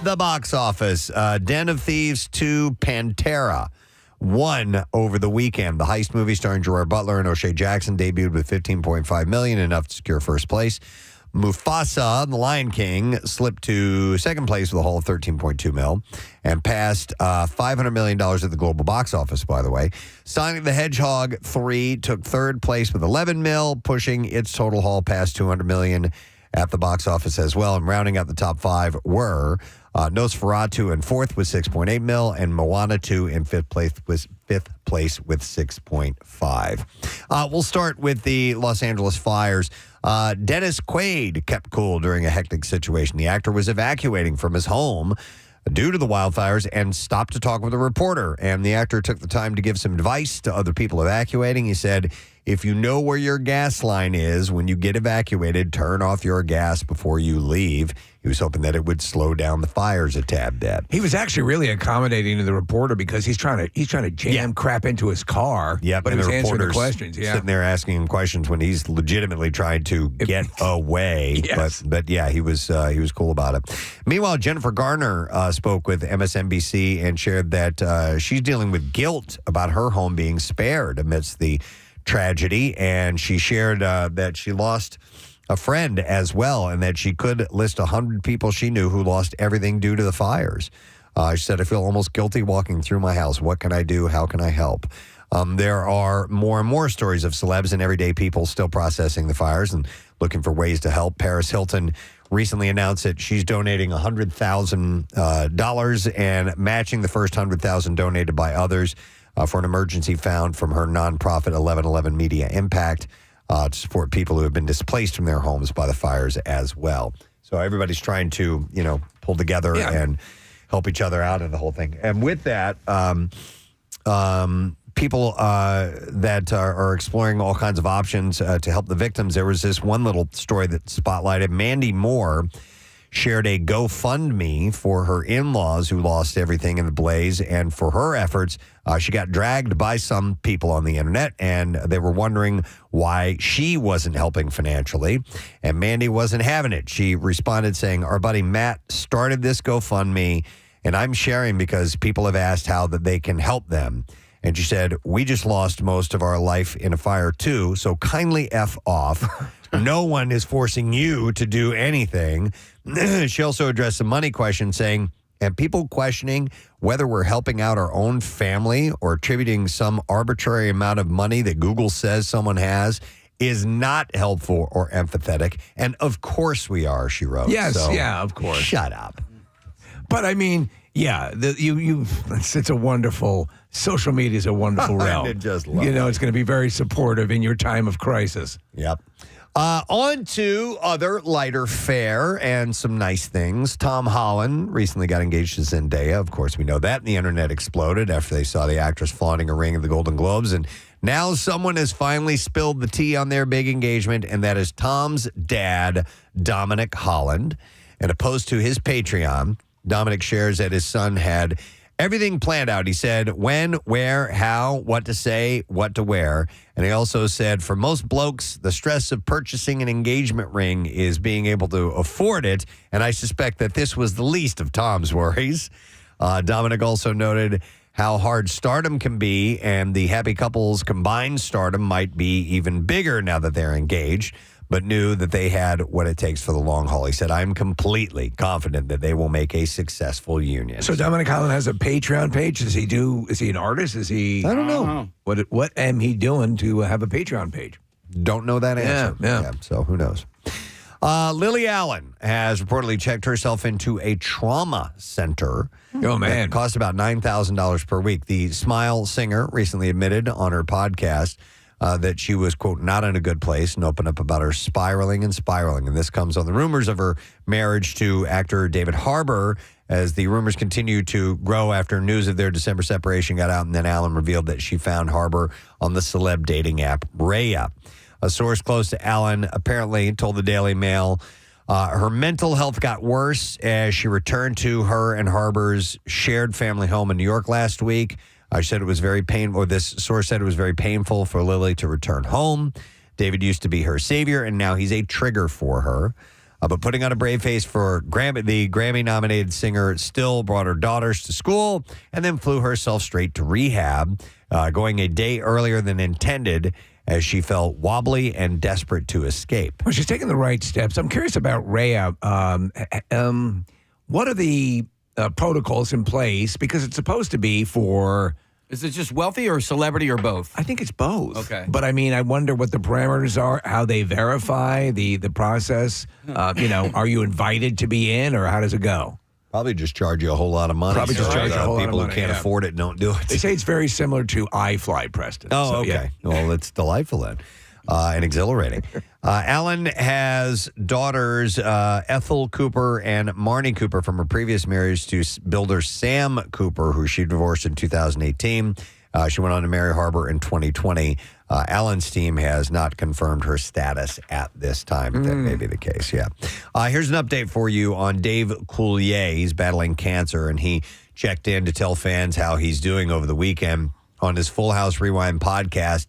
the box office, Den of Thieves 2 Pantera won over the weekend. The heist movie starring Gerard Butler and O'Shea Jackson debuted with $15.5 million, enough to secure first place. Mufasa, The Lion King, slipped to second place with a haul of $13.2 million and passed $500 million at the global box office, by the way. Sonic the Hedgehog 3 took third place with $11 million, pushing its total haul past $200 million at the box office as well. And rounding out the top five were Nosferatu in fourth with $6.8 million and Moana 2 in fifth place with $6.5. We'll start with the Los Angeles fires. Dennis Quaid kept cool during a hectic situation. The actor was evacuating from his home due to the wildfires and stopped to talk with a reporter. And the actor took the time to give some advice to other people evacuating. He said, if you know where your gas line is when you get evacuated, turn off your gas before you leave. He was hoping that it would slow down the fires a tad bit. He was actually really accommodating to the reporter because he's trying to jam crap into his car. Yeah, but he was answering the questions. Yeah, sitting there asking him questions when he's legitimately trying to get away. Yes. But yeah, he was cool about it. Meanwhile, Jennifer Garner spoke with MSNBC and shared that she's dealing with guilt about her home being spared amidst the tragedy, and she shared that she lost a friend as well, and that she could list 100 people she knew who lost everything due to the fires. She said, I feel almost guilty walking through my house. What can I do? How can I help? There are more and more stories of celebs and everyday people still processing the fires and looking for ways to help. Paris Hilton recently announced that she's donating $100,000 and matching the first $100,000 donated by others for an emergency fund from her nonprofit 1111 Media Impact to support people who have been displaced from their homes by the fires as well. So everybody's trying to, pull together and help each other out in the whole thing. And with that, people that are exploring all kinds of options to help the victims. There was this one little story that spotlighted Mandy Moore shared a GoFundMe for her in-laws who lost everything in the blaze. And for her efforts, she got dragged by some people on the internet, and they were wondering why she wasn't helping financially. And Mandy wasn't having it. She responded saying, our buddy Matt started this GoFundMe, and I'm sharing because people have asked how that they can help them. And she said, we just lost most of our life in a fire too, so kindly F off. No one is forcing you to do anything. She also addressed the money question, saying, and people questioning whether we're helping out our own family or attributing some arbitrary amount of money that Google says someone has is not helpful or empathetic. And of course we are, she wrote. Yes, so, yeah, of course. Shut up. But I mean, yeah, it's a wonderful, social media is a wonderful realm. I just love it. It's going to be very supportive in your time of crisis. Yep. On to other lighter fare and some nice things. Tom Holland recently got engaged to Zendaya. Of course, we know that. And the internet exploded after they saw the actress flaunting a ring at the Golden Globes. And now someone has finally spilled the tea on their big engagement, and that is Tom's dad, Dominic Holland. In a post to his Patreon, Dominic shares that his son had everything planned out. He said when, where, how, what to say, what to wear. And he also said for most blokes, the stress of purchasing an engagement ring is being able to afford it. And I suspect that this was the least of Tom's worries. Dominic also noted how hard stardom can be, and the happy couple's combined stardom might be even bigger now that they're engaged, but knew that they had what it takes for the long haul. He said, I'm completely confident that they will make a successful union. So Dominic Holland has a Patreon page. Is he an artist? Is he? I don't know. What am he doing to have a Patreon page? Don't know that answer. Yeah. So who knows? Lily Allen has reportedly checked herself into a trauma center. Oh, man. It costs about $9,000 per week. The Smile singer recently admitted on her podcast that she was, quote, not in a good place, and opened up about her spiraling. And this comes on the rumors of her marriage to actor David Harbour, as the rumors continue to grow after news of their December separation got out, and then Allen revealed that she found Harbour on the celeb dating app Raya. A source close to Allen apparently told the Daily Mail her mental health got worse as she returned to her and Harbour's shared family home in New York last week. She said it was very painful. This source said it was very painful for Lily to return home. David used to be her savior, and now he's a trigger for her. But putting on a brave face for the Grammy-nominated singer still brought her daughters to school and then flew herself straight to rehab, going a day earlier than intended as she felt wobbly and desperate to escape. Well, she's taking the right steps. I'm curious about rehab. What are the protocols in place? Because it's supposed to be for... Is it just wealthy or celebrity or both? I think it's both. Okay. But I mean, I wonder what the parameters are, how they verify the process. Are you invited to be in, or how does it go? Probably just charge you a whole lot of money. Probably just charge you a whole lot of people money, who can't afford it don't do it. They say it's very similar to iFly, Preston. Oh, So, okay. yeah. Well, it's delightful then. And exhilarating. Alan has daughters, Ethel Cooper and Marnie Cooper, from her previous marriage to builder Sam Cooper, who she divorced in 2018. She went on to marry Harbor in 2020. Alan's team has not confirmed her status at this time. That may be the case, yeah. Here's an update for you on Dave Coulier. He's battling cancer, and he checked in to tell fans how he's doing over the weekend on his Full House Rewind podcast.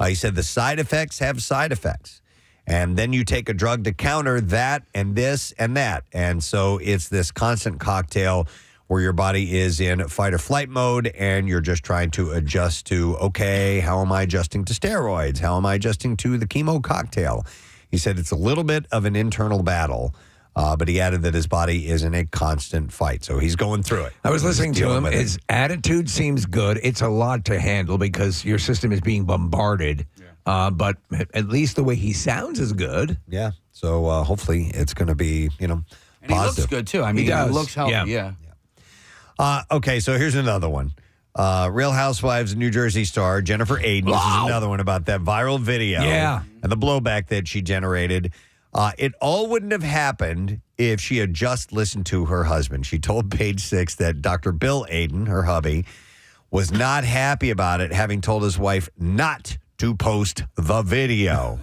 He said the side effects have side effects. And then you take a drug to counter that and this and that. And so it's this constant cocktail where your body is in fight or flight mode and you're just trying to adjust to, okay, how am I adjusting to steroids? How am I adjusting to the chemo cocktail? He said it's a little bit of an internal battle. But he added that his body is in a constant fight. So he's going through it. I was listening to him. His attitude seems good. It's a lot to handle because your system is being bombarded. Yeah. But at least the way he sounds is good. Yeah. So hopefully it's going to be, And positive. he looks good, too. I mean, he looks healthy, yeah. Okay, so here's another one. Real Housewives of New Jersey star Jennifer Aydin. This is another one about that viral video. Yeah. And the blowback that she generated. It all wouldn't have happened if she had just listened to her husband. She told Page Six that Dr. Bill Aydin, her hubby, was not happy about it, having told his wife not to post the video.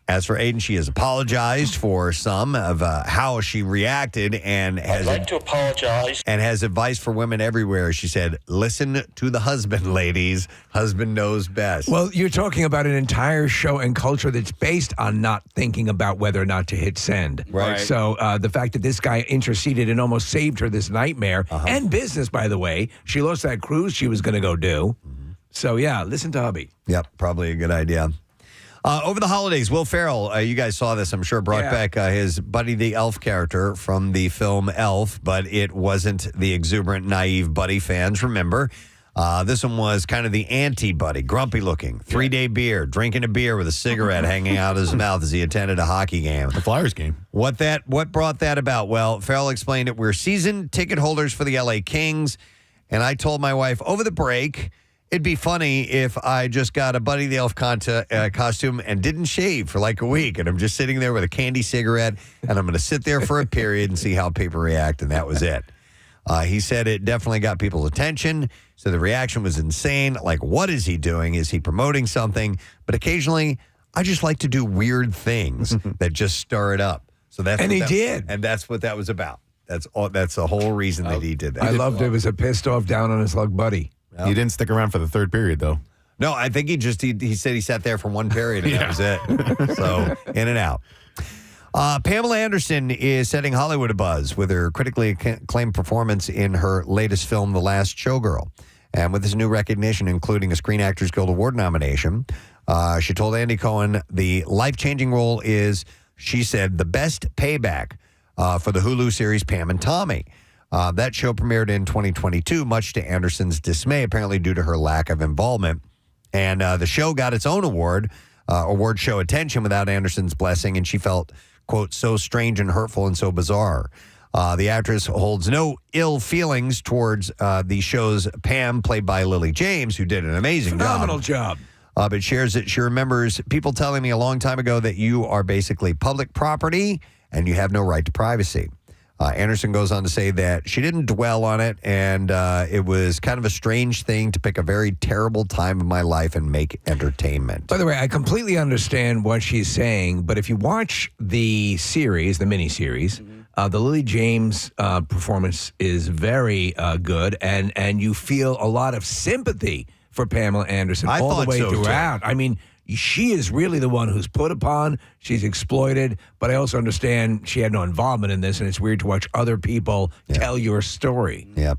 As for Aydin, she has apologized for some of how she reacted and has I'd like to apologize. and has advice for women everywhere. She said, listen to the husband, ladies. Husband knows best. Well, you're talking about an entire show and culture that's based on not thinking about whether or not to hit send. Right. So the fact that this guy interceded and almost saved her this nightmare and business, by the way. She lost that cruise she was going to go do. So, yeah, listen to hubby. Yep, probably a good idea. Over the holidays, Will Ferrell, you guys saw this, I'm sure, brought back his Buddy the Elf character from the film Elf, but it wasn't the exuberant, naive Buddy fans remember. This one was kind of the anti-Buddy, grumpy looking, 3-day beard, drinking a beer with a cigarette hanging out of his mouth as he attended a hockey game. The Flyers game. What brought that about? Well, Ferrell explained it. We're season ticket holders for the LA Kings, and I told my wife over the break, it'd be funny if I just got a Buddy the Elf costume and didn't shave for like a week. And I'm just sitting there with a candy cigarette, and I'm going to sit there for a period and see how people react. And that was it. He said it definitely got people's attention. So the reaction was insane. Like, what is he doing? Is he promoting something? But occasionally, I just like to do weird things that just stir it up. So that's And what he that- did. And that's what that was about. That's all. That's the whole reason that he did that. I loved it. It was a pissed off, down on his luck buddy. He didn't stick around for the third period, though. No, I think he said he sat there for one period and that was it. So in and out. Pamela Anderson is setting Hollywood abuzz with her critically acclaimed performance in her latest film, The Last Showgirl. And with this new recognition, including a Screen Actors Guild Award nomination, she told Andy Cohen the life-changing role is, she said, the best payback for the Hulu series Pam and Tommy. That show premiered in 2022, much to Anderson's dismay, apparently due to her lack of involvement. And the show got its own award show attention without Anderson's blessing, and she felt, quote, so strange and hurtful and so bizarre. The actress holds no ill feelings towards the show's Pam, played by Lily James, who did an amazing Phenomenal job. but shares that she remembers people telling me a long time ago that you are basically public property and you have no right to privacy. Anderson goes on to say that she didn't dwell on it, and it was kind of a strange thing to pick a very terrible time of my life and make entertainment. By the way, I completely understand what she's saying, but if you watch the series, the miniseries, the Lily James performance is very good, and you feel a lot of sympathy for Pamela Anderson I all the thought way so, too. throughout. I mean, she is really the one who's put upon, she's exploited, but I also understand she had no involvement in this, and it's weird to watch other people tell your story. Yeah.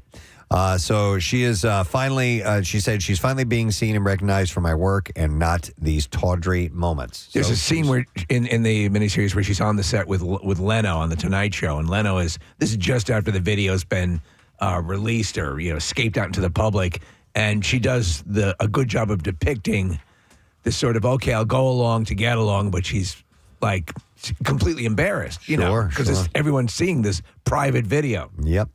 So she is finally, she said she's finally being seen and recognized for my work and not these tawdry moments. There's a scene where in the miniseries where she's on the set with Leno on The Tonight Show, and Leno this is just after the video's been released or escaped out into the public, and she does a good job of depicting this sort of, okay, I'll go along to get along, but she's like completely embarrassed, because everyone's seeing this private video. Yep.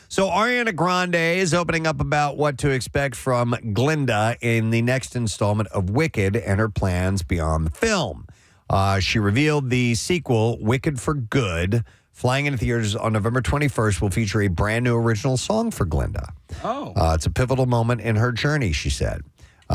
So Ariana Grande is opening up about what to expect from Glinda in the next installment of Wicked and her plans beyond the film. She revealed the sequel, Wicked for Good, flying into theaters on November 21st, will feature a brand new original song for Glinda. Oh. It's a pivotal moment in her journey, she said.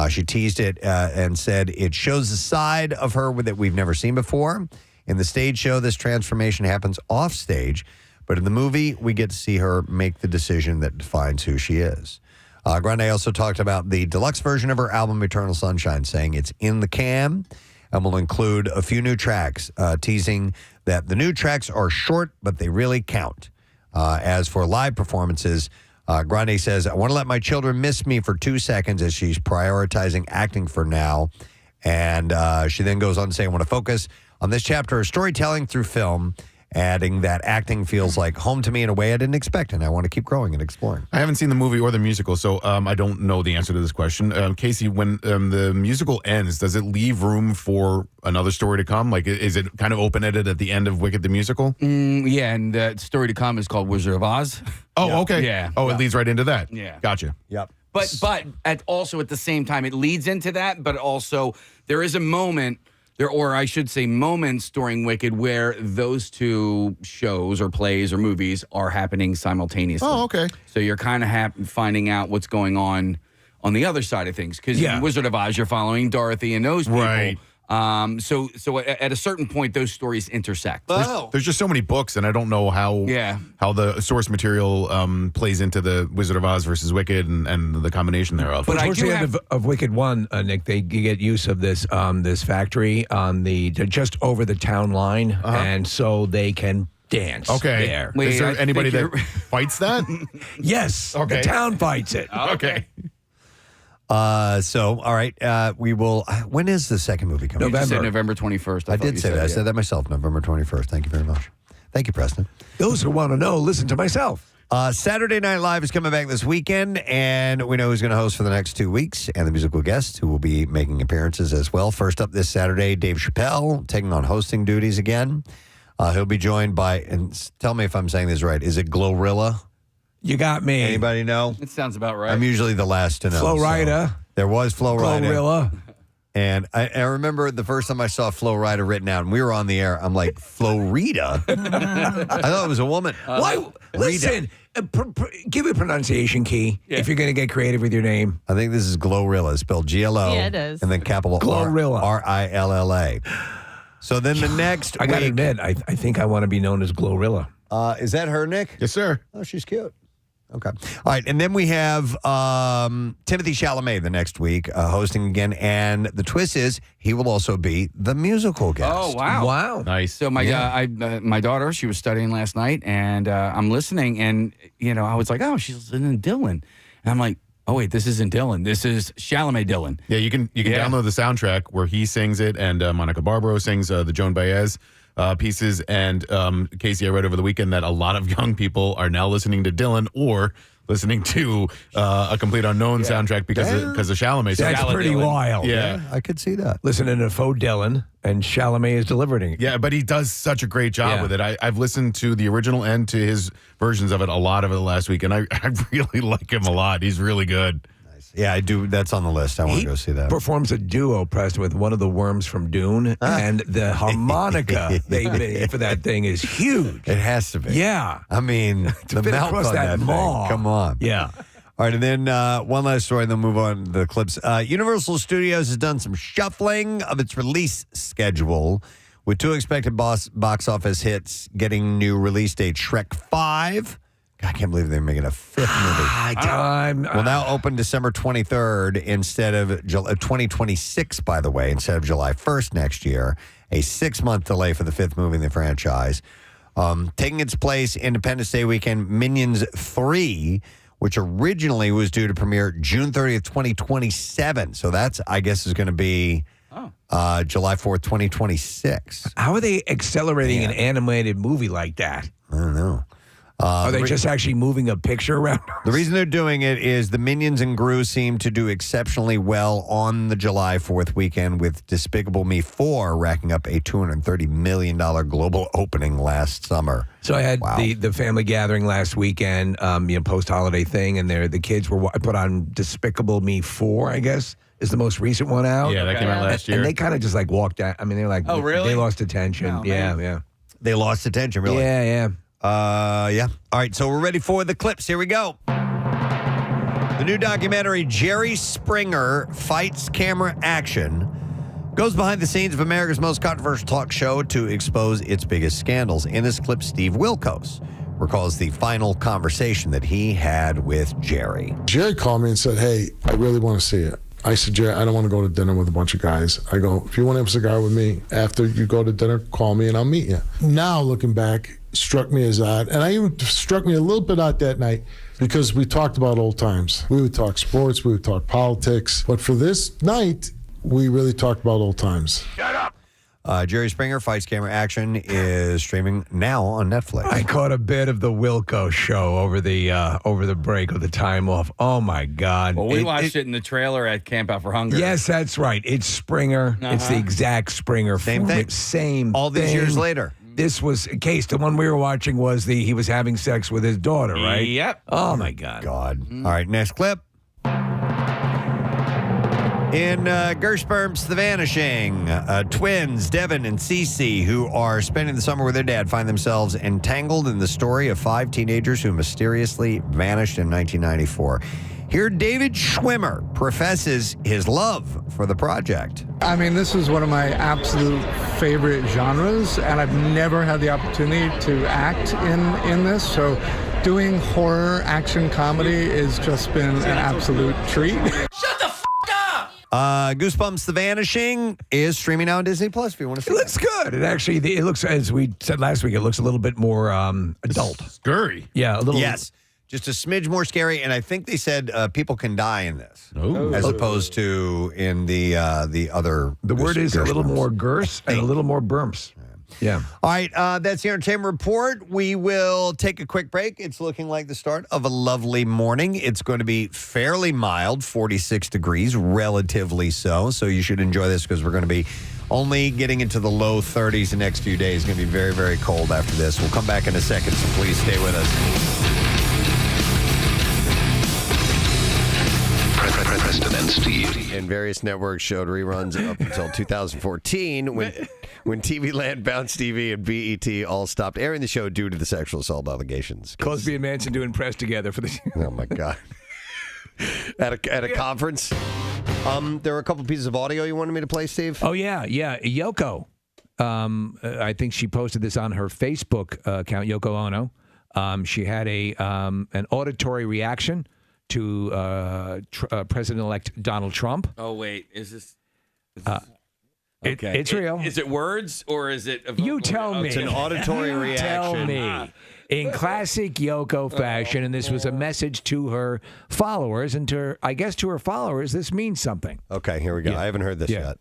She teased it and said it shows a side of her that we've never seen before. In the stage show, this transformation happens off stage. But in the movie, we get to see her make the decision that defines who she is. Grande also talked about the deluxe version of her album, Eternal Sunshine, saying it's in the can and will include a few new tracks, teasing that the new tracks are short, but they really count. As for live performances, Grande says, I want to let my children miss me for 2 seconds as she's prioritizing acting for now. And she then goes on to say, I want to focus on this chapter of storytelling through film, adding that acting feels like home to me in a way I didn't expect, and I want to keep growing and exploring. I haven't seen the movie or the musical, so I don't know the answer to this question. Casey, when the musical ends, does it leave room for another story to come? Like, is it kind of open-ended at the end of Wicked the musical? Yeah, and the story to come is called Wizard of Oz. Oh, okay. Yeah. Oh, it leads right into that. Yeah. Gotcha. Yep. But also at the same time, it leads into that, but also there is a moment... or I should say moments during Wicked where those two shows or plays or movies are happening simultaneously. Oh, okay. So you're kind of finding out what's going on the other side of things. Because in Wizard of Oz, you're following Dorothy and those people. Right. So at a certain point, those stories intersect. There's just so many books, and I don't know how the source material plays into the Wizard of Oz versus Wicked and the combination thereof. But towards the end of Wicked 1, Nick, they get use of this this factory on just over the town line, and so they can dance there. Wait, is there anybody that fights that? Yes. Okay. The town fights it. Okay. So, all right, we will. When is the second movie coming? You just said November 21st. I did say that. I said that myself, November 21st. Thank you very much. Thank you, Preston. Those who want to know, listen to myself. Saturday Night Live is coming back this weekend, and we know who's going to host for the next 2 weeks, and the musical guests who will be making appearances as well. First up this Saturday, Dave Chappelle, taking on hosting duties again. He'll be joined by, and tell me if I'm saying this right, is it Glorilla? You got me. Anybody know? It sounds about right. I'm usually the last to know. Flo Rida. So there was Flo Rida. Glorilla. And I remember the first time I saw Flo Rida written out, and we were on the air, I'm like, Flo Rida? I thought it was a woman. Why? Listen, give a pronunciation key if you're going to get creative with your name. I think this is Glorilla, spelled G-L-O. Yeah, it is. And then capital Glorilla. R-I-L-L-A. So then the next I got to week, admit, I think I want to be known as Glorilla. is that her, Nick? Yes, sir. Oh, she's cute. Okay. All right. And then we have Timothy Chalamet the next week hosting again. And the twist is he will also be the musical guest. Oh, wow. Wow. Nice. So my daughter, she was studying last night, and I'm listening, and I was like, oh, she's listening to Dylan, and I'm like, oh wait, this isn't Dylan, this is Chalamet Dylan. Yeah, you can download the soundtrack where he sings it, and Monica Barbaro sings the Joan Baez pieces. And Casey, I read over the weekend that a lot of young people are now listening to Dylan or listening to a Complete Unknown soundtrack because of Chalamet. So That's pretty wild. Yeah. I could see that. Listening to Faux Dylan, and Chalamet is delivering it. Yeah, but he does such a great job with it. I've listened to the original and to his versions of it, a lot of it last week, and I really like him a lot. He's really good. Yeah, I do. That's on the list. I want to go see that. Performs a duo, Preston, with one of the worms from Dune, and the harmonica they made for that thing is huge. It has to be. Yeah. I mean, the fit mouth across on that that maw. thing. Come on. Yeah. All right, and then one last story, and then move on to the clips. Universal Studios has done some shuffling of its release schedule, with two expected box office hits getting new release dates. Shrek 5 I can't believe they're making a fifth movie. Will now open December 23rd instead of 2026, by the way, instead of July 1st next year. A 6-month delay for the fifth movie in the franchise. Taking its place Independence Day weekend, Minions 3, which originally was due to premiere June 30th, 2027. So that's, I guess, is going to be July 4th, 2026. How are they accelerating an animated movie like that? I don't know. Are they just actually moving a picture around? The reason they're doing it is the Minions and Gru seem to do exceptionally well on the July 4th weekend, with Despicable Me 4 racking up a $230 million global opening last summer. So I had the family gathering last weekend, post-holiday thing, and the kids I put on Despicable Me 4, I guess, is the most recent one out. Yeah, that came out last year. And they kind of just like walked out. I mean, they're like, oh, really? They lost attention. Oh, yeah. They lost attention, really? Yeah. Yeah. All right, so we're ready for the clips. Here we go. The new documentary, Jerry Springer Fights Camera Action, goes behind the scenes of America's most controversial talk show to expose its biggest scandals. In this clip, Steve Wilkos recalls the final conversation that he had with Jerry. Jerry called me and said, hey, I really want to see it. I said, Jerry, I don't want to go to dinner with a bunch of guys. I go, if you want to have a cigar with me, after you go to dinner, call me and I'll meet you. Now, looking back, struck me as odd. And I even struck me a little bit odd that night because we talked about old times. We would talk sports, we would talk politics. But for this night, we really talked about old times. Shut up! Jerry Springer Fights Camera Action is streaming now on Netflix. I caught a bit of the Wilco show over the break of the time off. Oh my God! Well, we watched it in the trailer at Camp Out for Hunger. Yes, that's right. It's Springer. It's the exact Springer. Same thing. Same. All these thing. years later. This was Case. The one we were watching was he was having sex with his daughter, right? Yep. Oh my God. All right, next clip. In Gershberm's The Vanishing, twins Devin and Cece, who are spending the summer with their dad, find themselves entangled in the story of 5 teenagers who mysteriously vanished in 1994. Here, David Schwimmer professes his love for the project. I mean, this is one of my absolute favorite genres, and I've never had the opportunity to act in this, so doing horror action comedy has just been an absolute treat. Goosebumps The Vanishing is streaming now on Disney Plus if you want to see it. Looks good. It looks, as we said last week, it looks a little bit more adult. Scurry. Yeah, a little. Yes. Just a smidge more scary, and I think they said people can die in this, as opposed to in the other. The word is a little more girth and a little more burps. Yeah. All right, that's the Entertainment Report. We will take a quick break. It's looking like the start of a lovely morning. It's going to be fairly mild, 46 degrees, relatively so. So you should enjoy this because we're going to be only getting into the low 30s the next few days. It's going to be very, very cold after this. We'll come back in a second, so please stay with us. Preston and Steve. And various networks showed reruns up until 2014 when TV Land, Bounce TV, and BET all stopped airing the show due to the sexual assault allegations. Cosby and Manson doing press together for the. Oh my God! at a conference. There were a couple pieces of audio you wanted me to play, Steve. Oh yeah. Yoko. I think she posted this on her Facebook account. Yoko Ono. She had an auditory reaction to President-elect Donald Trump. Oh, wait. Is this okay. It's real. Is it words or is it a vocal? You tell me. It's an auditory reaction. Tell me. In classic Yoko fashion, and this was a message to her followers, and to her followers, this means something. Okay, here we go. I haven't heard this yet.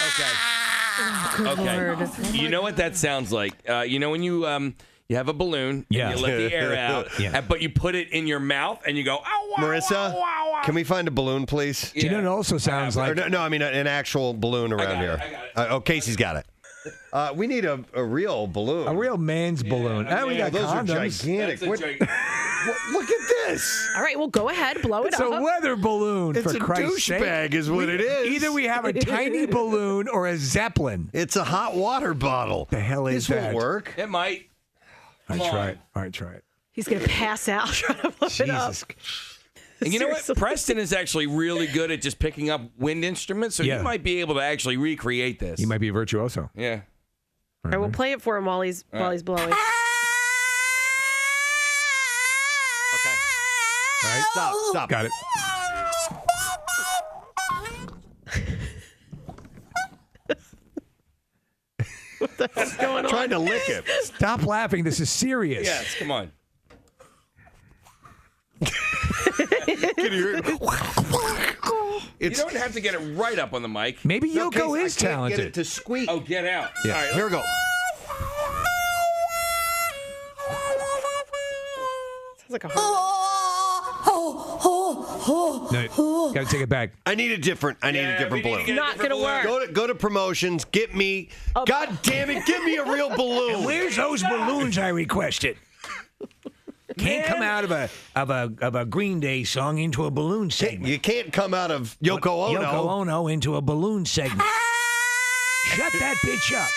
Okay. You know what that sounds like? You know when you have a balloon, and you let the air out, but you put it in your mouth and you go, ow, Marissa, can we find a balloon, please? Do you know what it also sounds like? No, I mean an actual balloon around here. I got it. Casey's got it. We need a real balloon. A real man's balloon. We got those condoms. are gigantic. Look at this. All right, well, go ahead, blow it It's up. a weather balloon, It's for a Christ's sake. douchebag is what it is. Either we have a tiny balloon or a Zeppelin. It's a hot water bottle. The hell is this that? Won't work. It might. All right, try it. He's going to pass out trying to blow it up. And you know what? Seriously. Preston is actually really good at just picking up wind instruments, so he might be able to actually recreate this. He might be a virtuoso. Yeah. All right, we'll play it for him while he's blowing. Okay. All right. Stop. Got it. What's going on? Trying to lick it. Stop laughing. This is serious. Yes, come on. You don't have to get it right up on the mic. Maybe Yoko is I can't talented. get it to squeak. Oh, get out. Yeah. All right, Here we go. Sounds like a horn. No, gotta take it back. I need a different balloon. Not going to work. Go to promotions. Get me. God damn it! Give me a real balloon. Where's those balloons I requested? Can't come out of a Green Day song into a balloon segment. You can't come out of Yoko Ono. Yoko Ono into a balloon segment. Shut that bitch up.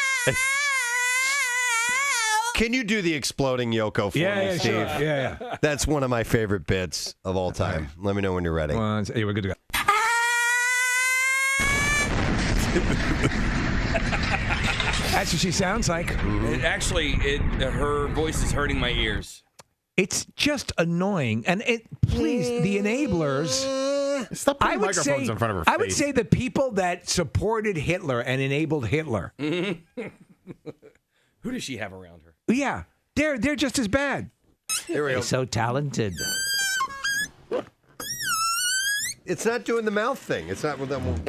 Can you do the exploding Yoko for me, Steve? Sure. Yeah. That's one of my favorite bits of all time. Let me know when you're ready. Hey, we're good to go. That's what she sounds like. It actually, her voice is hurting my ears. It's just annoying. And please, the enablers. Stop putting microphones in front of her face. I would say the people that supported Hitler and enabled Hitler. Who does she have around her? Yeah, they're just as bad. Here we go. They're so talented. It's not doing the mouth thing. It's not with that one.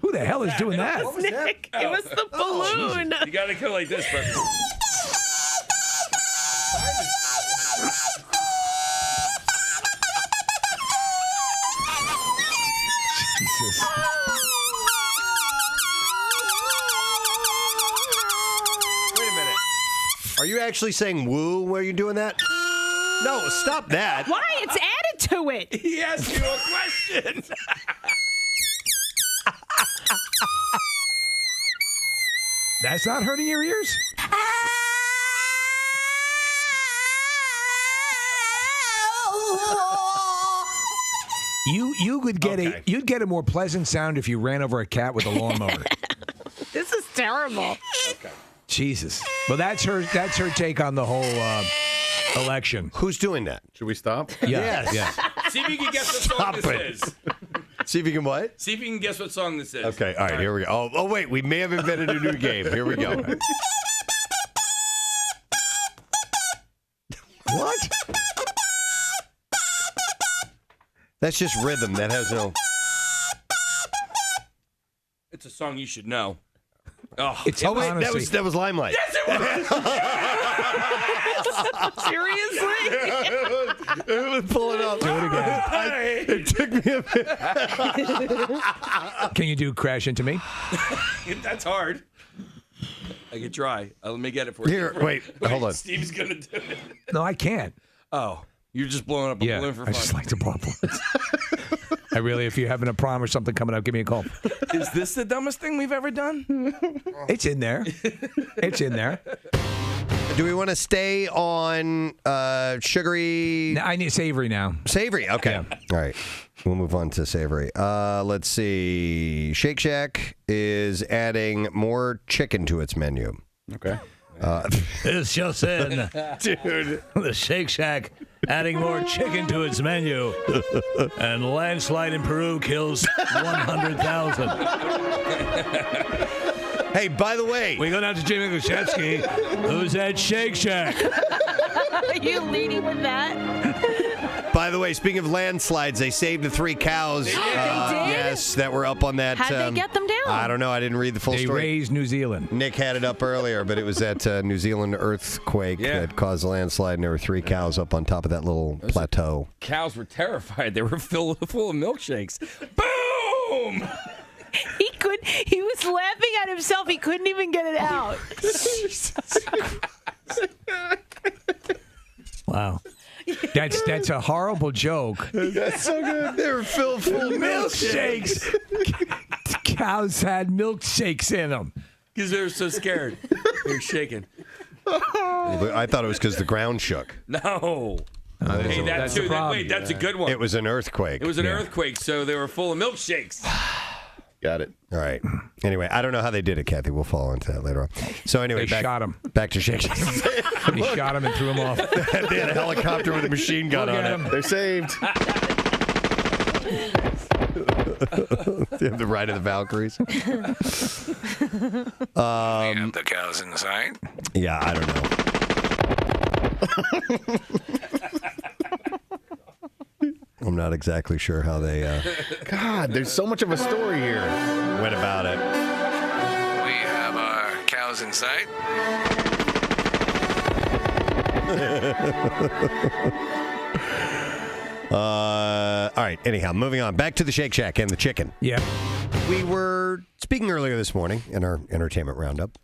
Who the hell is doing that? What was that? Nick, it was the balloon. You got to go like this, Preston. Jesus. Wait a minute. Are you actually saying woo while you're doing that? No, stop that. Why? It's added to it. He asked you a question. That's not hurting your ears? You would get you'd get a more pleasant sound if you ran over a cat with a lawnmower. This is terrible. Okay. Jesus. Well, that's her take on the whole election. Who's doing that? Should we stop? Yeah. Yes. Yeah. See if you can guess what song this is. See if you can what? See if you can guess what song this is. Okay, all right, here we go. Oh, wait, we may have invented a new game. Here we go. What? That's just rhythm. That has no... It's a song you should know. Oh, It's Oh, wait, honestly, that was Limelight. yes, it was. Seriously? It was pulling up. do it again. It took me a minute. Can you do Crash Into Me? That's hard. I can try. Let me get it for you. Here, wait, hold on. Steve's gonna do it. No, I can't. Oh, you're just blowing up a Yeah, balloon for I fun. just like to blow balloons. I really, if you're having a prom or something coming up, give me a call. Is this the dumbest thing we've ever done? It's in there. It's in there. Do we want to stay on sugary... I need savory now. Savory, okay. Yeah. All right. We'll move on to savory. Let's see. Shake Shack is adding more chicken to its menu. Okay. It's just in. Dude. The Shake Shack adding more chicken to its menu. And landslide in Peru kills 100,000. Hey, by the way. We go down to Jimmy Gushevsky, who's at Shake Shack. Are you leading with that? By the way, speaking of landslides, they saved the 3 cows. They did? Yes, that were up on that. How'd they get them down? I don't know. I didn't read the full They story. raised New Zealand. Nick had it up earlier, but it was that New Zealand earthquake that caused a landslide, and there were 3 cows up on top of that little plateau. Cows were terrified. They were full of milkshakes. Boom! He was laughing at himself. He couldn't even get it out. Wow. That's a horrible joke. That's so good. They were filled full of Milkshakes. Cows had milkshakes in them. Because they were so scared. They were shaking. I thought it was because the ground shook. No. Hey, that's the problem. Wait, that's a good one. It was an earthquake. It was an earthquake, so they were full of milkshakes. Got it. All right. Anyway, I don't know how they did it, Kathy. We'll follow into that later on. So anyway, They shot him. Back to Shake. They shot him and threw him off. They had a helicopter with a machine gun Look on at it. him. They're saved. They have the Ride of the Valkyries. We have the cows inside. Yeah, I don't know. I'm not exactly sure how they God, there's so much of a story here. went about it. We have our cows inside. All right. Anyhow, moving on. Back to the Shake Shack and the chicken. Yeah. We were speaking earlier this morning in our entertainment roundup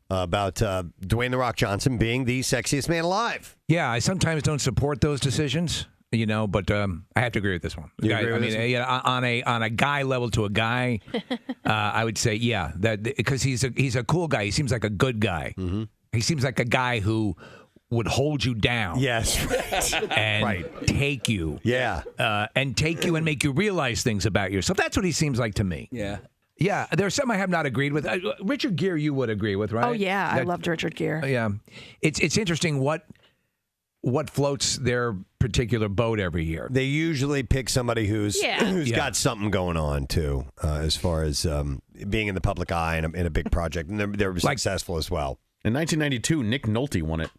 about Dwayne "The Rock" Johnson being the sexiest man alive. Yeah, I sometimes don't support those decisions, but I have to agree with this one. You agree with this one? Yeah, on a guy level to a guy, I would say that because he's a cool guy. He seems like a good guy. Mm-hmm. He seems like a guy who would hold you down. Yes. And take you. Yeah. And take you and make you realize things about yourself. That's what he seems like to me. Yeah. Yeah, there's some I have not agreed with. Richard Gere, you would agree with, right? Oh yeah, I loved Richard Gere. Yeah, it's interesting what floats their particular boat every year. They usually pick somebody who's Yeah. got something going on too, as far as being in the public eye in a big project, and they're successful as well. In 1992, Nick Nolte won it.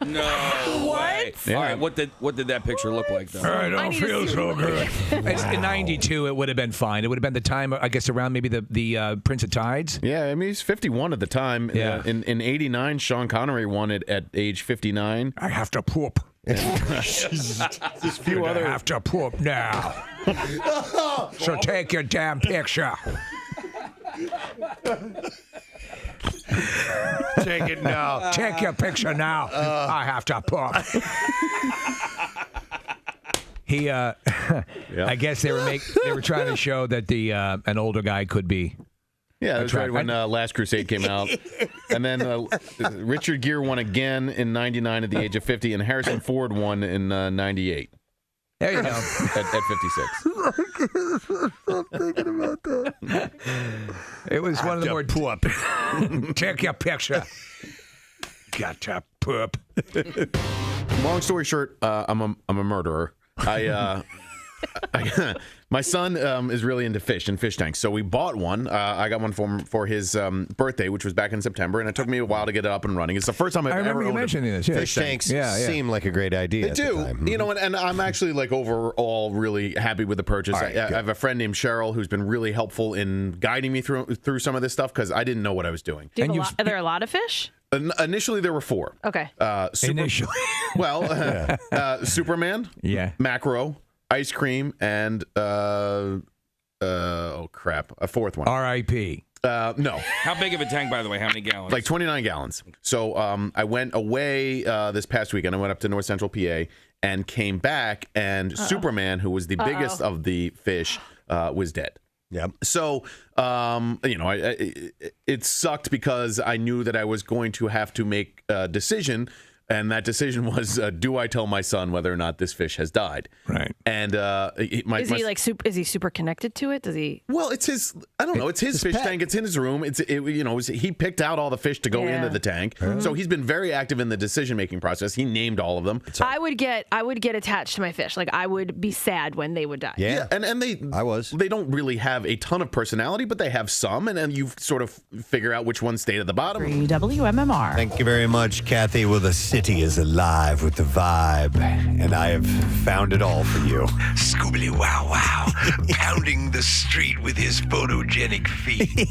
No. Way. Yeah. All right. What did that picture look like, though? I don't feel so good. In '92, it would have been fine. It would have been the time, I guess, around maybe the Prince of Tides. Yeah, I mean, he's 51 at the time. Yeah. In '89, Sean Connery won it at age 59. I have to poop. There's a few I other. have to poop now. So take your damn picture. Take it now. Take your picture now. I have to poop. He, I guess they were trying to show that an older guy could be. Yeah, that was right when Last Crusade came out. And then Richard Gere won again in 99 at the age of 50, and Harrison Ford won in 98 There you go. at 56. I'm thinking about that. It was one of the more poop. Take your picture. Got to poop. Long story short, I'm a murderer. My son is really into fish and fish tanks, so we bought one. I got one for his birthday, which was back in September, and it took me a while to get it up and running. It's the first time I've I ever remember you owned mentioning this. Yeah. Fish tanks seem like a great idea. They at do, the time. and I'm actually overall really happy with the purchase. Right, I have a friend named Cheryl who's been really helpful in guiding me through some of this stuff because I didn't know what I was doing. Are there a lot of fish? Initially, there were 4. Okay. Initially. Well, Superman, Macro, ice cream, and a 4th one. R.I.P. No. How big of a tank, by the way? How many gallons? Like 29 gallons. So I went away this past weekend. I went up to North Central PA and came back, and Superman, who was the biggest of the fish, was dead. Yep. So, it sucked because I knew that I was going to have to make a decision. And that decision was, do I tell my son whether or not this fish has died? Right. And Is he super connected to it? Does he? Well, it's his. I don't know. It's his fish tank. It's in his room. He picked out all the fish to go into the tank. So he's been very active in the decision making process. He named all of them. I would get attached to my fish. Like I would be sad when they would die. Yeah. And they don't really have a ton of personality, but they have some, and then you sort of figure out which ones stayed at the bottom. WMMR. Thank you very much, Kathy. Well, the city is alive with the vibe, and I have found it all for you. Scoobily wow wow, pounding the street with his photogenic feet.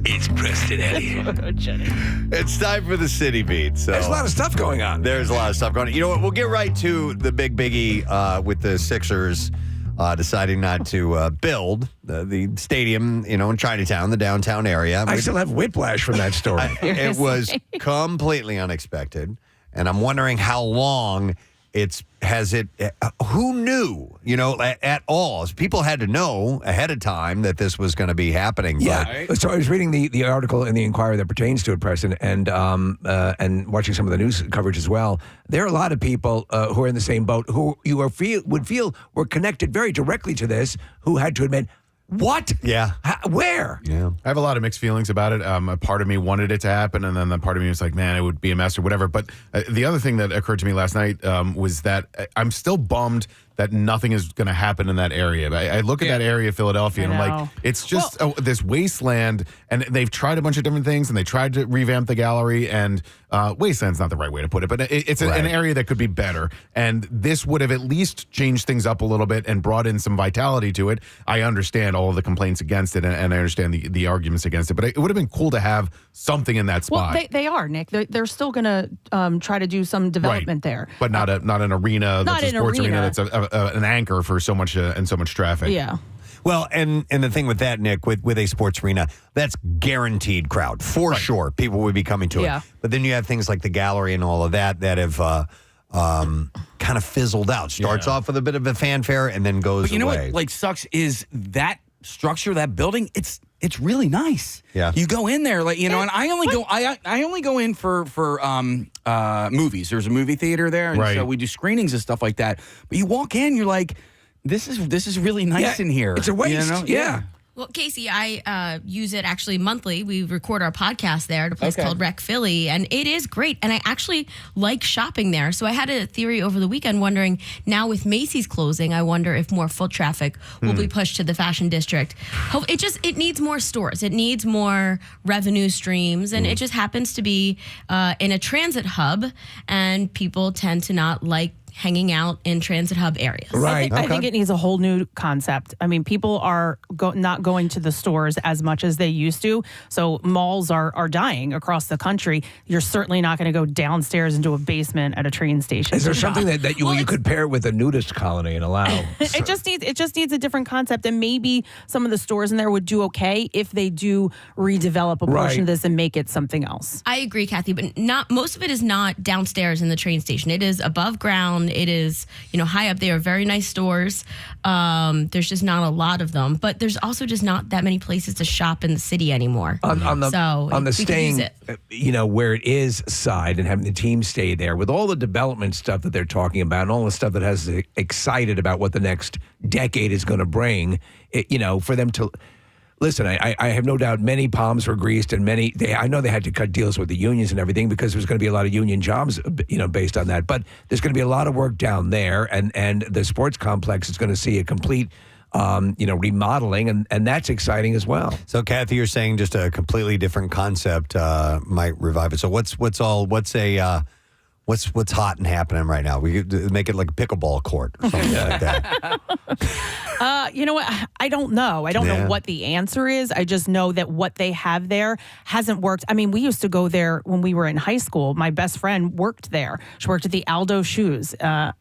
It's Preston Elliott. It's time for the city beat. So There's a lot of stuff going on. There's a lot of stuff going on. You know what? We'll get right to the big biggie with the Sixers deciding not to build the stadium, in Chinatown, the downtown area. I still have whiplash from that story. It was completely unexpected, and I'm wondering how long who knew, at all? People had to know ahead of time that this was going to be happening. Yeah. So I was reading the article in the Inquirer that pertains to it, Preston, and watching some of the news coverage as well. There are a lot of people who are in the same boat who would feel were connected very directly to this, who had to admit, what? Yeah. Where? Yeah. I have a lot of mixed feelings about it. A part of me wanted it to happen, and then the part of me was like, man, it would be a mess or whatever. But the other thing that occurred to me last night was that I'm still bummed that nothing is going to happen in that area. I look at that area of Philadelphia, and I'm like, it's just this wasteland, and they've tried a bunch of different things, and they tried to revamp the gallery, and wasteland's not the right way to put it, but it's an area that could be better, and this would have at least changed things up a little bit and brought in some vitality to it. I understand all of the complaints against it, and I understand the arguments against it, but it would have been cool to have something in that spot. Well, they are, Nick. They're still going to try to do some development there. But not an arena, not that's a sports arena that's an anchor for so much and so much traffic. Yeah. Well, and the thing with that, Nick, with a sports arena, that's guaranteed crowd for sure. People would be coming to it. But then you have things like the gallery and all of that have kind of fizzled out. Starts off with a bit of a fanfare and then goes away. But you know what sucks is that structure, that building, it's really nice. Yeah. You go in there, and I only go in for movies. There's a movie theater there, and so we do screenings and stuff like that. But you walk in, you're like, this is really nice in here. It's a waste. Yeah. Well, Casey, I use it actually monthly. We record our podcast there at a place called Rec Philly, and it is great. And I actually like shopping there. So I had a theory over the weekend wondering, now with Macy's closing, I wonder if more foot traffic will be pushed to the fashion district. It needs more stores. It needs more revenue streams. And it just happens to be in a transit hub, and people tend to not like hanging out in transit hub areas. Right. I think it needs a whole new concept. I mean, people are not going to the stores as much as they used to. So malls are dying across the country. You're certainly not going to go downstairs into a basement at a train station. Is there something that you could pair with a nudist colony and allow? It just needs a different concept, and maybe some of the stores in there would do okay if they do redevelop a portion of this and make it something else. I agree, Kathy, but most of it is not downstairs in the train station. It is above ground. It is, high up there. Very nice stores. There's just not a lot of them, but there's also just not that many places to shop in the city anymore. On the staying, where it is side and having the team stay there with all the development stuff that they're talking about and all the stuff that has us excited about what the next decade is going to bring. For them to. Listen, I have no doubt many palms were greased, and I know they had to cut deals with the unions and everything because there's going to be a lot of union jobs, based on that. But there's going to be a lot of work down there, and the sports complex is going to see a complete, remodeling, and that's exciting as well. So, Kathy, you're saying just a completely different concept might revive it. So, what's hot and happening right now? We could make it like a pickleball court or something like that. You know what? I don't know. I don't know what the answer is. I just know that what they have there hasn't worked. I mean, we used to go there when we were in high school. My best friend worked there. She worked at the Aldo Shoes at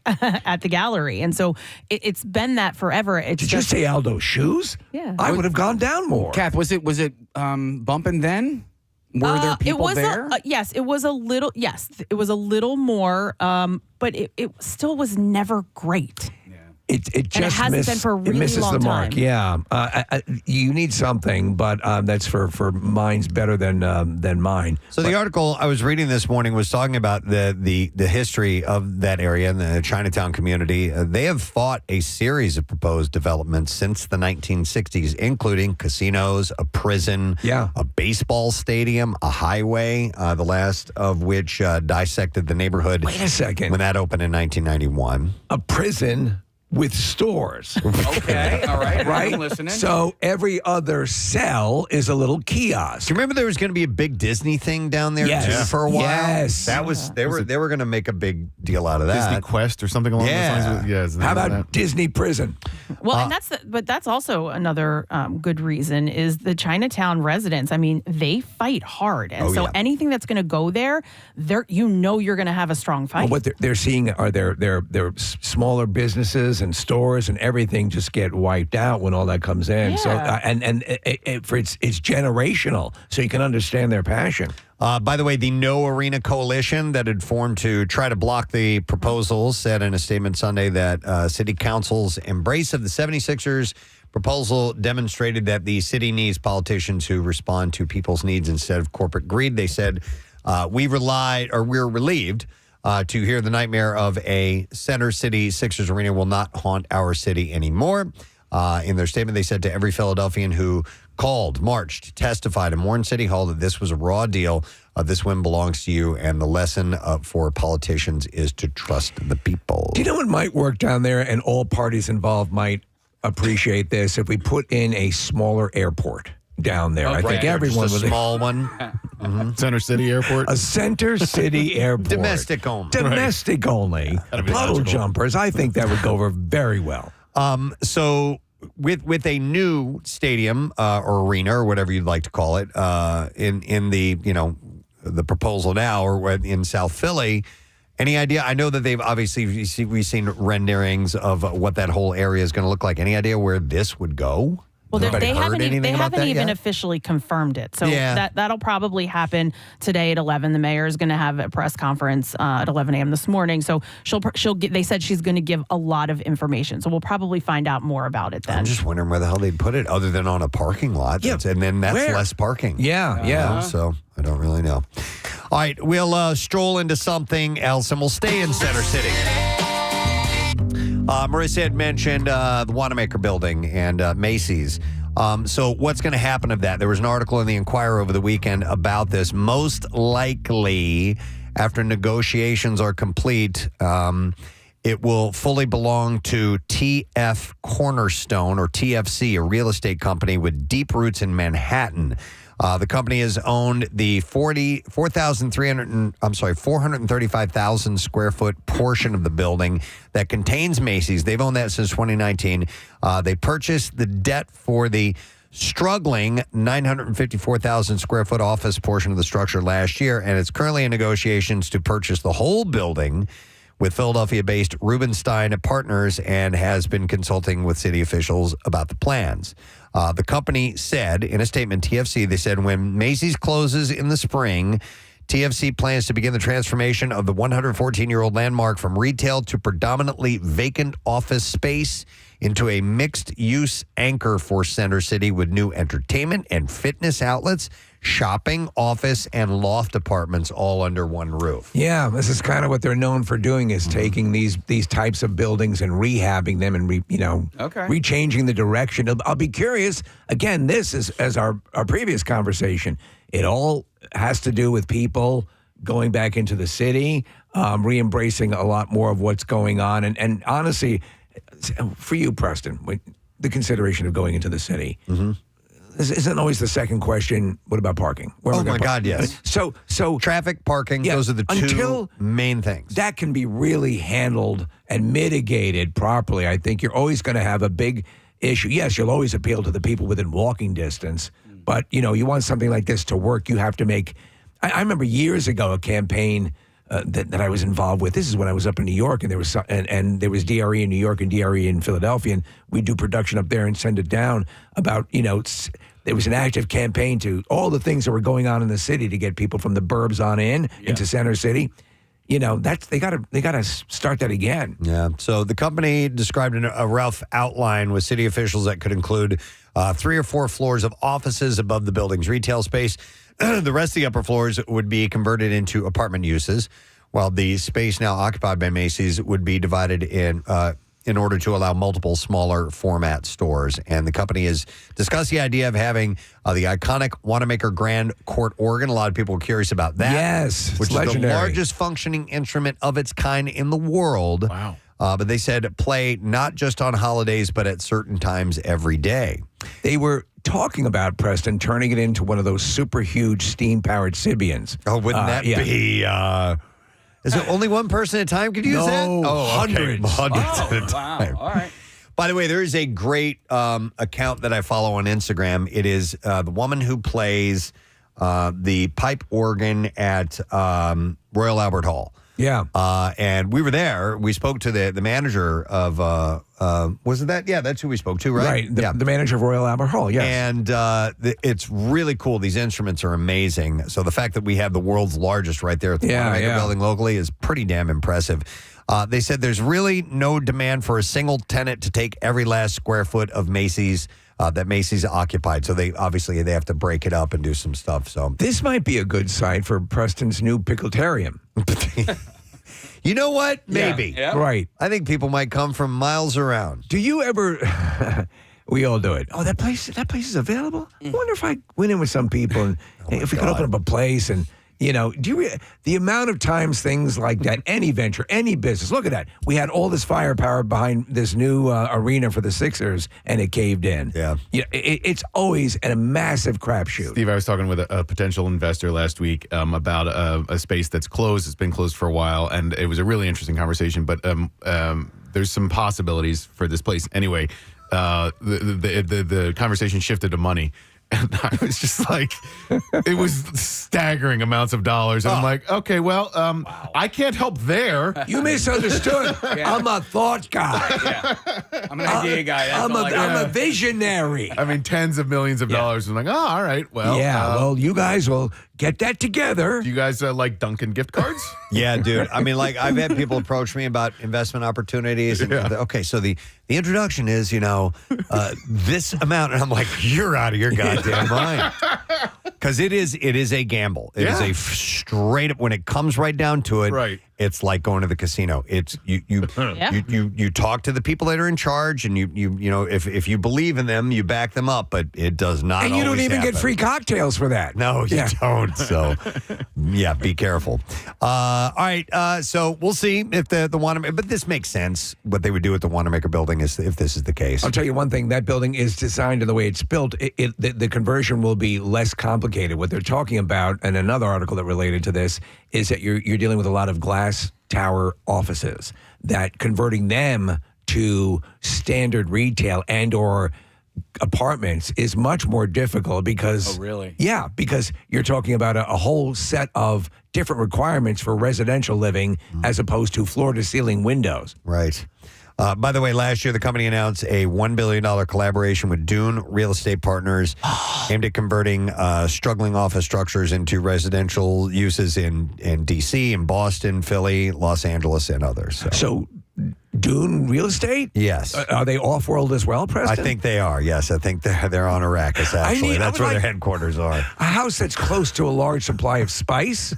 the gallery. And so it's been that forever. Did you say Aldo Shoes? Yeah. I would have gone down more. Kath, was it bumping then? Were there people there? Yes, it was a little. Yes, it was a little more, but it still was never great. It just hasn't been for a really misses long the mark. time. Yeah, you need something, but that's for mine's better than mine. So the article I was reading this morning was talking about the history of that area and the Chinatown community. They have fought a series of proposed developments since the 1960s, including casinos, a prison, a baseball stadium, a highway, the last of which dissected the neighborhood. Wait a second. When that opened in 1991. A prison with stores. Okay, all right. Right? I'm listening. So every other cell is a little kiosk. Do you remember there was going to be a big Disney thing down there too for a while? Yes. That was they were going to make a big deal out of that. Disney Quest or something along those lines. Yes. How about Disney Prison? Well, and that's also another good reason is the Chinatown residents. I mean, they fight hard, and anything that's going to go there, you're going to have a strong fight. Well, what they're seeing are their smaller businesses and stores and everything just get wiped out. out when all that comes in. Yeah. So it's generational, so you can understand their passion. By the way, the No Arena Coalition that had formed to try to block the proposals said in a statement Sunday that City Council's embrace of the 76ers proposal demonstrated that the city needs politicians who respond to people's needs instead of corporate greed. They said, we're relieved to hear the nightmare of a Center City Sixers arena will not haunt our city anymore. In their statement, they said to every Philadelphian who called, marched, testified, and warned City Hall that this was a raw deal. This win belongs to you, and the lesson for politicians is to trust the people. Do you know what might work down there, and all parties involved might appreciate this, if we put in a smaller airport down there? I think everyone would. A small one. Center City Airport. A Center City Airport. Domestic only. Domestic only. Puddle jumpers. I think that would go over very well. So with a new stadium or arena or whatever you'd like to call it in the the proposal now or in South Philly, any idea? I know that they've obviously we've seen renderings of what that whole area is going to look like. Any idea where this would go? Well, they haven't even yet? officially confirmed it. So Yeah. that'll probably happen today at 11. The mayor is going to have a press conference at 11 a.m. this morning. So they said she's going to give a lot of information. So we'll probably find out more about it then. I'm just wondering where the hell they'd put it other than on a parking lot. Yeah, And then that's where? less parking. Yeah. So I don't really know. All right, we'll stroll into something else and we'll stay in Center City. Marissa had mentioned the Wanamaker building and Macy's. So what's going to happen of that? There was an article in the Enquirer over the weekend about this. Most likely, after negotiations are complete, it will fully belong to TF Cornerstone, or TFC, a real estate company with deep roots in Manhattan. The company has owned the 435,000 square foot portion of the building that contains Macy's. They've owned that since 2019. They purchased the debt for the struggling 954,000 square foot office portion of the structure last year, and it's currently in negotiations to purchase the whole building with Philadelphia-based Rubenstein Partners, and has been consulting with city officials about the plans. The company said in a statement, TFC, they said when Macy's closes in the spring, TFC plans to begin the transformation of the 114-year-old landmark from retail to predominantly vacant office space into a mixed-use anchor for Center City with new entertainment and fitness outlets, shopping, office, and loft apartments all under one roof. Yeah, this is kind of what they're known for doing, is taking these types of buildings and rehabbing them and rechanging the direction. I'll be curious. Again, this is, as our previous conversation, it all has to do with people going back into the city, re-embracing a lot more of what's going on. And honestly, for you, Preston, the consideration of going into the city, this isn't always the second question. What about parking? Oh my God, yes. So traffic, parking, those are the two main things. That can be really handled and mitigated properly. I think you're always going to have a big issue. Yes, you'll always appeal to the people within walking distance, but you want something like this to work. You have to make. I remember years ago a campaign that I was involved with. This is when I was up in New York, and there was there was DRE in New York and DRE in Philadelphia, and we do production up there and send it down about there was an active campaign to all the things that were going on in the city to get people from the burbs on into Center City. That's they gotta start that again. Yeah. So the company described in a rough outline with city officials that could include 3 or 4 floors of offices above the building's retail space. The rest of the upper floors would be converted into apartment uses, while the space now occupied by Macy's would be divided in order to allow multiple smaller format stores. And the company has discussed the idea of having the iconic Wanamaker Grand Court organ. A lot of people are curious about that. Yes, which is legendary. the largest functioning instrument of its kind in the world. Wow. But they said play not just on holidays, but at certain times every day. They were talking about, Preston, turning it into one of those super huge steam-powered Sybians. Oh, wouldn't that be... is it only one person at a time could use that? Oh, hundreds. Hundreds at a time. Wow. All right. By the way, there is a great account that I follow on Instagram. It is the woman who plays the pipe organ at Royal Albert Hall. Yeah. And we were there. We spoke to the manager of, was it that? Yeah, that's who we spoke to, right? Right. The manager of Royal Albert Hall, yes. And it's really cool. These instruments are amazing. So the fact that we have the world's largest right there at the Winery building locally is pretty damn impressive. They said there's really no demand for a single tenant to take every last square foot of Macy's that Macy's occupied. So they have to break it up and do some stuff. So this might be a good site for Preston's new Picklitarium. You know what? Maybe. Yeah. Right. I think people might come from miles around. Do you ever... We all do it. Oh, that place is available? I wonder if I went in with some people and if we could open up a place and... the amount of times things like that, any venture, any business, look at that. We had all this firepower behind this new arena for the Sixers, and it caved in. Yeah. It's always a massive crapshoot. Steve, I was talking with a potential investor last week about a space that's closed. It's been closed for a while, and it was a really interesting conversation, but there's some possibilities for this place. Anyway, the conversation shifted to money. And I was just like, it was staggering amounts of dollars. And I'm like, okay, well, I can't help there. You misunderstood. I'm a thought guy. I'm an idea guy. I'm a visionary. I mean, tens of millions of dollars. I'm like, oh, all right, well. Yeah, well, you guys will get that together. Do you guys like Dunkin' gift cards? Yeah, dude. I mean, like, I've had people approach me about investment opportunities. And, okay, so the introduction is, this amount. And I'm like, you're out of your goddamn mind. Because it is a gamble. It is a straight up, when it comes right down to it, right. It's like going to the casino. It's you talk to the people that are in charge, and if you believe in them, you back them up. But it does not. And you don't even get free cocktails for that. No, you don't. So, be careful. All right. So we'll see if the Wanamaker. But this makes sense. What they would do at the Wanamaker building is if this is the case. I'll tell you one thing. That building is designed in the way it's built. The conversion will be less complicated. What they're talking about, and another article that related to this, is that you're dealing with a lot of glass tower offices, that converting them to standard retail and or apartments is much more difficult because... Oh, really? Yeah, because you're talking about a whole set of different requirements for residential living as opposed to floor-to-ceiling windows. Right. By the way, last year, the company announced a $1 billion collaboration with Dune Real Estate Partners aimed at converting struggling office structures into residential uses in D.C., in Boston, Philly, Los Angeles, and others. So Dune Real Estate? Yes. Are they off-world as well, Preston? I think they are, yes. I think they're on Arrakis, actually. That's where their headquarters are. A house that's close to a large supply of spice?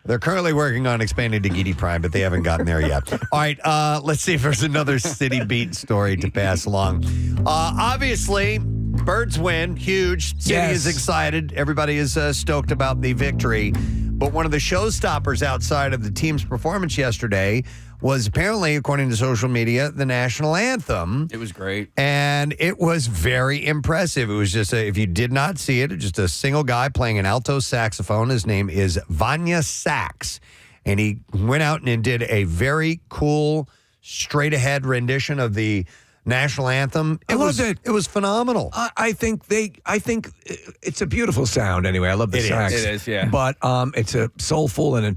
They're currently working on expanding to Gidi Prime, but they haven't gotten there yet. All right, let's see if there's another City Beat story to pass along. Obviously, Birds win, huge. City is excited. Everybody is stoked about the victory. But one of the showstoppers outside of the team's performance yesterday was apparently, according to social media, the national anthem. It was great. And it was very impressive. It was just, if you did not see it, just a single guy playing an alto saxophone. His name is Vanya Sax. And he went out and did a very cool, straight-ahead rendition of the national anthem. I loved it. It was phenomenal. I think it's a beautiful sound anyway. I love the sax. It is, yeah. But it's a soulful and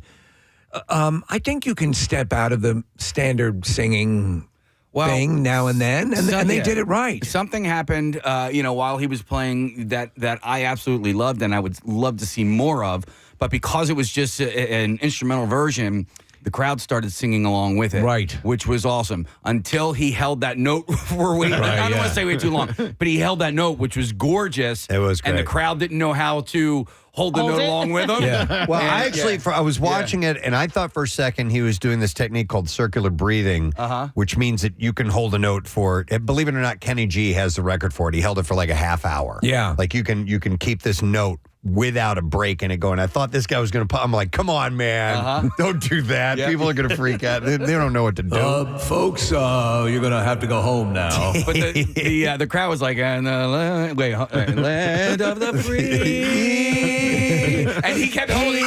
I think you can step out of the standard singing thing now and then, and they did it right. Something happened, while he was playing that I absolutely loved and I would love to see more of. But because it was just an instrumental version, the crowd started singing along with it. Right. Which was awesome. Until he held that note for way, I don't want to say way too long, but he held that note, which was gorgeous. It was great. And the crowd didn't know how to hold the note along with him. Yeah. Well, I was watching it, and I thought for a second he was doing this technique called circular breathing, which means that you can hold a note for, believe it or not, Kenny G has the record for it. He held it for like a half hour. Yeah. Like you can keep this note without a break in it going. I thought this guy was going to I'm like, come on, man. Don't do that. Yep. People are going to freak out. They don't know what to do. Folks, you're going to have to go home now. But the crowd was like, land of the free. And he kept holding.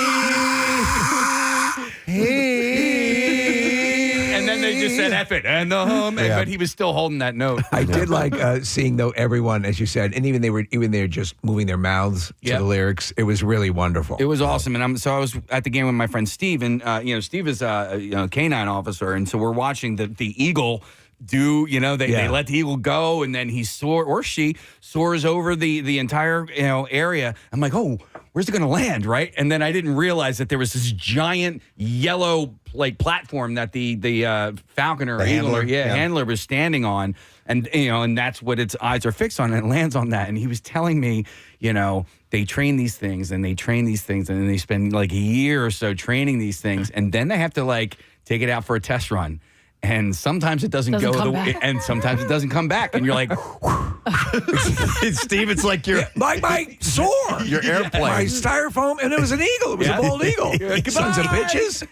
And then they he just said F it and the but he was still holding that note. I did like seeing though everyone, as you said, and even they're just moving their mouths to the lyrics. It was really wonderful. It was awesome, and I was at the game with my friend Steve, and Steve is a canine officer, and so we're watching the eagle. They let the eagle go, and then he soars over the entire area. I'm like, oh, where's it going to land, right? And then I didn't realize that there was this giant yellow platform that the falconer or handler was standing on, and and that's what its eyes are fixed on, and it lands on that. And he was telling me, they train these things, and then they spend like a year or so training these things, and then they have to take it out for a test run. And sometimes it doesn't and sometimes it doesn't come back, and you're like, Steve, it's like my soar, your airplane, my styrofoam, and it was an eagle. It was a bald eagle. Sons of bitches,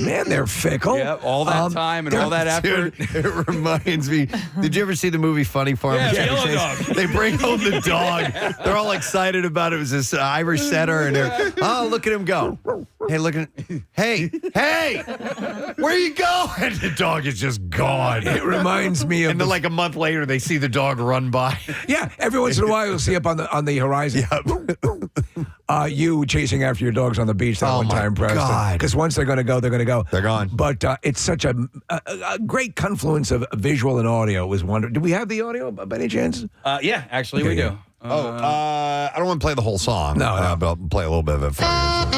man, they're fickle. Yeah, all that time and all that effort. Dude, it reminds me. Did you ever see the movie Funny Farm? Yeah, Yellow Dog. They bring home the dog. They're all excited about it. It was this Irish setter, and they're look at him go. Hey, look at hey, where you going? The dog is just gone. It reminds me of. And then, a month later, they see the dog run by. Yeah, every once in a while, you'll see up on the horizon. You chasing after your dogs on the beach that one time, Preston. Because once they're going to go, they're going to go. They're gone. But it's such a great confluence of visual and audio. It was wonderful. Do we have the audio by any chance? Yeah, actually, we do. I don't want to play the whole song. No. But I'll play a little bit of it for you. Nice.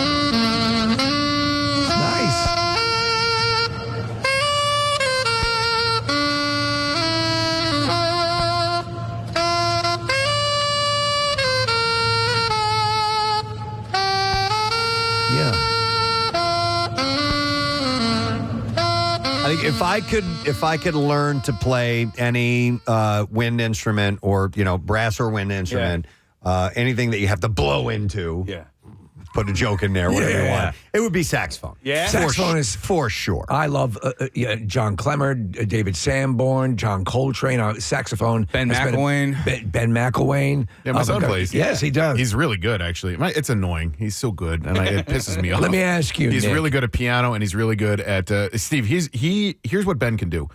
I think if I could learn to play any wind instrument or brass or wind instrument, anything that you have to blow into, put a joke in there, whatever you want, it would be saxophone. Yeah, saxophone is for sure. I love John Clemmer, David Sanborn, John Coltrane, saxophone. Ben McElwain. Ben McElwain. Yeah, my son plays. Yes, he does. He's really good, actually. It's annoying. He's so good, and it pisses me off. Let me ask you, He's Nick. really good at piano, and he's really good at Steve. Here's what Ben can do.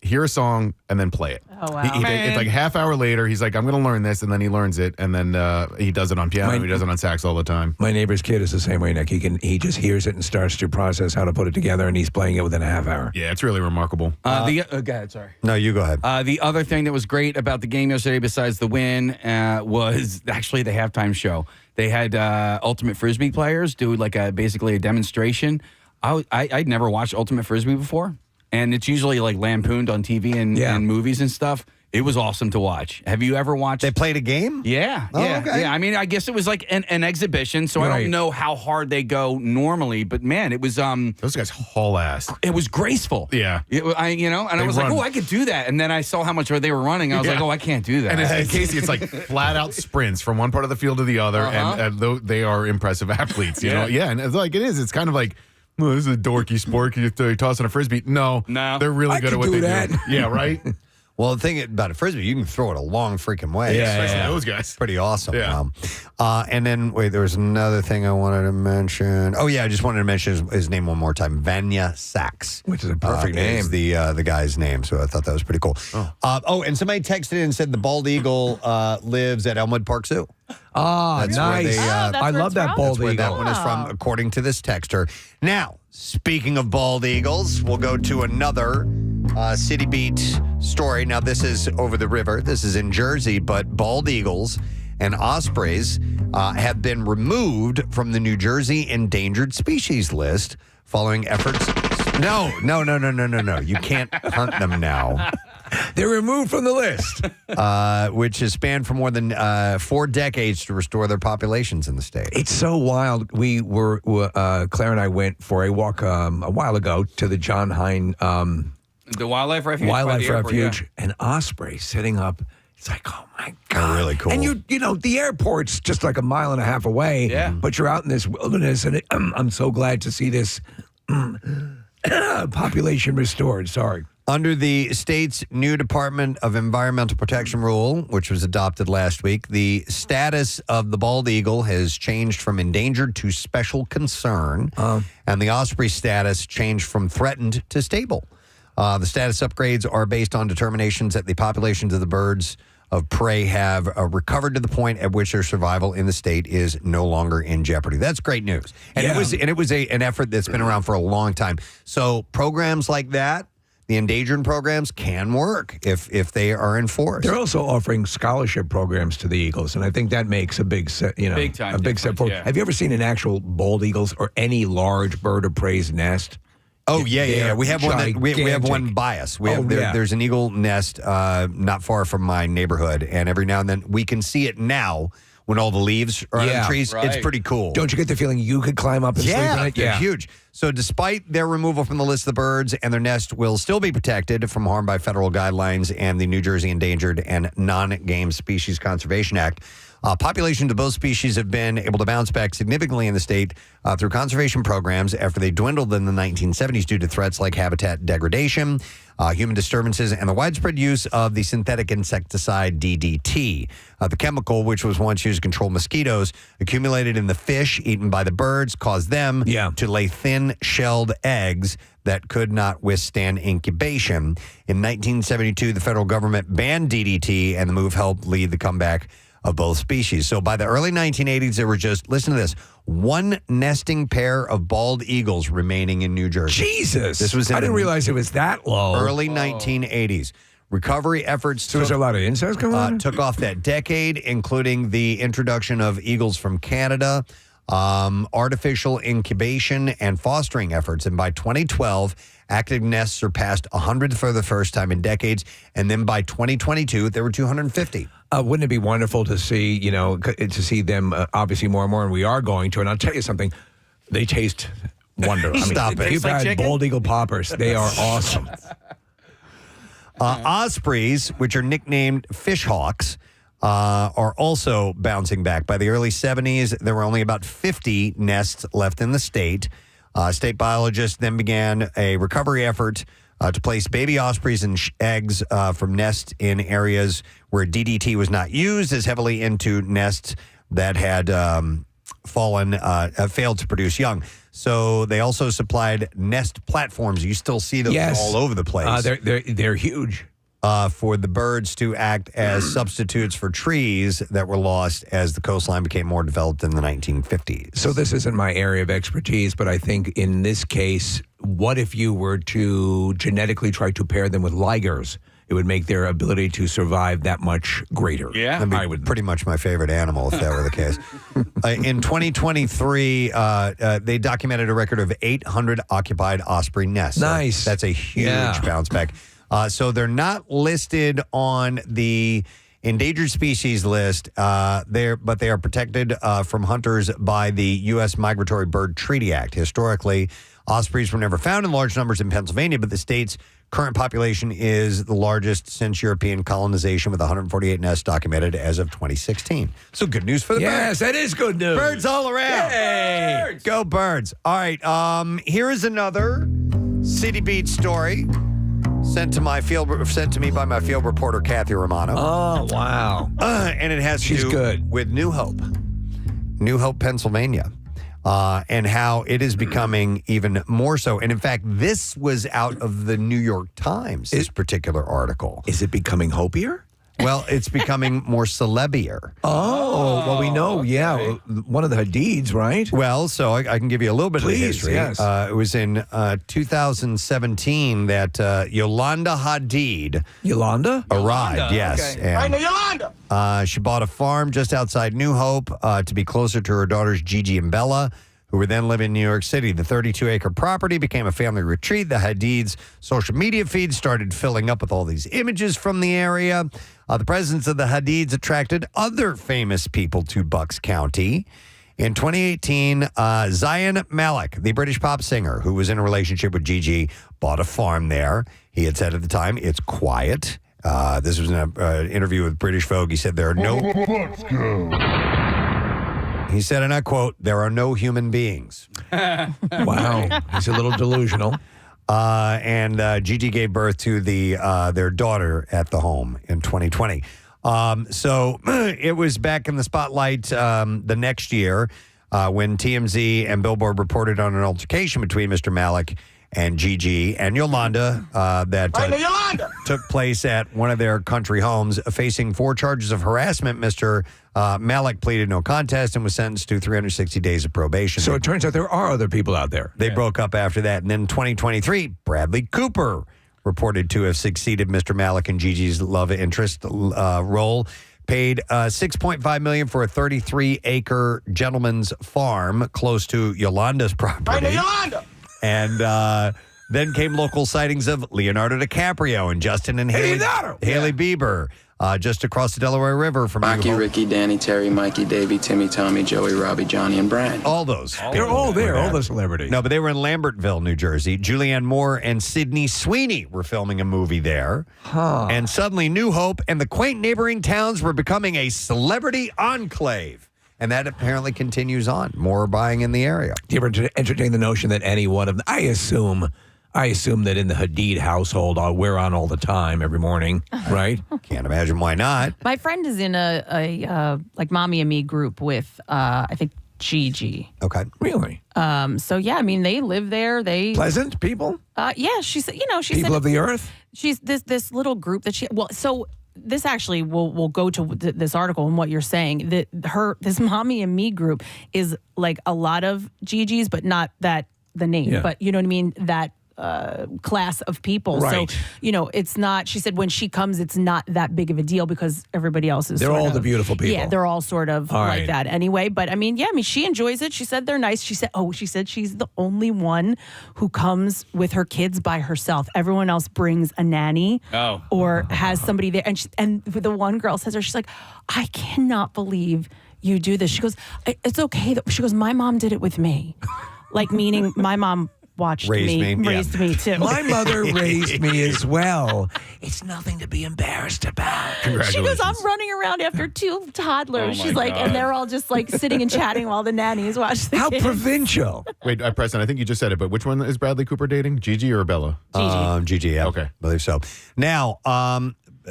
Hear a song and then play it. Oh, wow. It's like a half hour later, he's like, I'm going to learn this, and then he learns it, and then he does it on piano, he does it on sax all the time. My neighbor's kid is the same way, Nick. He just hears it and starts to process how to put it together, and he's playing it within a half hour. Yeah, it's really remarkable. Go ahead, sorry. No, you go ahead. The other thing that was great about the game yesterday, besides the win, was actually the halftime show. They had Ultimate Frisbee players do basically a demonstration. I'd never watched Ultimate Frisbee before. And it's usually lampooned on TV and movies and stuff. It was awesome to watch. Have you ever watched? They played a game? Yeah. Oh, yeah. okay. Yeah. I mean, I guess it was like an exhibition, so I don't know how hard they go normally, but man, it was those guys haul ass. It was graceful. Yeah. I was like, oh, I could do that. And then I saw how much they were running. I was like, oh, I can't do that. And Casey, it's like flat out sprints from one part of the field to the other, and they are impressive athletes, you know? Yeah, and it's kind of like, well, this is a dorky sport. You're tossing a frisbee. No, they're really good at what they do. Yeah, right? Well, the thing about a frisbee, you can throw it a long freaking way. Especially those guys. Pretty awesome. Yeah. And then, there was another thing I wanted to mention. Oh, yeah, I just wanted to mention his name one more time. Vanya Sachs. Which is a perfect name. Is the guy's name, so I thought that was pretty cool. And somebody texted in and said the bald eagle lives at Elmwood Park Zoo. That's nice. I love that bald eagle. eagle. That one is from, according to this texter. Now, speaking of bald eagles, we'll go to another City Beat story. Now, this is over the river. This is in Jersey, but bald eagles and ospreys have been removed from the New Jersey endangered species list following efforts. No. You can't hunt them now. They're removed from the list. Which has spanned for more than 4 decades to restore their populations in the state. It's so wild. We were, Claire and I went for a walk a while ago to the John Hine. The wildlife refuge. Wildlife refuge. An osprey sitting up. It's like, oh my God. They're really cool. And the airport's just like a mile and a half away. Yeah. But you're out in this wilderness, and I'm so glad to see this population restored. Sorry. Under the state's new Department of Environmental Protection rule, which was adopted last week, the status of the bald eagle has changed from endangered to special concern, and the osprey status changed from threatened to stable. The status upgrades are based on determinations that the populations of the birds of prey have recovered to the point at which their survival in the state is no longer in jeopardy. That's great news. And it was an effort that's been around for a long time. So programs like that, the endangered programs, can work if they are enforced. They're also offering scholarship programs to the eagles, and I think that makes a big set. Big time, a big step forward. Yeah. Have you ever seen an actual bald eagles or any large bird of prey's nest? Oh yeah. We have one. We have one by us. There's an eagle nest not far from my neighborhood, and every now and then we can see it now when all the leaves are on the trees. Right. It's pretty cool. Don't you get the feeling you could climb up and sleep in it? They're huge. So despite their removal from the list of the birds, and their nest will still be protected from harm by federal guidelines and the New Jersey Endangered and Non-Game Species Conservation Act. Populations of both species have been able to bounce back significantly in the state through conservation programs after they dwindled in the 1970s due to threats like habitat degradation, human disturbances, and the widespread use of the synthetic insecticide DDT. The chemical, which was once used to control mosquitoes, accumulated in the fish eaten by the birds, caused them to lay thin-shelled eggs that could not withstand incubation. In 1972, the federal government banned DDT, and the move helped lead the comeback of both species. So by the early 1980s, there were just, listen to this, one nesting pair of bald eagles remaining in New Jersey. Jesus. This was I didn't realize it was that low. Early 1980s. Recovery efforts So was there a lot of insects going on? took off that decade, including the introduction of eagles from Canada, artificial incubation, and fostering efforts. And by 2012, active nests surpassed 100 for the first time in decades. And then by 2022, there were 250. Wouldn't it be wonderful to see, to see them obviously more and more, and we are going to, and I'll tell you something, they taste wonderful. Stop it. You've like had chicken? bald eagle poppers. They are awesome. Ospreys, which are nicknamed fishhawks, are also bouncing back. By the early 70s, there were only about 50 nests left in the state. State biologists then began a recovery effort to place baby ospreys and eggs from nests in areas where DDT was not used as heavily into nests that had failed to produce young. So they also supplied nest platforms. You still see those all over the place. They're huge. For the birds to act as substitutes for trees that were lost as the coastline became more developed in the 1950s. So this isn't my area of expertise, but I think in this case, what if you were to genetically try to pair them with ligers? It would make their ability to survive that much greater. Yeah. That'd be pretty much my favorite animal if that were the case. In 2023, they documented a record of 800 occupied osprey nests. Nice. So that's a huge bounce back. So they're not listed on the endangered species list, but they are protected from hunters by the U.S. Migratory Bird Treaty Act. Historically, ospreys were never found in large numbers in Pennsylvania, but the state's current population is the largest since European colonization, with 148 nests documented as of 2016. So good news for the birds. Yes, that is good news. Birds all around. Hey! Birds. Go birds. All right, here is another City Beat story sent to me by my field reporter Kathy Romano. Oh, wow. And it has to do with New Hope, Pennsylvania. And how it is becoming even more so. And in fact, this was out of the New York Times, this particular article. Is it becoming hopier? Well, it's becoming more celebier. Oh, well, we know, one of the Hadids, right? Well, so I can give you a little bit of the history. Yes. It was in 2017 that Yolanda Hadid arrived. Yes. Okay. And, Yolanda! She bought a farm just outside New Hope to be closer to her daughters Gigi and Bella, who were then living in New York City. The 32-acre property became a family retreat. The Hadid's social media feed started filling up with all these images from the area. The presence of the Hadids attracted other famous people to Bucks County. In 2018, Zayn Malik, the British pop singer who was in a relationship with Gigi, bought a farm there. He had said at the time, it's quiet. This was in an interview with British Vogue. He said, there are no... He said, and I quote, there are no human beings. Wow. He's a little delusional. And Gigi gave birth to their daughter at the home in 2020. So it was back in the spotlight the next year when TMZ and Billboard reported on an altercation between Mr. Malik and Gigi and Yolanda that took place at one of their country homes. Facing 4 charges of harassment, Mr. Malik pleaded no contest and was sentenced to 360 days of probation. So it turns out there are other people out there. They broke up after that. And then 2023, Bradley Cooper reported to have succeeded Mr. Malik and Gigi's love interest role. Paid $6.5 million for a 33-acre gentleman's farm close to Yolanda's property. And then came local sightings of Leonardo DiCaprio and Justin and Haley Bieber just across the Delaware River from Rocky, Ricky, Danny, Terry, Mikey, Davey, Timmy, Tommy, Joey, Robbie, Johnny, and Brian. All those. They're all there, all the celebrities. No, but they were in Lambertville, New Jersey. Julianne Moore and Sydney Sweeney were filming a movie there. And suddenly New Hope and the quaint neighboring towns were becoming a celebrity enclave. And that apparently continues on. More buying in the area. Do you ever entertain the notion that any one of them, I assume that in the Hadid household, we're on all the time every morning, right? Can't imagine why not. My friend is in a like Mommy and Me group with, I think, Gigi. Okay. Really? So, yeah, I mean, they live there. They Pleasant people? Yeah, she said, she people said. of the earth? She's this little group that this actually will go to this article and what you're saying. That this Mommy and Me group is like a lot of Gigi's, but not the name. Yeah. But you know what I mean? That class of people. Right. So, it's not, she said when she comes, it's not that big of a deal because everybody else is They're sort all of, the beautiful people. Yeah, they're all sort of All like right. that anyway. But I mean, she enjoys it. She said they're nice. She said she's the only one who comes with her kids by herself. Everyone else brings a nanny or has somebody there. And the one girl says she's like, I cannot believe you do this. She goes, it's okay. She goes, my mom did it with me. Like, meaning my mom raised me too. My mother raised me as well. It's nothing to be embarrassed about. She goes, I'm running around after 2 toddlers. She's like, and they're all just like sitting and chatting while the nannies watch the How kids. provincial. Wait, Preston, I think you just said it, but which one is Bradley Cooper dating? Gigi or Bella? Gigi, yeah. Okay. I believe so. Now,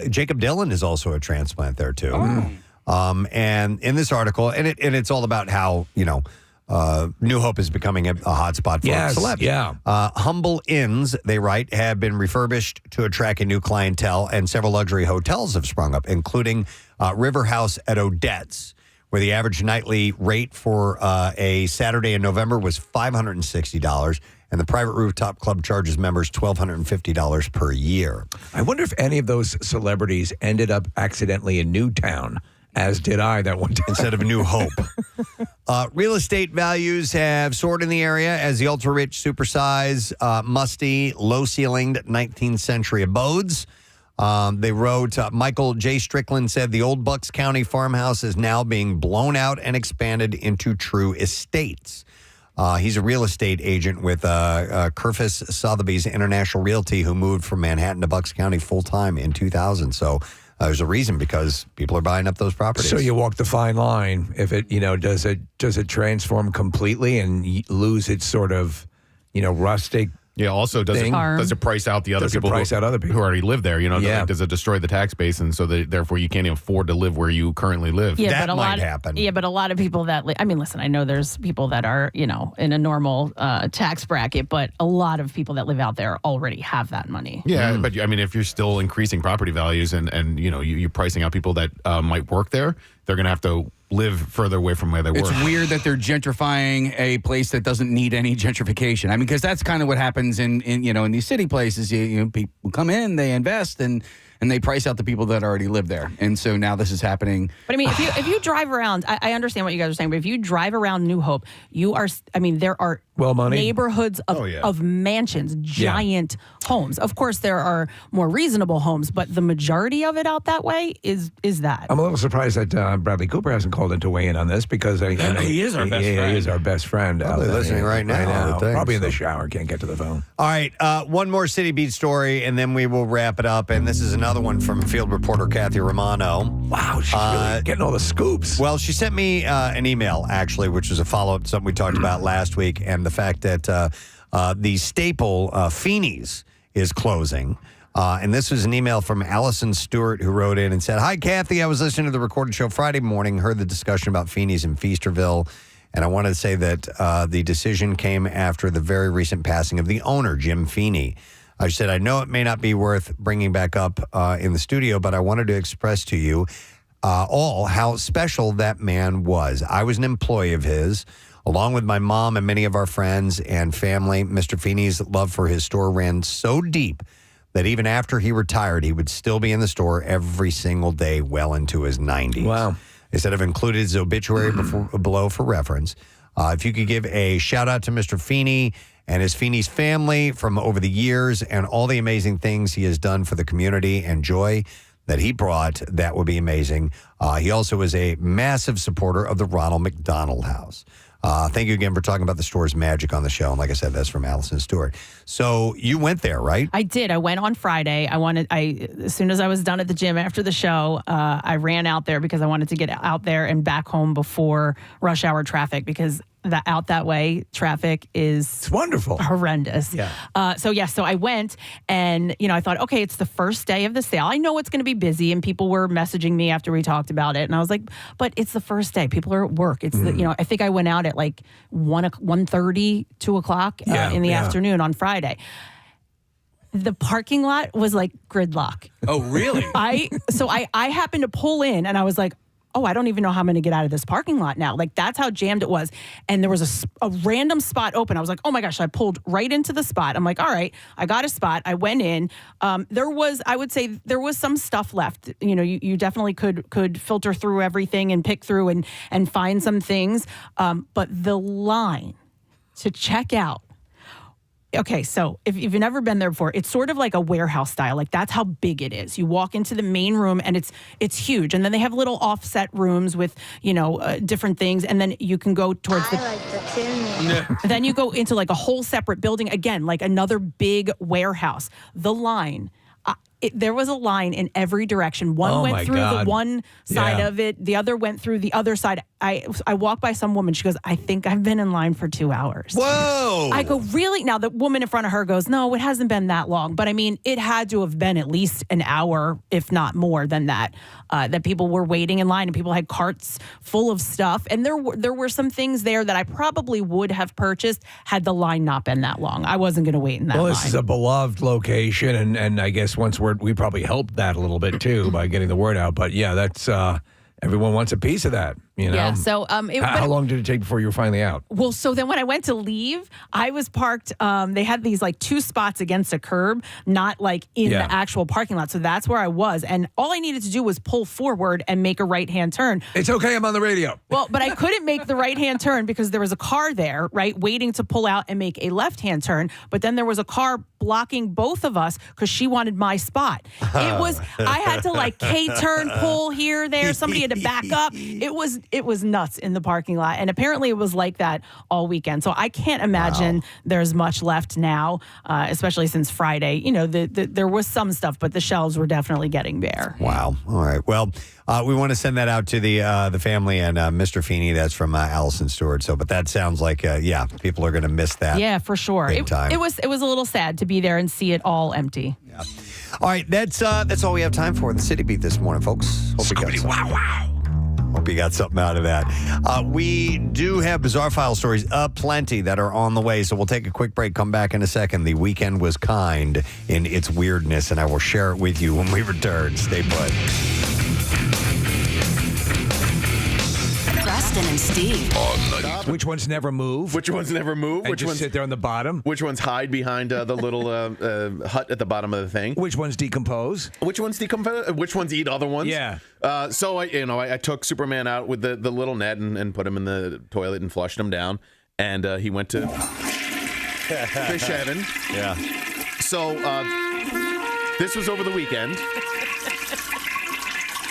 Jacob Dylan is also a transplant there, too. And in this article, and it's all about how, New Hope is becoming a hotspot for celebs. Yeah. Humble inns, they write, have been refurbished to attract a new clientele, and several luxury hotels have sprung up, including River House at Odette's, where the average nightly rate for a Saturday in November was $560, and the private rooftop club charges members $1,250 per year. I wonder if any of those celebrities ended up accidentally in Newtown, as did I that one time. Instead of New Hope. Real estate values have soared in the area as the ultra-rich, supersize, musty, low-ceilinged 19th century abodes. They wrote, Michael J. Strickland said the old Bucks County farmhouse is now being blown out and expanded into true estates. He's a real estate agent with Curtis Sotheby's International Realty, who moved from Manhattan to Bucks County full-time in 2000. So there's a reason, because people are buying up those properties. So you walk the fine line. If it, does it transform completely and lose its sort of, rustic? Yeah. Also, does it price out the other people who already live there? Does it destroy the tax base, and so therefore you can't even afford to live where you currently live? Yeah, that might happen. Yeah, but a lot of people that listen, I know there's people that are in a normal tax bracket, but a lot of people that live out there already have that money. Yeah, but I mean, if you're still increasing property values and you're pricing out people that might work there, they're going to have to live further away from where they were. It's weird that they're gentrifying a place that doesn't need any gentrification. I mean, because that's kind of what happens in these city places. People come in, they invest, and they price out the people that already live there. And so now this is happening. But I mean, if you drive around, I understand what you guys are saying, but if you drive around New Hope, there are neighborhoods of mansions, giant homes. Of course, there are more reasonable homes, but the majority of it out that way is that. I'm a little surprised that Bradley Cooper hasn't called in to weigh in on this, because I know he is our best friend. He is our best friend. Probably listening right now. Probably in the shower, can't get to the phone. All right, one more City Beat story, and then we will wrap it up. And this is another one from field reporter Kathy Romano. Wow, she's really getting all the scoops. Well, she sent me an email, actually, which was a follow-up to something we talked about last week, and the fact that the staple, Feeney's, is closing. And this was an email from Allison Stewart, who wrote in and said, "Hi, Kathy. I was listening to the recorded show Friday morning, heard the discussion about Feeney's in Feasterville, And I wanted to say that the decision came after the very recent passing of the owner, Jim Feeney. I said, I know it may not be worth bringing back up in the studio, but I wanted to express to you all how special that man was. I was an employee of his, along with my mom and many of our friends and family. Mr. Feeney's love for his store ran so deep that even after he retired, he would still be in the store every single day well into his 90s. Wow. They said I've included his obituary below for reference. If you could give a shout out to Mr. Feeney and his Feeney's family from over the years and all the amazing things he has done for the community and joy that he brought, that would be amazing. He also is a massive supporter of the Ronald McDonald House. Thank you again for talking about the store's magic on the show. And like I said, that's from Allison Stewart. So you went there, right? I did. I went on Friday. As soon as I was done at the gym after the show, I ran out there because I wanted to get out there and back home before rush hour traffic, because out that way, traffic is wonderful, horrendous. Yeah. So I went, and I thought, okay, it's the first day of the sale. I know it's going to be busy, and people were messaging me after we talked about it, and I was like, but it's the first day. People are at work. It's I think I went out at like 1:30, 2 o'clock in the afternoon on Friday. The parking lot was like gridlock. Oh, really? I happened to pull in, and I was like, oh, I don't even know how I'm going to get out of this parking lot now. Like, that's how jammed it was. And there was a random spot open. I was like, oh my gosh, I pulled right into the spot. I'm like, all right, I got a spot. I went in. I would say there was some stuff left. You definitely could filter through everything and pick through and find some things. But the line to check out. Okay, so if you've never been there before, it's sort of like a warehouse style. Like, that's how big it is. You walk into the main room, and it's huge. And then they have little offset rooms with, different things. And then you can go towards like the chimney. Then you go into like a whole separate building. Again, like another big warehouse. The line. There was a line in every direction. One went through the one side of it. The other went through the other side. I walked by some woman. She goes, I think I've been in line for 2 hours. Whoa. I go, really? Now, the woman in front of her goes, no, it hasn't been that long. But I mean, it had to have been at least an hour, if not more than that, that people were waiting in line, and people had carts full of stuff. And there were some things there that I probably would have purchased had the line not been that long. I wasn't going to wait in that line. Well, this is a beloved location, and I guess once we probably helped that a little bit too by getting the word out. But yeah, that's everyone wants a piece of that. Yeah. So how long did it take before you were finally out? Well, so then when I went to leave, I was parked. They had these like 2 spots against a curb, not like in the actual parking lot. So that's where I was, and all I needed to do was pull forward and make a right-hand turn. It's okay, I'm on the radio. Well, but I couldn't make the right-hand turn because there was a car there, right, waiting to pull out and make a left-hand turn. But then there was a car blocking both of us because she wanted my spot. I had to like K-turn, pull here, there. Somebody had to back up. It was nuts in the parking lot. And apparently it was like that all weekend. So I can't imagine there's much left now, especially since Friday. There was some stuff, but the shelves were definitely getting bare. Wow. All right. Well, we want to send that out to the family and Mr. Feeney. That's from Allison Stewart. So, but that sounds like, people are going to miss that. Yeah, for sure. It was a little sad to be there and see it all empty. Yeah. All right. That's all we have time for in the City Beat this morning, folks. Hope you got something out of that. We do have Bizarre File stories plenty that are on the way, so we'll take a quick break, come back in a second. The weekend was kind in its weirdness, and I will share it with you when we return. Stay put. Preston and Steve. Which ones never move? Which ones never move? And Which just ones sit there on the bottom? Which ones hide behind the little hut at the bottom of the thing? Which ones decompose? Which ones decompose? Which ones eat other ones? Yeah. So I took Superman out with the little net and put him in the toilet and flushed him down, and he went to fish heaven. Yeah. So this was over the weekend.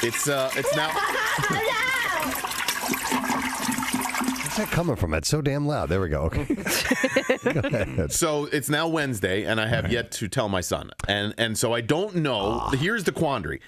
It's now. Where's that coming from? It's so damn loud. There we go. Okay. Go ahead. So it's now Wednesday, and I have yet to tell my son. And so I don't know. Here's the quandary.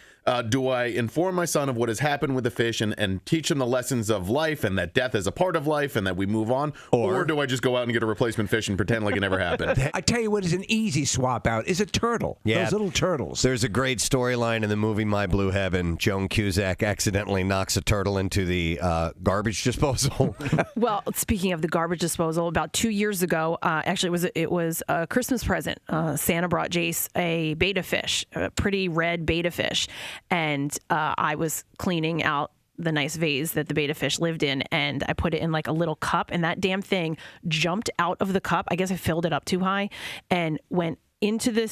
Do I inform my son of what has happened with the fish and teach him the lessons of life and that death is a part of life and that we move on? Or do I just go out and get a replacement fish and pretend like it never happened? I tell you what is an easy swap out is a turtle. Yeah. Those little turtles. There's a great storyline in the movie My Blue Heaven. Joan Cusack accidentally knocks a turtle into the garbage disposal. Well, speaking of the garbage disposal, about 2 years ago, actually it was a Christmas present. Santa brought Jace a betta fish, a pretty red betta fish. And I was cleaning out the nice vase that the betta fish lived in, and I put it in like a little cup, and that damn thing jumped out of the cup. I guess I filled it up too high and went into the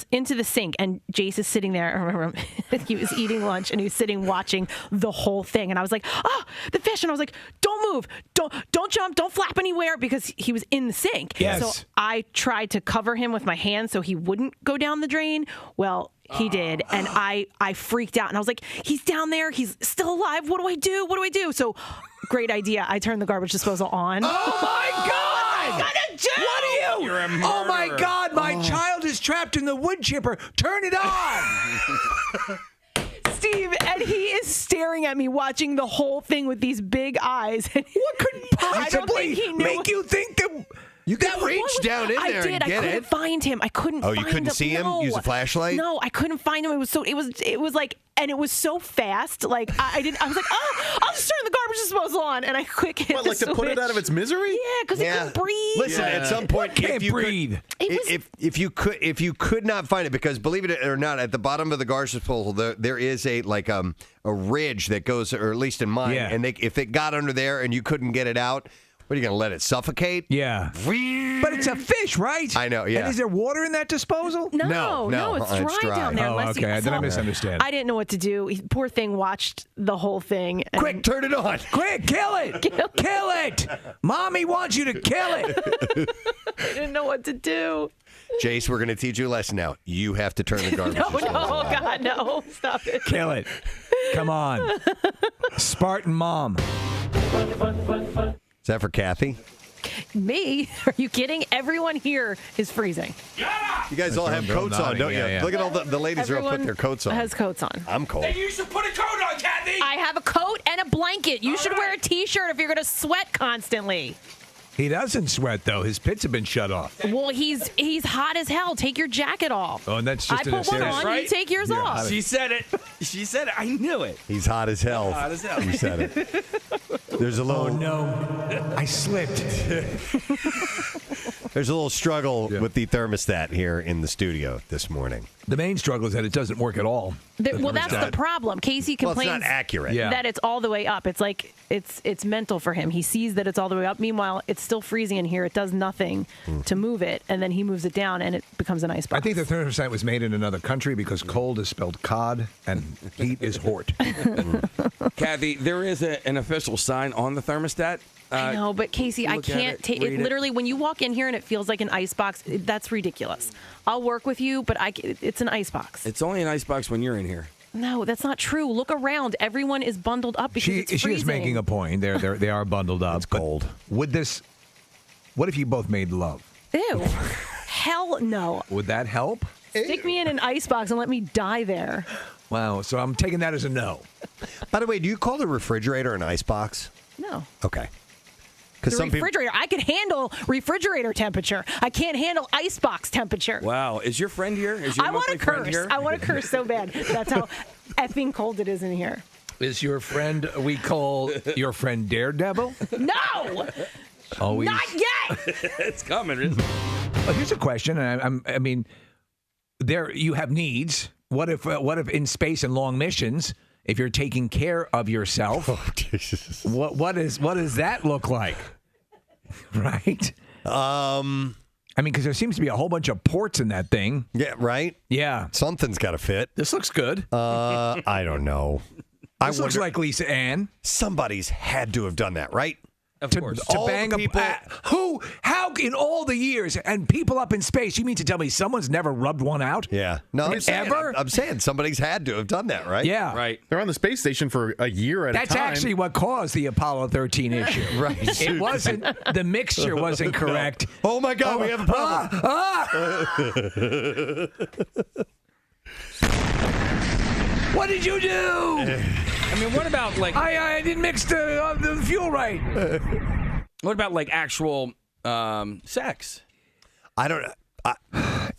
sink, and Jace is sitting there. I remember he was eating lunch and he was sitting watching the whole thing, and I was like, oh, the fish, and I was like, don't move, don't jump, don't flap anywhere, because he was in the sink. Yes. So I tried to cover him with my hand so he wouldn't go down the drain. Well, he did, and I freaked out, and I was like, he's down there, he's still alive, what do I do? So great idea. I turned the garbage disposal on. Oh my God! What am I gonna do? What are you? You're a Oh my murderer. God! My child is trapped in the wood chipper. Turn it on. Steve, and he is staring at me, watching the whole thing with these big eyes. What could I don't possibly think he knew. make you think that You can reach down in I there did. and I get couldn't it. find him. I couldn't. Oh, you find couldn't see him? No. Use a flashlight? No, I couldn't find him. It was like, and it was so fast. Like I was like, oh, I'll just turn the garbage disposal on, and I quick hit What, the like to put it switch. out of its misery? Yeah, because it couldn't breathe. Listen, at some point, Can't if you breathe. if you could not find it, because believe it or not, at the bottom of the garbage disposal there is a ridge that goes, or at least in mine, Yeah. and if it got under there and you couldn't get it out, what are you going to let it suffocate? Yeah. But it's a fish, right? I know, yeah. And is there water in that disposal? No, it's dry down there. Oh, unless okay. you, Then I misunderstand. I didn't know what to do. Poor thing watched the whole thing. And Quick, turn it on. Quick, kill it! Kill it! Mommy wants you to kill it. I didn't know what to do. Jace, we're going to teach you a lesson now. You have to turn the garbage No, disposal on. God, no. Stop it. Kill it. Come on. Spartan mom. Is that for Kathy? Me? Are you kidding? Everyone here is freezing. You guys all have coats on, don't you? Yeah, yeah. Look at all the ladies who are putting their coats on. Has coats on. I'm cold. You should put a coat on, Kathy. I have a coat and a blanket. You should wear a t-shirt if you're going to sweat constantly. He doesn't sweat, though. His pits have been shut off. Well, he's hot as hell. Take your jacket off. Oh, and that's I just put one on. right? You take yours off. She said it. She said it. I knew it. He's hot as hell. Hot as hell. You said it. There's a little. Oh, no. I slipped. There's a little struggle with the thermostat here in the studio this morning. The main struggle is that it doesn't work at all. Well, that's the problem. Casey Well, complains it's not accurate. Yeah. that it's all the way up. It's like it's mental for him. He sees that it's all the way up. Meanwhile, it's still freezing in here. It does nothing to move it, and then he moves it down, and it becomes an ice box. I think the thermostat was made in another country because cold is spelled cod and heat is hort. Kathy, there is an official sign on the thermostat. I know, but Casey, I look at can't it, take it. read it. Literally, when you walk in here and it feels like an ice box, that's ridiculous. I'll work with you, but it's an ice box. It's only an icebox when you're in here. No, that's not true. Look around. Everyone is bundled up because it's freezing. She is making a point. They are bundled up. It's cold. What if you both made love? Ew. Hell no. Would that help? Stick me in an ice box and let me die there. Wow. So I'm taking that as a no. By the way, do you call the refrigerator an ice box? No. Okay. The Because some people. refrigerator, I can handle refrigerator temperature. I can't handle ice box temperature. Wow. Is your friend here? Is your I want to monthly friend curse. here? I want to curse so bad. That's how effing cold it is in here. Is your friend we call your friend Daredevil? No! Always. Not yet! It's coming, isn't it? Well, here's a question. I mean, there you have needs. What if in space and long missions, if you're taking care of yourself, what does that look like? Right? I mean, because there seems to be a whole bunch of ports in that thing. Yeah, right? Yeah. Something's got to fit. This looks good. I don't know. This looks like Lisa Ann. Somebody's had to have done that, right? Of course. To All bang the a people- how in all the years and people up in space, you mean to tell me someone's never rubbed one out? Yeah. No, I'm saying somebody's had to have done that, right? Yeah. Right. They're on the space station for a year at a time. That's actually what caused the Apollo 13 issue. Right. It wasn't, the mixture wasn't correct. Oh my God, we have a problem. What did you do? I mean, what about like I didn't mix the fuel right. What about like actual sex? I don't.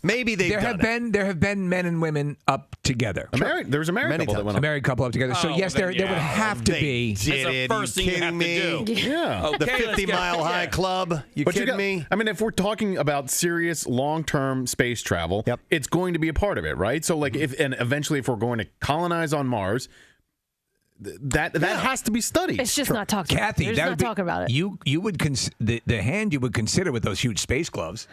Maybe there have been men and women up together. There was a married couple that went a married couple up together. So yes, there would have to be. That's the first thing you have to do. Yeah. The 50 Mile High Club. You kidding me? I mean, if we're talking about serious long-term space travel, it's going to be a part of it, right? So, like, and eventually, if we're going to colonize on Mars, that has to be studied. It's just not talking. Kathy, They're that just would be, not talking about it. You would the hand you would consider with those huge space gloves.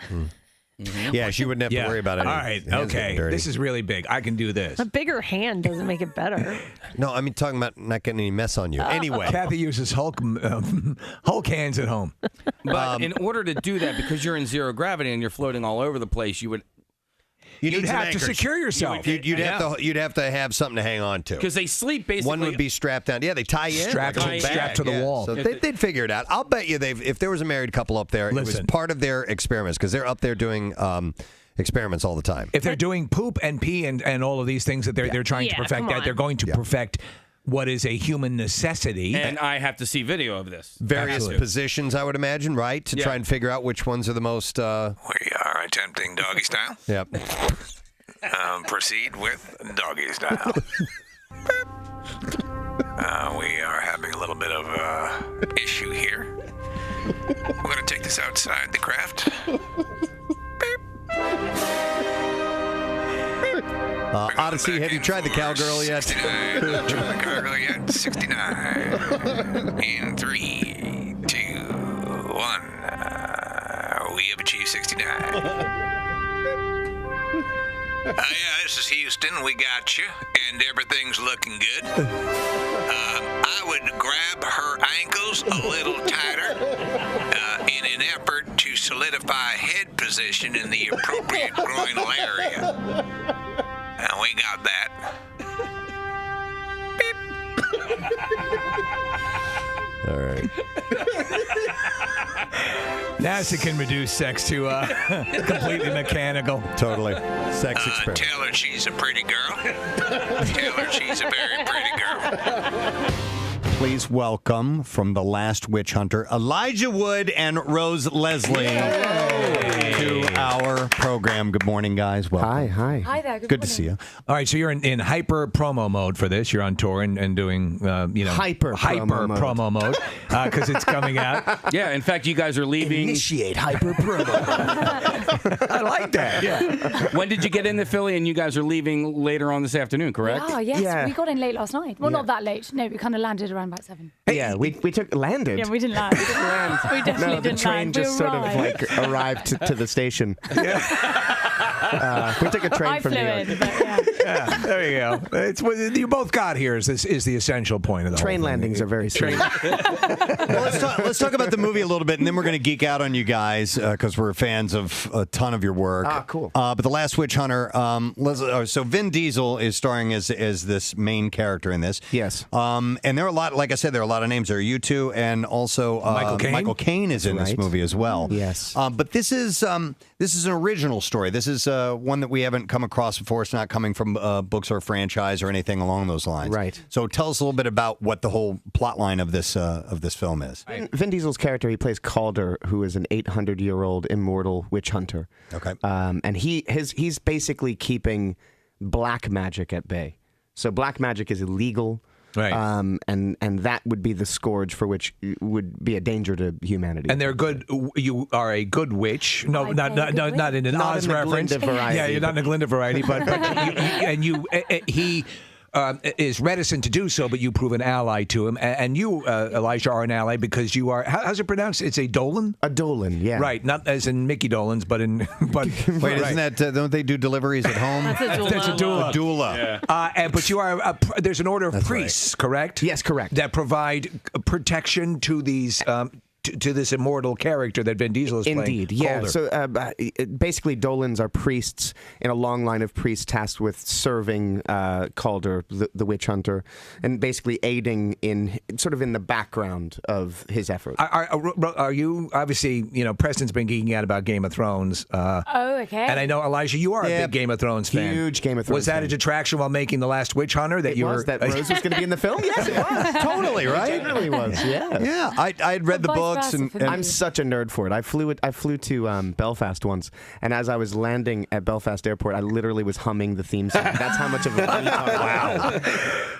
Yeah, she wouldn't have to worry about it. All right, okay. This is really big. I can do this. A bigger hand doesn't make it better. No, I mean talking about not getting any mess on you. Anyway, Kathy uses Hulk hands at home. But in order to do that, because you're in zero gravity and you're floating all over the place, you'd have to anchors. secure yourself. You'd have to have something to hang on to. Because they sleep basically. One would be strapped down. Yeah, they tie you in. Strapped to the wall. So they'd figure it out. I'll bet you if there was a married couple up there, it was part of their experiments because they're up there doing experiments all the time. If they're doing poop and pee and all of these things that they're trying to perfect, that they're going to perfect what is a human necessity. And I have to see video of this. Various positions, I would imagine, right? To try and figure out which ones are the most... We are attempting doggy style. Yep. Proceed with doggy style. We are having a little bit of issue here. We're going to take this outside the craft. Odyssey, have you tried the cowgirl yet? 69. Tried the cowgirl yet? 69. In 3, 2, 1. We have achieved 69. Yeah, this is Houston. We got you, and everything's looking good. I would grab her ankles a little tighter in an effort to solidify head position in the appropriate groinal area. And we got that. All right. NASA can reduce sex to completely mechanical. Totally. Sex experiment. Tell her she's a pretty girl. Tell her she's a very pretty girl. Please welcome from The Last Witch Hunter, Elijah Wood and Rose Leslie to our program. Good morning, guys. Welcome. Hi. Hi there. Good to see you. All right, so you're in hyper promo mode for this. You're on tour and doing, hyper promo mode because it's coming out. Yeah, in fact, you guys are leaving. Initiate hyper promo. I like that. Yeah. When did you get into Philly? And you guys are leaving later on this afternoon, correct? Oh, yes. Yeah. We got in late last night. Well, not that late. No, we kind of landed around about 7. Yeah, we landed. Yeah, we didn't land. We definitely the didn't train land. just sort of like arrived to the station. We took a train from New York. Yeah, there you go. It's what you both got here is the essential point of the train whole thing. landings are very strange. Well, let's talk about the movie a little bit, and then we're going to geek out on you guys because we're fans of a ton of your work. Ah, cool. But The Last Witch Hunter, so Vin Diesel is starring as this main character in this. Yes. And there are a lot, like I said, there are a lot of names. There are you two, and also Michael Caine is in this movie as well. Yes. But this is an original story. This is one that we haven't come across before. It's not coming from books or franchise or anything along those lines. Right. So tell us a little bit about what the whole plot line of this film is. Vin Diesel's character, he plays Calder, who is an 800-year-old immortal witch hunter. Okay. And he's basically keeping black magic at bay. So black magic is illegal. Right. And that would be the scourge for which would be a danger to humanity. And they're good. You are a good witch. No, not in an Oz reference. Glinda variety. Yeah, you're not in the Glinda variety, but he is reticent to do so, but you prove an ally to him. And you, Elijah, are an ally because you are. How's it pronounced? It's a Dolan. A Dolan, yeah. Right, not as in Mickey Dolan's, but in. But wait, isn't that? Don't they do deliveries at home? That's a doula. That's a doula. A doula. Yeah. But you are. There's an order of priests, correct? Yes, correct. That provide protection to these. to this immortal character that Vin Diesel is playing. Indeed, yeah. Calder. So basically, Dolans are priests in a long line of priests tasked with serving Calder, the witch hunter, and basically aiding in the background of his effort. Are you obviously? Preston's been geeking out about Game of Thrones. Oh, okay. And I know Elijah, you are a big Game of Thrones fan. Huge Game of Thrones. Was that a detraction while making The Last Witch Hunter that that Rose was going to be in the film? Yes, it was. Totally, right? It generally was. Yeah. Yeah, I had read the books, and I'm such a nerd for it. I flew to Belfast once, and as I was landing at Belfast Airport, I literally was humming the theme song. That's how much of a retard. Wow.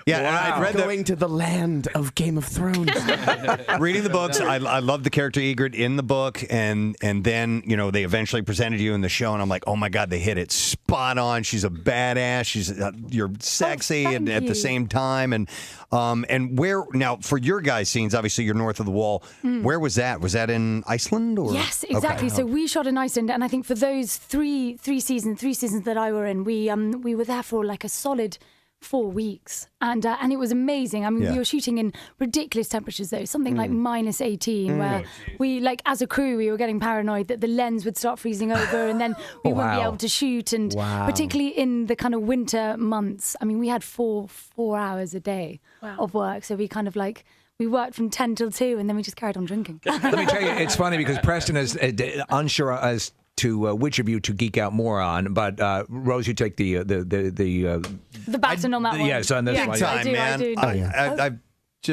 Yeah, and I'd read going to the land of Game of Thrones. Reading the books, I loved the character Ygritte in the book, and then they eventually presented you in the show, and I'm like, oh my god, they hit it spot on. She's a badass. You're sexy, and at the same time, and where now for your guys' scenes, obviously you're north of the wall. Where was that? Was that in Iceland or? Yes, exactly. Okay. So we shot in Iceland, and I think for those three seasons that I were in, we were there for like a solid 4 weeks, and it was amazing. I mean, we were shooting in ridiculous temperatures, though, something like minus 18, where we, like, as a crew, we were getting paranoid that the lens would start freezing over, and then we wouldn't be able to shoot. And particularly in the kind of winter months, I mean, we had four hours a day of work, so we kind of we worked from 10 till 2, and then we just carried on drinking. Let me tell you, it's funny because Preston is unsure as to which of you to geek out more on, but Rose, you take the baton on that one. Yes, on this one. one. Time, man.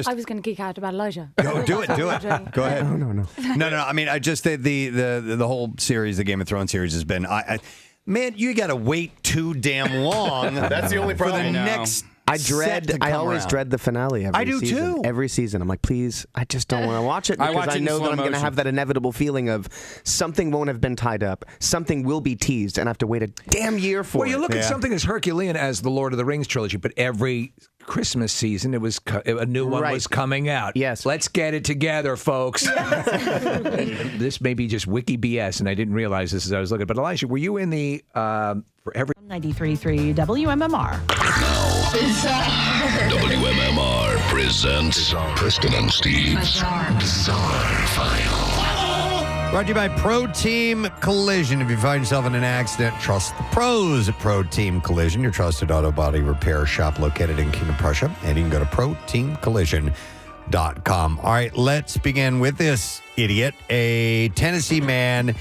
I was going to geek out about Elijah. Do it. Go ahead. No. I mean, I just the whole series, the Game of Thrones series, has been. Man, you got to wait too damn long. That's the only problem. For the next. I always dread the finale every season. I do too. Every season. I'm like, please, I just don't want to watch it because I know that I'm going to have that inevitable feeling of something won't have been tied up, something will be teased, and I have to wait a damn year for it. Well, you look at something as Herculean as the Lord of the Rings trilogy, but every Christmas season, a new one was coming out. Yes. Let's get it together, folks. This may be just wiki BS, and I didn't realize this as I was looking. But Elijah, were you in the for every 93.3 WMMR? WMMR presents Preston and Steve's Bizarre File. Brought to you by Pro Team Collision. If you find yourself in an accident, trust the pros at Pro Team Collision, your trusted auto body repair shop located in King of Prussia. And you can go to ProTeamCollision.com. All right, let's begin with this idiot. A Tennessee man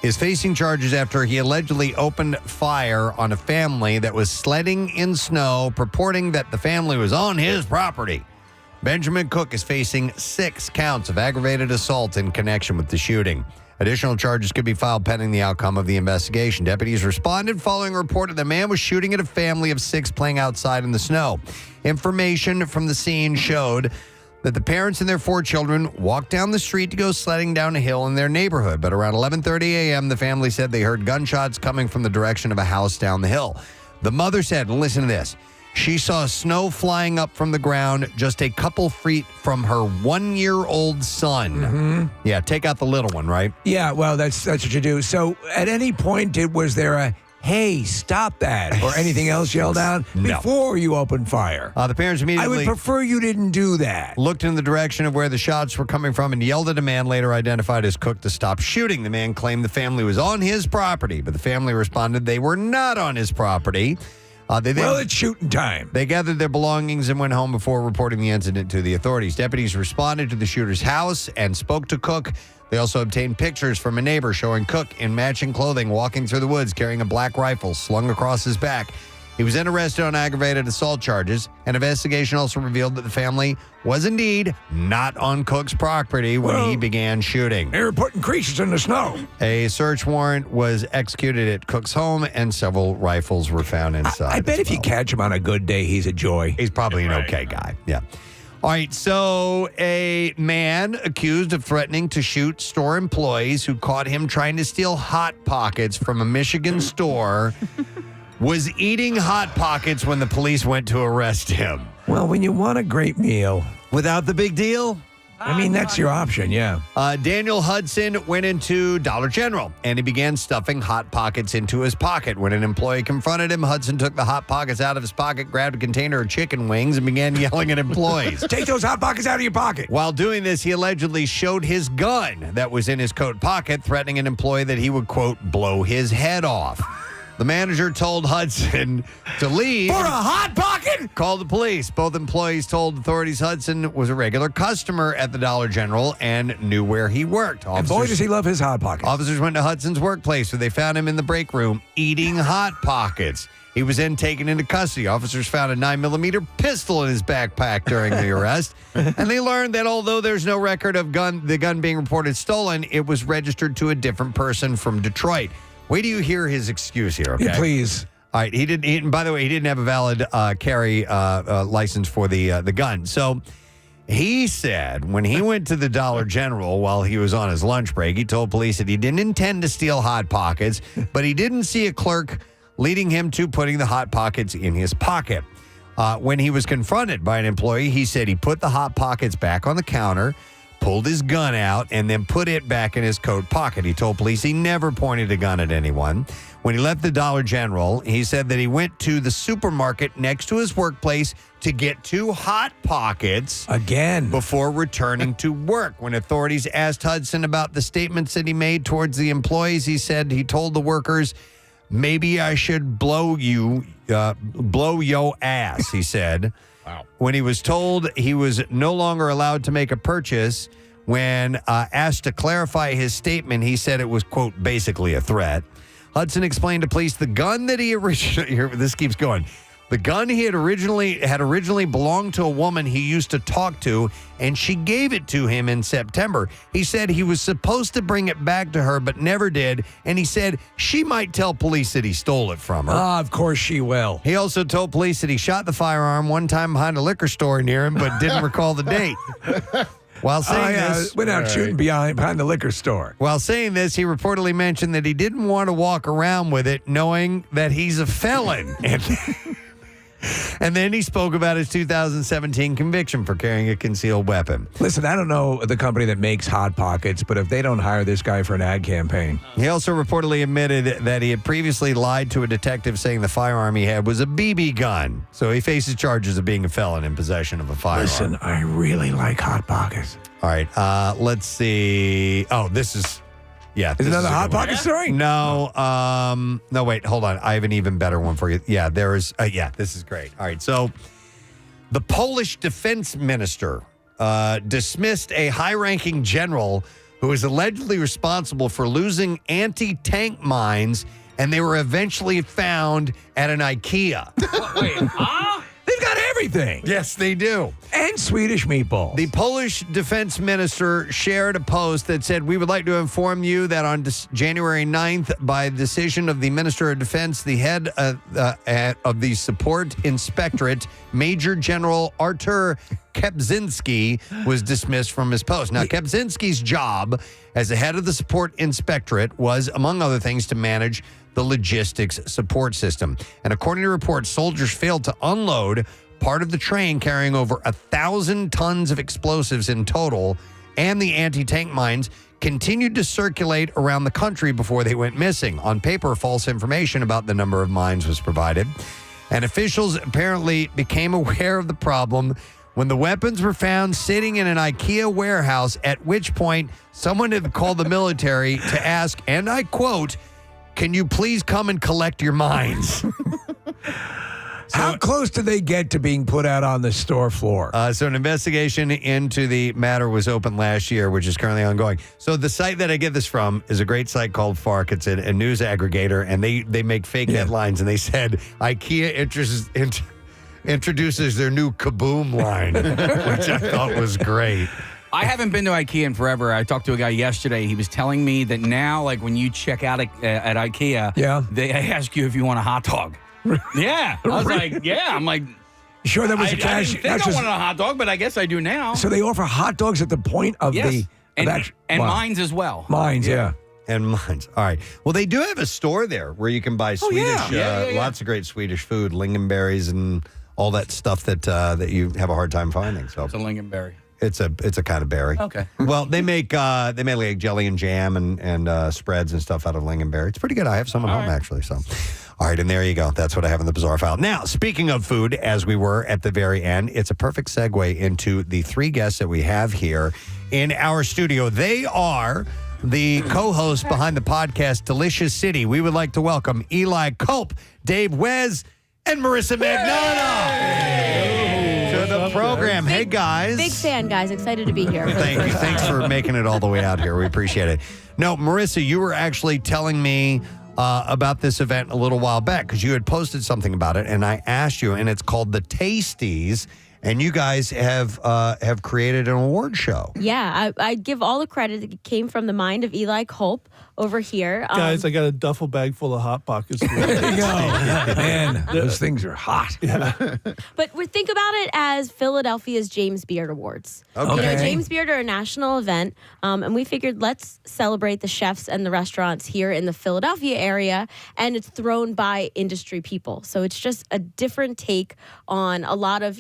is facing charges after he allegedly opened fire on a family that was sledding in snow, purporting that the family was on his property. Benjamin Cook is facing 6 counts of aggravated assault in connection with the shooting. Additional charges could be filed pending the outcome of the investigation. Deputies responded following a report that the man was shooting at a family of 6 playing outside in the snow. Information from the scene showed that the parents and their 4 children walked down the street to go sledding down a hill in their neighborhood. But around 11:30 a.m., the family said they heard gunshots coming from the direction of a house down the hill. The mother said, listen to this, she saw snow flying up from the ground just a couple feet from her 1-year-old son. Mm-hmm. Yeah, take out the little one, right? Yeah, well, that's what you do. So at any point, was there a, hey, stop that, or anything else yelled out before you opened fire? The parents immediately... I would prefer you didn't do that. Looked in the direction of where the shots were coming from and yelled at a man later identified as Cook to stop shooting. The man claimed the family was on his property, but the family responded they were not on his property. It's shooting time. They gathered their belongings and went home before reporting the incident to the authorities. Deputies responded to the shooter's house and spoke to Cook. They also obtained pictures from a neighbor showing Cook in matching clothing walking through the woods carrying a black rifle slung across his back. He was then arrested on aggravated assault charges. An investigation also revealed that the family was indeed not on Cook's property when he began shooting. They were putting creases in the snow. A search warrant was executed at Cook's home, and several rifles were found inside. I bet if you catch him on a good day, he's a joy. He's probably an okay guy. Yeah. All right, so a man accused of threatening to shoot store employees who caught him trying to steal Hot Pockets from a Michigan store was eating Hot Pockets when the police went to arrest him. Well, when you want a great meal without the big deal, I mean, that's your option, yeah. Daniel Hudson went into Dollar General and he began stuffing Hot Pockets into his pocket. When an employee confronted him, Hudson took the Hot Pockets out of his pocket, grabbed a container of chicken wings, and began yelling at employees. Take those Hot Pockets out of your pocket. While doing this, he allegedly showed his gun that was in his coat pocket, threatening an employee that he would, quote, blow his head off. The manager told Hudson to leave. For a Hot Pocket? Called the police. Both employees told authorities Hudson was a regular customer at the Dollar General and knew where he worked. And boy, does he love his Hot Pockets. Officers went to Hudson's workplace where they found him in the break room eating Hot Pockets. He was then taken into custody. Officers found a 9mm pistol in his backpack during the arrest. And they learned that although there's no record of the gun being reported stolen, it was registered to a different person from Detroit. Wait till you hear his excuse here, okay? Yeah, please. All right, and by the way, he didn't have a valid carry license for the gun. So he said when he went to the Dollar General while he was on his lunch break, he told police that he didn't intend to steal Hot Pockets, but he didn't see a clerk leading him to putting the Hot Pockets in his pocket. When he was confronted by an employee, he said he put the Hot Pockets back on the counter, pulled his gun out, and then put it back in his coat pocket. He told police he never pointed a gun at anyone. When he left the Dollar General, he said that he went to the supermarket next to his workplace to get 2 Hot Pockets again before returning to work. When authorities asked Hudson about the statements that he made towards the employees, he said he told the workers, "Maybe I should blow your ass," he said. Wow. When he was told he was no longer allowed to make a purchase, when asked to clarify his statement, he said it was, quote, basically a threat. Hudson explained to police the gun that he originally, this keeps going, the gun he had originally belonged to a woman he used to talk to, and she gave it to him in September. He said he was supposed to bring it back to her, but never did, and he said she might tell police that he stole it from her. Of course she will. He also told police that he shot the firearm one time behind a liquor store near him, but didn't recall the date. While saying this, went out shooting behind the liquor store. While saying this, he reportedly mentioned that he didn't want to walk around with it, knowing that he's a felon. And then he spoke about his 2017 conviction for carrying a concealed weapon. Listen, I don't know the company that makes Hot Pockets, but if they don't hire this guy for an ad campaign. He also reportedly admitted that he had previously lied to a detective saying the firearm he had was a BB gun. So he faces charges of being a felon in possession of a firearm. Listen, I really like Hot Pockets. All right, let's see. Oh, this is... Yeah. Is another Hot Pocket story? No. No, wait, hold on. I have an even better one for you. Yeah, there is. This is great. All right. So the Polish defense minister dismissed a high-ranking general who is allegedly responsible for losing anti-tank mines, and they were eventually found at an IKEA. Wait, They've got everything. Yes, they do. And Swedish meatballs. The Polish defense minister shared a post that said, "We would like to inform you that on January 9th, by decision of the Minister of Defense, the head of the support inspectorate, Major General Artur Kepczynski, was dismissed from his post." Now, Kepczynski's job as the head of the support inspectorate was, among other things, to manage the logistics support system. And according to reports, soldiers failed to unload part of the train carrying over 1,000 tons of explosives in total, and the anti-tank mines continued to circulate around the country before they went missing. On paper, false information about the number of mines was provided, and officials apparently became aware of the problem when the weapons were found sitting in an IKEA warehouse, at which point someone had called the military to ask, and I quote, "Can you please come and collect your mines?" How close do they get to being put out on the store floor? So an investigation into the matter was opened last year, which is currently ongoing. So the site that I get this from is a great site called Fark. It's a news aggregator, and they make fake headlines, and they said IKEA introduces their new Kaboom line, which I thought was great. I haven't been to IKEA in forever. I talked to a guy yesterday. He was telling me that now, like when you check out at IKEA, they ask you if you want a hot dog. Yeah. I was like, yeah. I'm like, sure that was a I didn't think I wanted a hot dog, but I guess I do now. So they offer hot dogs at the point of yes. And wow. mines as well. Mines, yeah. And mines. All right. Well, they do have a store there where you can buy Swedish, lots of great Swedish food, lingonberries and all that stuff that you have a hard time finding. So it's a lingonberry. It's a kind of berry. Okay. Well, they make like jelly and jam and spreads and stuff out of lingonberry. It's pretty good. I have some at home actually. So, all right, and there you go. That's what I have in the bizarre file. Now, speaking of food, as we were at the very end, it's a perfect segue into the three guests that we have here in our studio. They are the co-hosts behind the podcast Delicious City. We would like to welcome Eli Culp, Dave Wes, and Marissa Magnano to the program. Hey, guys. Big fan, guys. Excited to be here. Thank you. Thanks for making it all the way out here. We appreciate it. No, Marissa, you were actually telling me about this event a little while back because you had posted something about it, and I asked you, and it's called the Tasties. And you guys have created an award show. Yeah, I give all the credit. It came from the mind of Eli Culp over here. Guys, I got a duffel bag full of Hot Pockets. There you go. Man, those things are hot. Yeah. But we think about it as Philadelphia's James Beard Awards. Okay. You know, James Beard are a national event, and we figured let's celebrate the chefs and the restaurants here in the Philadelphia area, and it's thrown by industry people. So it's just a different take on a lot of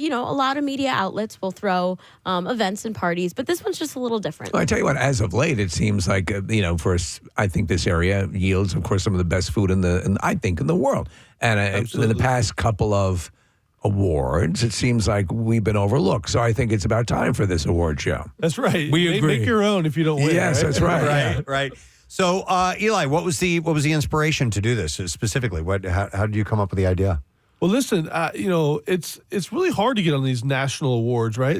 media outlets will throw events and parties, but this one's just a little different. Well, I tell you what, as of late, it seems like, I think this area yields, of course, some of the best food in the world. And in the past couple of awards, it seems like we've been overlooked. So I think it's about time for this award show. That's right. We agree. Make your own if you don't win. Yes, right? that's right. Right. So, Eli, what was the inspiration to do this specifically? How did you come up with the idea? Well, listen, it's really hard to get on these national awards, right?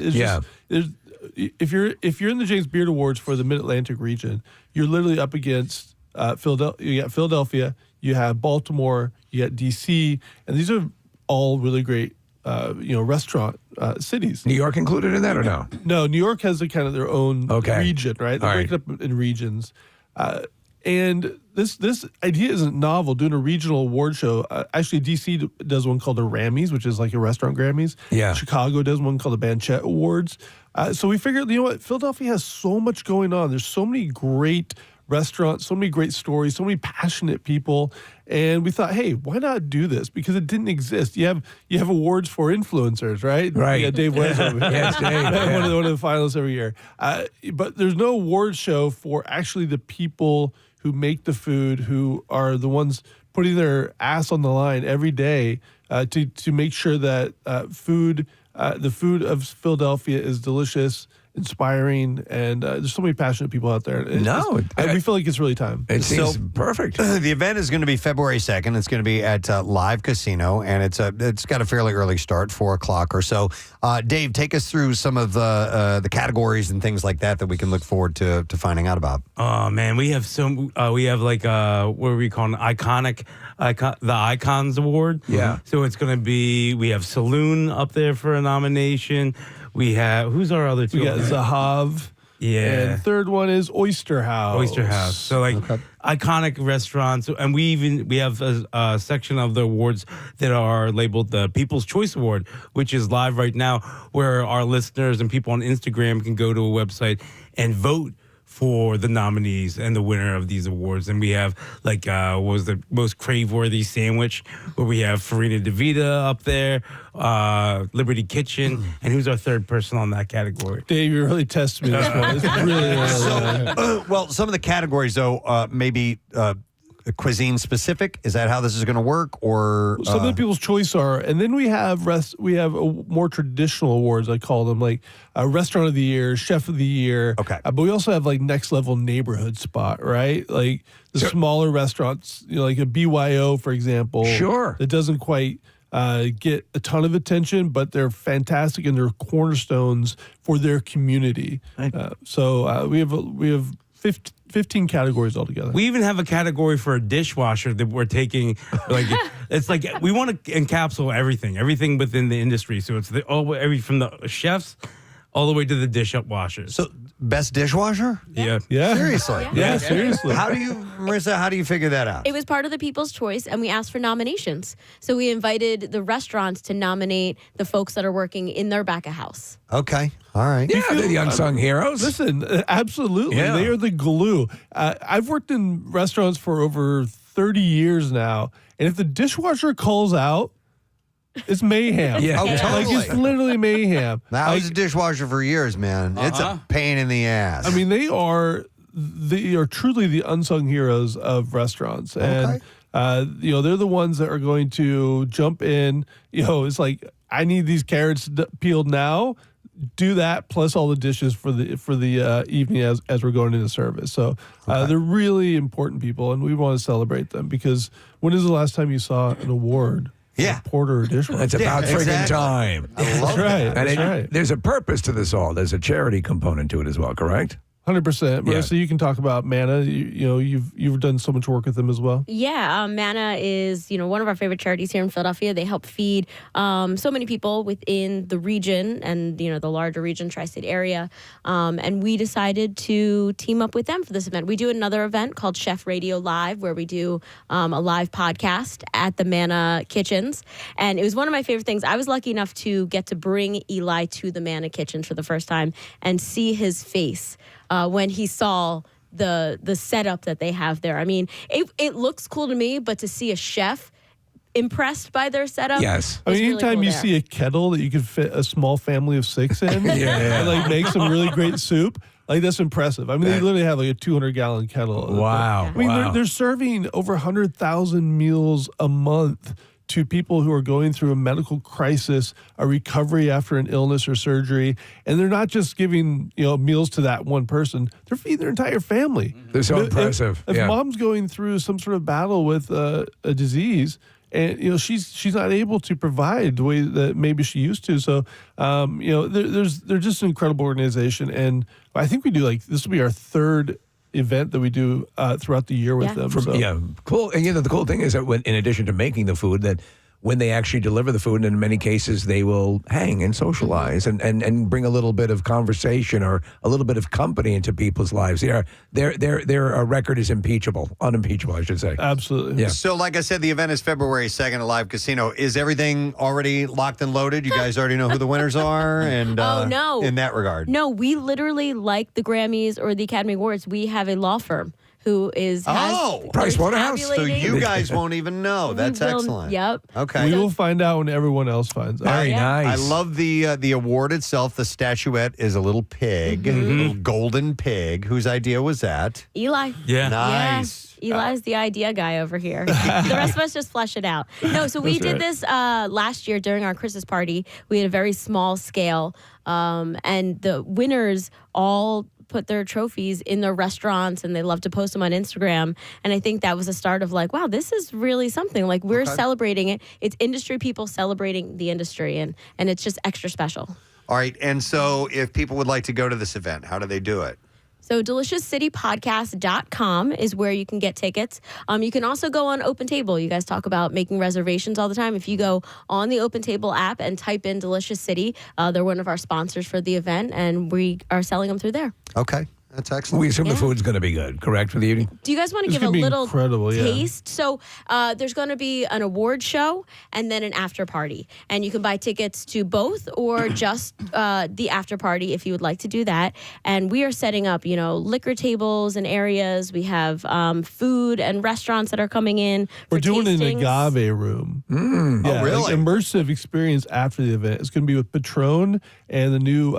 If you're in the James Beard Awards for the Mid-Atlantic region, you're literally up against Philadelphia. You got Philadelphia, you have Baltimore, you got D.C., and these are all really great, restaurant cities. New York included in that or no? No, New York has kind of their own region, right? They break it up in regions. And this idea isn't novel. Doing a regional award show, actually DC does one called the Rammys, which is like a restaurant Grammys. Yeah. Chicago does one called the Banchette Awards. So we figured, Philadelphia has so much going on. There's so many great restaurants, so many great stories, so many passionate people, and we thought, hey, why not do this? Because it didn't exist. You have awards for influencers, right? Right. Yeah, Dave Wes over here. Yes, Dave. One of the finalists every year. But there's no award show for actually the people who make the food, who are the ones putting their ass on the line every day to make sure that the food of Philadelphia is delicious, inspiring, and there's so many passionate people out there. We feel like it's really time. It seems perfect. The event is going to be February 2nd. It's going to be at Live Casino, and it's got a fairly early start, 4:00 or so. Dave, take us through some of the categories and things like that we can look forward to finding out about. Oh man, we have like what are we calling the Icons Award? Yeah. So it's going to be, we have Saloon up there for a nomination. We have, who's our other two? We got Zahav. Yeah. And third one is Oyster House. So iconic restaurants, and we have a section of the awards that are labeled the People's Choice Award, which is live right now, where our listeners and people on Instagram can go to a website and vote for the nominees and the winner of these awards. And we have what was the most crave-worthy sandwich, where we have Farina DeVita up there, Liberty Kitchen, and who's our third person on that category? Dave, you really tested me this one. It's really well, some of the categories, though, maybe cuisine specific. Is that how this is going to work? Or some of the People's Choice are, and then we have more traditional awards. I call them like Restaurant of the Year, Chef of the Year. Okay, but we also have like Next Level Neighborhood Spot, right? Like the smaller restaurants, like a BYO, for example. Sure, that doesn't quite get a ton of attention, but they're fantastic and they're cornerstones for their community. So we have 15 categories altogether. We even have a category for a dishwasher that we're taking. It's like we want to encapsulate everything within the industry. So it's from the chefs all the way to the dishwashers. So best dishwasher? Yeah. Seriously? Yeah, seriously. Marissa, how do you figure that out? It was part of the People's Choice, and we asked for nominations. So we invited the restaurants to nominate the folks that are working in their back of house. Okay. All right. Yeah, they're the unsung heroes. Listen, absolutely. Yeah. They are the glue. I've worked in restaurants for over 30 years now, and if the dishwasher calls out, It's mayhem. Yeah. Oh, Like totally. it's literally mayhem. I was a dishwasher for years, man. It's a pain in the ass. I mean, they are truly the unsung heroes of restaurants, and they're the ones that are going to jump in. It's like, I need these carrots peeled now. Do that plus all the dishes for the evening as we're going into service. So they're really important people, and we want to celebrate them, because when is the last time you saw an award? Yeah, porter or dishwasher. It's about friggin' time. That's right. And there's a purpose to this all. There's a charity component to it as well, correct? 100%. Yeah. So you can talk about Manna. You've done so much work with them as well. Yeah, Manna is one of our favorite charities here in Philadelphia. They help feed so many people within the region and the larger region, tri-state area. And we decided to team up with them for this event. We do another event called Chef Radio Live, where we do a live podcast at the Manna Kitchens. And it was one of my favorite things. I was lucky enough to get to bring Eli to the Manna Kitchens for the first time and see his face when he saw the setup that they have there. I mean, it looks cool to me, but to see a chef impressed by their setup. Yes. I mean, anytime you see a kettle that you could fit a small family of 6 in and make some really great soup, that's impressive. I mean, they literally have a 200-gallon kettle. Wow. I mean, they're serving over 100,000 meals a month to people who are going through a medical crisis, a recovery after an illness or surgery, and they're not just giving meals to that one person; they're feeding their entire family. They're so impressive. If mom's going through some sort of battle with a disease, and she's not able to provide the way that maybe she used to, so they're just an incredible organization, and I think we do this will be our 3rd event that we do throughout the year with them. Cool. And the cool thing is that in addition to making the food, that when they actually deliver the food, and in many cases they will hang and socialize and bring a little bit of conversation or a little bit of company into people's lives. Their record is unimpeachable, I should say. Absolutely. Yeah. So, like I said, the event is February 2nd at Live Casino. Is everything already locked and loaded? You guys already know who the winners are? And no. In that regard. No, we literally, like the Grammys or the Academy Awards, we have a law firm who is Price Waterhouse. So you guys won't even know. That's excellent. Yep. Okay. We will find out when everyone else finds out. Very nice. I love the award itself. The statuette is a little pig, a little golden pig. Whose idea was that? Eli. Yeah. Nice. Yeah. Eli's the idea guy over here. The rest of us just flesh it out. No, so we did this last year during our Christmas party. We had a very small scale, and the winners all put their trophies in their restaurants, and they love to post them on Instagram. And I think that was a start of wow, this is really something. We're celebrating it. It's industry people celebrating the industry, and it's just extra special. All right. And so if people would like to go to this event, how do they do it? So deliciouscitypodcast.com is where you can get tickets. You can also go on Open Table. You guys talk about making reservations all the time. If you go on the Open Table app and type in Delicious City, they're one of our sponsors for the event, and we are selling them through there. Okay. That's excellent. We assume the food's going to be good, correct, for the evening? Do you guys want to give a little taste? So there's going to be an award show and then an after party. And you can buy tickets to both or just the after party if you would like to do that. And we are setting up, liquor tables and areas. We have food and restaurants that are coming in. We're doing an agave room. Yeah, really? Immersive experience after the event. It's going to be with Patron and the new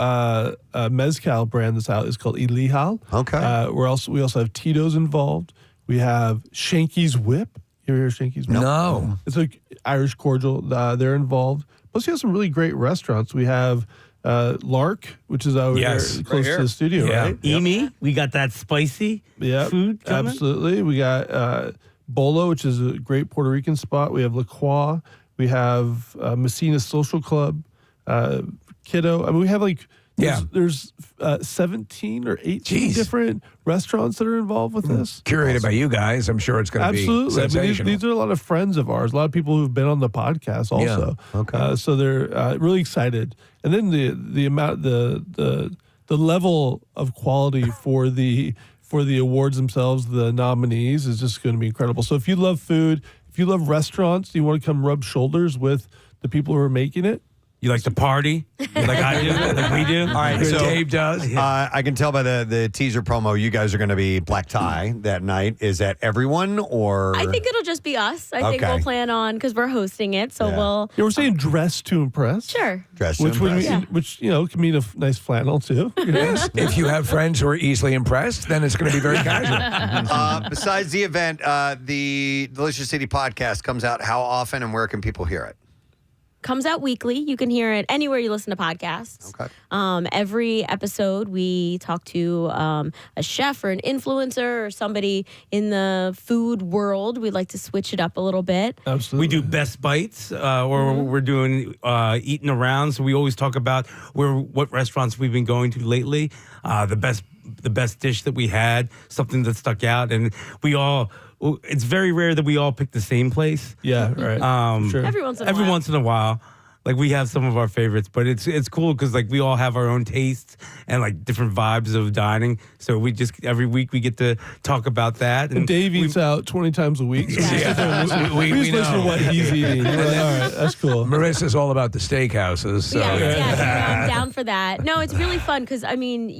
mezcal brand that's out is called Ilihal. Okay. We also have Tito's involved. We have Shanky's Whip. You ever hear of Shanky's Whip? No. It's like Irish cordial. They're involved. Plus, you have some really great restaurants. We have Lark, which is over there close to the studio, right? Emi, we got that spicy food coming. Absolutely. We got Bolo, which is a great Puerto Rican spot. We have La Croix. We have Messina Social Club, Kiddo. I mean, we have there's 17 or 18 different restaurants that are involved with this. Curated by you guys. I'm sure it's going to be sensational. I mean, these are a lot of friends of ours, a lot of people who've been on the podcast also. Yeah. Okay. So they're really excited. And then the amount, the level of quality for the awards themselves, the nominees, is just going to be incredible. So if you love food, if you love restaurants, you want to come rub shoulders with the people who are making it, You like to party? Like I do? Like we do? All right, so Dave does. I can tell by the teaser promo you guys are going to be black tie that night. Is that everyone or? I think it'll just be us. I think Okay. we'll plan on because we're hosting it, so we'll. Yeah, we're saying dress to impress. Sure. Dress Which to would impress. mean, which can mean a nice flannel too. You know? If you have friends who are easily impressed, then it's going to be very casual. Besides the event, the Delicious City podcast comes out how often and where can people hear it? Comes out weekly. You can hear it anywhere you listen to podcasts. Okay. Every episode, we talk to a chef or an influencer or somebody in the food world. We like to switch it up a little bit. Absolutely. We do best bites, or we're doing eating around. So we always talk about what restaurants we've been going to lately, the best dish that we had, something that stuck out, and we all. It's very rare that we all pick the same place. Yeah, right. Sure. Every once in a Every while. once in a while. Like we have some of our favorites, but it's cool because like we all have our own tastes and like different vibes of dining. So we just every week we get to talk about that. And Dave eats out 20 times a week. So we just listen to what he's eating. We're like, all right, that's cool. Marissa's all about the steakhouses. So. Yeah, I'm down for that. No, it's really fun because, I mean,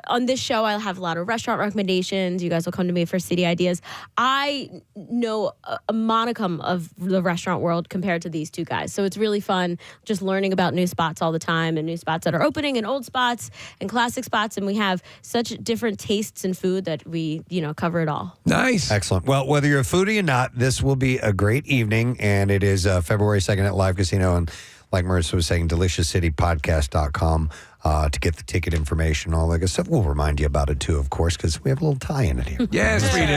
on this show, I'll have a lot of restaurant recommendations. You guys will come to me for city ideas. I know a monicum of the restaurant world compared to these two guys. So it's really fun just learning about new spots all the time and new spots that are opening and old spots and classic spots. And we have such different tastes in food that we, cover it all. Nice. Excellent. Well, whether you're a foodie or not, this will be a great evening. And it is February 2nd at Live Casino. And like Marissa was saying, deliciouscitypodcast.com to get the ticket information, all that good stuff. We'll remind you about it too, of course, because we have a little tie in it here. Yes, we do.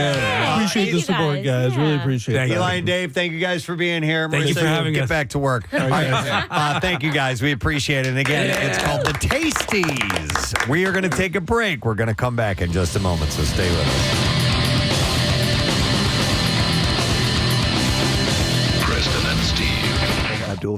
Appreciate the support, guys. Really appreciate it. Eli and Dave, thank you guys for being here. Thank you Marissa, for having get us. back to work. All right. Thank you guys. We appreciate it. And again, it's called the Tasties. We are going to take a break. We're going to come back in just a moment, so stay with us. Preston and Steve.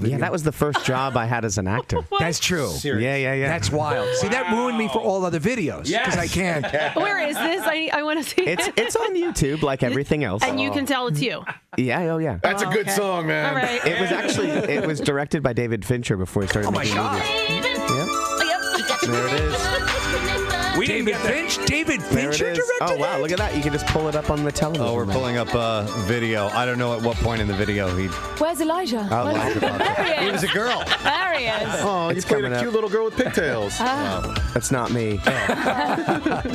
Yeah, that was the first job I had as an actor. That's true. Yeah. That's wild. See, that ruined me for all other videos because I can't. Where is this? I want to see it. It's on YouTube like everything else. And you can tell it's you. Yeah, oh yeah. That's a good song, man. All right. It was directed by David Fincher before he started making movies. There it is. We didn't get David There it Fincher is. directed Oh wow, look at that. You can just pull it up on the television. Oh, we're now. pulling up a video. I don't know at what point in the video he Where's Elijah? Oh, Elijah popped up. There was a girl. There he is. Oh, you It's played coming a up. cute little girl with pigtails. That's not me.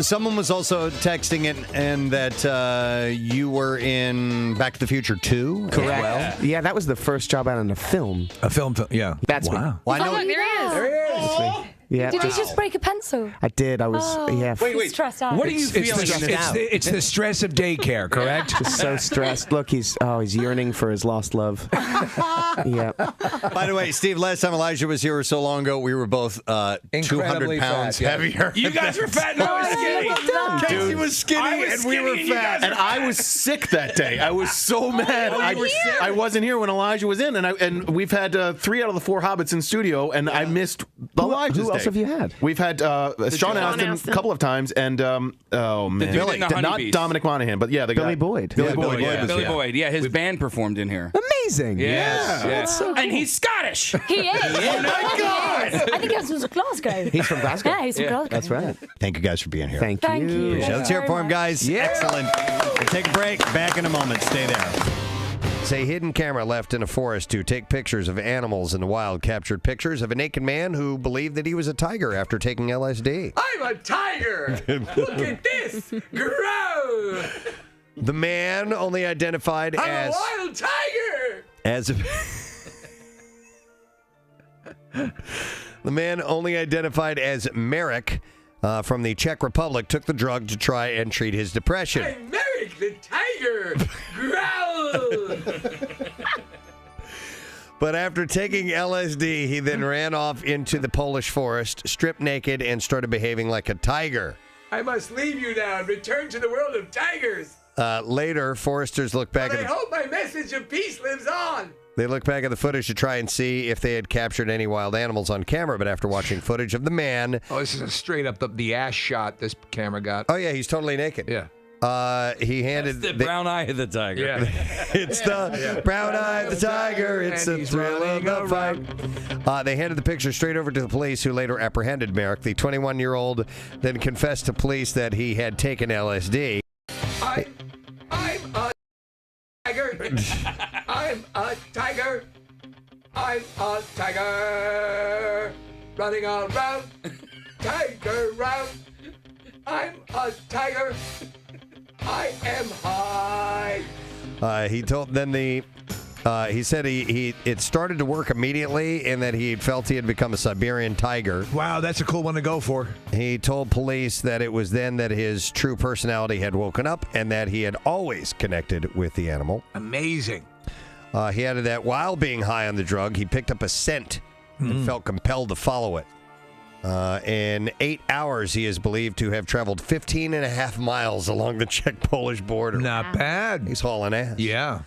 Someone was also texting it, and that you were in Back to the Future 2 as well. Yeah, that was the first job out on a film. A film, yeah. That's me. Well, I know Look, there he is. That's me. Yeah, Did you just break a pencil? I did. I was yeah. He's stressed out. What are you feeling? It's the stress of daycare, correct? Just so stressed. Look, he's yearning for his lost love. Yeah. By the way, Steve, last time Elijah was here so long ago, we were both 200 pounds fat, yeah. heavier. You guys were fat and I was skinny. Casey was skinny I was and we were skinny and you fat. guys And I was sick that day. I was so mad. I wasn't here when Elijah was in, and we've had 3 out of the 4 Hobbits in studio, and I missed Elijah's Who else day. have you had? We've had Sean Astin a couple of times, and oh man, dude in the not Honeybees. Dominic Monaghan, but yeah, the Billy guy. Boyd. Billy Boyd. Yeah. Billy Boyd. Yeah, his band performed in here. Amazing. Yes. Yeah. yes. And he's Scottish. He is. Oh my God. I think he was from Glasgow. He's from Glasgow. Yeah, he's from Glasgow. That's right. Thank you guys for being here. Thank Thank you. Appreciate it. Let's hear it for him, guys. Yeah. Excellent. We'll take a break. Back in a moment. Stay there. It's a hidden camera left in a forest to take pictures of animals in the wild. Captured pictures of a naked man who believed that he was a tiger after taking LSD. I'm a tiger. Look at this. Grow. The man only identified I'm as a wild tiger. The man only identified as Merrick from the Czech Republic took the drug to try and treat his depression. I'm Merrick the tiger. Growl. But after taking LSD, he then ran off into the Polish forest, stripped naked, and started behaving like a tiger. I must leave you now and return to the world of tigers. Later, foresters look back But I at hope my message of peace lives on. They look back at the footage to try and see if they had captured any wild animals on camera. But after watching footage of the man, Oh, this is a straight up the ass shot this camera got. oh yeah, he's totally naked. Yeah. He handed the brown eye of the tiger. Yeah. It's the brown eye of the tiger. It's the thrill of the fight. They handed the picture straight over to the police, who later apprehended Merrick. The 21-year-old then confessed to police that he had taken LSD. I'm a tiger. I'm a tiger. I'm a tiger. Running around. Tiger round. I'm a tiger. I am high. He told then he said it started to work immediately, and that he felt he had become a Siberian tiger. Wow, that's a cool one to go for. He told police that it was then that his true personality had woken up, and that he had always connected with the animal. Amazing. He added that while being high on the drug, he picked up a scent and felt compelled to follow it. In 8 hours, he is believed to have traveled 15 and a half miles along the Czech-Polish border. Not bad. He's hauling ass. Yeah.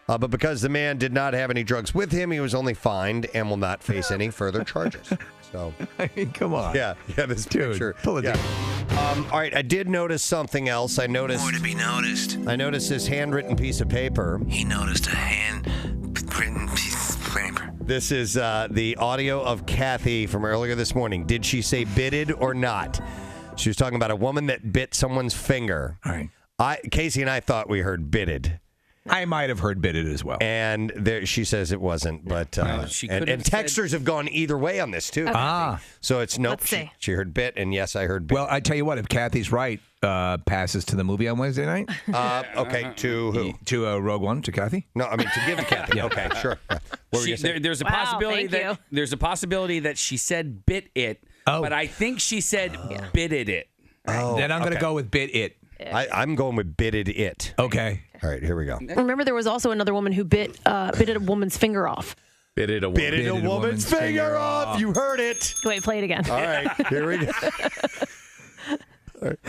But because the man did not have any drugs with him, he was only fined and will not face any further charges. So, I mean, come on. Yeah, this picture. Pull it down. All right, I did notice something else. I noticed More to be noticed. I noticed this handwritten piece of paper. He noticed a handwritten piece of paper. This is the audio of Kathy from earlier this morning. Did she say bitted or not? She was talking about a woman that bit someone's finger. All right. Casey and I thought we heard bitted. I might have heard bitted as well. And she says it wasn't, but and texters have gone either way on this too. Okay. So it's nope. Let's see. She heard bit, and yes, I heard bit. Well, I tell you what, if Kathy's right, passes to the movie on Wednesday night. Okay, to who? To Rogue One, to Kathy. No, I mean to give to Kathy. Okay, sure. What were you saying? There's a possibility that she said bit it, but I think she said bitted it. Then I'm going to go with bit it. I'm going with bitted it. Okay. All right, here we go. Remember, there was also another woman who bit a woman's finger off. Bitted a woman's finger off. You heard it. Wait, play it again. All right, here we go.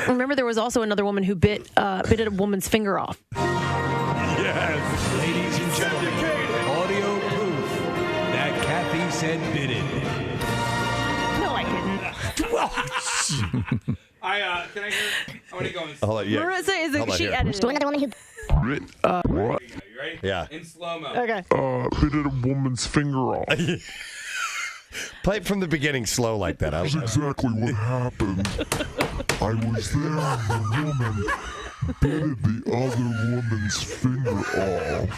Remember, there was also another woman who bit a woman's finger off. Yes, ladies and gentlemen, audio proof that Kathy said bitted. No, I didn't. Can I hear? I want to go in. Hold on, yeah. Marissa is Hold on, she here. edited. Another one who. You ready? Yeah. In slow-mo. Okay. Bitted a woman's finger off. Play it from the beginning slow like that. That's exactly what happened. I was there and the woman bitted the other woman's finger off.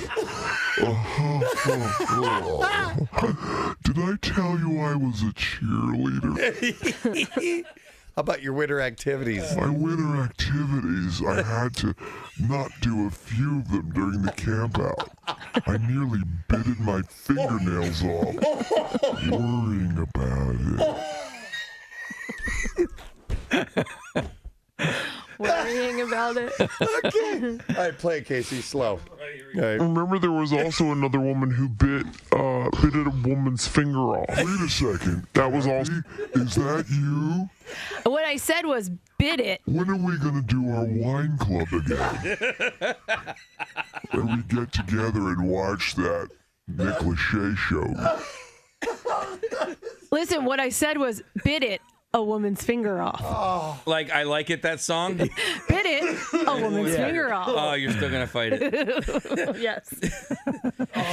Did I tell you I was a cheerleader? How about your winter activities? My winter activities, I had to not do a few of them during the camp out. I nearly bitted my fingernails off, worrying about it. Worrying about it. Okay. All right, play it, Casey, slow. All right. Remember, there was also another woman who bitted a woman's finger off. Wait a second. That was also. Is that you? What I said was bit it. When are we going to do our wine club again? Where we get together and watch that Nick Lachey show. Listen, what I said was bit it a woman's finger off. Like I Like It, that song? Bit it a woman's finger off. Oh, you're still going to fight it. Yes.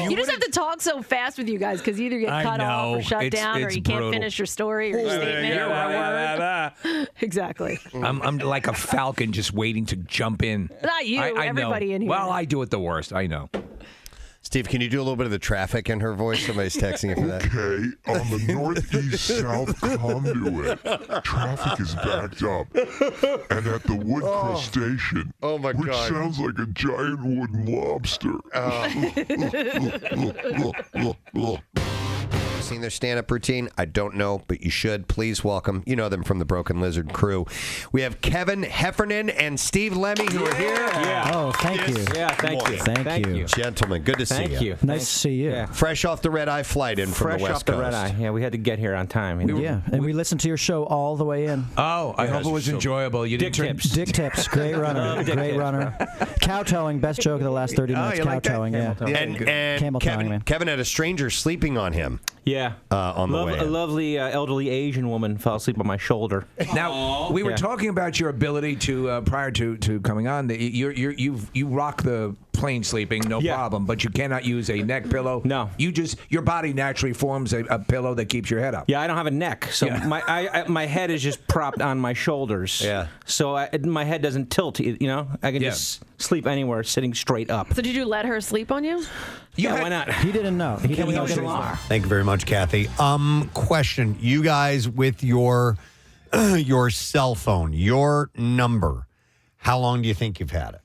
You just have to talk so fast with you guys because you either get cut off or shut down or you can't finish your story or your statement or a word. Exactly. I'm like a falcon just waiting to jump in. Not you, everybody in here. Well, I do it the worst. I know. Steve, can you do a little bit of the traffic in her voice? Somebody's texting you for that. Okay, on the northeast-south conduit, traffic is backed up. And at the Woodcrest station, which sounds like a giant wooden lobster. Seen their stand-up routine? I don't know, but you should. Please welcome. You know them from the Broken Lizard crew. We have Kevin Heffernan and Steve Lemmy who are here. Yeah. Oh, thank you. Yeah, thank you. Thank you. Gentlemen, good to see you. Thank you. Nice to see you. Yeah. Fresh off the red-eye flight in from the West Coast. Fresh off the red-eye. Yeah, we had to get here on time. Yeah, and we listened to your show all the way in. Oh, I hope it was enjoyable. You Dick didn't tips. Dick tips, great runner, great runner. Kowtowing, best joke of the last 30 minutes. you like that? Kowtowing, yeah. And Camel towing, man. Kevin had a stranger sleeping on him. Yeah. Yeah. On the way. A lovely elderly Asian woman fell asleep on my shoulder. Now we were talking about your ability to prior to coming on. You rock the plane sleeping, no problem, but you cannot use a neck pillow. No, your body naturally forms a pillow that keeps your head up. Yeah, I don't have a neck, so my head is just propped on my shoulders. Yeah, so my head doesn't tilt. I can just sleep anywhere sitting straight up. So did you let her sleep on you? Why not? He didn't know. He didn't know. Thank you very much, Kathy. Question: you guys with your cell phone, your number, how long do you think you've had it?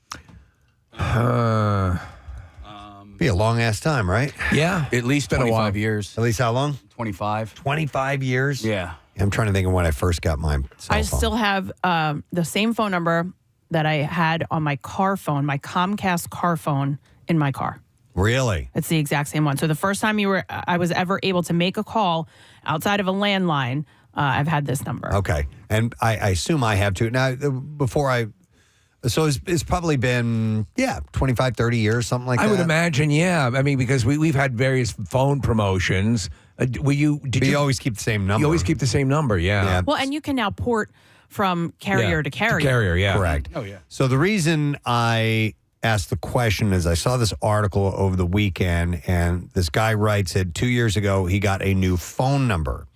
Be a long ass time, right? Yeah, at least been a while. 25 years. At least how long? 25. 25 years? Yeah. I'm trying to think of when I first got mine. I still have the same phone number that I had on my car phone, my Comcast car phone in my car. Really? It's the exact same one. So the first time I was ever able to make a call outside of a landline, I've had this number. Okay. And I assume I have too. Now, so it's probably been, 25, 30 years, something like that. I would imagine, yeah. I mean, because we've had various phone promotions. You always keep the same number. You always keep the same number, yeah. Well, and you can now port from carrier to carrier. Carrier, yeah. Correct. Oh, yeah. So the reason I asked the question is I saw this article over the weekend, and this guy writes that 2 years ago he got a new phone number.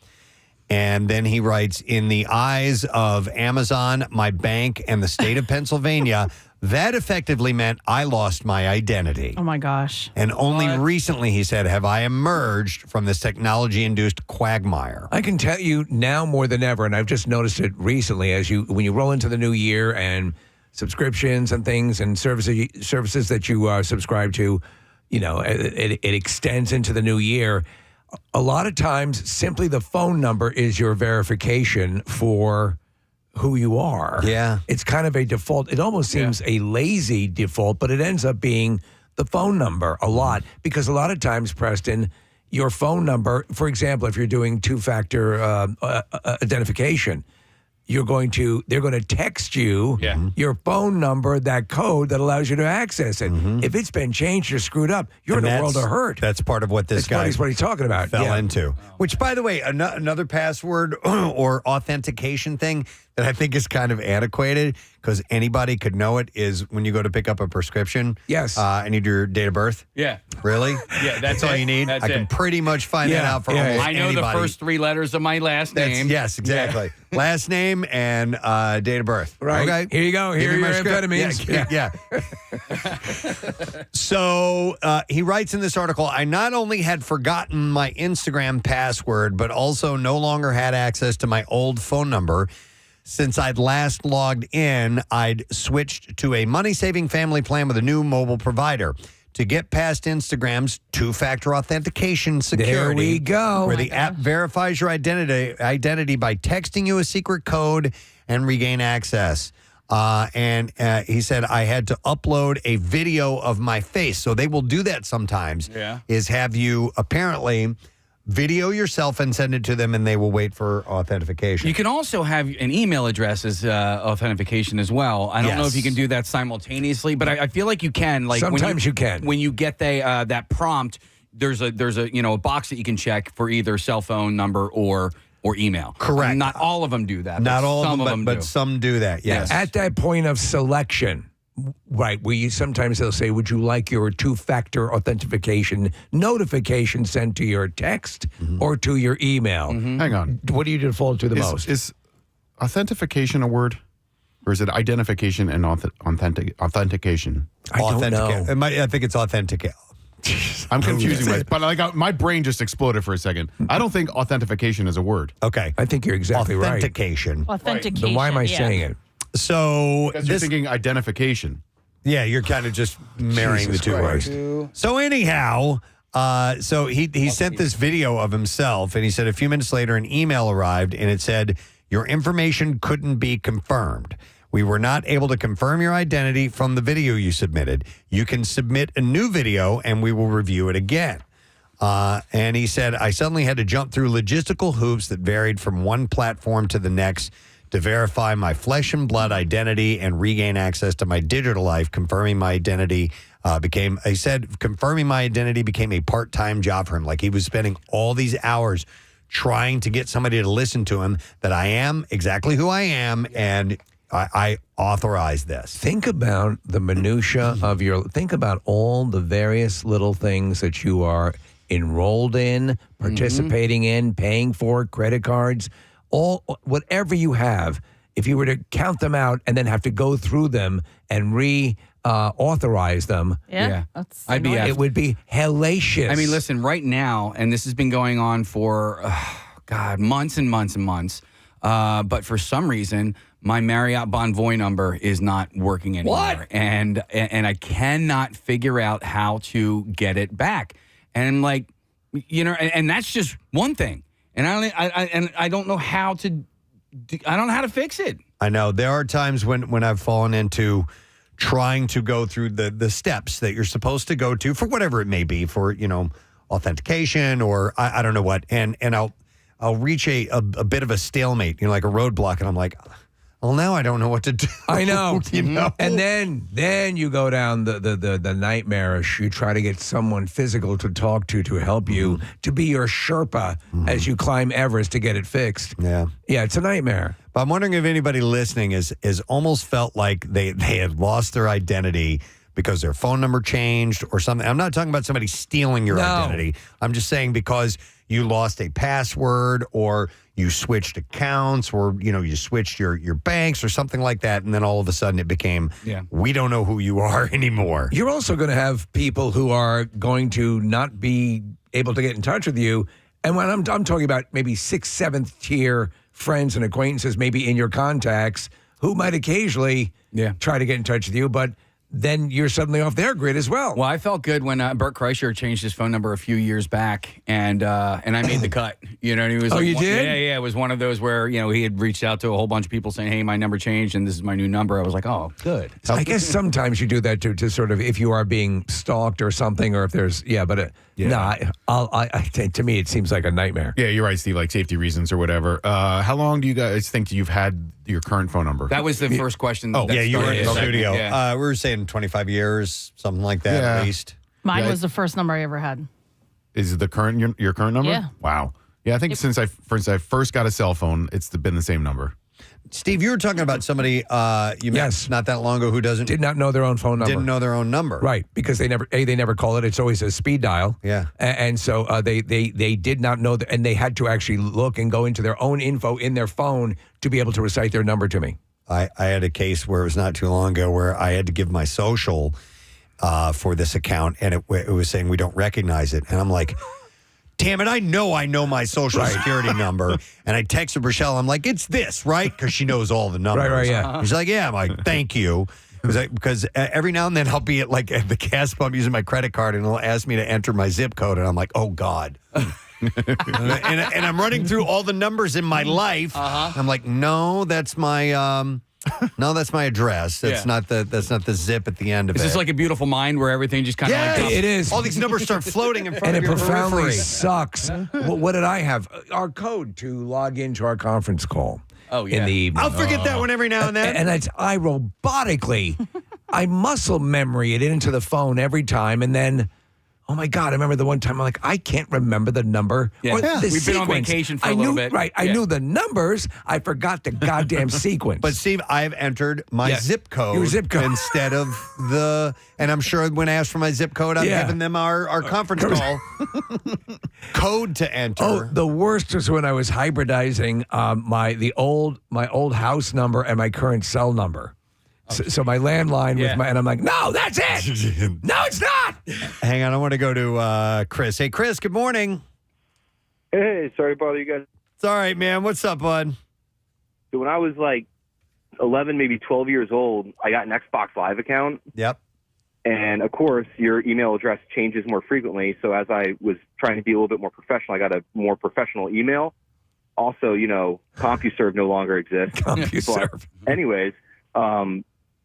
And then he writes, in the eyes of Amazon, my bank, and the state of Pennsylvania, that effectively meant I lost my identity. Oh, my gosh. And only recently, he said, have I emerged from this technology-induced quagmire. I can tell you now more than ever, and I've just noticed it recently, when you roll into the new year and subscriptions and things and services that you subscribe to, it extends into the new year. A lot of times, simply the phone number is your verification for who you are. Yeah. It's kind of a default. It almost seems a lazy default, but it ends up being the phone number a lot. Because a lot of times, Preston, your phone number, for example, if you're doing two-factor identification, they're going to text you your phone number, that code that allows you to access it. If it's been changed or screwed up, you're in a world of hurt. That's part of what this guy what he's talking about. fell into. Which, by the way, another password or authentication thing that I think is kind of antiquated because anybody could know it is when you go to pick up a prescription. Yes. I need your date of birth. Yeah. Really? Yeah, that's all you need? I can pretty much find that out for almost I know anybody. the first three letters of my last name. Yes, exactly. Yeah. Last name and date of birth. Right. Okay. Here you go. Give Here me are my your script. amphetamines. Yeah. So he writes in this article, I not only had forgotten my Instagram password, but also no longer had access to my old phone number. Since I'd last logged in, I'd switched to a money-saving family plan with a new mobile provider. To get past Instagram's two-factor authentication security. There we go. Where the app verifies your identity by texting you a secret code and regain access. And he said, I had to upload a video of my face. So they will do that sometimes. Yeah. Is have you apparently video yourself and send it to them, and they will wait for authentication. You can also have an email address as authentication as well. I don't know if you can do that simultaneously, but I feel like you can. Like sometimes you can. When you get that prompt, there's a box that you can check for either cell phone number or email. Correct. Not all of them do that. Not all some of them, but some do that. Yes. At that point of selection, right, where sometimes they'll say, would you like your two-factor authentication notification sent to your text or to your email? Hang on. What do you default to the most? Is authentication a word? Or is it identification and authentication? I don't know. I think it's authentic. I'm confusing myself. But my brain just exploded for a second. I don't think authentication is a word. Okay. I think you're exactly right. Authentication. Authentication. Then why am I saying it? So Because you're thinking identification. Yeah, you're kind of just marrying the two words. So anyhow, so he sent this video of himself, and he said a few minutes later an email arrived, and it said, your information couldn't be confirmed. We were not able to confirm your identity from the video you submitted. You can submit a new video, and we will review it again. And he said, I suddenly had to jump through logistical hoops that varied from one platform to the next to verify my flesh and blood identity and regain access to my digital life. Confirming my identity became a part-time job for him. Like he was spending all these hours trying to get somebody to listen to him, that I am exactly who I am, and I authorize this. Think about the minutia of think about all the various little things that you are enrolled in, participating in, paying for, credit cards, whatever you have. If you were to count them out and then have to go through them and authorize them, it would be hellacious. I mean, listen, right now, and this has been going on for, months and months and months, but for some reason, my Marriott Bonvoy number is not working anymore. What? And I cannot figure out how to get it back. And like, and that's just one thing. And I don't know how to fix it. I know there are times when I've fallen into trying to go through the steps that you're supposed to go to for whatever it may be, for authentication or I don't know what, and I'll reach a bit of a stalemate, like a roadblock, and I'm like, well, now I don't know what to do. I know. And then you go down the nightmarish. You try to get someone physical to talk to help you, to be your Sherpa as you climb Everest to get it fixed. Yeah, it's a nightmare. But I'm wondering if anybody listening is almost felt like they had lost their identity because their phone number changed or something. I'm not talking about somebody stealing your identity. I'm just saying because you lost a password or you switched accounts or, you switched your banks or something like that. And then all of a sudden it became, we don't know who you are anymore. You're also going to have people who are going to not be able to get in touch with you. And when I'm talking about maybe 6th, 7th tier friends and acquaintances, maybe in your contacts, who might occasionally try to get in touch with you, but then you're suddenly off their grid as well. Well, I felt good when Bert Kreischer changed his phone number a few years back, and I made the cut. And he was you did? Yeah. It was one of those where he had reached out to a whole bunch of people saying, "Hey, my number changed, and this is my new number." I was like, "Oh, good." So I guess sometimes you do that to sort of if you are being stalked or something, or if there's to me it seems like a nightmare. Yeah, you're right, Steve. Like safety reasons or whatever. How long do you guys think you've had your current phone number? That was the first question. You were in the studio. Yeah. We were saying 25 years, something like that at least. Mine was the first number I ever had. Is it the current your current number? Yeah. Wow. Yeah, I think since I first got a cell phone, it's been the same number. Steve, you were talking about somebody you met not that long ago who did not know their own phone number. Didn't know their own number. Right, because they never call it. It's always a speed dial. Yeah. And so they did not know and they had to actually look and go into their own info in their phone to be able to recite their number to me. I had a case where it was not too long ago where I had to give my social for this account, and it was saying we don't recognize it. And I'm like, damn it, I know my social security number. And I texted Rochelle, I'm like, it's this, right? Because she knows all the numbers. Right, yeah. She's like, yeah. I'm like, thank you. Because every now and then I'll be at the gas pump using my credit card, and it'll ask me to enter my zip code. And I'm like, oh, God. and I'm running through all the numbers in my life. I'm like, no, that's my... that's my address. That's not the zip at the end of it. Is this like A Beautiful Mind where everything just kind of it is. All these numbers start floating in front and of your it profoundly periphery. sucks. What did I have? Our code to log into our conference call. Oh, yeah. In the evening. I'll forget that one every now and then. And I robotically, I muscle memory it into the phone every time, and then. Oh, my God, I remember the one time I'm like, I can't remember the number. Or the We've sequence. been on vacation for a little bit. Right, I knew the numbers. I forgot the goddamn sequence. But, Steve, I've entered my zip code. Your zip code. Instead of and I'm sure when asked for my zip code, I'm giving them our conference call code to enter. Oh, the worst was when I was hybridizing my old house number and my current cell number. So my landline with and I'm like, no, that's it. No, it's not. Hang on, I want to go to Chris. Hey, Chris, good morning. Hey, sorry to bother you guys. It's all right, man. What's up, bud? So when I was like 11, maybe 12 years old, I got an Xbox Live account. Yep. And, of course, your email address changes more frequently. So as I was trying to be a little bit more professional, I got a more professional email. Also, CompuServe no longer exists. CompuServe. But anyways,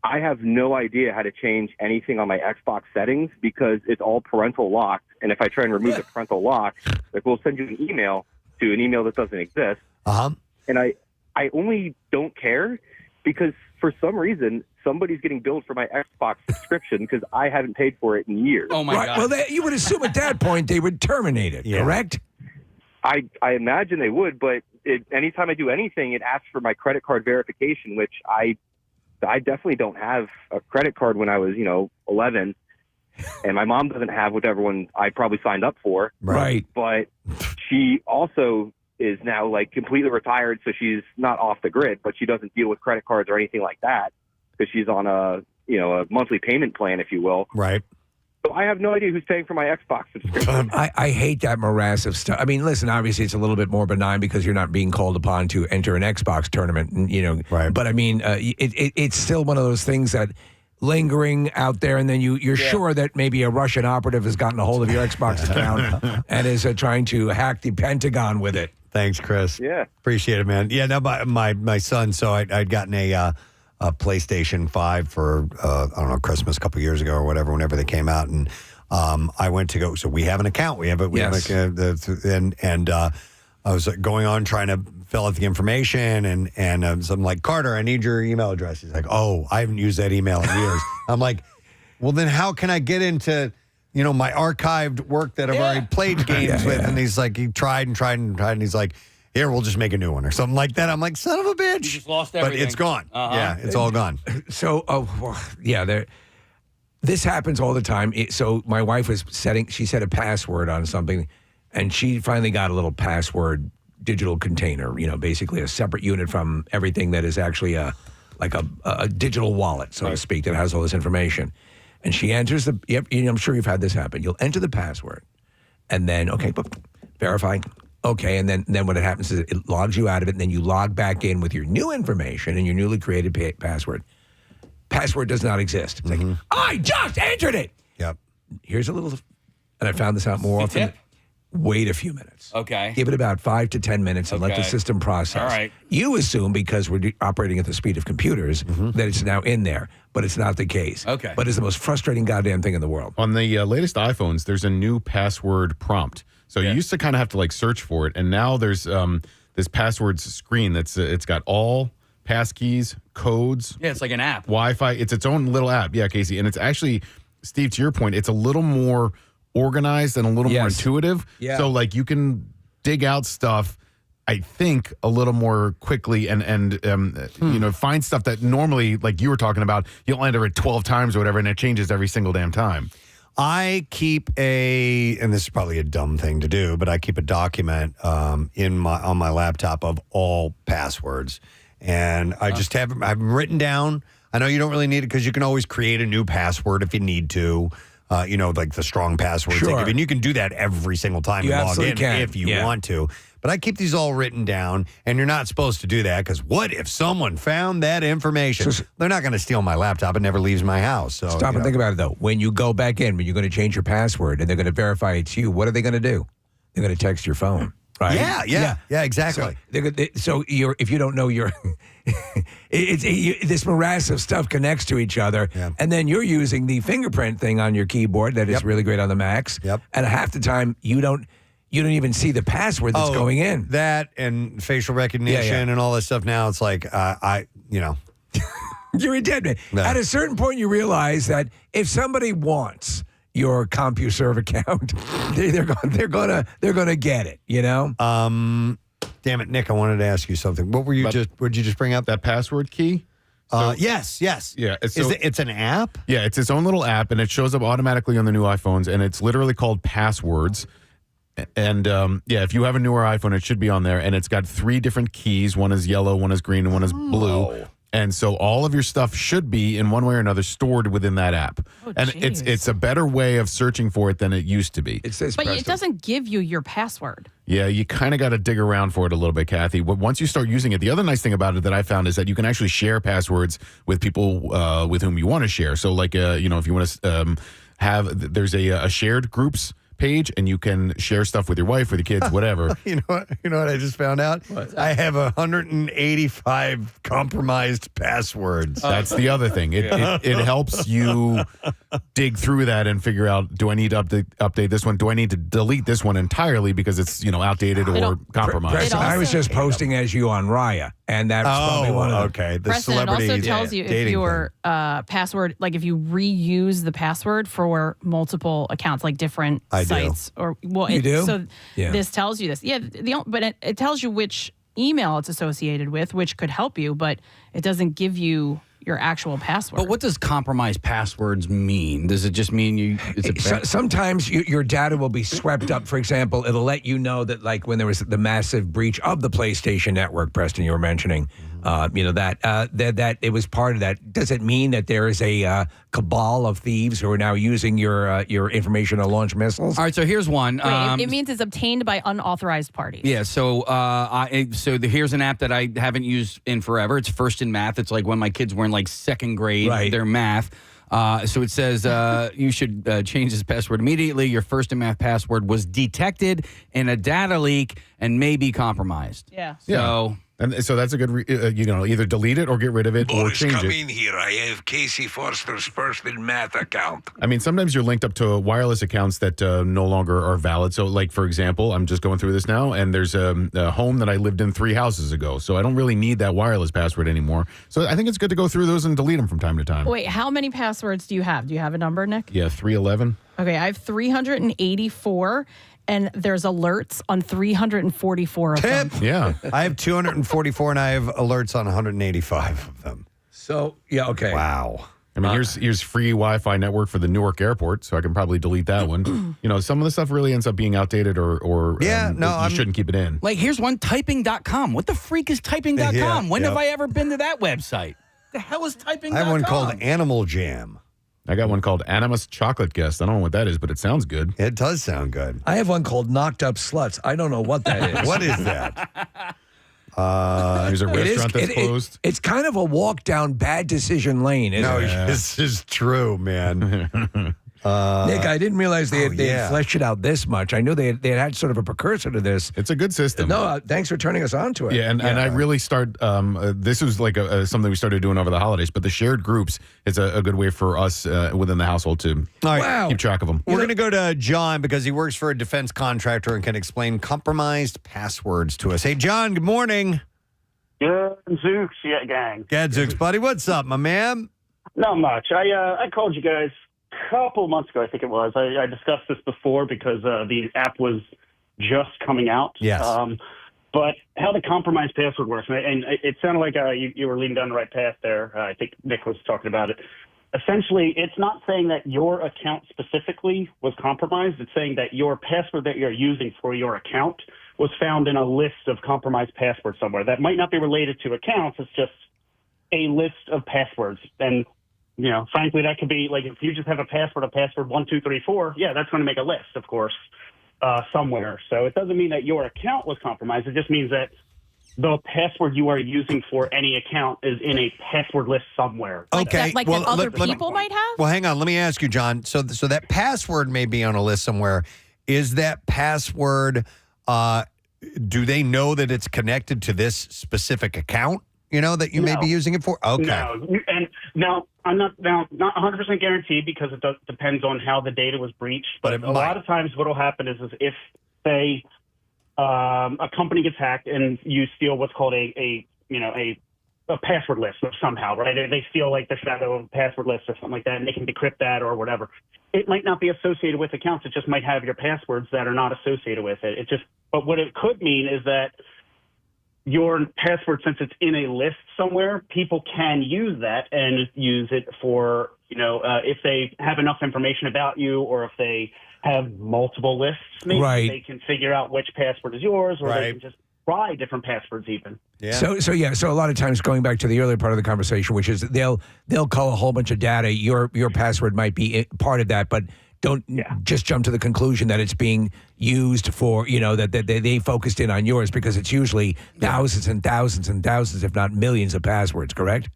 I have no idea how to change anything on my Xbox settings because it's all parental locked. And if I try and remove the parental lock, we'll send you an email to an email that doesn't exist. Uh-huh. And I only don't care because for some reason somebody's getting billed for my Xbox subscription because I haven't paid for it in years. Oh my God! Well, you would assume at that point they would terminate it, correct? I imagine they would, but anytime I do anything, it asks for my credit card verification, which I definitely don't have a credit card when I was 11. And my mom doesn't have whatever one I probably signed up for. Right. But she also is now like completely retired, so she's not off the grid, but she doesn't deal with credit cards or anything like that because she's on a monthly payment plan, if you will. Right. So I have no idea who's paying for my Xbox subscription. I hate that morass of stuff. I mean, listen, obviously it's a little bit more benign because you're not being called upon to enter an Xbox tournament, Right. But I mean, it's still one of those things that lingering out there, and then you're sure that maybe a Russian operative has gotten a hold of your Xbox account and is trying to hack the Pentagon with it. Thanks, Chris. Yeah. Appreciate it, man. Yeah, no, my son, so I'd gotten a PlayStation 5 for, I don't know, Christmas a couple years ago or whatever, whenever they came out. And I went to go, so we have an account. We have I was going on trying to fill out the information and so I'm like, Carter, I need your email address. He's like, oh, I haven't used that email in years. I'm like, well, then how can I get into, my archived work that I've already played games with? And he's like, he tried and he's like, here, we'll just make a new one or something like that. I'm like, son of a bitch. You just lost everything. But it's gone. Yeah, it's all gone. So, this happens all the time. So my wife was she set a password on something, and she finally got a little password digital container, basically a separate unit from everything that is actually a digital wallet, so to speak, that has all this information. And she enters I'm sure you've had this happen. You'll enter the password, and then, verify. Okay, and then what happens is it logs you out of it, and then you log back in with your new information and your newly created password. Password does not exist. It's like, I just entered it. Yep. Here's a little, and I found this out more often. Tip? Wait a few minutes. Okay. Give it about 5 to 10 minutes and let the system process. All right. You assume because we're operating at the speed of computers that it's now in there, but it's not the case. Okay. But it's the most frustrating goddamn thing in the world. On the latest iPhones, there's a new password prompt. So you used to kind of have to like search for it, and now there's this passwords screen that's it's got all passkeys, codes. Yeah, it's like an app. Wi-Fi. It's its own little app. Yeah, Casey, and it's actually, Steve, to your point, it's a little more organized and a little more intuitive. Yeah. So like you can dig out stuff, I think, a little more quickly and find stuff that normally, like you were talking about, you'll enter it 12 times or whatever, and it changes every single damn time. I keep and this is probably a dumb thing to do, but I keep a document on my laptop of all passwords, and I just have them written down. I know you don't really need it because you can always create a new password if you need to. Like the strong passwords. Sure. And you can do that every single time you log in if you want to. But I keep these all written down, and you're not supposed to do that because what if someone found that information? They're not going to steal my laptop. It never leaves my house. So Stop and think about it, though. When you go back in, when you're going to change your password and they're going to verify it's you, what are they going to do? They're going to text your phone. Right? Yeah, exactly. So if you don't know this morass of stuff connects to each other, and then you're using the fingerprint thing on your keyboard that is really great on the Macs. Yep. And half the time you don't even see the password that's going in. That and facial recognition and all this stuff. Now it's like you're a dead man. No. At a certain point, you realize that if somebody wants your CompuServe account, they're gonna get it. Damn it, Nick! I wanted to ask you something. What did you just bring up? That password key? Yes. Yeah. It's an app? Yeah, it's its own little app, and it shows up automatically on the new iPhones, and it's literally called Passwords. And if you have a newer iPhone, it should be on there, and it's got 3 different keys. One is yellow, one is green, and one is blue. And so all of your stuff should be in one way or another stored within that app. It's a better way of searching for it than it used to be. It says but it doesn't give you your password. Yeah, you kind of got to dig around for it a little bit, Kathy. But once you start using it, the other nice thing about it that I found is that you can actually share passwords with people with whom you want to share. So like, if you want to there's a shared groups page, and you can share stuff with your wife, with your kids, whatever. You know what I just found out? I have 185 compromised passwords. That's the other thing. It helps you dig through that and figure out, do I need to update this one? Do I need to delete this one entirely because it's outdated or compromised? Preston, I was just posting as you on Raya, and that's probably one of okay. The Preston, it also tells you if your password, like if you reuse the password for multiple accounts, like different sites, or You do? So this tells you this. Yeah, but it tells you which email it's associated with, which could help you, but it doesn't give you your actual password. But what does compromised passwords mean? Does it just mean you? Sometimes your data will be swept up. For example, it'll let you know that, like when there was the massive breach of the PlayStation Network, Preston, you were mentioning, that it was part of that. Does it mean that there is a cabal of thieves who are now using your information to launch missiles? All right, so here's one. Wait, it means it's obtained by unauthorized parties. Yeah, so here's an app that I haven't used in forever. It's First in Math. It's like when my kids were in like second grade, their math. So it says you should change this password immediately. Your First in Math password was detected in a data leak and may be compromised. Yeah. So. And so that's a good, either delete it or get rid of it or change come it. in here. I have Casey Foster's First in Math account. I mean, sometimes you're linked up to wireless accounts that no longer are valid. So, like, for example, I'm just going through this now, and there's a home that I lived in 3 houses ago. So I don't really need that wireless password anymore. So I think it's good to go through those and delete them from time to time. Wait, how many passwords do you have? Do you have a number, Nick? Yeah, 311. Okay, I have 384. And there's alerts on 344 of them. Yeah. I have 244 and I have alerts on 185 of them. So, yeah, okay. Wow. I mean, here's free Wi-Fi network for the Newark airport, so I can probably delete that one. Some of the stuff really ends up being outdated or you shouldn't keep it in. Like, here's one, typing.com. What the freak is typing.com? Yeah, when have I ever been to that website? The hell is typing.com? I have one called Animal Jam. I got one called Animus Chocolate Guest. I don't know what that is, but it sounds good. It does sound good. I have one called Knocked Up Sluts. I don't know what that is. What is that? There's a restaurant that's closed. It's kind of a walk down bad decision lane, isn't it? This is true, man. Nick, I didn't realize they had fleshed it out this much. I knew they had sort of a precursor to this. It's a good system. No, thanks for turning us on to it. Yeah, and I really start. This was like something we started doing over the holidays. But the shared groups is a good way for us within the household to keep track of them. We're going to go to John because he works for a defense contractor and can explain compromised passwords to us. Hey, John. Good morning. Zooks, gang. Gadzooks, buddy. What's up, my man? Not much. I called you guys couple months ago, I think it was. I discussed this before because the app was just coming out. Yes. But how the compromised password works, and it sounded like you were leading down the right path there. I think Nick was talking about it. Essentially, it's not saying that your account specifically was compromised. It's saying that your password that you're using for your account was found in a list of compromised passwords somewhere. That might not be related to accounts. It's just a list of passwords. And frankly, that could be like if you just have a password 1234. Yeah, that's going to make a list, of course, somewhere. So it doesn't mean that your account was compromised. It just means that the password you are using for any account is in a password list somewhere. Okay. That other people might have? Well, hang on. Let me ask you, John. So that password may be on a list somewhere. Is that password, do they know that it's connected to this specific account? That you may be using it for? Okay. No, and now I'm not 100% guaranteed because it depends on how the data was breached. But a lot of times what will happen is if, say, a company gets hacked and you steal what's called a password list somehow, right? They steal like the shadow password list or something like that, and they can decrypt that or whatever. It might not be associated with accounts. It just might have your passwords that are not associated with it. But what it could mean is that your password, since it's in a list somewhere, people can use that and use it for, if they have enough information about you or if they have multiple lists, maybe they can figure out which password is yours or they can just try different passwords even. Yeah. So a lot of times going back to the earlier part of the conversation, which is they'll call a whole bunch of data. Your password might be part of that, but don't just jump to the conclusion that it's being used for, that they focused in on yours because it's usually thousands and thousands and thousands, if not millions of passwords, correct?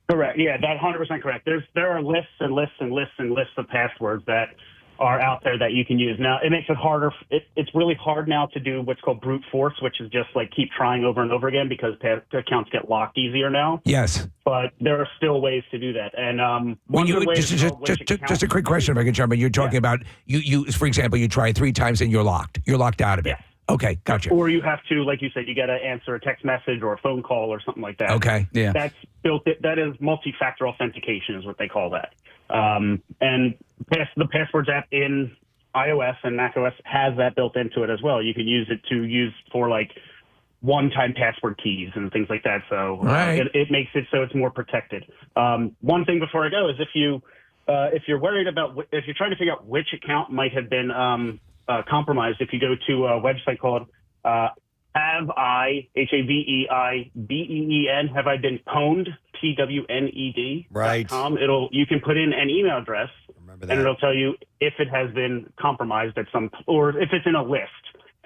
Correct. Yeah, that's 100% correct. There are lists and lists and lists and lists of passwords that are out there that you can use. Now, it makes it harder. It's really hard now to do what's called brute force, which is just like keep trying over and over again because accounts get locked easier now. Yes. But there are still ways to do that. And just a quick question, if I can jump in. You're talking about, you for example, you try 3 times and you're locked. You're locked out of it. Yes. Okay, gotcha. Or you have to, like you said, you got to answer a text message or a phone call or something like that. Okay, yeah. That's that is multi-factor authentication is what they call that. And the Passwords app in iOS and macOS has that built into it as well. You can use it to use for like one-time password keys and things like that. So it makes it so it's more protected. One thing before I go is if you're worried about, if you're trying to figure out which account might have been compromised, if you go to a website called HAVEIBEEN, have I been pwned, PWNED. Right. You can put in an email address and it'll tell you if it has been compromised or if it's in a list.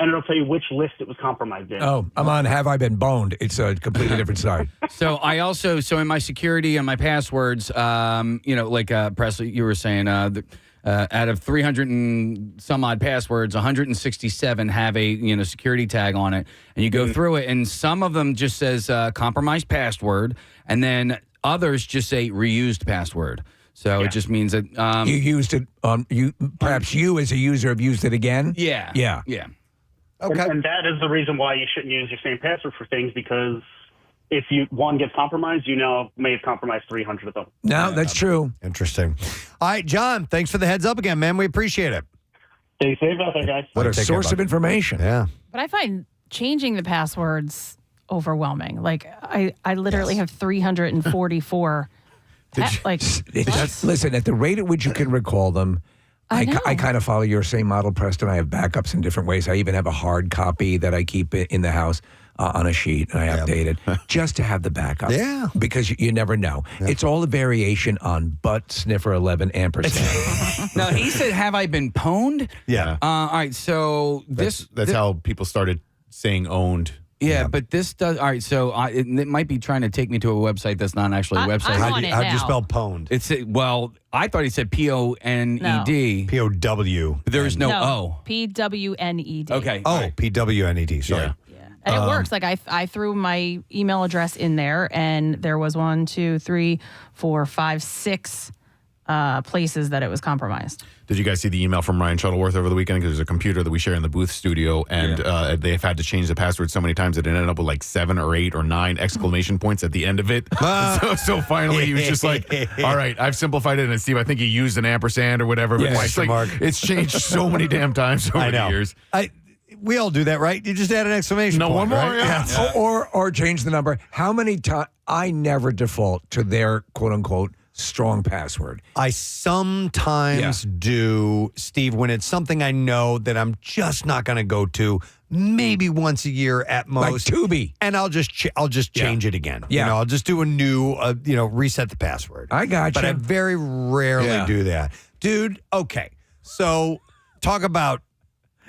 And it'll tell you which list it was compromised in. Oh, I'm on Have I Been Boned. It's a completely different site. So I also, in my security and my passwords, like Presley, you were saying, out of 300 and some odd passwords, 167 have a security tag on it, and you go through it, and some of them just says compromised password, and then others just say reused password. So it just means that you used it on you. Perhaps you as a user have used it again. Yeah. Okay. And that is the reason why you shouldn't use your same password for things, because if one gets compromised, may have compromised 300 of them. No, that's true. Interesting. All right, John, thanks for the heads up again, man. We appreciate it. Stay safe out there, guys. What a source of information. Yeah. But I find changing the passwords overwhelming. Like I literally have 344. Listen, at the rate at which you can recall them, I kind of follow your same model, Preston. I have backups in different ways. I even have a hard copy that I keep in the house on a sheet, and I update it just to have the backup. Yeah. Because you never know. Yeah. It's all a variation on butt sniffer 11 ampersand. Now, he said, have I been pwned? Yeah. All right, so that's how people started saying owned. Yeah, but this does. All right, so it might be trying to take me to a website that's not actually a website. How'd you spell pwned? I thought he said PONED. POW. But there is no O. PWNED. Okay. Oh, PWNED. Sorry. Yeah. And it works. Like I threw my email address in there, and there was 1, 2, 3, 4, 5, 6 places that it was compromised. Did you guys see the email from Ryan Shuttleworth over the weekend? Because there's a computer that we share in the booth studio, and they've had to change the password so many times that it ended up with like 7 or 8 or 9 exclamation points at the end of it. So finally, he was just like, all right, I've simplified it. And Steve, I think he used an ampersand or whatever. But it's changed so many damn times over the years. We all do that, right? You just add an exclamation point. One more, right? yeah. Or change the number. How many times? I never default to their quote-unquote strong password. I sometimes do, Steve, when it's something I know that I'm just not going to go to, maybe once a year at most. Like Tubi. And I'll just change it again. Yeah. I'll just do a new, reset the password. I got you. But I very rarely do that. Dude, okay. So talk about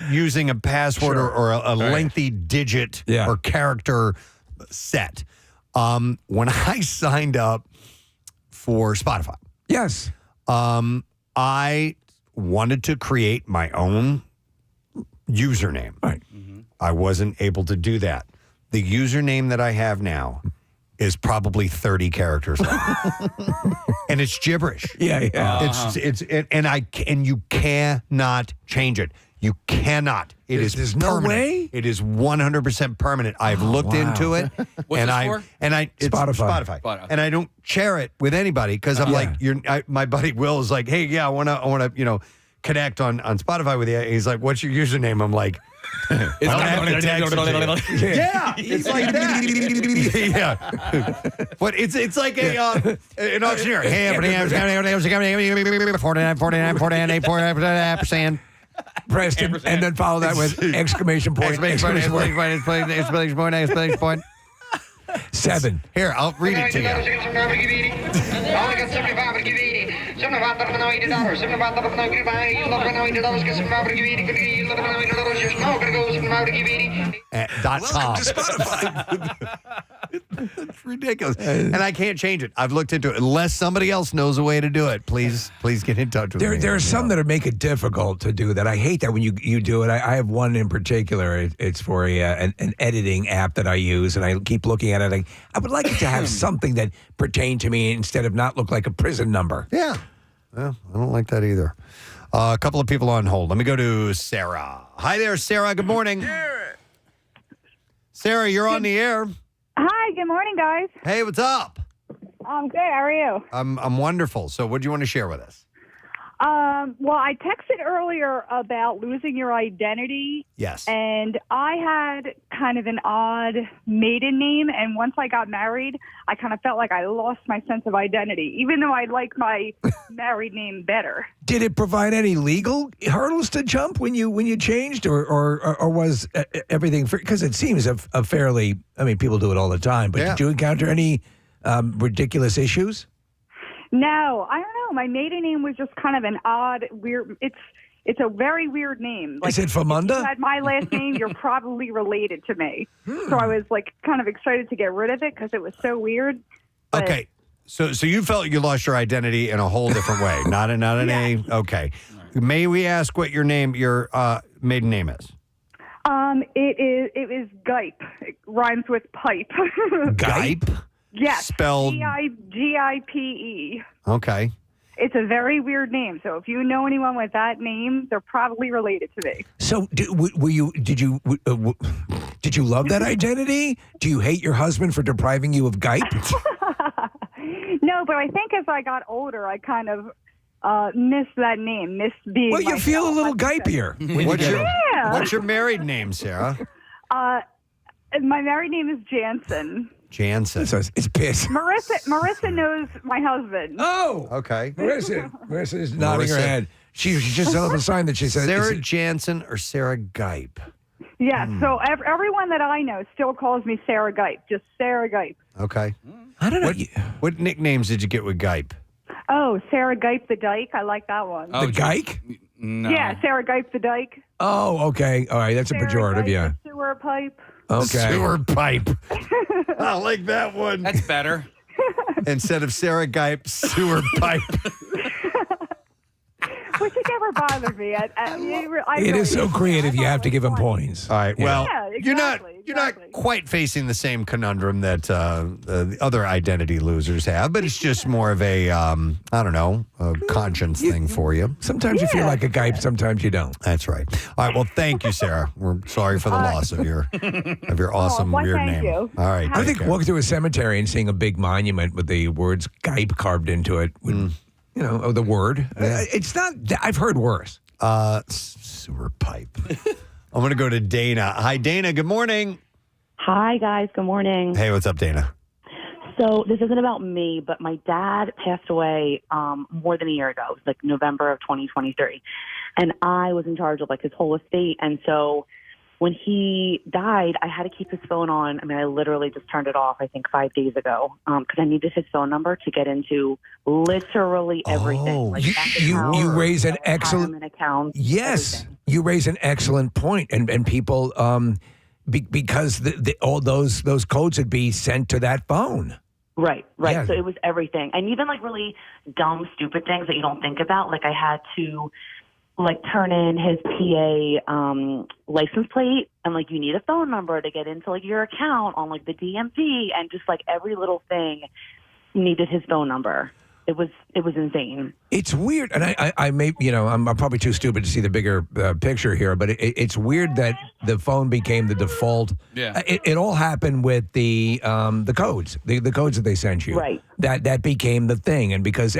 using a password or a lengthy digit or character set. When I signed up for Spotify. Yes. I wanted to create my own username. Right. Mm-hmm. I wasn't able to do that. The username that I have now is probably 30 characters long. And it's gibberish. Yeah. And you cannot change it. You cannot. There's no permanent. way? It is 100% permanent. I've looked into it. What's and this for? It's Spotify. And I don't share it with anybody because I'm like, my buddy Will is like, hey, yeah, I want to, connect on Spotify with you. He's like, what's your username? I'm like, it's like that. Yeah. But it's like an auctioneer. Hey, 49%. Preston, and then follow that with exclamation point. Exclamation point. 7. Here, I'll read it to you. .com. It's ridiculous. And I can't change it. I've looked into it. Unless somebody else knows a way to do it, please get in touch with me. There are some that make it difficult to do that. I hate that when you do it. I have one in particular. It's for an editing app that I use, and I keep looking at it. I would like it to have something that pertained to me instead of not look like a prison number. Yeah. Well, I don't like that either. A couple of people on hold. Let me go to Sarah. Hi there, Sarah. Good morning. Sarah, you're on the air. Hi, good morning, guys. Hey, what's up? I'm good. How are you? I'm wonderful. So what do you want to share with us? Well, I texted earlier about losing your identity. Yes. And I had kind of an odd maiden name, and once I got married, I kind of felt like I lost my sense of identity, even though I like my married name better. Did it provide any legal hurdles to jump when you changed, or was everything? Because it seems a fairly. I mean, people do it all the time. But did you encounter any ridiculous issues? No, I don't know. My maiden name was just kind of an odd, weird. It's a very weird name. Is it Famunda? If you had my last name, you're probably related to me. So I was like kind of excited to get rid of it because it was so weird. But Okay. So you felt you lost your identity in a whole different way. Not an A. Okay. May we ask what your maiden name is? It is Gipe. It rhymes with pipe. Gipe? Yes. Spelled Gipe. Okay. It's a very weird name. So if you know anyone with that name, they're probably related to me. So did you love that identity? Do you hate your husband for depriving you of Gipe? No, but I think as I got older, I kind of missed that name, missed being Well, you feel a little Gipier. What's your married name, Sarah? My married name is Jansen. Jansen. So it's piss. Marissa knows my husband. Oh, okay. Marissa is nodding her head. She just held up a sign that she said Sarah Jansen or Sarah Gipe. Yeah, so everyone that I know still calls me Sarah Gipe, just Sarah Gipe. Okay. I don't know. What nicknames did you get with Gipe? Oh, Sarah Gipe the Dyke. I like that one. The Gike? No. Yeah, Sarah Gipe the Dyke. Oh, okay. All right. That's a pejorative, yeah. Sewer pipe. Okay. Sewer pipe. I like that one. That's better. Instead of Sarah Gipe, sewer pipe. Which has never bothered me. It is so creative. You have to give him points. All right. Well, Yeah, you're not quite facing the same conundrum that the other identity losers have, but it's just more of a I don't know, a conscience thing for you. Sometimes you feel like a Gipe, sometimes you don't. That's right. All right. Well, thank you, Sarah. We're sorry for the loss of your awesome weird thank name. you. All right. I take think care. walking through a cemetery and seeing a big monument with the words Gipe carved into it would, the word. It's not. I've heard worse. Sewer pipe. I'm going to go to Dana. Hi, Dana. Good morning. Hi, guys. Good morning. Hey, what's up, Dana? So this isn't about me, but my dad passed away more than a year ago. It was like November of 2023. And I was in charge of like his whole estate. And so when he died, I had to keep his phone on. I mean, I literally just turned it off, I think, 5 days ago because I needed his phone number to get into literally everything. Like You raise an excellent account. Yes, you raise an excellent point, and people because all those codes would be sent to that phone. Right. Yeah. So it was everything, and even like really dumb, stupid things that you don't think about. Like I had to like turn in his PA license plate, and like you need a phone number to get into like your account on like the DMV, and just like every little thing needed his phone number. It was insane. It's weird, and I may, I'm probably too stupid to see the bigger picture here, but it's weird that the phone became the default. Yeah, it all happened with the codes, the codes that they sent you. Right. That became the thing, and because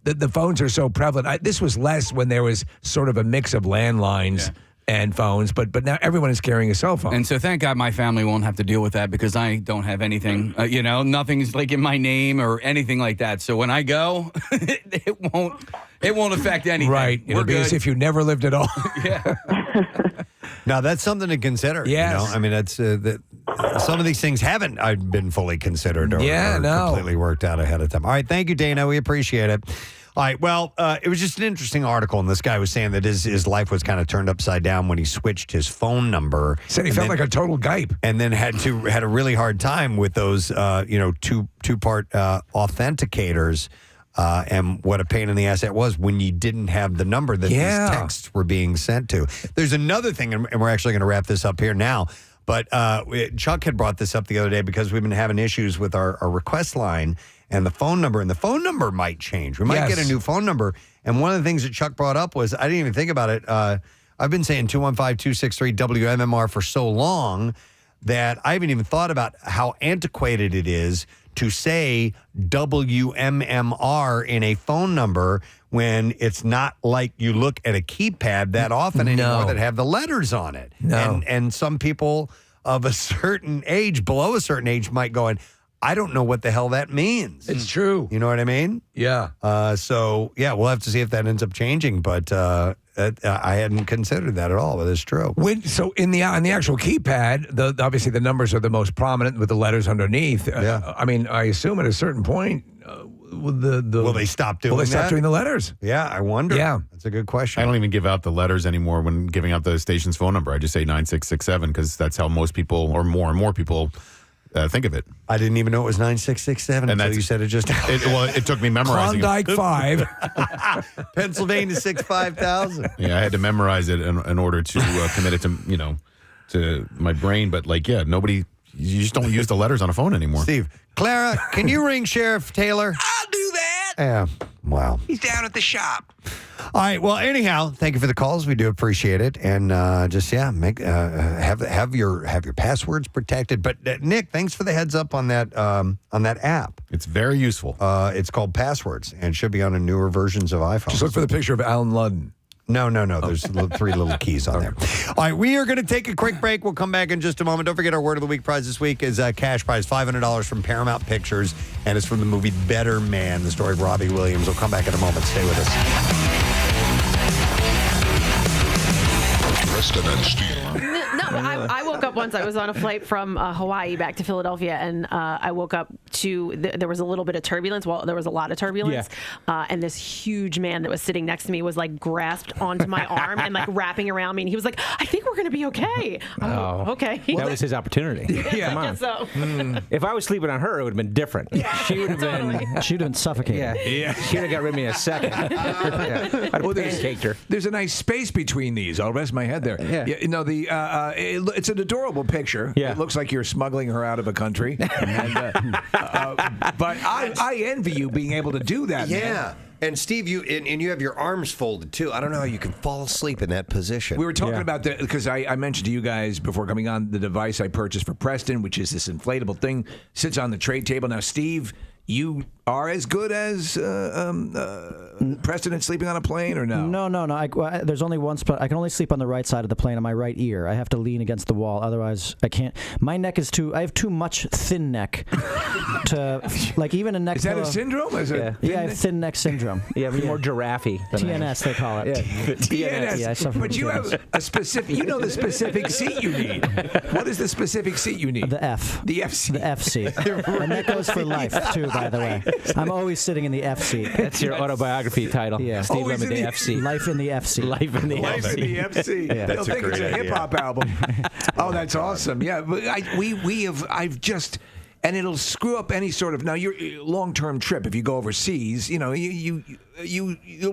the phones are so prevalent, this was less when there was sort of a mix of landlines. And phones, but now everyone is carrying a cell phone. And so thank God my family won't have to deal with that because I don't have anything, nothing's like in my name or anything like that. So when I go, it won't affect anything. Right. It'll be as if you never lived at all. Yeah. Now, that's something to consider. Yes. I mean, that's some of these things haven't been fully considered or completely worked out ahead of time. All right. Thank you, Dana. We appreciate it. All right. Well, it was just an interesting article, and this guy was saying that his life was kind of turned upside down when he switched his phone number. Said he felt like a total gype, and then had a really hard time with those, two-part authenticators, and what a pain in the ass that was when you didn't have the number that these texts were being sent to. There's another thing, and we're actually going to wrap this up here now. But Chuck had brought this up the other day because we've been having issues with our request line and the phone number. And the phone number might change. We might get a new phone number. And one of the things that Chuck brought up was, I didn't even think about it. I've been saying 215-263-WMMR for so long that I haven't even thought about how antiquated it is to say WMMR in a phone number when it's not like you look at a keypad that often anymore that have the letters on it. No. And some people of a certain age, below a certain age, might go in, I don't know what the hell that means. It's true. You know what I mean? Yeah. So we'll have to see if that ends up changing, but I hadn't considered that at all, but it's true. So on the actual keypad, obviously the numbers are the most prominent with the letters underneath. I mean, I assume at a certain point, will they stop doing that? Will they stop doing the letters? Yeah, I wonder. Yeah. That's a good question. I don't even give out the letters anymore when giving out the station's phone number. I just say 9667 because that's how most people, or more and more people, think of it. I didn't even know it was 9667 until you said it just. It took me memorizing Klondike 5. Pennsylvania 65000. Yeah, I had to memorize it in order to commit it to my brain. But nobody. You just don't use the letters on a phone anymore. Steve, Clara, can you ring Sheriff Taylor? I'll do that. Yeah. Wow. He's down at the shop. All right. Well, anyhow, thank you for the calls. We do appreciate it, and make have your passwords protected. But Nick, thanks for the heads up on that app. It's very useful. It's called Passwords, and should be on the newer versions of iPhone. Just look for the picture of Alan Ludden. No. There's 3 little keys on there. All right, we are going to take a quick break. We'll come back in just a moment. Don't forget our Word of the Week prize this week is cash prize, $500 from Paramount Pictures, and it's from the movie Better Man, the story of Robbie Williams. We'll come back in a moment. Stay with us. Preston and Steve. I woke up once. I was on a flight from Hawaii back to Philadelphia, and I woke up to there was a little bit of turbulence. Well, there was a lot of turbulence, and this huge man that was sitting next to me was like grasped onto my arm and like wrapping around me, and he was like, "I think we're going to be okay." I'm like, okay. That was his opportunity. Yeah, Come I on. guess so. If I was sleeping on her, it would have been different. She would have been suffocated. Yeah. She would have got rid of me in a second. I'd have pancaked her. There's a nice space between these. I'll rest my head there. It's an adorable picture. Yeah. It looks like you're smuggling her out of a country. And, but I envy you being able to do that. Yeah. Man. And Steve, you have your arms folded too. I don't know how you can fall asleep in that position. We were talking about that because I mentioned to you guys before coming on the device I purchased for Preston, which is this inflatable thing, sits on the trade table. Now, Steve, you are as good as Preston at sleeping on a plane, or no? No. There's only one spot. I can only sleep on the right side of the plane, on my right ear. I have to lean against the wall. Otherwise, I can't. My neck is I have too much thin neck to, like, even a neck. Is that a syndrome? I have thin neck syndrome. Yeah, more giraffe. TNS, they call it. TNS. Yeah, I suffer but from you TNS. have a specific. You know the specific seat you need. What is the specific seat you need? The F. The F seat. The F seat. And that goes for life too, by the way. I'm always sitting in the F seat. That's your autobiography title. Yeah. Steve Lemon, the F seat. Life in the F seat. Life in the F seat. In the F seat. Yeah. They'll think it's a hip hop album. Oh, that's awesome. Yeah, but I've just. And it'll screw up any sort of your long-term trip if you go overseas. You know, you'll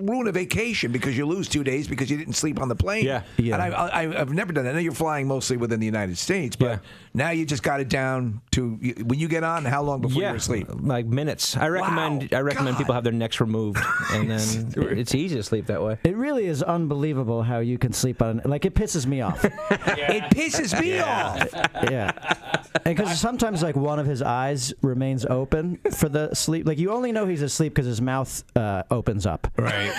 ruin a vacation because you lose 2 days because you didn't sleep on the plane. Yeah. And I've never done that. I know you're flying mostly within the United States, but now you just got it down to when you get on. How long before you're asleep? Like minutes. I recommend people have their necks removed, and then it's easy to sleep that way. It really is unbelievable how you can sleep on. Like, it pisses me off. It pisses me off. Yeah. Because sometimes, like, one of his eyes remains open for the sleep. Like, you only know he's asleep because his mouth opens up. Right.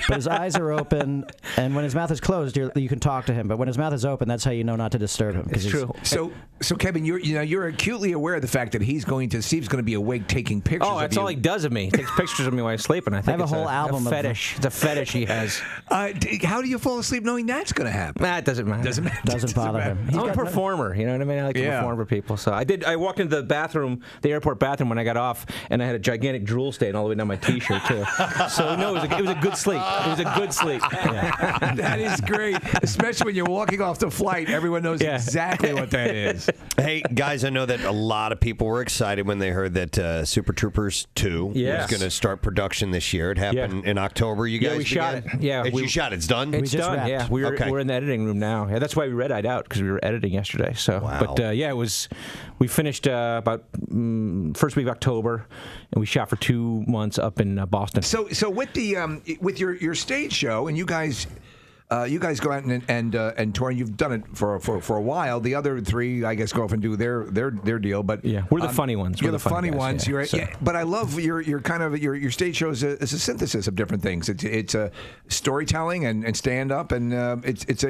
But his eyes are open, and when his mouth is closed, you can talk to him. But when his mouth is open, that's how you know not to disturb him. It's true. So Kevin, you're acutely aware of the fact that Steve's going to be awake taking pictures. Oh, that's of you. all he does of me. He takes pictures of me while he's sleeping. I think have a whole album a fetish. It's a fetish he has. How do you fall asleep knowing that's going to happen? Nah, it doesn't matter. Doesn't bother him. I'm a performer. You know what I mean? I like to perform for people. So I walked into the bathroom, the airport bathroom, when I got off, and I had a gigantic drool stain all the way down my T-shirt too. So no, it was a good sleep. It was a good sleep. Yeah. That is great, especially when you're walking off the flight. Everyone knows exactly what that is. Hey, guys, I know that a lot of people were excited when they heard that Super Troopers 2 was going to start production this year. It happened in October. You guys we shot it. Yeah, you shot it. It's done? It's done, wrapped. yeah. We're in the editing room now. Yeah, that's why we red-eyed out, because we were editing yesterday. So, wow. But we finished about first week of October, and we shot for 2 months up in Boston. So with the with your stage show, and you guys go out and tour, and you've done it for a while. The other three, I guess, go off and do their deal. But yeah, we're the funny ones. You're the funny ones. Yeah. But I love your kind of your stage show is a synthesis of different things. It's a storytelling and stand up, and it's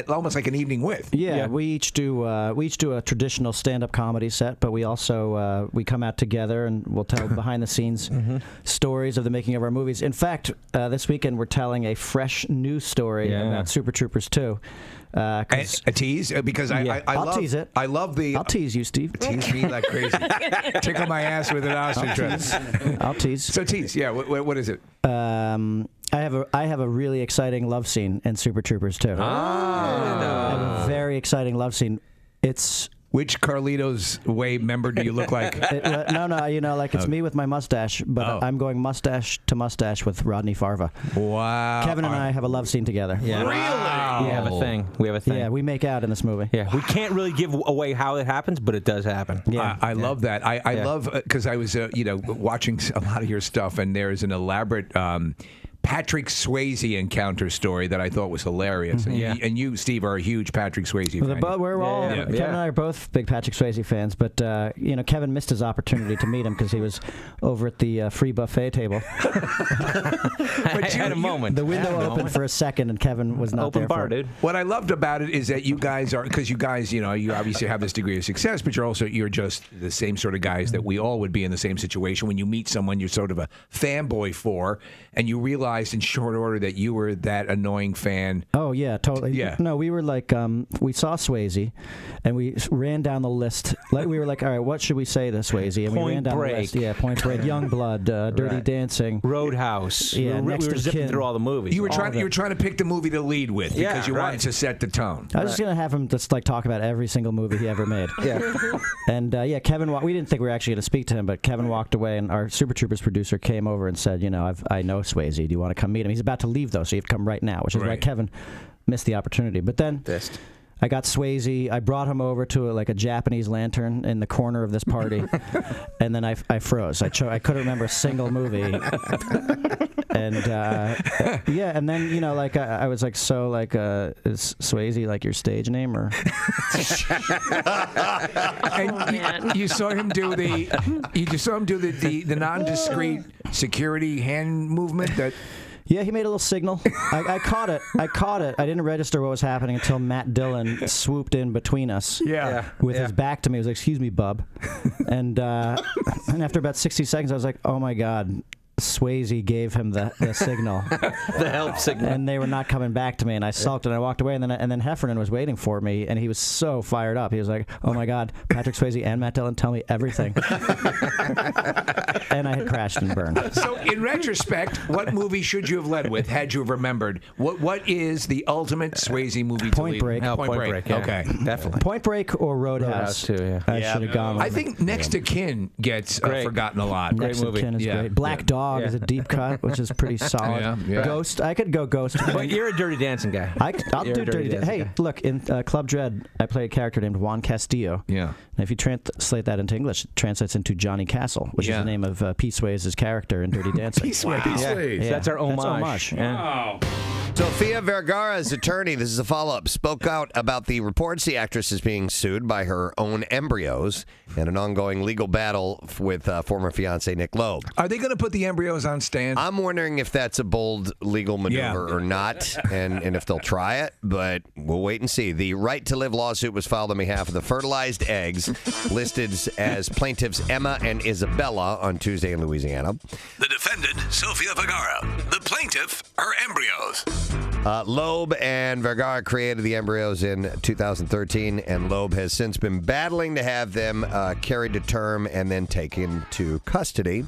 almost like an evening with. Yeah, we each do a traditional stand up comedy set, but we also we come out together and we'll tell behind the scenes stories of the making of our movies. In fact, this weekend we're telling a fresh new story about Super Troopers 2. A tease? Because I'll tease it. I love the... I'll tease you, Steve. Tease me like crazy. Tickle my ass with an ostrich. I'll tease. So tease, yeah. What is it? I have a really exciting love scene in Super Troopers 2. I have a very exciting love scene. It's... Which Carlito's Way member do you look like? No, it's me with my mustache, but I'm going mustache to mustache with Rodney Farva. Wow. Kevin and I have a love scene together. Yeah. Really? We have a thing. Yeah, we make out in this movie. Yeah, we can't really give away how it happens, but it does happen. Yeah, I love that. I love because I was watching a lot of your stuff, and there's an elaborate Patrick Swayze encounter story that I thought was hilarious. And you, Steve, are a huge Patrick Swayze fan. We're all Kevin and I are both big Patrick Swayze fans, but Kevin missed his opportunity to meet him because he was over at the free buffet table. I had a moment. The window opened for a second, and Kevin was not open there. Bar, dude. What I loved about it is that you guys are, because you guys, you obviously have this degree of success, but you're just the same sort of guys that we all would be in the same situation. When you meet someone you're sort of a fanboy for, and you realize in short order that you were that annoying fan. Oh yeah, totally. Yeah. No, we were like, we saw Swayze, and we ran down the list. Like we were like, all right, what should we say to Swayze? And we ran down the list. Yeah, Point Break, Young Blood, Dirty Dancing, Roadhouse. Yeah, we were zipping through all the movies. You were trying to pick the movie to lead with because you wanted to set the tone. I was just gonna have him just talk about every single movie he ever made. And Kevin. We didn't think we were actually gonna speak to him, but Kevin walked away, and our Super Troopers producer came over and said, I know Swayze. Do you want to come meet him? He's about to leave though, so you have to come right now, which is why Kevin missed the opportunity. But then I got Swayze. I brought him over to a Japanese lantern in the corner of this party, and then I froze. I couldn't remember a single movie. And and then I was like, so is Swayze your stage name or? And you saw him do the non-discreet security hand movement that. Yeah, he made a little signal. I caught it. I didn't register what was happening until Matt Dillon swooped in between us. With his back to me. He was like, "Excuse me, bub." And after about 60 seconds, I was like, "Oh my God." Swayze gave him the signal, the help signal, and they were not coming back to me. And I sulked and I walked away. And then Heffernan was waiting for me, and he was so fired up. He was like, "Oh my God, Patrick Swayze and Matt Dillon, tell me everything." And I had crashed and burned. So, in retrospect, what movie should you have led with had you have remembered? What is the ultimate Swayze movie? Point Break. Point Break. Yeah. Okay, definitely. Point Break or Roadhouse too. Yeah. I should have gone. I think Next to Kin gets forgotten a lot. Next to Kin is great. Black Dog is a deep cut, which is pretty solid. Ghost, I could go Ghost. But you're a Dirty Dancing guy. I'll do Dirty Dancing. Hey, look, in Club Dread, I play a character named Juan Castillo. Yeah. And if you translate that into English, it translates into Johnny Castle, which is the name of Pete Swayze's character in Dirty Dancing. Pete Swayze. Yeah. That's our homage. That's homage. Yeah. Wow. Sofia Vergara's attorney, this is a follow-up, spoke out about the reports the actress is being sued by her own embryos and an ongoing legal battle with former fiance Nick Loeb. Are they going to put the embryos on stand? I'm wondering if that's a bold legal maneuver or not, and if they'll try it, but we'll wait and see. The Right to Live lawsuit was filed on behalf of the fertilized eggs, listed as plaintiffs Emma and Isabella on Tuesday in Louisiana. The defendant, Sofia Vergara. The plaintiff, her embryos. Loeb and Vergara created the embryos in 2013, and Loeb has since been battling to have them carried to term and then taken to custody.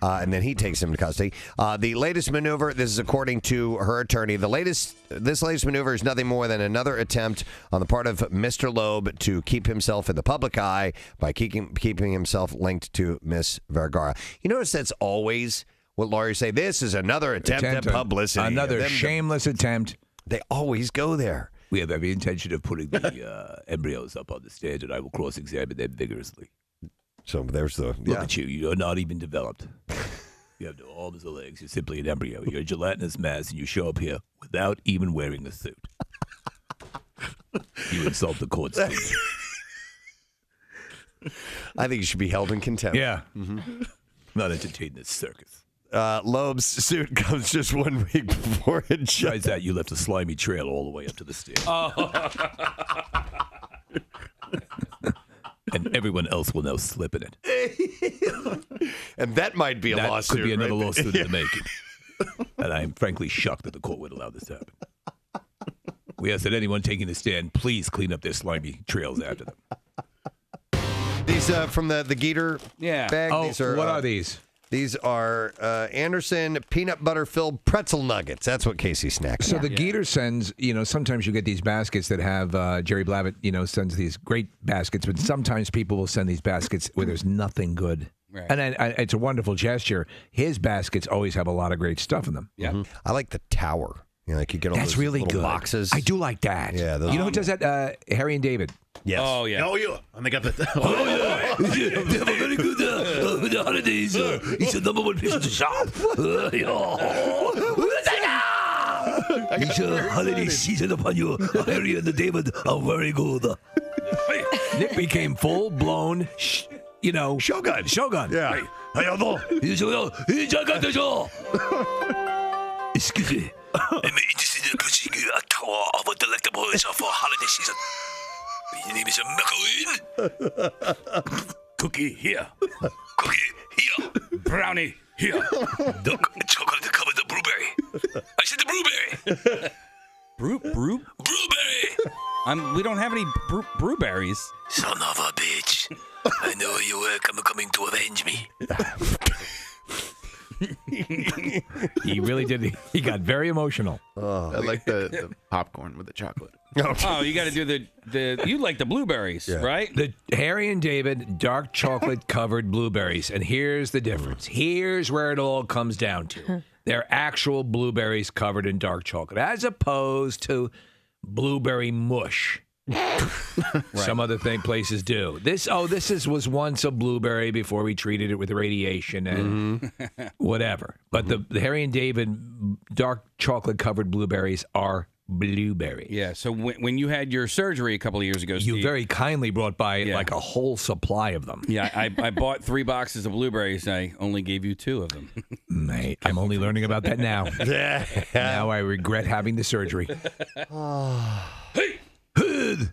And then he takes them to custody. The latest maneuver, this is according to her attorney, this latest maneuver is nothing more than another attempt on the part of Mr. Loeb to keep himself in the public eye by keeping himself linked to Miss Vergara. You notice that's always what lawyers say. This is another attempt at publicity. Another shameless attempt. They always go there. We have every intention of putting the embryos up on the stage, and I will cross-examine them vigorously. So there's the... Look at you. You're not even developed. You have no arms or legs. You're simply an embryo. You're a gelatinous mass, and you show up here without even wearing a suit. You insult the court system. I think you should be held in contempt. Yeah. Mm-hmm. Not entertain this circus. Loeb's suit comes just 1 week before it. Besides that, you left a slimy trail all the way up to the stairs. And everyone else will now slip in it. And that might be a lawsuit. That could be another right? lawsuit in the making. And I am frankly shocked that the court would allow this to happen. We ask that anyone taking the stand, please clean up their slimy trails after them. These from the Geeter bag. Oh, these are, what are these? These are Anderson peanut butter filled pretzel nuggets. That's what Casey snacks. So the Geeter sends, sometimes you get these baskets that have Jerry Blavitt, sends these great baskets, but sometimes people will send these baskets where there's nothing good. Right. And it's a wonderful gesture. His baskets always have a lot of great stuff in them. Yeah, I like the tower. Like you get all That's those really little good. boxes. I do like that. Yeah, those you know who does that? Harry and David. Yes. Oh yeah. Oh yeah. And they got the. Oh yeah. They have a very good the holidays. It's the number one place to shop. It's a holiday season upon you. Harry and the David are very good. Nick became full blown. Shogun. Yeah. Excuse me. I'm interested in purchasing a tower of a delectables for holiday season. Your name is Macaroon. Cookie here. Cookie here. Brownie here. Duck chocolate to cover the blueberry. I said the blueberry. Blueberry. We don't have any blueberries. Son of a bitch. I know you were coming to avenge me. He really did. He got very emotional. I like the popcorn with the chocolate. Oh, you got to do the. You like the blueberries, right? The Harry and David dark chocolate covered blueberries, and here's the difference. Here's where it all comes down to. They're actual blueberries covered in dark chocolate, as opposed to blueberry mush. Some other places do. This was once a blueberry before we treated it with radiation and whatever. But the Harry and David dark chocolate covered blueberries are blueberry. Yeah. So when you had your surgery a couple of years ago, Steve, you very kindly brought by like a whole supply of them. Yeah, I bought 3 boxes of blueberries. I only gave you 2 of them. Mate, I'm only learning about that now. Now I regret having the surgery. Hey! Is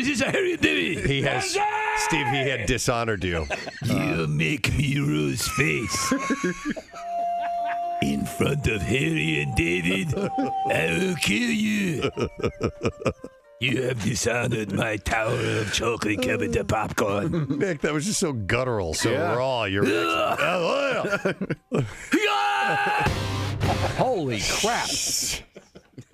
this a Harry and David? He had dishonored you. You make me Rose face. In front of Harry and David, I will kill you. You have dishonored my tower of chocolate covered popcorn. Nick, that was just so guttural, so raw. You're holy crap.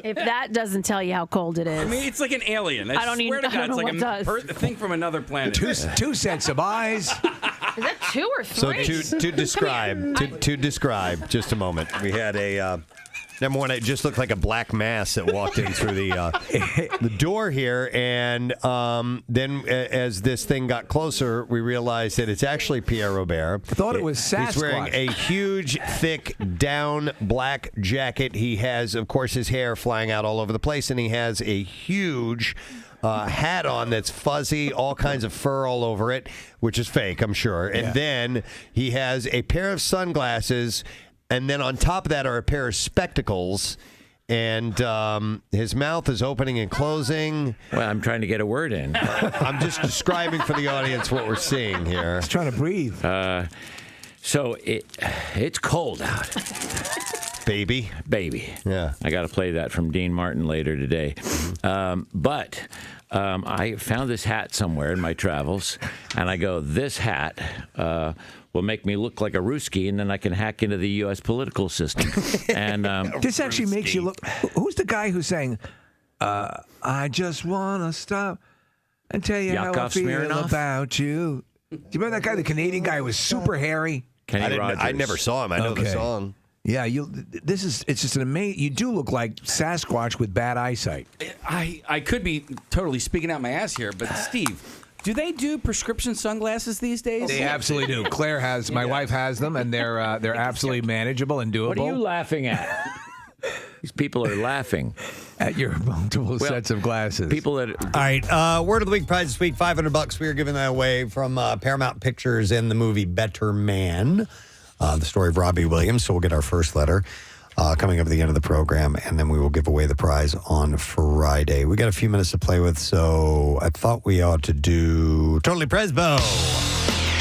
If that doesn't tell you how cold it is. I mean, it's like an alien. I don't swear to God, know it's like what a thing from another planet. Two sets of eyes. Is that 2 or 3? So to describe, just a moment. We had a Number one, it just looked like a black mass that walked in through the door here. And then as this thing got closer, we realized that it's actually Pierre Robert. I thought it was Sasquatch. He's wearing a huge, thick, down black jacket. He has, of course, his hair flying out all over the place, and he has a huge hat on that's fuzzy, all kinds of fur all over it, which is fake, I'm sure. And then he has a pair of sunglasses. And then on top of that are a pair of spectacles, and his mouth is opening and closing. Well, I'm trying to get a word in. I'm just describing for the audience what we're seeing here. He's trying to breathe. So it's cold out. Baby. Yeah. I got to play that from Dean Martin later today. But I found this hat somewhere in my travels, and I go, this hat will make me look like a Ruski, and then I can hack into the U.S. political system. And this actually makes you look. Who's the guy who's saying, I just want to stop and tell you how I feel Smirnoff? About you. Do you remember that guy, the Canadian guy who was super hairy? Kenny Rogers. I never saw him. I know the song. Yeah, it's just an amazing. You do look like Sasquatch with bad eyesight. I could be totally speaking out my ass here, but Steve, do they do prescription sunglasses these days? They absolutely do. Claire has, my wife has them, and they're absolutely manageable and doable. What are you laughing at? These people are laughing at your multiple sets of glasses. People that. All right, word of the week prize this week, $500. We are giving that away from Paramount Pictures in the movie Better Man. The story of Robbie Williams. So we'll get our first letter coming up at the end of the program, and then we will give away the prize on Friday. We got a few minutes to play with, so I thought we ought to do Totally Presbo.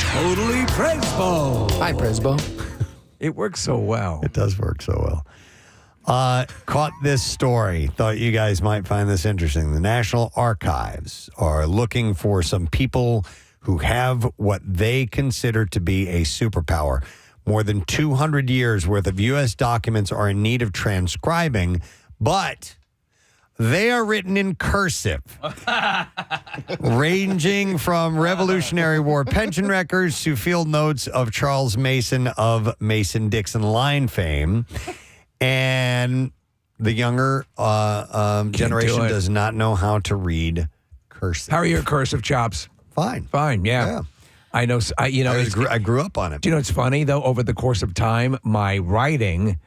Totally Presbo. Hi, Presbo. It works so well. It does work so well. Caught this story. Thought you guys might find this interesting. The National Archives are looking for some people who have what they consider to be a superpower. More than 200 years worth of U.S. documents are in need of transcribing, but they are written in cursive, ranging from Revolutionary War pension records to field notes of Charles Mason of Mason-Dixon line fame. And the younger generation does not know how to read cursive. How are your cursive chops? Fine. Fine, yeah. I know. I grew up on it. Do you know what's funny, though? Over the course of time, my writing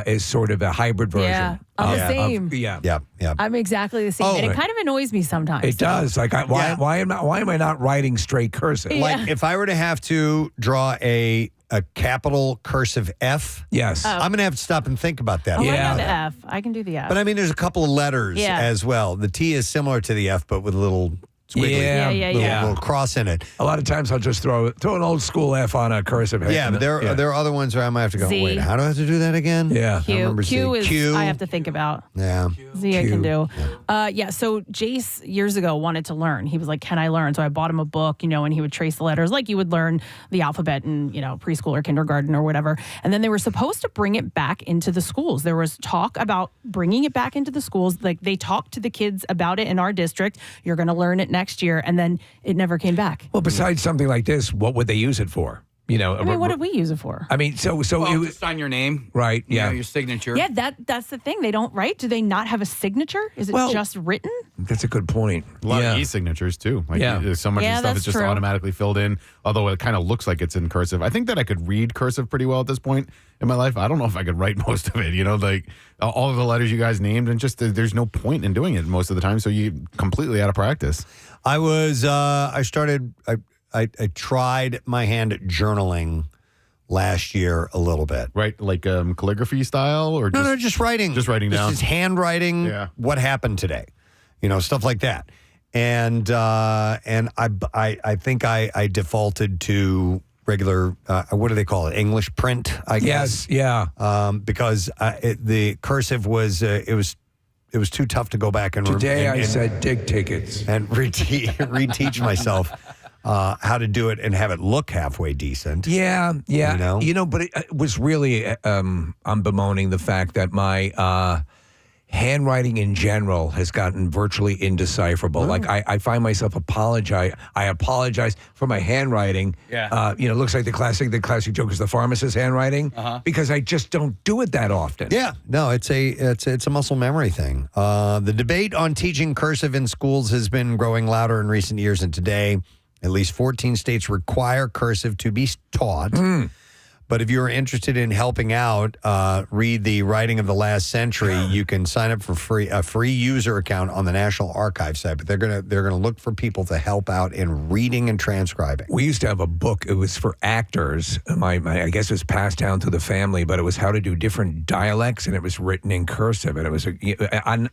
is sort of a hybrid version. Yeah, I'm the same. Yeah. I'm exactly the same. And it kind of annoys me sometimes. It does. Like, why am I not writing straight cursive? Like, if I were to have to draw a capital cursive F, yes, I'm going to have to stop and think about that. I know the F. I can do the F. But I mean, there's a couple of letters as well. The T is similar to the F, but with a little squiggly, little cross in it. A lot of times I'll just throw an old school F on a cursive. Yeah, but there are other ones where I might have to go, Z. wait, how do I have to do that again? Yeah. Q is I have to think about. Yeah. Z I can do. So Jace years ago wanted to learn. He was like, can I learn? So I bought him a book, and he would trace the letters like you would learn the alphabet in, preschool or kindergarten or whatever. And then they were supposed to bring it back into the schools. There was talk about bringing it back into the schools. Like they talked to the kids about it in our district. You're going to learn it next year. And then it never came back. Well, besides something like this, what would they use it for? What did we use it for? I mean, so it was sign your name, right? Yeah, your signature. Yeah, that's the thing. They don't write. Do they not have a signature? Is it just written? That's a good point. A lot of e-signatures too. Like so much of the stuff is just automatically filled in. Although it kind of looks like it's in cursive. I think that I could read cursive pretty well at this point in my life. I don't know if I could write most of it. Like all of the letters you guys named, and just there's no point in doing it most of the time. So you completely out of practice. I tried my hand at journaling last year a little bit. Right, like calligraphy style, or just writing. Just writing down. Just handwriting. Yeah. What happened today? Stuff like that. And I think I defaulted to regular. What do they call it? English print. I guess. Yes. Yeah. Because the cursive was it was too tough to go back and today I said dig tickets and reteach myself how to do it and have it look halfway decent. Yeah. But it was really I'm bemoaning the fact that my handwriting in general has gotten virtually indecipherable. Like I find myself I apologize for my handwriting. Yeah. It looks like the classic joke is the pharmacist's handwriting because I just don't do it that often. Yeah, no, it's a muscle memory thing. The debate on teaching cursive in schools has been growing louder in recent years, and today, at least 14 states require cursive to be taught. But if you're interested in helping out, read the Writing of the Last Century, you can sign up for a free user account on the National Archive site. But they're gonna look for people to help out in reading and transcribing. We used to have a book. It was for actors. I guess it was passed down to the family, but it was how to do different dialects, and it was written in cursive. And it was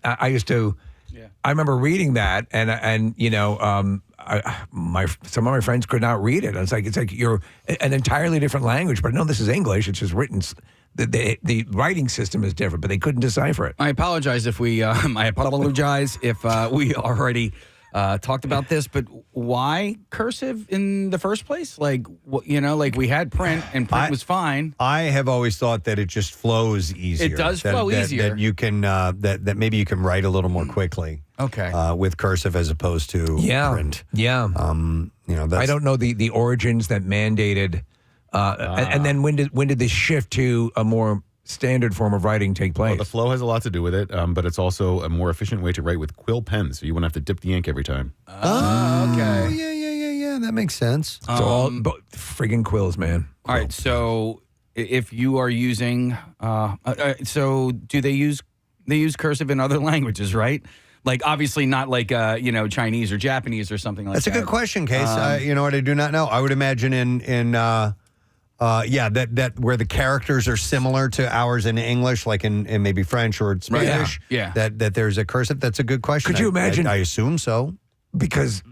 I used to. Yeah. I remember reading that, and some of my friends could not read it. It's like you're an entirely different language, but no, this is English. It's just written. The writing system is different, but they couldn't decipher it. I apologize if we. I apologize if we already talked about this, but why cursive in the first place? Like we had print, and print was fine. I have always thought that it just flows easier. It does flow easier. That you can that maybe you can write a little more quickly. Okay. With cursive as opposed to print. Yeah. I don't know the origins that mandated, and then when did this shift to a more standard form of writing take place? Well, the flow has a lot to do with it, but it's also a more efficient way to write with quill pens, so you wouldn't have to dip the ink every time. Oh, okay. Yeah. That makes sense. So all friggin' quills, man. All right. So if you are using, so do they use cursive in other languages, right? Like obviously not like Chinese or Japanese or something like that. That's a good question, Case. You know what? I do not know. I would imagine in that where the characters are similar to ours in English, like in maybe French or Spanish. Yeah. That there's a cursive. That's a good question. Could you imagine? I assume so. Because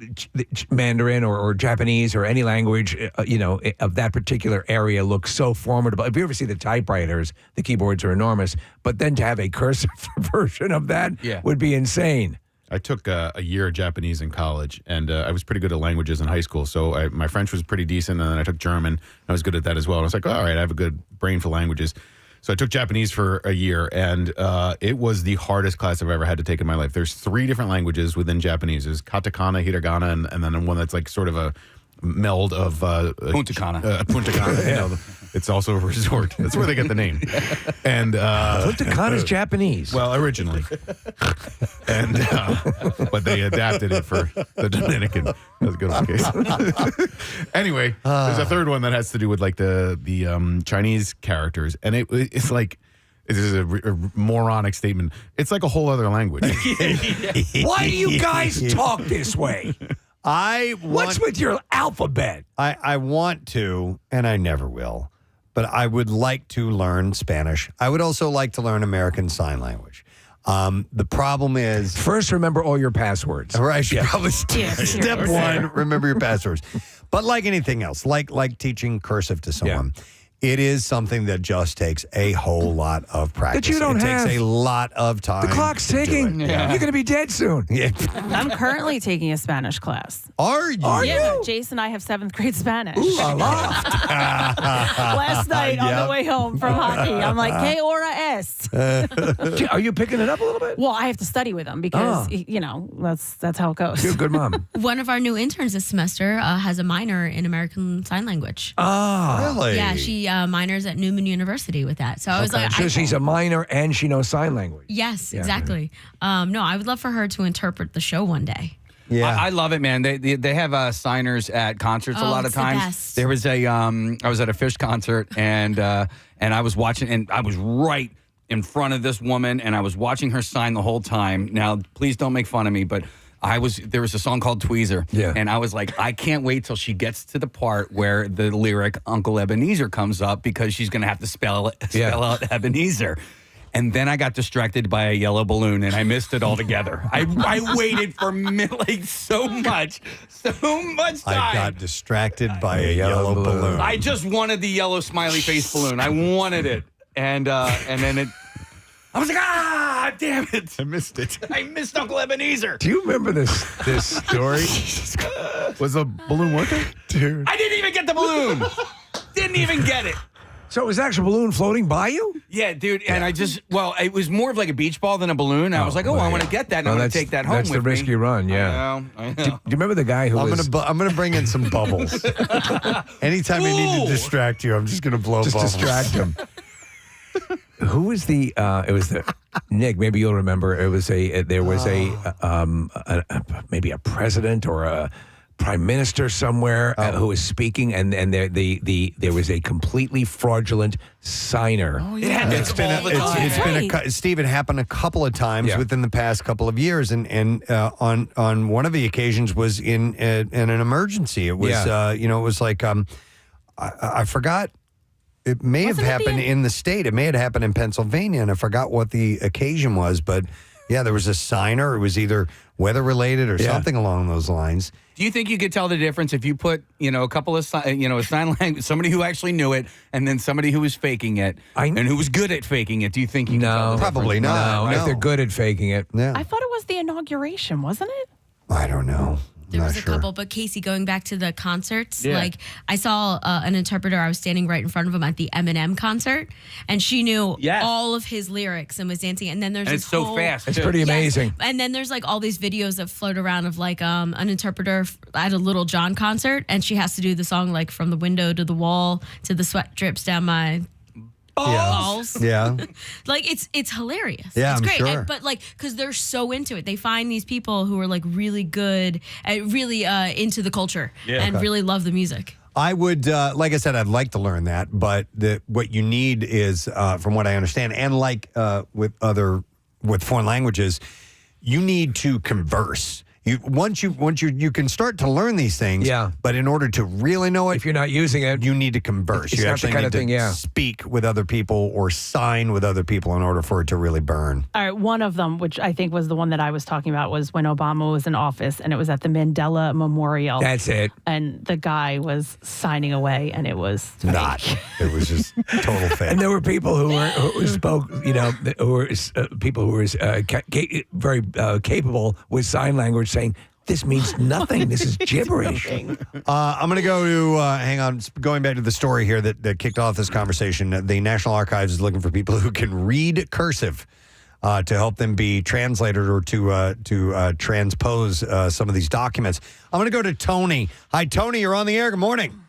Mandarin or Japanese or any language, of that particular area looks so formidable. If you ever see the typewriters, the keyboards are enormous. But then to have a cursive version of that would be insane. I took a year of Japanese in college, and I was pretty good at languages in high school. So my French was pretty decent, and then I took German. I was good at that as well. And I was like, all right, I have a good brain for languages. So I took Japanese for a year, and it was the hardest class I've ever had to take in my life. There's 3 different languages within Japanese. There's katakana, hiragana, and then one that's like sort of a meld of Punta Cana. Punta Cana. It's also a resort. That's where they get the name. And Punta Cana is Japanese. Well, originally, and but they adapted it for the Dominican. That's a good case. Anyway, there's a third one that has to do with like the Chinese characters, and it's like. This is a moronic statement. It's like a whole other language. Why do you guys talk this way? What's with your alphabet? I want to, and I never will, but I would like to learn Spanish. I would also like to learn American Sign Language. The problem is... First, remember all your passwords. All right, I should probably step one, remember your passwords. But like anything else, like teaching cursive to someone... It is something that just takes a whole lot of practice. That you don't have. It takes a lot of time. The clock's ticking. You're going to be dead soon. Yeah. I'm currently taking a Spanish class. Are you? Yeah, Jason and I have 7th grade Spanish. Ooh, la la. Last night on the way home from hockey, I'm like, ¿Qué hora es? Are you picking it up a little bit? Well, I have to study with him because, that's how it goes. You're a good mom. One of our new interns this semester has a minor in American Sign Language. Oh, really? Yeah, she minors at Neumann University with that. So I was like, so she's a minor and she knows sign language. Yes, exactly. No, I would love for her to interpret the show one day. Yeah, I love it, man. They have signers at concerts a lot of times. There was I was at a Fish concert and I was watching, and I was right in front of this woman, and I was watching her sign the whole time. Now, please don't make fun of me, but there was a song called Tweezer, and I was like, I can't wait till she gets to the part where the lyric Uncle Ebenezer comes up, because she's going to have to spell out Ebenezer. And then I got distracted by a yellow balloon, and I missed it altogether. I waited for so much time. I got distracted by a yellow balloon. I just wanted the yellow smiley face balloon. I wanted it. And then it... I was like, damn it. I missed it. I missed Uncle Ebenezer. Do you remember this story? Was the balloon working? Dude. I didn't even get the balloon. Didn't even get it. So it was an actual balloon floating by you? Yeah, dude. And it was more of like a beach ball than a balloon. I was like, I want to get that, and I'm going to take that home with me. That's the risk you run, yeah. I know. Do you remember the guy who I'm was... I'm gonna bring in some bubbles. Anytime I need to distract you, I'm just gonna blow bubbles. Distract him. Who was the? It was the Nick. Maybe you'll remember. It was maybe a president or a prime minister somewhere who was speaking, and there was a completely fraudulent signer. Oh, yeah. Steve, it happened a couple of times within the past couple of years, and on one of the occasions was in an emergency. It was it was like I forgot. It may have happened in the state. It may have happened in Pennsylvania, and I forgot what the occasion was. But yeah, there was a signer. It was either weather related or something along those lines. Do you think you could tell the difference if you put, a couple of, a sign language, somebody who actually knew it, and then somebody who was faking it, and who was good at faking it? Do you think you can tell the probably difference? not. No, if they're good at faking it. Yeah. I thought it was the inauguration, wasn't it? I don't know. There was a couple, but Casey, going back to the concerts, like I saw an interpreter. I was standing right in front of him at the Eminem concert, and she knew all of his lyrics and was dancing. And then there's and this it's so whole, fast. It's pretty amazing. And then there's like all these videos that float around of like an interpreter at a Little John concert, and she has to do the song like from the window to the wall to the sweat drips down my balls. Yeah. Like it's hilarious. Yeah, it's I'm great. sure. But like, because they're so into it, they find these people who are like really good at really into the culture and really love the music. I would, like I said, I'd like to learn that, but what you need is, from what I understand, and like with foreign languages, you need to converse. Once you can start to learn these things, but in order to really know it, if you're not using it, you need to converse. It's you not actually the kind need of thing, to speak with other people or sign with other people in order for it to really burn. All right, one of them, which I think was the one that I was talking about, was when Obama was in office, and it was at the Mandela Memorial. That's it. And the guy was signing away, and it was not. It was just total fake. And there were people who spoke, who were people who were very capable with sign language, saying, this means nothing. This is gibberish. I'm going to go to, hang on, going back to the story here that kicked off this conversation. The National Archives is looking for people who can read cursive to help them be translated or to transpose some of these documents. I'm going to go to Tony. Hi, Tony. You're on the air. Good morning.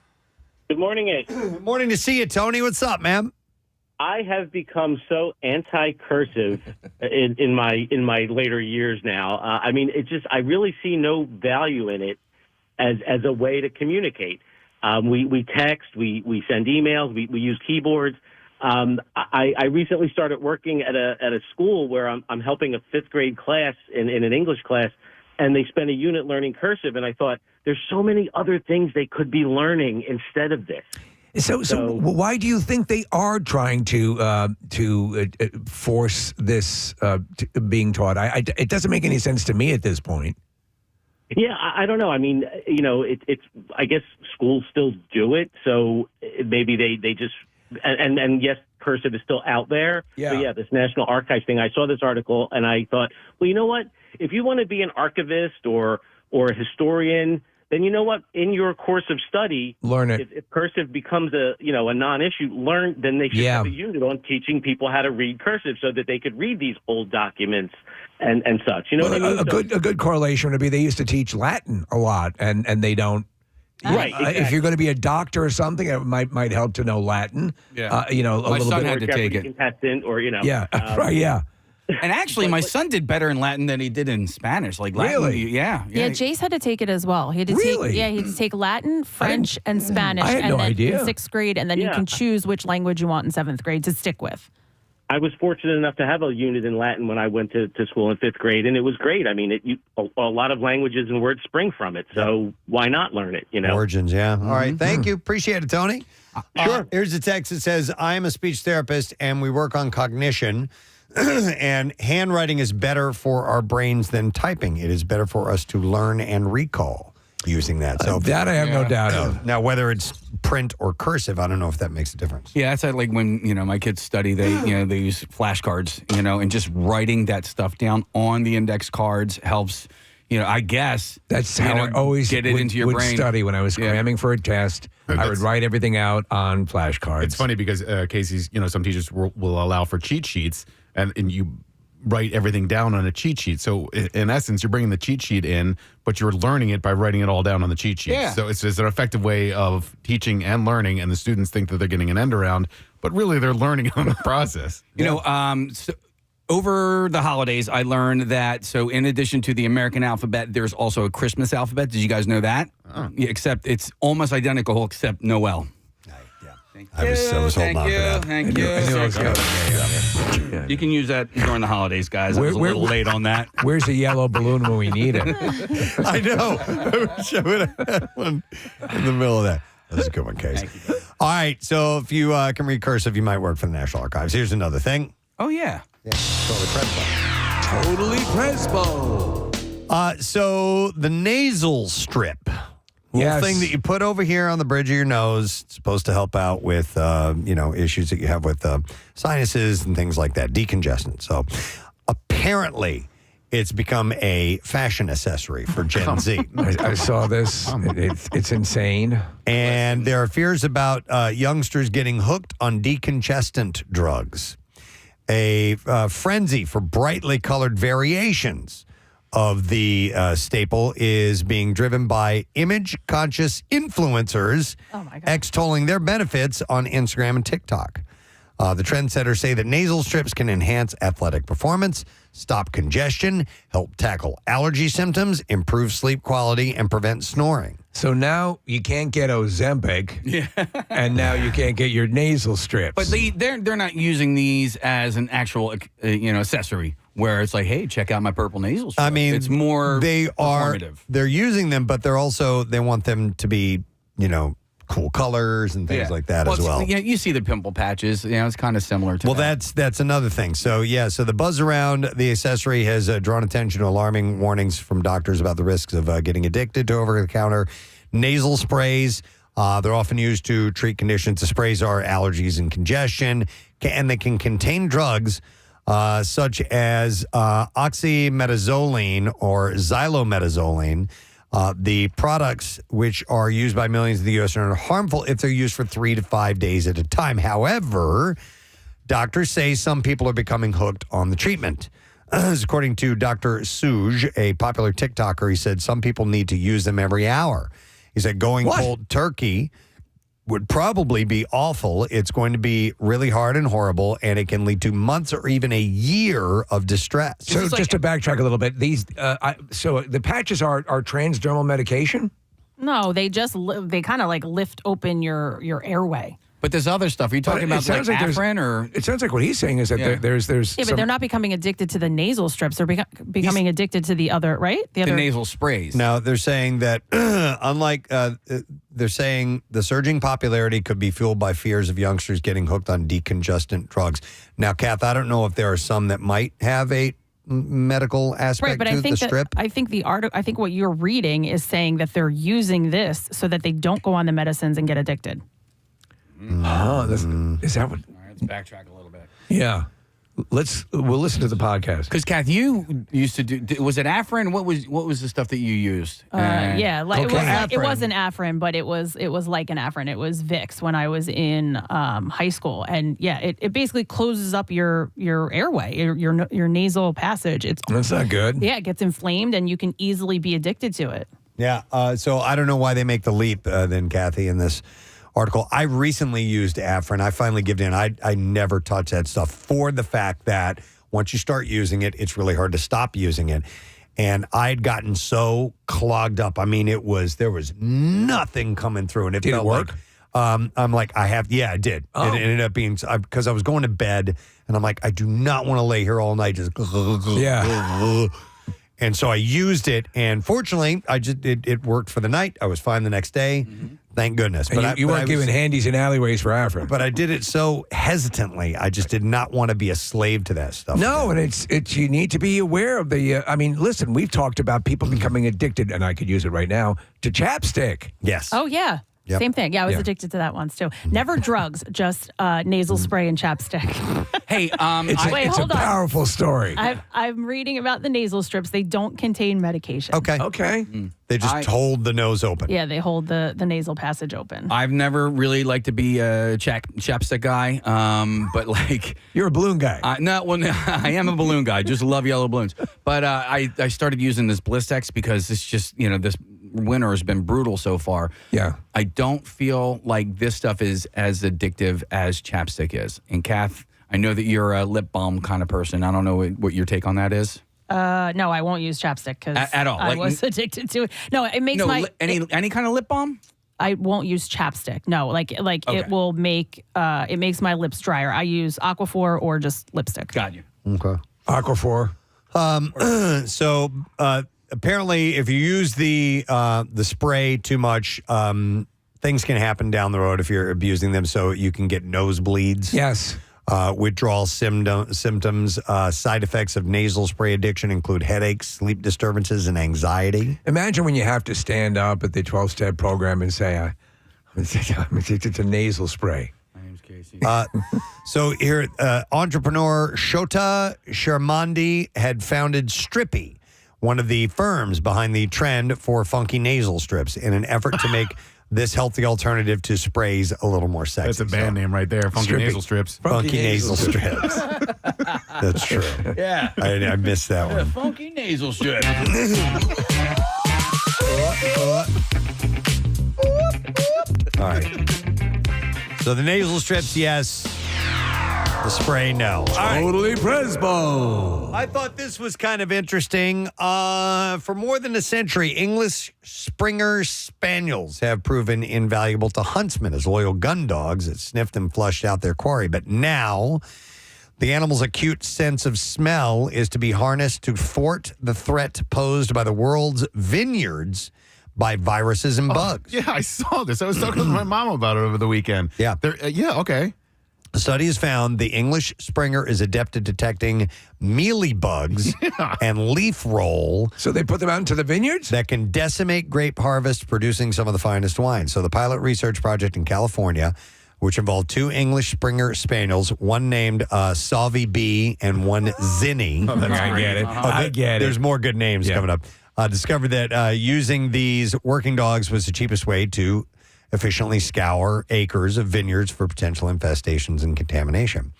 Good morning, Ed. Good morning to see you, Tony. What's up, man? I have become so anti-cursive in my later years now. I mean, I really see no value in it as a way to communicate. We text, we send emails, we use keyboards. I recently started working at a school where I'm helping a 5th grade class in an English class, and they spent a unit learning cursive, and I thought there's so many other things they could be learning instead of this. So why do you think they are trying to force this being taught? It doesn't make any sense to me at this point. Yeah, I don't know. I mean, it's. I guess schools still do it, so maybe they just and yes, cursive is still out there. Yeah. But yeah, this National Archives thing. I saw this article and I thought, well, you know what? If you want to be an archivist or a historian, then you know what? In your course of study, learn it. If cursive becomes a non-issue, then they should have a unit on teaching people how to read cursive so that they could read these old documents and such. You know what I mean? A good correlation would be they used to teach Latin a lot, and they don't. Right. Exactly. If you're going to be a doctor or something, it might help to know Latin. Yeah. A My little son bit. had to take it. Contestant or Yeah. Right. Yeah. And actually, my son did better in Latin than he did in Spanish. Like Latin, Really? Yeah. Yeah, Jace had to take it as well. He had to Really? he had to take Latin, French, and Spanish. I had and no then idea. in 6th grade, and then you Yeah. can choose which language you want in 7th grade to stick with. I was fortunate enough to have a unit in Latin when I went to school in 5th grade, and it was great. I mean, a lot of languages and words spring from it, so why not learn it, Origins, yeah. All right, thank you. Appreciate it, Tony. Sure. Here's a text that says, I am a speech therapist, and we work on cognition, and handwriting is better for our brains than typing. It is better for us to learn and recall using that. So That I have no doubt of. Now, whether it's print or cursive, I don't know if that makes a difference. Yeah, that's like when my kids study. They they use flashcards, and just writing that stuff down on the index cards helps I guess that's how I always get it into your would brain. study when I was cramming for a test. I would write everything out on flashcards. It's funny because Casey's, some teachers will allow for cheat sheets, and you write everything down on a cheat sheet. So in essence, you're bringing the cheat sheet in, but you're learning it by writing it all down on the cheat sheet. Yeah. So it's an effective way of teaching and learning, and the students think that they're getting an end around, but really they're learning on the process. So over the holidays, I learned that, so in addition to the American alphabet, there's also a Christmas alphabet. Did you guys know that? Oh. Yeah, except it's almost identical, except Noel. I was holding on for that. Thank you. You can use that during the holidays, guys. I was a little late on that. Where's the yellow balloon when we need it? I know. I would have had one in the middle of that. That's a good one, Case. All right. So if you can read cursive, you might work for the National Archives. Here's another thing. Oh, yeah. Totally Prespo. Totally Prespo. So the nasal strip. Little thing that you put over here on the bridge of your nose. It's supposed to help out with, issues that you have with sinuses and things like that, decongestant. So apparently it's become a fashion accessory for Gen Z. I saw this. It's insane. And there are fears about youngsters getting hooked on decongestant drugs. A frenzy for brightly colored variations of the staple is being driven by image-conscious influencers extolling their benefits on Instagram and TikTok. The trendsetters say that nasal strips can enhance athletic performance, stop congestion, help tackle allergy symptoms, improve sleep quality, and prevent snoring. So now you can't get Ozempic, and now you can't get your nasal strips. But they're not using these as an actual accessory where it's like, hey, check out my purple nasal strip. I mean, it's more they're using them, but they want them to be, cool colors and things like that as well. Yeah, you see the pimple patches. It's kind of similar to that. That's another thing. So, so the buzz around the accessory has drawn attention to alarming warnings from doctors about the risks of getting addicted to over-the-counter nasal sprays. They're often used to treat conditions. The sprays are allergies and congestion, and they can contain drugs such as oxymetazoline or xylometazoline. The products, which are used by millions in the U.S., are harmful if they're used for 3 to 5 days at a time. However, doctors say some people are becoming hooked on the treatment. According to Dr. Suj, a popular TikToker, he said some people need to use them every hour. He said going cold turkey would probably be awful. It's going to be really hard and horrible, and it can lead to months or even a year of distress. So just to backtrack a little bit, these so the patches are transdermal medication? No, they just they kind of like lift open your airway. But there's other stuff. Are you talking about like Afrin or? It sounds like what he's saying is that there's Yeah, but they're not becoming addicted to the nasal strips. They're becoming addicted to the other, right? The other nasal sprays. Now, they're saying that unlike, they're saying the surging popularity could be fueled by fears of youngsters getting hooked on decongestant drugs. Now, Kath, I don't know if there are some that might have a medical aspect but to I think the strip. I think I think what you're reading is saying that they're using this so that they don't go on the medicines and get addicted. Oh, is that what? All right, let's backtrack a little bit. Yeah. We'll listen to the podcast. Because Kath, you used to do. Was it Afrin? What was the stuff that you used? It wasn't Afrin, but it was like an Afrin. It was Vicks when I was in high school, and it basically closes up your airway, your nasal passage. That's not good. Yeah, it gets inflamed, and you can easily be addicted to it. Yeah. So I don't know why they make the leap then, Kathy, in this article. I recently used Afrin. I finally gave in. I never touch that stuff for the fact that once you start using it, it's really hard to stop using it. And I'd gotten so clogged up. I mean, there was nothing coming through. And it Did felt it work? like, I'm like, it did. Oh. It ended up being, because I was going to bed and I'm like, I do not want to lay here all night. Just, And so I used it, and fortunately, it worked for the night. I was fine the next day. Mm-hmm. Thank goodness. But you weren't giving handies and alleyways for Afrin. But I did it so hesitantly. I just did not want to be a slave to that stuff. No, and it's you need to be aware of the. I mean, listen, we've talked about people becoming addicted, and I could use it right now, to chapstick. Yes. Oh yeah. Yep. Same thing. Yeah, I was addicted to that once too. Never drugs, just nasal spray and chapstick. Hey, it's a powerful story. I'm reading about the nasal strips. They don't contain medication. Okay. They just hold the nose open. Yeah, they hold the nasal passage open. I've never really liked to be a chapstick guy, but like you're a balloon guy. I am a balloon guy. Just love yellow balloons. But I started using this Blistex because it's just this winter has been brutal so far. Yeah, I don't feel like this stuff is as addictive as chapstick is. And Kath, I know that you're a lip balm kind of person. I don't know what your take on that is. No, I won't use chapstick because at all. I was addicted to it. No, it makes any kind of lip balm. I won't use chapstick. No, okay. It will make it makes my lips drier. I use Aquaphor or just lipstick. Got you. Okay. Aquaphor. So apparently, if you use the spray too much, things can happen down the road if you're abusing them. So you can get nosebleeds. Yes. Withdrawal symptoms, side effects of nasal spray addiction include headaches, sleep disturbances, and anxiety. Imagine when you have to stand up at the 12-step program and say, I'm addicted to nasal spray. My name's Casey. So here, entrepreneur Shota Sharmandi had founded Strippy, one of the firms behind the trend for funky nasal strips, in an effort to make this healthy alternative to sprays a little more sexy. That's a band name right there. Funky nasal strips. Funky nasal strips. That's true. Yeah. I missed that one. Funky nasal strip. All right. So the nasal strips, yes. The spray, no. Totally Presbo. I thought this was kind of interesting. For more than a century, English Springer Spaniels have proven invaluable to huntsmen as loyal gun dogs that sniffed and flushed out their quarry. But now, the animal's acute sense of smell is to be harnessed to thwart the threat posed by the world's vineyards by viruses and bugs. Yeah, I saw this. I was talking to my mom about it over the weekend. Yeah. Okay. A study has found the English Springer is adept at detecting mealybugs and leaf roll. So they put them out into the vineyards? That can decimate grape harvests, producing some of the finest wine. So the pilot research project in California, which involved 2 English Springer Spaniels, one named Salvi B and one Zinni. Oh, I get it. I get it. There's more good names coming up. Discovered that using these working dogs was the cheapest way to efficiently scour acres of vineyards for potential infestations and contamination.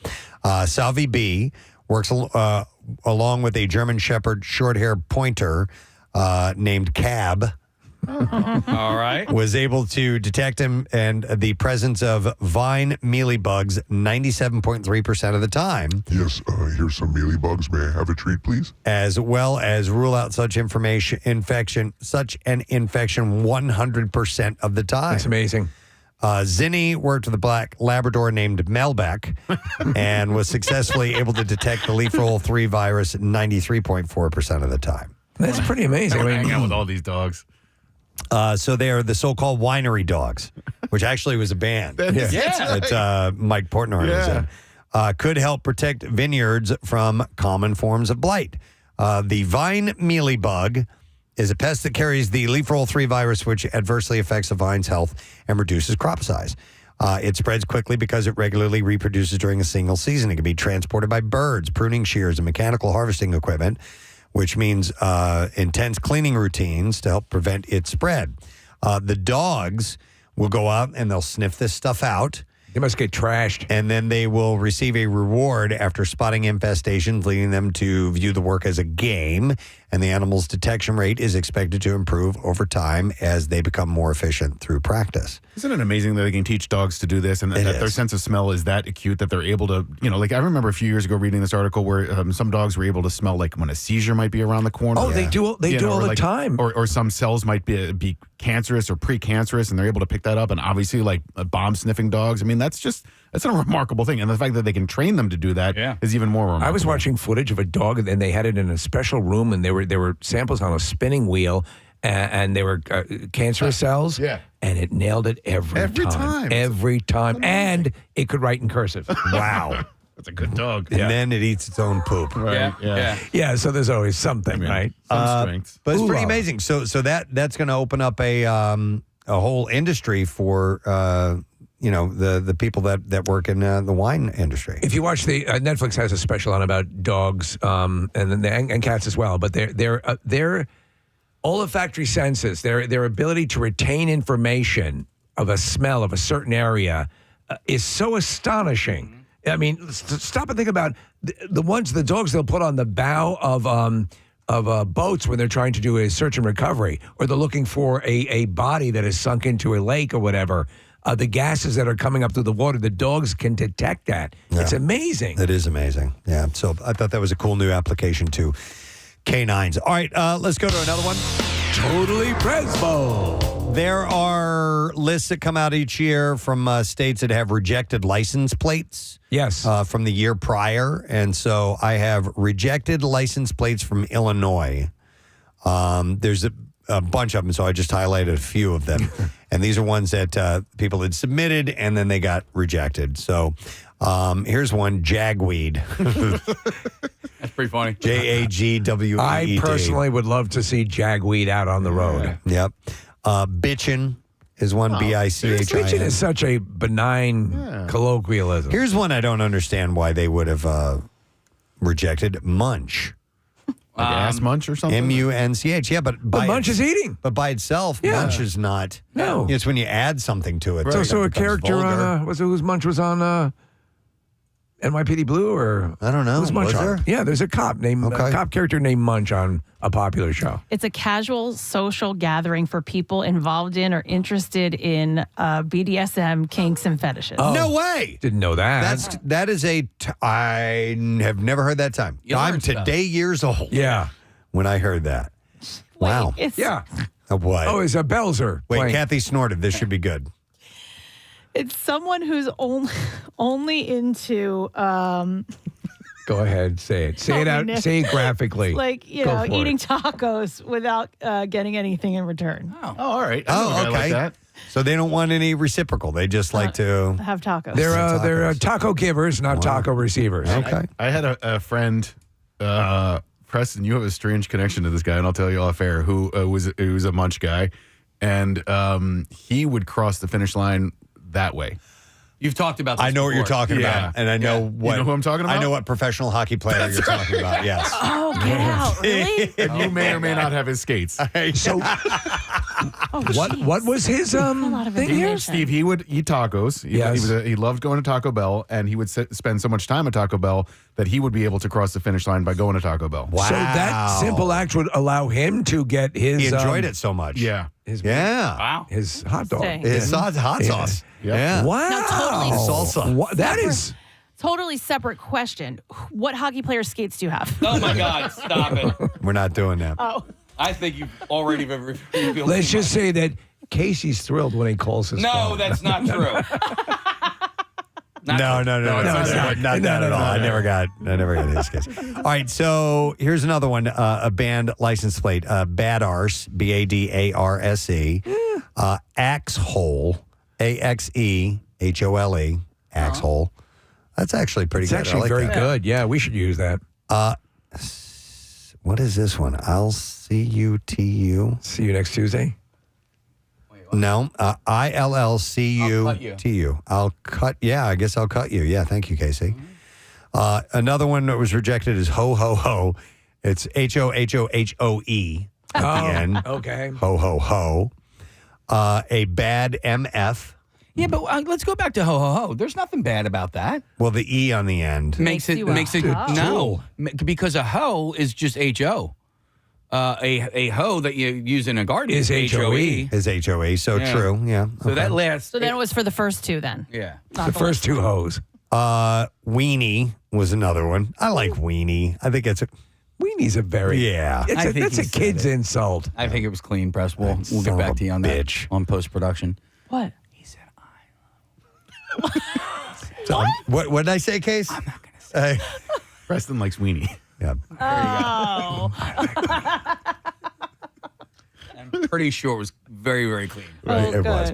Salvi B works along with a German Shepherd short-haired pointer named Cab. All right. Was able to detect him and the presence of vine mealybugs 97.3% of the time. Yes, here's some mealybugs. May I have a treat, please? As well as rule out such an infection 100% of the time. That's amazing. Zinni worked with a black Labrador named Melbeck and was successfully able to detect the leaf roll 3 virus 93.4% of the time. That's pretty amazing. I hang out with all these dogs. So they are the so-called Winery dogs, which actually was a band. That Mike Portnoy was in. Could help protect vineyards from common forms of blight. The vine mealybug is a pest that carries the leaf roll 3 virus, which adversely affects the vine's health and reduces crop size. It spreads quickly because it regularly reproduces during a single season. It can be transported by birds, pruning shears, and mechanical harvesting equipment, which means intense cleaning routines to help prevent its spread. The dogs will go out and they'll sniff this stuff out. They must get trashed. And then they will receive a reward after spotting infestations, leading them to view the work as a game. And the animal's detection rate is expected to improve over time as they become more efficient through practice. Isn't it amazing that they can teach dogs to do this and that their sense of smell is that acute that they're able to, like I remember a few years ago reading this article where some dogs were able to smell like when a seizure might be around the corner. Oh, they do all the time. Or some cells might be cancerous or precancerous and they're able to pick that up. And obviously like bomb sniffing dogs, I mean, that's a remarkable thing. And the fact that they can train them to do that is even more remarkable. I was watching footage of a dog and they had it in a special room and there were samples on a spinning wheel and they were cancerous cells. Yeah. And it nailed it every time. Every time. And it could write in cursive. Wow. That's a good dog. And then it eats its own poop. Right. Yeah, so there's always something, right? Some strengths. But it's pretty amazing. So that's going to open up a a whole industry for the people that work in the wine industry. If you watch the Netflix has a special on about dogs and cats as well, but their olfactory senses, their ability to retain information of a smell of a certain area is so astonishing. I mean, stop and think about the dogs they'll put on the bow of boats when they're trying to do a search and recovery, or they're looking for a body that is sunk into a lake or whatever. The gases that are coming up through the water, the dogs can detect that. Yeah. It's amazing. It is amazing. Yeah. So I thought that was a cool new application to canines. All right, let's go to another one. Totally Presbo. There are lists that come out each year from states that have rejected license plates. Yes. From the year prior. And so I have rejected license plates from Illinois. There's a bunch of them, so I just highlighted a few of them. And these are ones that people had submitted, and then they got rejected. So here's one, jagweed. That's pretty funny. Jagweed. I personally would love to see jagweed out on the road. Yep. Bitchin' is one, B-I-C-H-I-N. Bitchin' is such a benign colloquialism. Here's one I don't understand why they would have rejected, munch. Like ass munch or something? M-U-N-C-H. Yeah, but munch is eating. But by itself, munch is not. No. It's when you add something to it. So a character on whose munch was on NYPD Blue, or I don't know. Who's Munch Was on? there? Yeah, there's a cop named a cop character named Munch on a popular show. It's a casual social gathering for people involved in or interested in BDSM, kinks, and fetishes. No way. Didn't know that. That is I have never heard that time. I'm today years old. Yeah. When I heard that. Wow. Yeah. Oh, boy. Oh, it's a Belzer. Wait, playing. Kathy snorted. This should be good. It's someone who's only into Go ahead, say it. Say it out. Nick. Say it graphically. like Go for eating it. tacos without getting anything in return. Oh, all right. Oh, okay. So they don't want any reciprocal. They just like to have tacos. They're taco givers, not taco receivers. Okay. I had a friend, Preston. You have a strange connection to this guy, and I'll tell you off air. Who was a munch guy, and he would cross the finish line that way. You've talked about this I know what you're before. talking about, and I know what You know who I'm talking about? I know what professional hockey player you're talking about. Yes. Oh, get out! Really? And you may or may not have his skates. So, what was his thing here? Steve, he would eat tacos. Yes. He loved going to Taco Bell, and he would spend so much time at Taco Bell that he would be able to cross the finish line by going to Taco Bell. Wow. So that simple act would allow him to get his. He enjoyed it so much. Yeah. His Wow. his hot dog. Interesting. His hot sauce. Yeah. Wow. No, totally Salsa. That is. Totally separate question. What hockey player skates do you have? Oh my God! Stop it. We're not doing that. Oh. I think you've already been revealed. Let's just say that Casey's thrilled when he calls his No, phone. that's not true. No, not at all. I never got his case. All right, so here's another one. A band license plate. Bad Arse, B-A-D-A-R-S-E. Axhole, A-X-E-H-O-L-E. Axhole. That's actually pretty It's good. actually I like very that. good. Yeah, we should use that. What is this one? I'll see you, T-U. See you next Tuesday. No, I-L-L-C-U-T-U. I'll cut. Yeah, I guess I'll cut you. Yeah, thank you, Casey. Another one that was rejected is ho, ho, ho. It's H-O-H-O-H-O-E at the end. Okay. Ho, ho, ho. A bad MF. Yeah, but let's go back to ho ho ho. There's nothing bad about that. Well, the E on the end. Makes it no, because a hoe is just H-O. A hoe that you use in a garden Is H-O-E. Is H-O-E, so Yeah. true. Yeah. So that lasts. So then it was for the first two then. Yeah. Not The first two hoes. Weenie was another one. I like weenie. I think it's a... Weenie's a very Yeah. I think that's he a said kid's it. insult. I think it was clean, Press. We'll Son get of back a to you on that bitch. on post production. What? He said So, what did I say, Case? I'm not going to say. Preston likes weenie. Yeah. Oh. I'm pretty sure it was very, very clean. Right, it was.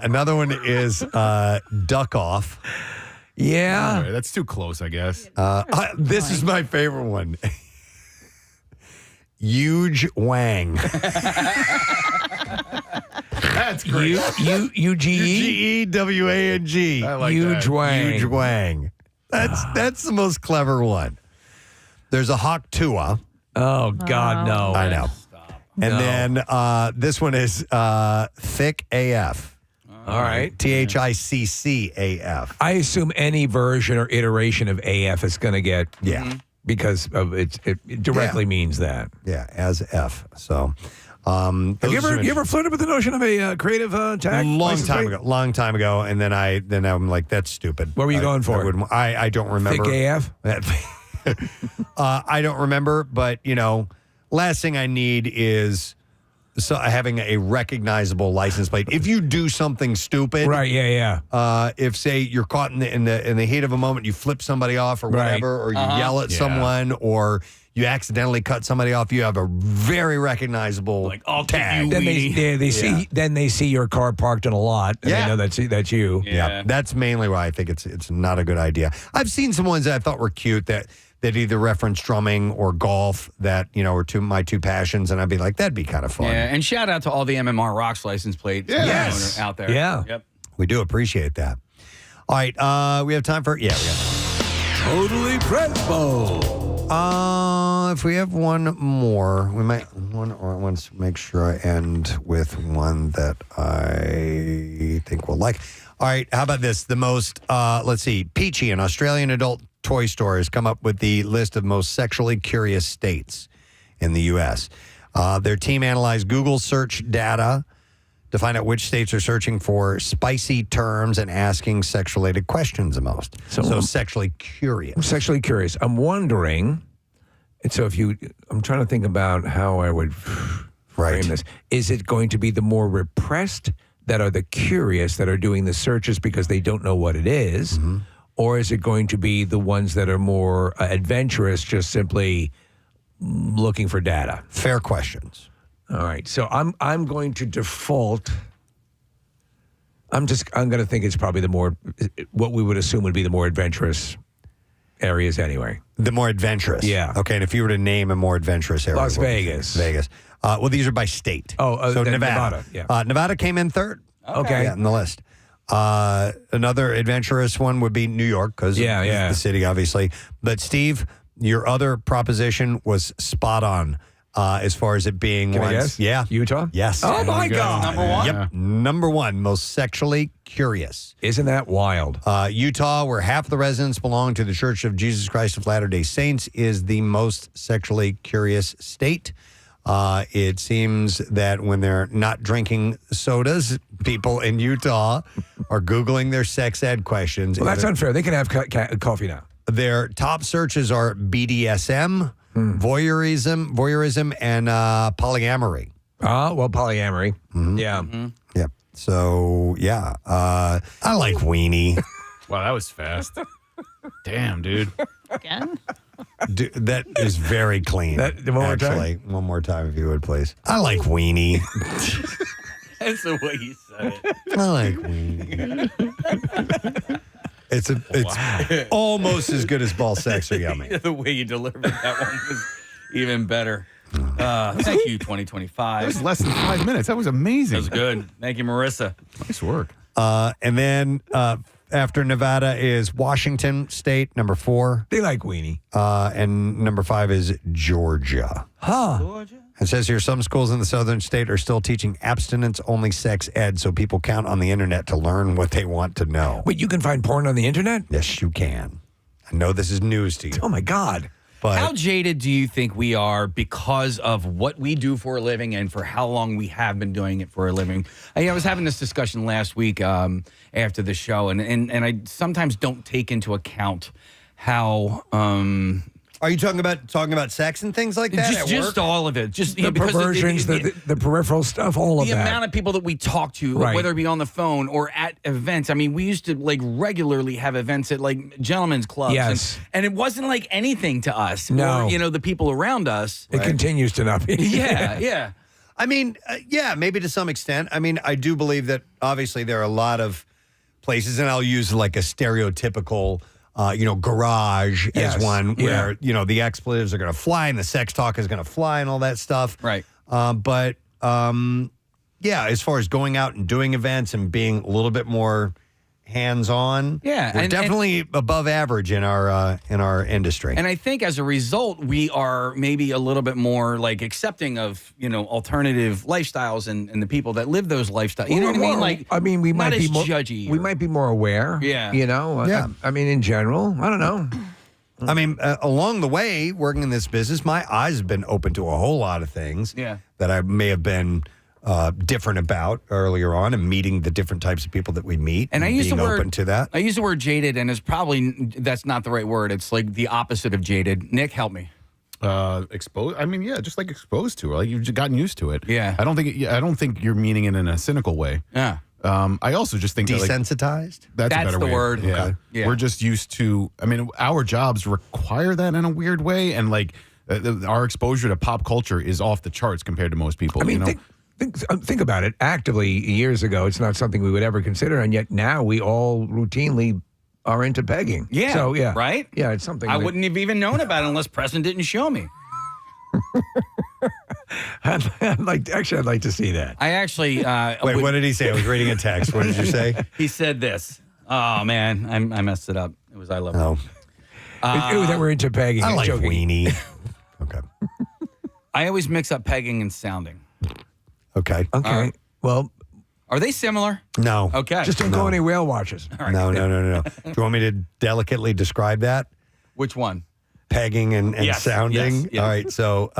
Another one is duck off. Yeah. All right, that's too close, I guess. This is my favorite one. Huge wang. That's great. Ugewang. I like Huge that. wang. Huge wang. That's the most clever one. There's a hawk tua. Oh God, no! I know. And then this one is thick AF. All right. THICCAF. I assume any version or iteration of AF is going to get because of it directly means that. Yeah, as F. So, Have you ever flirted with the notion of a creative tag? Long time ago, and then I'm like, that's stupid. What were you going for? I don't remember. Thick AF? I don't remember, but last thing I need is having a recognizable license plate. If you do something stupid, right? Yeah. If say you're caught in the heat of a moment, you flip somebody off or whatever, or you yell at someone, or you accidentally cut somebody off, you have a very recognizable tag. Then they see your car parked in a lot, and they know that's you. Yeah, that's mainly why I think it's not a good idea. I've seen some ones that I thought were cute that either reference drumming or golf that were my two passions, and I'd be like, that'd be kind of fun. Yeah, and shout out to all the MMR Rocks license plates owners out there. Yeah. Yep. We do appreciate that. All right, we have time for we have Totally Prespo. If we have one more, we might let's make sure I end with one that I think we'll like. All right, how about this? The most let's see, Peachy, an Australian adult toy store, has come up with the list of most sexually curious states in the U.S. Their team analyzed Google search data to find out which states are searching for spicy terms and asking sex-related questions the most. So sexually curious. I'm sexually curious. I'm wondering, and so I'm trying to think about how I would frame this. Is it going to be the more repressed that are the curious that are doing the searches because they don't know what it is? Mm-hmm. Or is it going to be the ones that are more adventurous, just simply looking for data? Fair questions. All right, so I'm going to default. I'm going to think it's probably the more what we would assume would be the more adventurous areas anyway. The more adventurous. Yeah. Okay, and if you were to name a more adventurous area, Las Vegas. Vegas. Well, these are by state. So Nevada. Yeah. Nevada came in third. Okay. Yeah, in the list. Another adventurous one would be New York because the city, obviously. But Steve, your other proposition was spot on as far as it being Can I ones. guess? Yeah. Utah? Yes. Oh, my God. Number one? Yep. Number one, most sexually curious. Isn't that wild? Utah, where half the residents belong to the Church of Jesus Christ of Latter-day Saints, is the most sexually curious state. It seems that when they're not drinking sodas, people in Utah are Googling their sex ed questions. Well, that's unfair. They can have coffee now. Their top searches are BDSM, voyeurism, and polyamory. Well, polyamory. Mm-hmm. Yeah. Mm-hmm. Yep. So, yeah. I like weenie. Wow, that was fast. Damn, dude. Again? That is very clean. One more time? One more time, if you would, please. I like weenie. That's the way you said it. I like weenie. It's almost as good as ball sex or yummy. The way you delivered that one was even better. Thank you, 2025. That was less than 5 minutes. That was amazing. That was good. Thank you, Marissa. Nice work. And then after Nevada is Washington State, number 4. They like weenie. And number 5 is Georgia. Georgia? It says here some schools in the southern state are still teaching abstinence-only sex ed, so people count on the internet to learn what they want to know. Wait, you can find porn on the internet? Yes, you can. I know this is news to you. Oh, my God. But how jaded do you think we are because of what we do for a living and for how long we have been doing it for a living? I was having this discussion last week after the show, and I sometimes don't take into account how... Are you talking about sex and things like that? Just all of it. Just the perversions, the peripheral stuff, all of the that. The amount of people that we talk to, right. whether it be on the phone or at events. I mean, we used to regularly have events at gentlemen's clubs. Yes. And it wasn't like anything to us. No. Or, the people around us. It continues to not be. Yeah. I mean, maybe to some extent. I mean, I do believe that obviously there are a lot of places, and I'll use like a stereotypical garage as one where, the expletives are going to fly and the sex talk is going to fly and all that stuff. Right. But yeah, as far as going out and doing events and being a little bit more hands-on, Yeah, we're and- definitely above average in our industry. And I think as a result, we are maybe a little bit more like accepting of, alternative lifestyles and the people that live those lifestyles. You know what I mean? Like, we might not be as more judgy. We might be more aware. Yeah. Yeah. I mean, in general, I don't know. I mean, along the way, working in this business, my eyes have been open to a whole lot of things Yeah. that I may have been different about earlier on, and meeting the different types of people that we meet, And I use being the word open to that. I use the word jaded, and that's not the right word. It's like the opposite of jaded. Nick, help me. Exposed. I mean, yeah, just like exposed to it. Like you've just gotten used to it. Yeah. I don't think you're meaning it in a cynical way. Yeah. I also just think Desensitized? That's a That's better the way. word. Yeah. Okay. Yeah. We're just used to. I mean, our jobs require that in a weird way, and like our exposure to pop culture is off the charts compared to most people. I mean, you know? think about it. Actively, years ago, it's not something we would ever consider, and yet now we all routinely are into pegging. Yeah. So yeah. Right? Yeah, it's something I that- wouldn't have even known about it unless Preston didn't show me. I'd like to see that. I actually. Wait, what did he say? I was reading a text. What did you say? He said this. Oh, man. I messed it up. It was I love Oh. That we're into pegging. I and like joking. weenie. I always mix up pegging and sounding. Okay. Okay. Well, are they similar? No. Okay. Just don't go any whale watches. No. Do you want me to delicately describe that? Which one? Pegging and Yes, sounding? yes. All right. So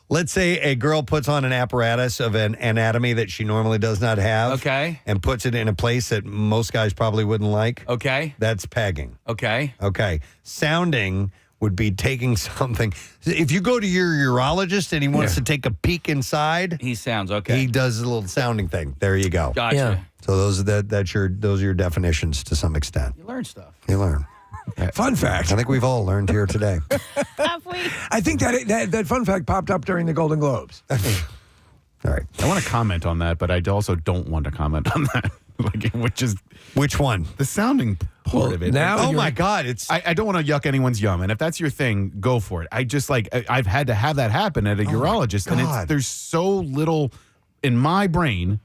let's say a girl puts on an apparatus of an anatomy that she normally does not have. Okay. And puts it in a place that most guys probably wouldn't like. Okay. That's pegging. Okay. Okay. Sounding would be taking something. If you go to your urologist and he wants to take a peek inside, he sounds okay. He does a little sounding thing. There you go. Gotcha. Yeah. So those are your definitions to some extent. You learn stuff. You learn. Fun fact. I think we've all learned here today. I think that fun fact popped up during the Golden Globes. All right. I want to comment on that, but I also don't want to comment on that. Which one? The sounding part of it. Oh my God! I don't want to yuck anyone's yum, and if that's your thing, go for it. I just I've had to have that happen at a urologist, and there's so little in my brain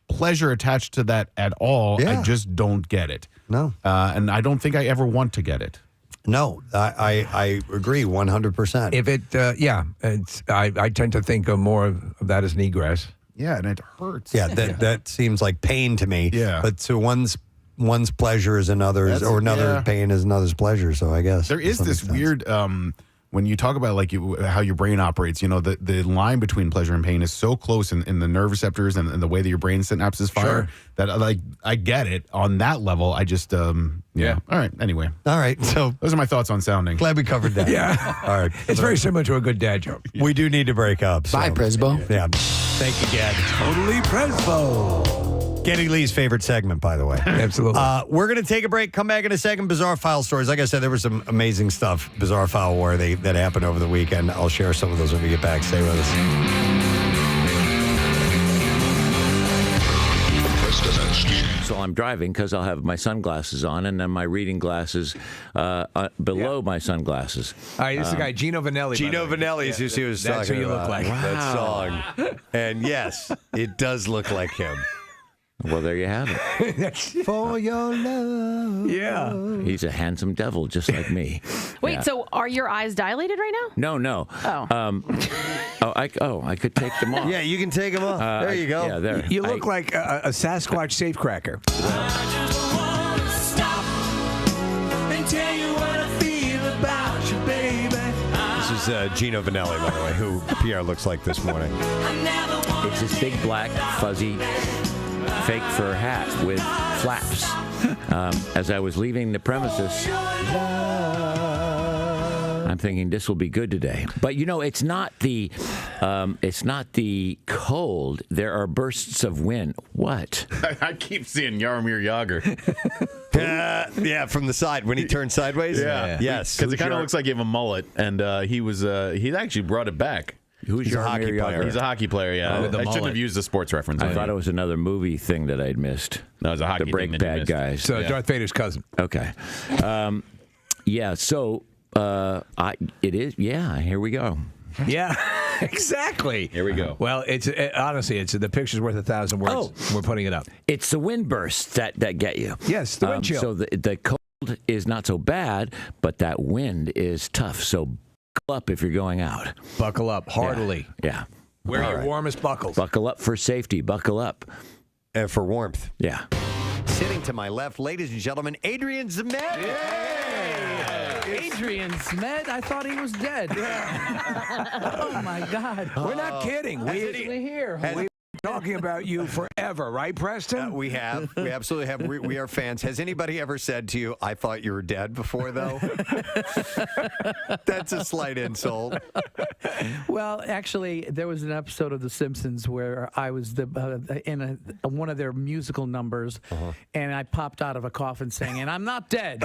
pleasure attached to that at all. Yeah. I just don't get it. No, and I don't think I ever want to get it. No, I agree 100%. If it, I tend to think of more of that as an egress. Yeah, and it hurts. Yeah, that seems like pain to me. Yeah. But to one's pleasure is another's, or another pain is another's pleasure. So I guess There is this weird when you talk about how your brain operates, the line between pleasure and pain is so close in the nerve receptors and the way that your brain synapses fire that I get it on that level. I just All right. Anyway. All right. So those are my thoughts on sounding. Glad we covered that. Yeah. All right. It's very similar to a good dad joke. We do need to break up. So. Bye, Presbo. Yeah. Thank you, Gad. Totally Presbo. Geddy Lee's favorite segment, by the way. Absolutely. We're going to take a break, come back in a second. Bizarre File stories. Like I said, there was some amazing stuff, Bizarre File worthy, that happened over the weekend. I'll share some of those when we get back. Stay with us. So I'm driving because I'll have my sunglasses on and then my reading glasses below my sunglasses. All right, this is the guy, Gino Vanelli. Gino Vanelli is who he was That's talking who you about. look like. That song. And yes, it does look like him. Well, there you have it. For your love. Yeah. He's a handsome devil just like me. Wait, Yeah. so are your eyes dilated right now? No. Oh. I could take them off. Yeah, you can take them off. There you go. Yeah, there. You look like a Sasquatch safecracker. This is Gino Vanelli, by the way, who Pierre looks like this morning. It's this big black fuzzy fake fur hat with flaps. As I was leaving the premises, I'm thinking this will be good today. But it's not the cold. There are bursts of wind. What? I keep seeing Jaromir Jagr. Yeah, from the side when he turned sideways. Yeah. Yes, Because it kind of looks like he have a mullet, and he actually brought it back. He's a hockey player. He's a hockey player, yeah. With the I shouldn't mullet. have used the sports reference. I thought it was another movie thing that I'd missed. No, it was a hockey The Break thing that you Bad missed. Guys. So Darth Vader's cousin. Okay. So it is. Yeah, here we go. Yeah. Exactly. Here we go. Well, honestly, it's the picture's worth 1,000 words. Oh. We're putting it up. It's the wind bursts that get you. Yes, the wind chill. So the cold is not so bad, but that wind is tough. So buckle up if you're going out. Buckle up heartily. Yeah. Wear your warmest buckles. Buckle up for safety. Buckle up. For warmth. Yeah. Sitting to my left, ladies and gentlemen, Adrian Zmed. Adrian Zmed, I thought he was dead. Oh my God! We're not kidding. We're here. We're talking about you forever, right, Preston? We have. We absolutely have. We are fans. Has anybody ever said to you, "I thought you were dead" before, though? That's a slight insult. Well, actually, there was an episode of The Simpsons where I was in one of their musical numbers, and I popped out of a coffin saying, "And I'm not dead."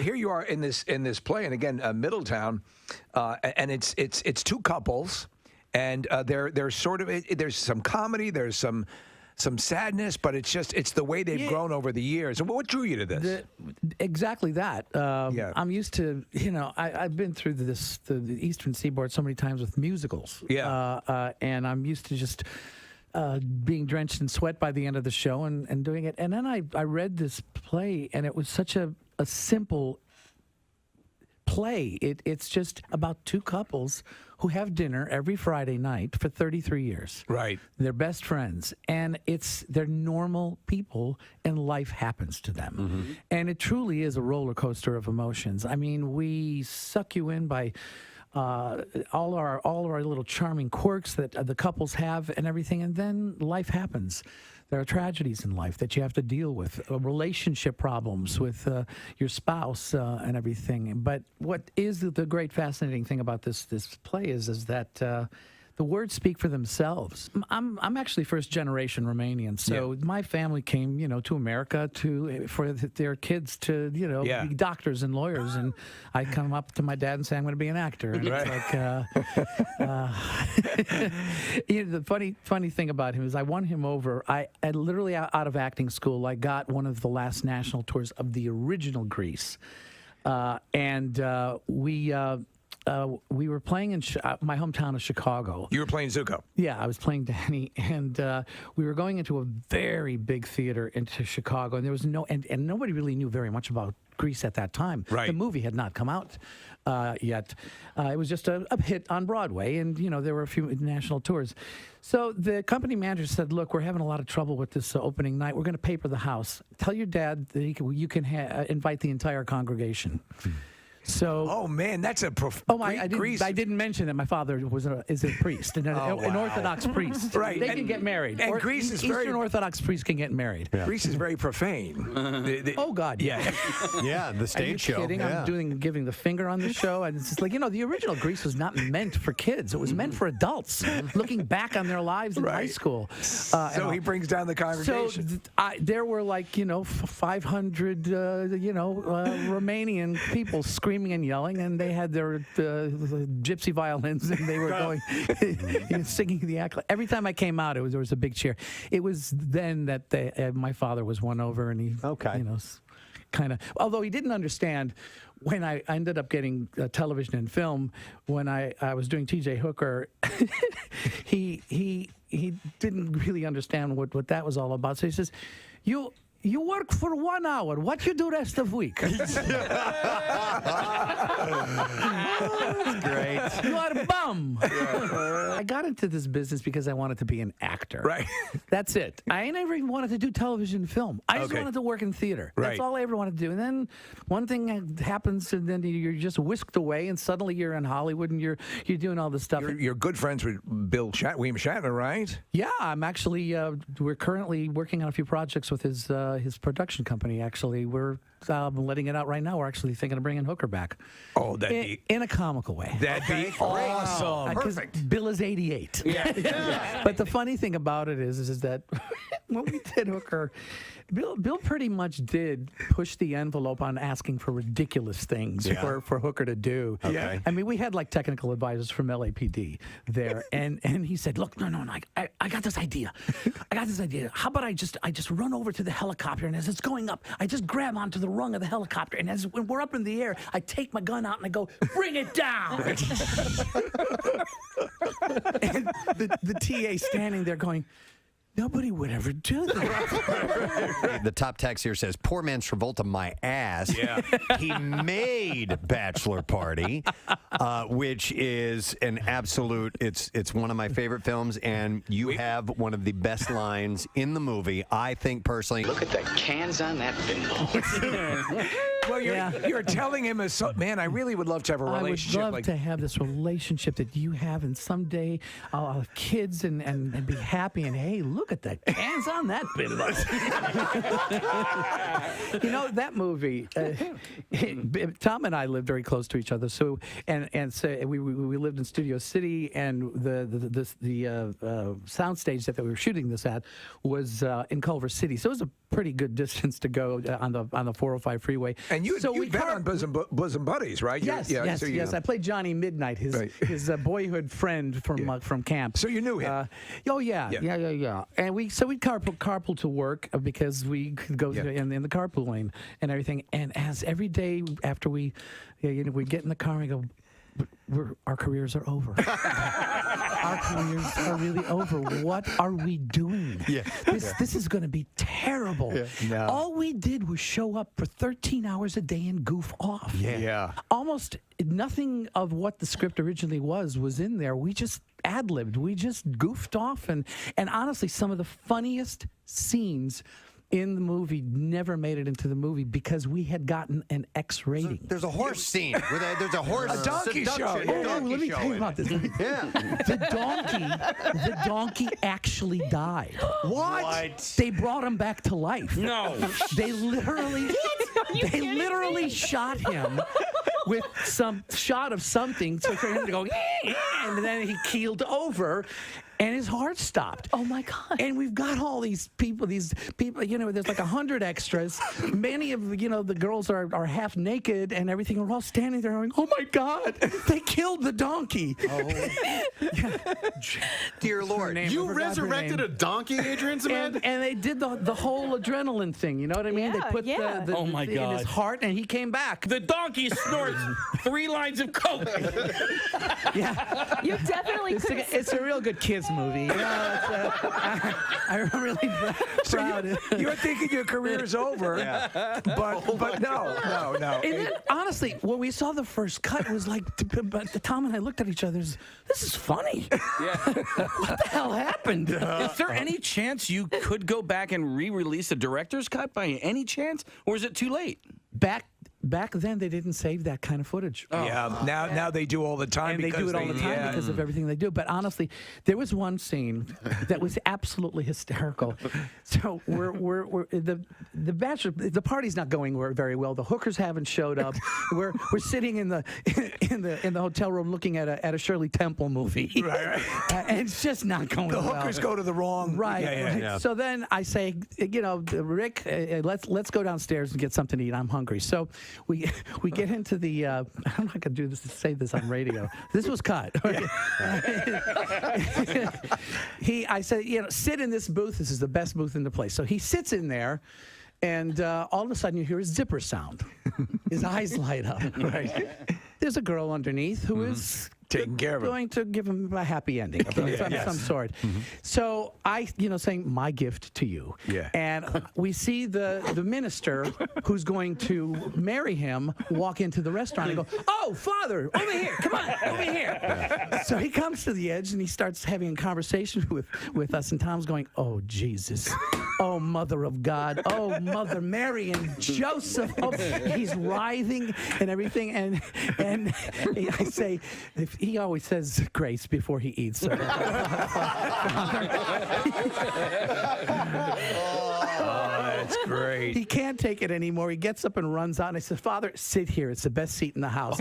Here you are in this play, and again, Middletown, and it's two couples, and there's sort of there's some comedy, there's some sadness, but it's the way they've grown over the years. And what drew you to this? Exactly that. I'm used to, I've been through the Eastern Seaboard so many times with musicals. Yeah. And I'm used to just being drenched in sweat by the end of the show and doing it. And then I read this play, and it was such a simple play. It's just about two couples who have dinner every Friday night for 33 years. Right. They're best friends, and they're normal people, and life happens to them. And it truly is a roller coaster of emotions. I mean, we suck you in by all our little charming quirks that the couples have and everything, and then life happens. There are tragedies in life that you have to deal with, relationship problems with your spouse and everything. But what is the great fascinating thing about this play is that the words speak for themselves. I'm actually first generation Romanian, so my family came, to America for their kids to, be doctors and lawyers, and I come up to my dad and say I'm going to be an actor. And it's like, the funny thing about him is I won him over. I literally out of acting school, I got one of the last national tours of the original Grease, and we were playing in my hometown of Chicago. You were playing Zuko. Yeah, I was playing Danny, and we were going into a very big theater into Chicago, and there was and nobody really knew very much about Grease at that time. Right. The movie had not come out yet. It was just a hit on Broadway, and there were a few national tours. So the company manager said, "Look, we're having a lot of trouble with this opening night. We're going to paper the house. Tell your dad that you can invite the entire congregation." So, oh man, that's a I didn't mention that my father is a priest, an Orthodox priest. Right, they can get married. And Greece is Eastern Orthodox priests can get married. Yeah. Greece is very profane. Oh God, yeah, yeah. The stage show. Are you kidding? Yeah. I'm giving the finger on the show, and it's just like the original Grease was not meant for kids. It was meant for adults looking back on their lives in high school. So he brings down the congregation. So there were 500 Romanian people screaming and yelling, and they had their gypsy violins, and they were going singing the enclave. Every time I came out, there was a big cheer. It was then that my father was won over, and he kind of, although he didn't understand when I ended up getting television and film when I was doing TJ Hooker. he didn't really understand what that was all about. So he says, You work for 1 hour. What you do rest of week? That's great. You are a bum. I got into this business because I wanted to be an actor. Right. That's it. I never even wanted to do television and film. I just wanted to work in theater. Right. That's all I ever wanted to do. And then one thing happens, and then you're just whisked away, and suddenly you're in Hollywood, and you're doing all this stuff. You're good friends with William Shatner, right? Yeah, I'm actually. We're currently working on a few projects with his production company. Actually, we're letting it out right now. We're actually thinking of bringing Hooker back. Oh, in a comical way. That'd be awesome. Perfect. Bill is 88. Yeah. But the funny thing about it is that when we did Hooker, Bill pretty much did push the envelope on asking for ridiculous things for Hooker to do. Okay. I mean, we had technical advisors from LAPD there, and he said, "Look, no, I got this idea. How about I just run over to the helicopter, and as it's going up, I just grab onto the rung of the helicopter. And when we're up in the air, I take my gun out and I go, bring it down. And the TA standing there going, nobody would ever do that. The top text here says, poor man Travolta, my ass. Yeah. He made Bachelor Party, which is an absolute, it's one of my favorite films, and you have one of the best lines in the movie, I think personally. Look at the cans on that pinball. Well, you're telling him, man, I really would love to have a relationship. I would love to have this relationship that you have, and someday I'll have kids and be happy. And hey, look at the cans on that pinball. You know, that movie. Tom and I lived very close to each other. So we lived in Studio City, and the soundstage that we were shooting this at was in Culver City. So it was a pretty good distance to go on the 405 freeway. And you've been on bosom buddies, right? Yes, yes. I played Johnny Midnight, his boyhood friend from camp. So you knew him? Yeah. And we'd carpool to work because we could go in the carpool lane and everything. And as every day after we get in the car and we go, our careers are over. Our careers are really over. What are we doing? This is going to be terrible. No. All we did was show up for 13 hours a day and goof off. Almost nothing of what the script originally was in there. We just ad-libbed. We just goofed off. And honestly, some of the funniest scenes in the movie never made it into the movie because we had gotten an X rating. There's a horse scene. There's a horse a donkey show. Let me tell you about this. The donkey actually died. What? They brought him back to life. No. They literally shot him with some shot of something for him to go, and then he keeled over. And his heart stopped. Oh, my God. And we've got all these people, there's like 100 extras. Many of, the girls are half naked and everything. We're all standing there going, oh, my God, they killed the donkey. Dear Lord. You resurrected a donkey, Adrian Zmed? And they did the whole adrenaline thing, you know what I mean? They put the oh my in God. his heart and he came back. The donkey snorts 3 lines of coke. You definitely could. It's a real good kids movie. I'm really proud. You're thinking your career is over, but no. And then, honestly, when we saw the first cut, it was like, Tom and I looked at each other. This is funny. What the hell happened? Is there any chance you could go back and re-release a director's cut by any chance, or is it too late? Back then, they didn't save that kind of footage. Now they do all the time. And they do it all the time because of everything they do. But honestly, there was one scene that was absolutely hysterical. So we're the bachelor, the party's not going very well. The hookers haven't showed up. We're sitting in the hotel room looking at a Shirley Temple movie. Right. And it's just not going well. The hookers go to the wrong. Right. Yeah. So then I say, Rick, let's go downstairs and get something to eat. I'm hungry. So we get into the. I'm not gonna do this to say this on radio. This was cut. I said, sit in this booth. This is the best booth in the place. So he sits in there, and all of a sudden you hear a zipper sound. His eyes light up. Right. There's a girl underneath who is taking care of him, going to give him a happy ending of some sort. So I, saying my gift to you. Yeah. And we see the minister who's going to marry him walk into the restaurant and go, "Oh, Father, over here, come on, over here." So he comes to the edge and he starts having a conversation with us, and Tom's going, "Oh, Jesus. Oh, Mother of God. Oh, Mother Mary and Joseph." Oh, he's writhing and everything. And I say, he always says grace before he eats. So. That's great. He can't take it anymore. He gets up and runs out. And I said, "Father, sit here. It's the best seat in the house."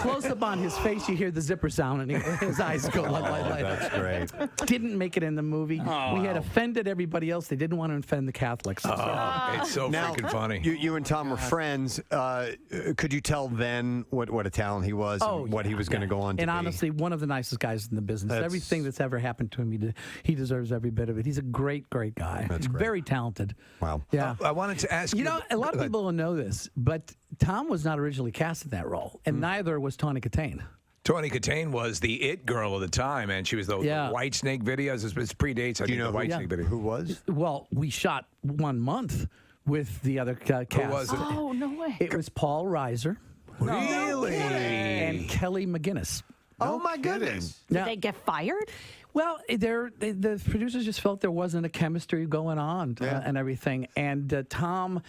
Close up on his face, you hear the zipper sound, and his eyes go like. That's great. Didn't make it in the movie. We had offended everybody else. They didn't want to offend the Catholics. It's so freaking funny. You and Tom were friends. Could you tell then what a talent he was and what he was going to go on to and be? honestly, one of the nicest guys in the business. Everything that's ever happened to him, he deserves every bit of it. He's a great, great guy. That's great. Very talented. Wow. Yeah. I wanted to ask you. A lot of people don't know this, but Tom was not originally cast in that role, and neither was Tawny Katane. Tawny Katane was the it girl of the time, and she was the White Snake videos. It predates, I think, the White Snake video. Who was? Well, we shot 1 month with the other cast. Who was it? Oh, no way. It was Paul Reiser. Really? And Kelly McGinnis. Oh, my goodness. Did they get fired? Well, the producers just felt there wasn't a chemistry going on and everything. And Tom,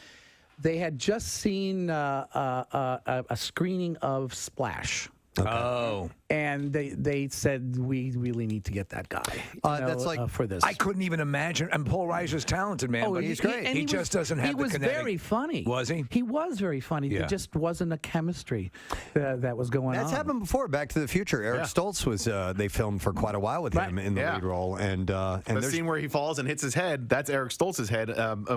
they had just seen a screening of Splash. Okay. Oh. And they said, we really need to get that guy that's like for this. I couldn't even imagine. And Paul Reiser's talented, man. But he's great. He just doesn't have the kinetic. He was very funny. Was he? He was very funny. Yeah. There just wasn't a chemistry that was going on. That's happened before. Back to the Future. Eric Stoltz was. They filmed for quite a while with him in the lead role. And the scene where he falls and hits his head. That's Eric Stoltz's head.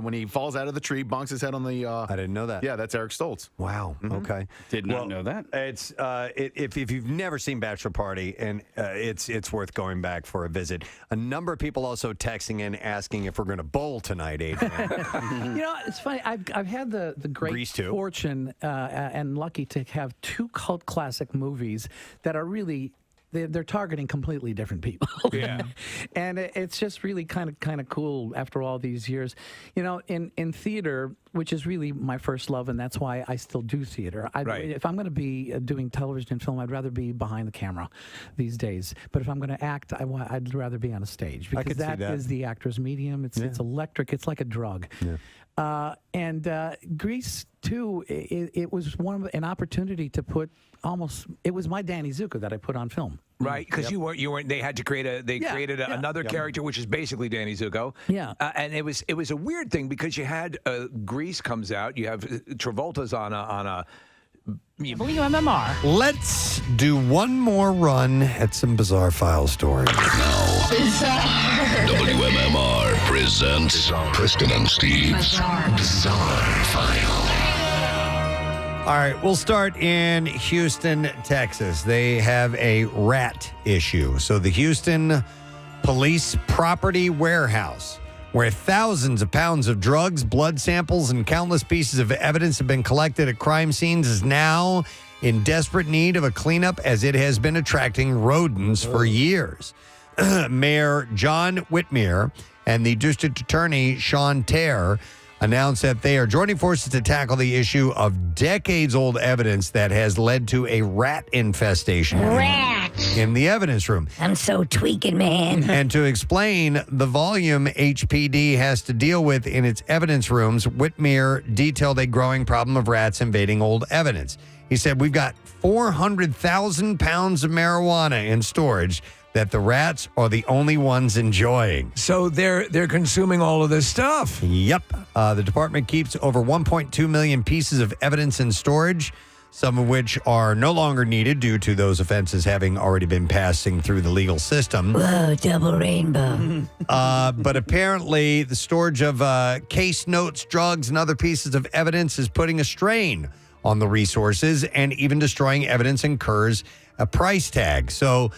When he falls out of the tree, bonks his head on the. I didn't know that. Yeah, that's Eric Stoltz. Wow. Okay. Did not know that. It's if you've never seen Bachelor Party, and it's worth going back for a visit. A number of people also texting in asking if we're going to bowl tonight, Adrian. It's funny. I've had the great fortune and lucky to have 2 cult classic movies that are really. They're targeting completely different people. Yeah. And it's just really kind of cool after all these years. In theater, which is really my first love, and that's why I still do theater. If I'm going to be doing television and film, I'd rather be behind the camera these days. But if I'm going to act, I'd rather be on a stage because that is the actor's medium. It's electric. It's like a drug. Yeah. Grease too. It was an opportunity to put it was my Danny Zuko that I put on film. Right, because you weren't. They had to created another character, which is basically Danny Zuko. Yeah, and it was a weird thing because you had Grease comes out. You have Travolta's on a WMMR. Let's do one more run at some bizarre file stories. WMMR presents Preston and Steve's Bizarre File. All right, we'll start in Houston, Texas. They have a rat issue. So the Houston Police Property Warehouse, where thousands of pounds of drugs, blood samples, and countless pieces of evidence have been collected at crime scenes, is now in desperate need of a cleanup as it has been attracting rodents for years. Mayor John Whitmere and the District Attorney Sean Terre announced that they are joining forces to tackle the issue of decades-old evidence that has led to a rat infestation in the evidence room. I'm so tweaking, man. And to explain the volume HPD has to deal with in its evidence rooms, Whitmere detailed a growing problem of rats invading old evidence. He said, we've got 400,000 pounds of marijuana in storage that the rats are the only ones enjoying. So they're consuming all of this stuff. Yep. The department keeps over 1.2 million pieces of evidence in storage, some of which are no longer needed due to those offenses having already been passing through the legal system. Whoa, double rainbow. But apparently the storage of case notes, drugs, and other pieces of evidence is putting a strain on the resources, and even destroying evidence incurs a price tag. So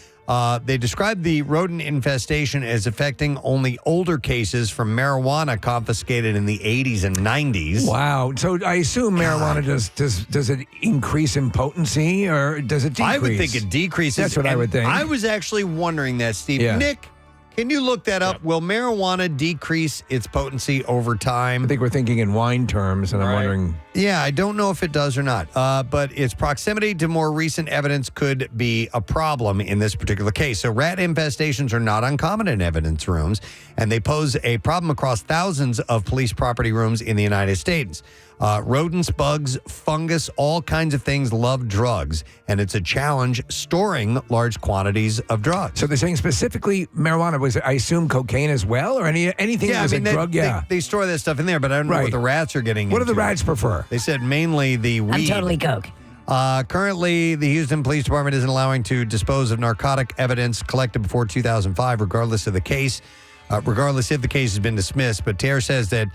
they described the rodent infestation as affecting only older cases from marijuana confiscated in the 80s and 90s. Wow. So I assume marijuana does it increase in potency or does it decrease? I would think it decreases. That's what I would think. I was actually wondering that, Steve. Yeah. Nick, can you look that up? Will marijuana decrease its potency over time? I think we're thinking in wine terms, and I'm wondering. Yeah, I don't know if it does or not. But its proximity to more recent evidence could be a problem in this particular case. So rat infestations are not uncommon in evidence rooms, and they pose a problem across thousands of police property rooms in the United States. Rodents, bugs, fungus, all kinds of things love drugs, and it's a challenge storing large quantities of drugs. So they're saying specifically marijuana. Was I assume cocaine as well, or anything that was a drug? They store that stuff in there, but I don't know what the rats are getting What into. do the rats prefer? They said mainly the weed. I'm totally coke. Currently, the Houston Police Department isn't allowing to dispose of narcotic evidence collected before 2005, regardless of the case. Regardless if the case has been dismissed. But Terre says that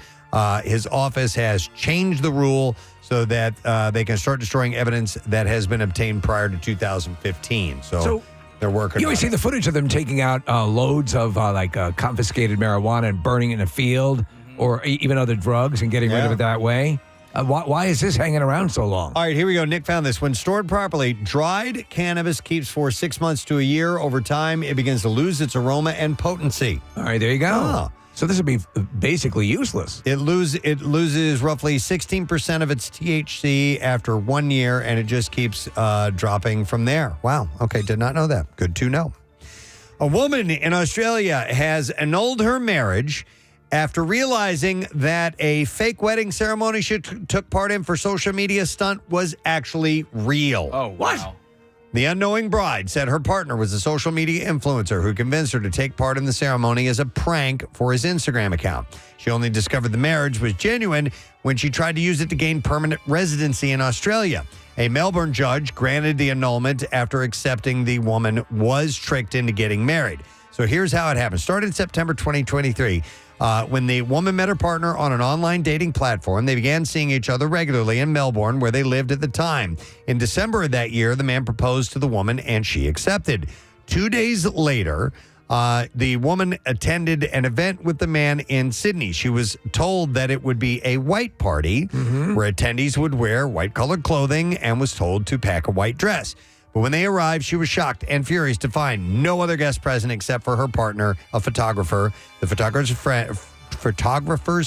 his office has changed the rule so that they can start destroying evidence that has been obtained prior to 2015. So they're working. You always see the footage of them taking out loads of confiscated marijuana and burning it in a field. or even other drugs and getting rid of it that way. Why is this hanging around so long? All right, here we go. Nick found this. When stored properly, dried cannabis keeps for 6 months to a year. Over time, it begins to lose its aroma and potency. All right, there you go. Oh. So this would be basically useless. It loses roughly 16% of its THC after 1 year, and it just keeps dropping from there. Wow. Okay, did not know that. Good to know. A woman in Australia has annulled her marriage after realizing that a fake wedding ceremony she took part in for social media stunt was actually real. Oh, what? The unknowing bride said her partner was a social media influencer who convinced her to take part in the ceremony as a prank for his Instagram account. She only discovered the marriage was genuine when she tried to use it to gain permanent residency in Australia. A Melbourne judge granted the annulment after accepting the woman was tricked into getting married. So here's how it happened. Started in September 2023. When the woman met her partner on an online dating platform, they began seeing each other regularly in Melbourne, where they lived at the time. In December of that year, the man proposed to the woman, and she accepted. 2 days later, the woman attended an event with the man in Sydney. She was told that it would be a white party where attendees would wear white-colored clothing and was told to pack a white dress. But when they arrived, she was shocked and furious to find no other guest present except for her partner, a photographer, the photographer's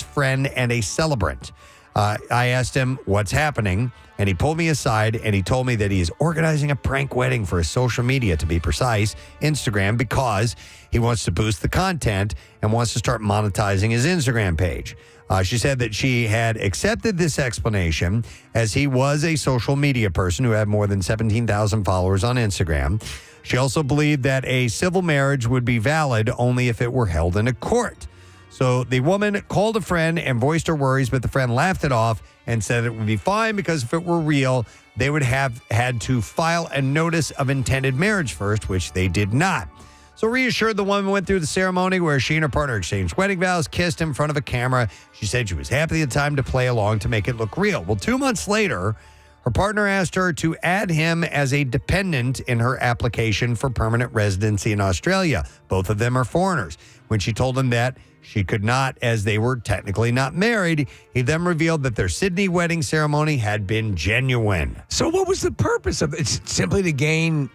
friend, and a celebrant. I asked him what's happening, and he pulled me aside, and he told me that he is organizing a prank wedding for his social media, to be precise, Instagram, because he wants to boost the content and wants to start monetizing his Instagram page. She said that she had accepted this explanation as he was a social media person who had more than 17,000 followers on Instagram. She also believed that a civil marriage would be valid only if it were held in a court. So the woman called a friend and voiced her worries, but the friend laughed it off and said it would be fine because if it were real, they would have had to file a notice of intended marriage first, which they did not. So reassured, the woman went through the ceremony where she and her partner exchanged wedding vows, kissed in front of a camera. She said she was happy at the time to play along to make it look real. Well, 2 months later, her partner asked her to add him as a dependent in her application for permanent residency in Australia. Both of them are foreigners. When she told him that she could not, as they were technically not married, he then revealed that their Sydney wedding ceremony had been genuine. So what was the purpose of it? It's simply to gain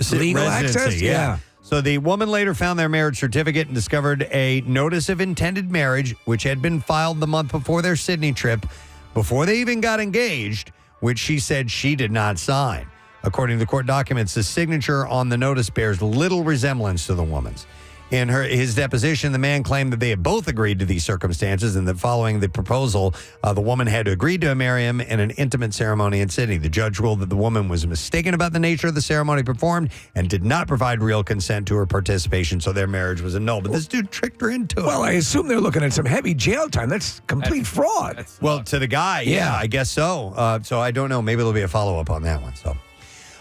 legal access? Yeah. So the woman later found their marriage certificate and discovered a notice of intended marriage, which had been filed the month before their Sydney trip, before they even got engaged, which she said she did not sign. According to the court documents, the signature on the notice bears little resemblance to the woman's. In his deposition, the man claimed that they had both agreed to these circumstances and that following the proposal, the woman had to agree to marry him in an intimate ceremony in Sydney. The judge ruled that the woman was mistaken about the nature of the ceremony performed and did not provide real consent to her participation, so their marriage was annulled. But this dude tricked her into it. Well, I assume they're looking at some heavy jail time. That's complete fraud. Well, to the guy, yeah, I guess so. So I don't know. Maybe there'll be a follow-up on that one. So.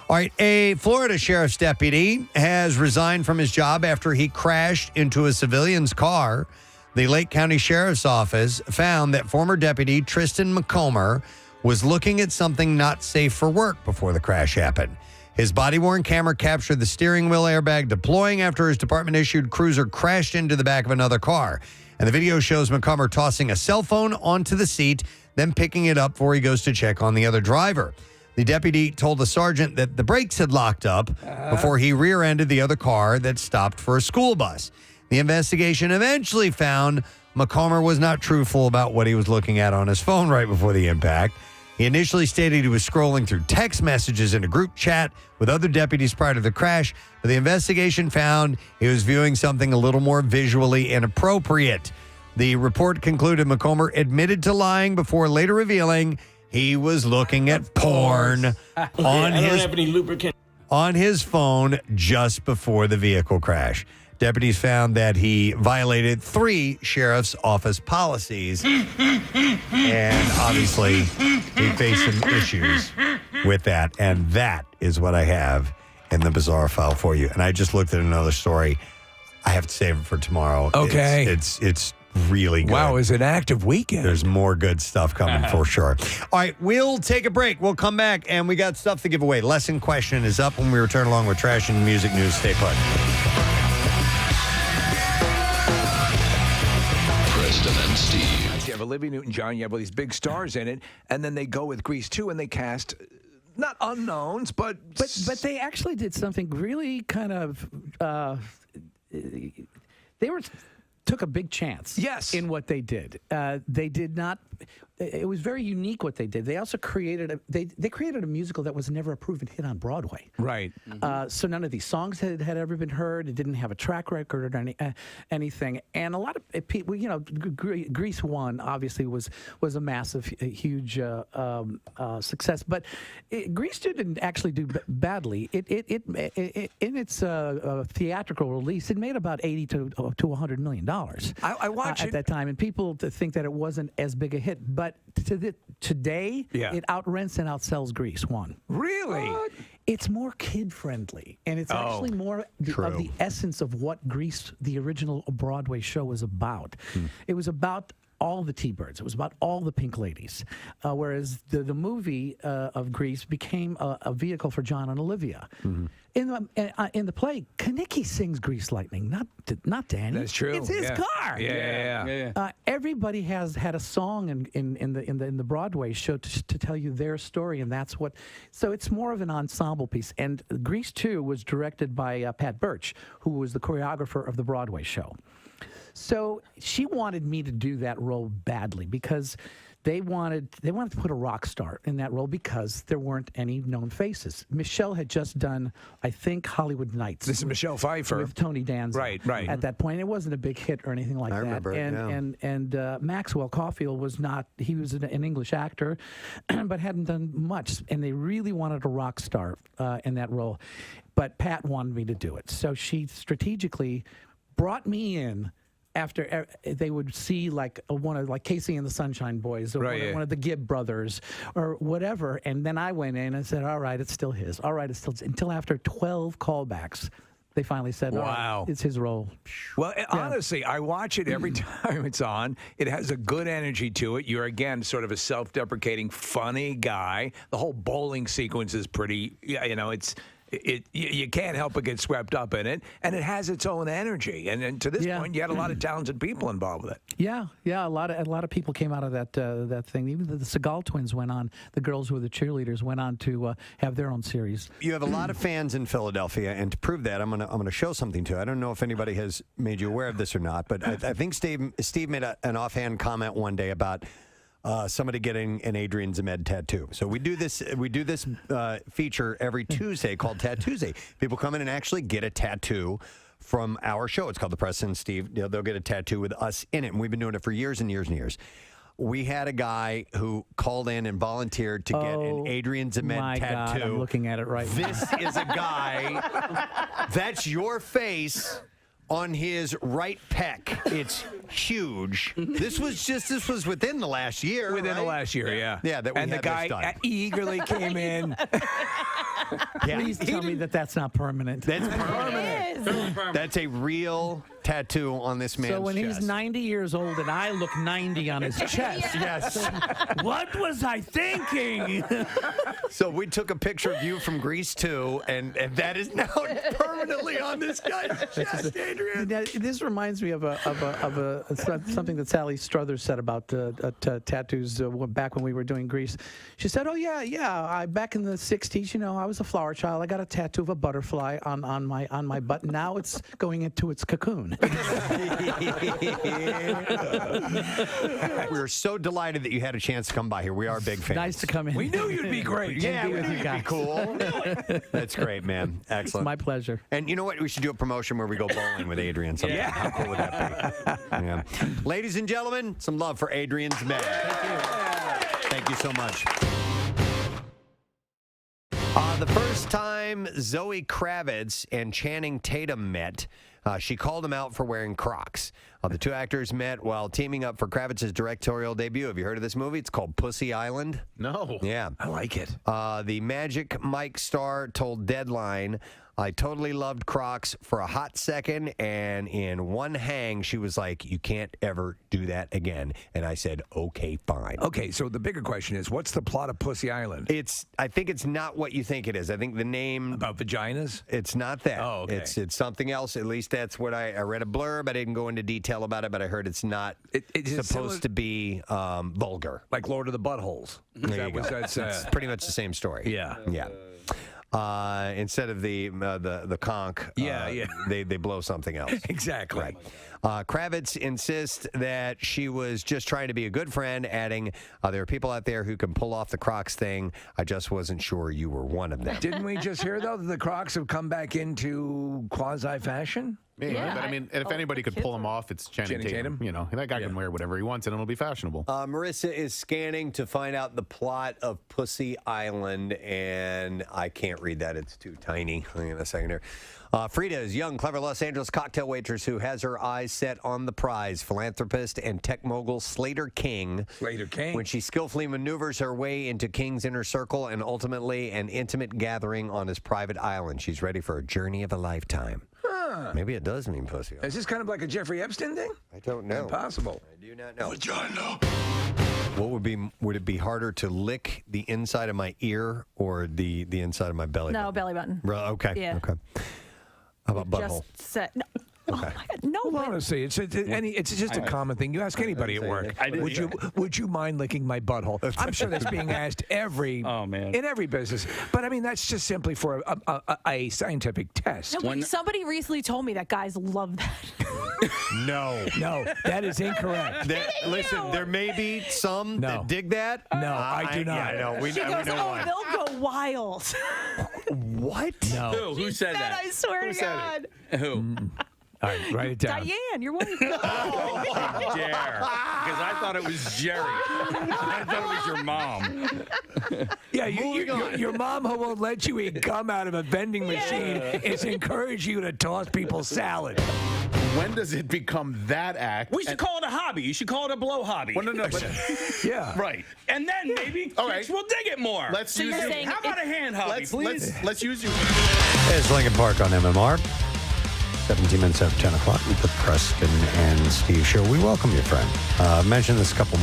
All right, a Florida sheriff's deputy has resigned from his job after he crashed into a civilian's car. The Lake County Sheriff's Office found that former deputy Tristan McComber was looking at something not safe for work before the crash happened. His body-worn camera captured the steering wheel airbag deploying after his department-issued cruiser crashed into the back of another car. And the video shows McComber tossing a cell phone onto the seat, then picking it up before he goes to check on the other driver. The deputy told the sergeant that the brakes had locked up before he rear-ended the other car that stopped for a school bus. The investigation eventually found McComber was not truthful about what he was looking at on his phone right before the impact. He initially stated he was scrolling through text messages in a group chat with other deputies prior to the crash, but the investigation found he was viewing something a little more visually inappropriate. The report concluded McComber admitted to lying before later revealing he was looking at porn on his phone just before the vehicle crash. Deputies found that he violated 3 sheriff's office policies, and obviously he faced some issues with that. And that is what I have in the bizarre file for you. And I just looked at another story. I have to save it for tomorrow. Okay. It's really good. Wow, it's an active weekend. There's more good stuff coming for sure. All right, we'll take a break. We'll come back, and we got stuff to give away. Lesson question is up when we return along with trash and music news. Stay put. Preston and Steve. You have Olivia Newton-John, you have all these big stars in it, and then they go with Grease 2 and they cast not unknowns, but they actually did something really kind of took a big chance in what they did. They did not. It was very unique what they did. They also created they created a musical that was never a proven hit on Broadway. Right. So none of these songs had ever been heard. It didn't have a track record or anything. And a lot of people, Grease 1 obviously was a massive, huge success. But Grease 2 didn't actually do badly. It in its theatrical release, it made about $80 to $100 million. I watched at that time, and people think that it wasn't as big a hit, but today it outrents and outsells Grease 1. Really? It's more kid friendly, and it's actually more of the essence of what Grease, the original Broadway show, was about. It was about all the T-Birds. It was about all the Pink Ladies, whereas the movie of Grease became a vehicle for John and Olivia. In the play, Kaneki sings "Grease Lightning," not Danny. That's true. It's his car. Yeah. Everybody has had a song in the Broadway show to tell you their story, and that's what. So it's more of an ensemble piece. And Grease 2 was directed by Pat Birch, who was the choreographer of the Broadway show. So she wanted me to do that role badly because they wanted to put a rock star in that role because there weren't any known faces. Michelle had just done, I think, Hollywood Nights. This is Michelle Pfeiffer with Tony Danza. Right. At that point, it wasn't a big hit or anything like that. Remember, and Maxwell Caulfield was not. He was an English actor, but hadn't done much. And they really wanted a rock star in that role, but Pat wanted me to do it. So she strategically brought me in. After they would see like Casey and the Sunshine Boys or one of the Gibb brothers or whatever, and then I went in and said, "All right, it's still his. All right, it's still." Until after 12 callbacks, they finally said, "Wow, right, it's his role." Well, honestly, I watch it every time it's on. It has a good energy to it. You're again sort of a self-deprecating, funny guy. The whole bowling sequence is pretty. It's. You can't help but get swept up in it, and it has its own energy. And to this point, you had a lot of talented people involved with it. Yeah, a lot of people came out of that thing. Even the Seagal twins went on. The girls who were the cheerleaders went on to have their own series. You have a lot of fans in Philadelphia, and to prove that, I'm gonna show something to you. I don't know if anybody has made you aware of this or not, but I think Steve made an offhand comment one day about somebody getting an Adrian Zmed tattoo. So we do this feature every Tuesday called Tattooesday. People come in and actually get a tattoo from our show. It's called the Preston and Steve. They'll get a tattoo with us in it, and we've been doing it for years and years and years. We had a guy who called in and volunteered to get an Adrian Zmed tattoo. God, I'm looking at it right now. This is a guy. That's your face on his right pec. It's huge. This was within the last year. Within the last year, yeah. Yeah, that we and the had guy this done. eagerly came in. Please tell me that's not permanent. That's permanent. That's a real tattoo on this man's chest. So when he's 90 years old and I look 90 on his chest. Yes. What was I thinking? So we took a picture of you from Grease 2, and that is now permanently on this guy's chest, Adrian. This reminds me of something that Sally Struthers said about tattoos back when we were doing Grease. She said, "Oh yeah, back in the '60s, I was a flower child. I got a tattoo of a butterfly on my butt. Now it's going into its cocoon." We're so delighted that you had a chance to come by here. We are big fans. Nice to come in. We knew you'd be great. Yeah, be with you you'd guys. be cool. That's great, man. Excellent. It's my pleasure. And you know what? We should do a promotion where we go bowling with Adrian sometime. Yeah. How cool would that be? Yeah. Ladies and gentlemen, some love for Adrian Zmed. Thank you so much. The first time Zoe Kravitz and Channing Tatum met, she called him out for wearing Crocs. The two actors met while teaming up for Kravitz's directorial debut. Have you heard of this movie? It's called Pussy Island. No. Yeah. I like it. The Magic Mike star told Deadline I totally loved Crocs for a hot second, and in one hang, she was like, you can't ever do that again. And I said, okay, fine. Okay, so the bigger question is, what's the plot of Pussy Island? I think it's not what you think it is. I think the name... About vaginas? It's not that. Oh, okay. It's something else. At least that's what I read a blurb. I didn't go into detail about it, but I heard it's not supposed to be vulgar. Like Lord of the Buttholes. There you go. It's pretty much the same story. Yeah. Yeah. Instead of the conch, they blow something else. Exactly. Right. Kravitz insists that she was just trying to be a good friend, adding, there are people out there who can pull off the Crocs thing. I just wasn't sure you were one of them. Didn't we just hear, though, that the Crocs have come back into quasi-fashion? Maybe, but I mean, if anybody could pull them off, it's Channing Tatum. You know, that guy can wear whatever he wants, and it'll be fashionable. Marissa is scanning to find out the plot of Pussy Island, and I can't read that. It's too tiny. Hang on a second here. Frida is young, clever Los Angeles cocktail waitress who has her eyes set on the prize, philanthropist and tech mogul Slater King. When she skillfully maneuvers her way into King's inner circle and ultimately an intimate gathering on his private island. She's ready for a journey of a lifetime. Maybe it does mean pussy. Is this kind of like a Jeffrey Epstein thing? I don't know. Impossible. I do not know. Vagina. What would it be harder to lick the inside of my ear or the inside of my belly? No, belly button. Okay. Yeah. Okay. How about butthole? Just set. No. Okay. Oh my God, no. Well, honestly, it's just a common thing. You ask anybody at work, would you mind licking my butthole? I'm sure that's being asked in every business. But I mean, that's just simply for a scientific test. No, somebody recently told me that guys love that. No, that is incorrect. Listen, there may be some that dig that. No, I do not. Yeah, I know. We She goes, know why. they'll go wild. What? No. Who said that? I swear to God. Who? All right, write it down. Diane, your wife. How dare. Because I thought it was Jerry. I thought it was your mom. Yeah, your mom who won't let you eat gum out of a vending machine is encouraging you to toss people salad. When does it become that act? We should call it a hobby. You should call it a blow hobby. Well, no, but yeah, right. And then maybe chicks will dig it more. Let's use you. How about a hand hobby, please? Let's use you. It's Lincoln Park on MMR. 17 minutes after 10 o'clock with the Preston and Steve show. We welcome you, friend. Mentioned this a couple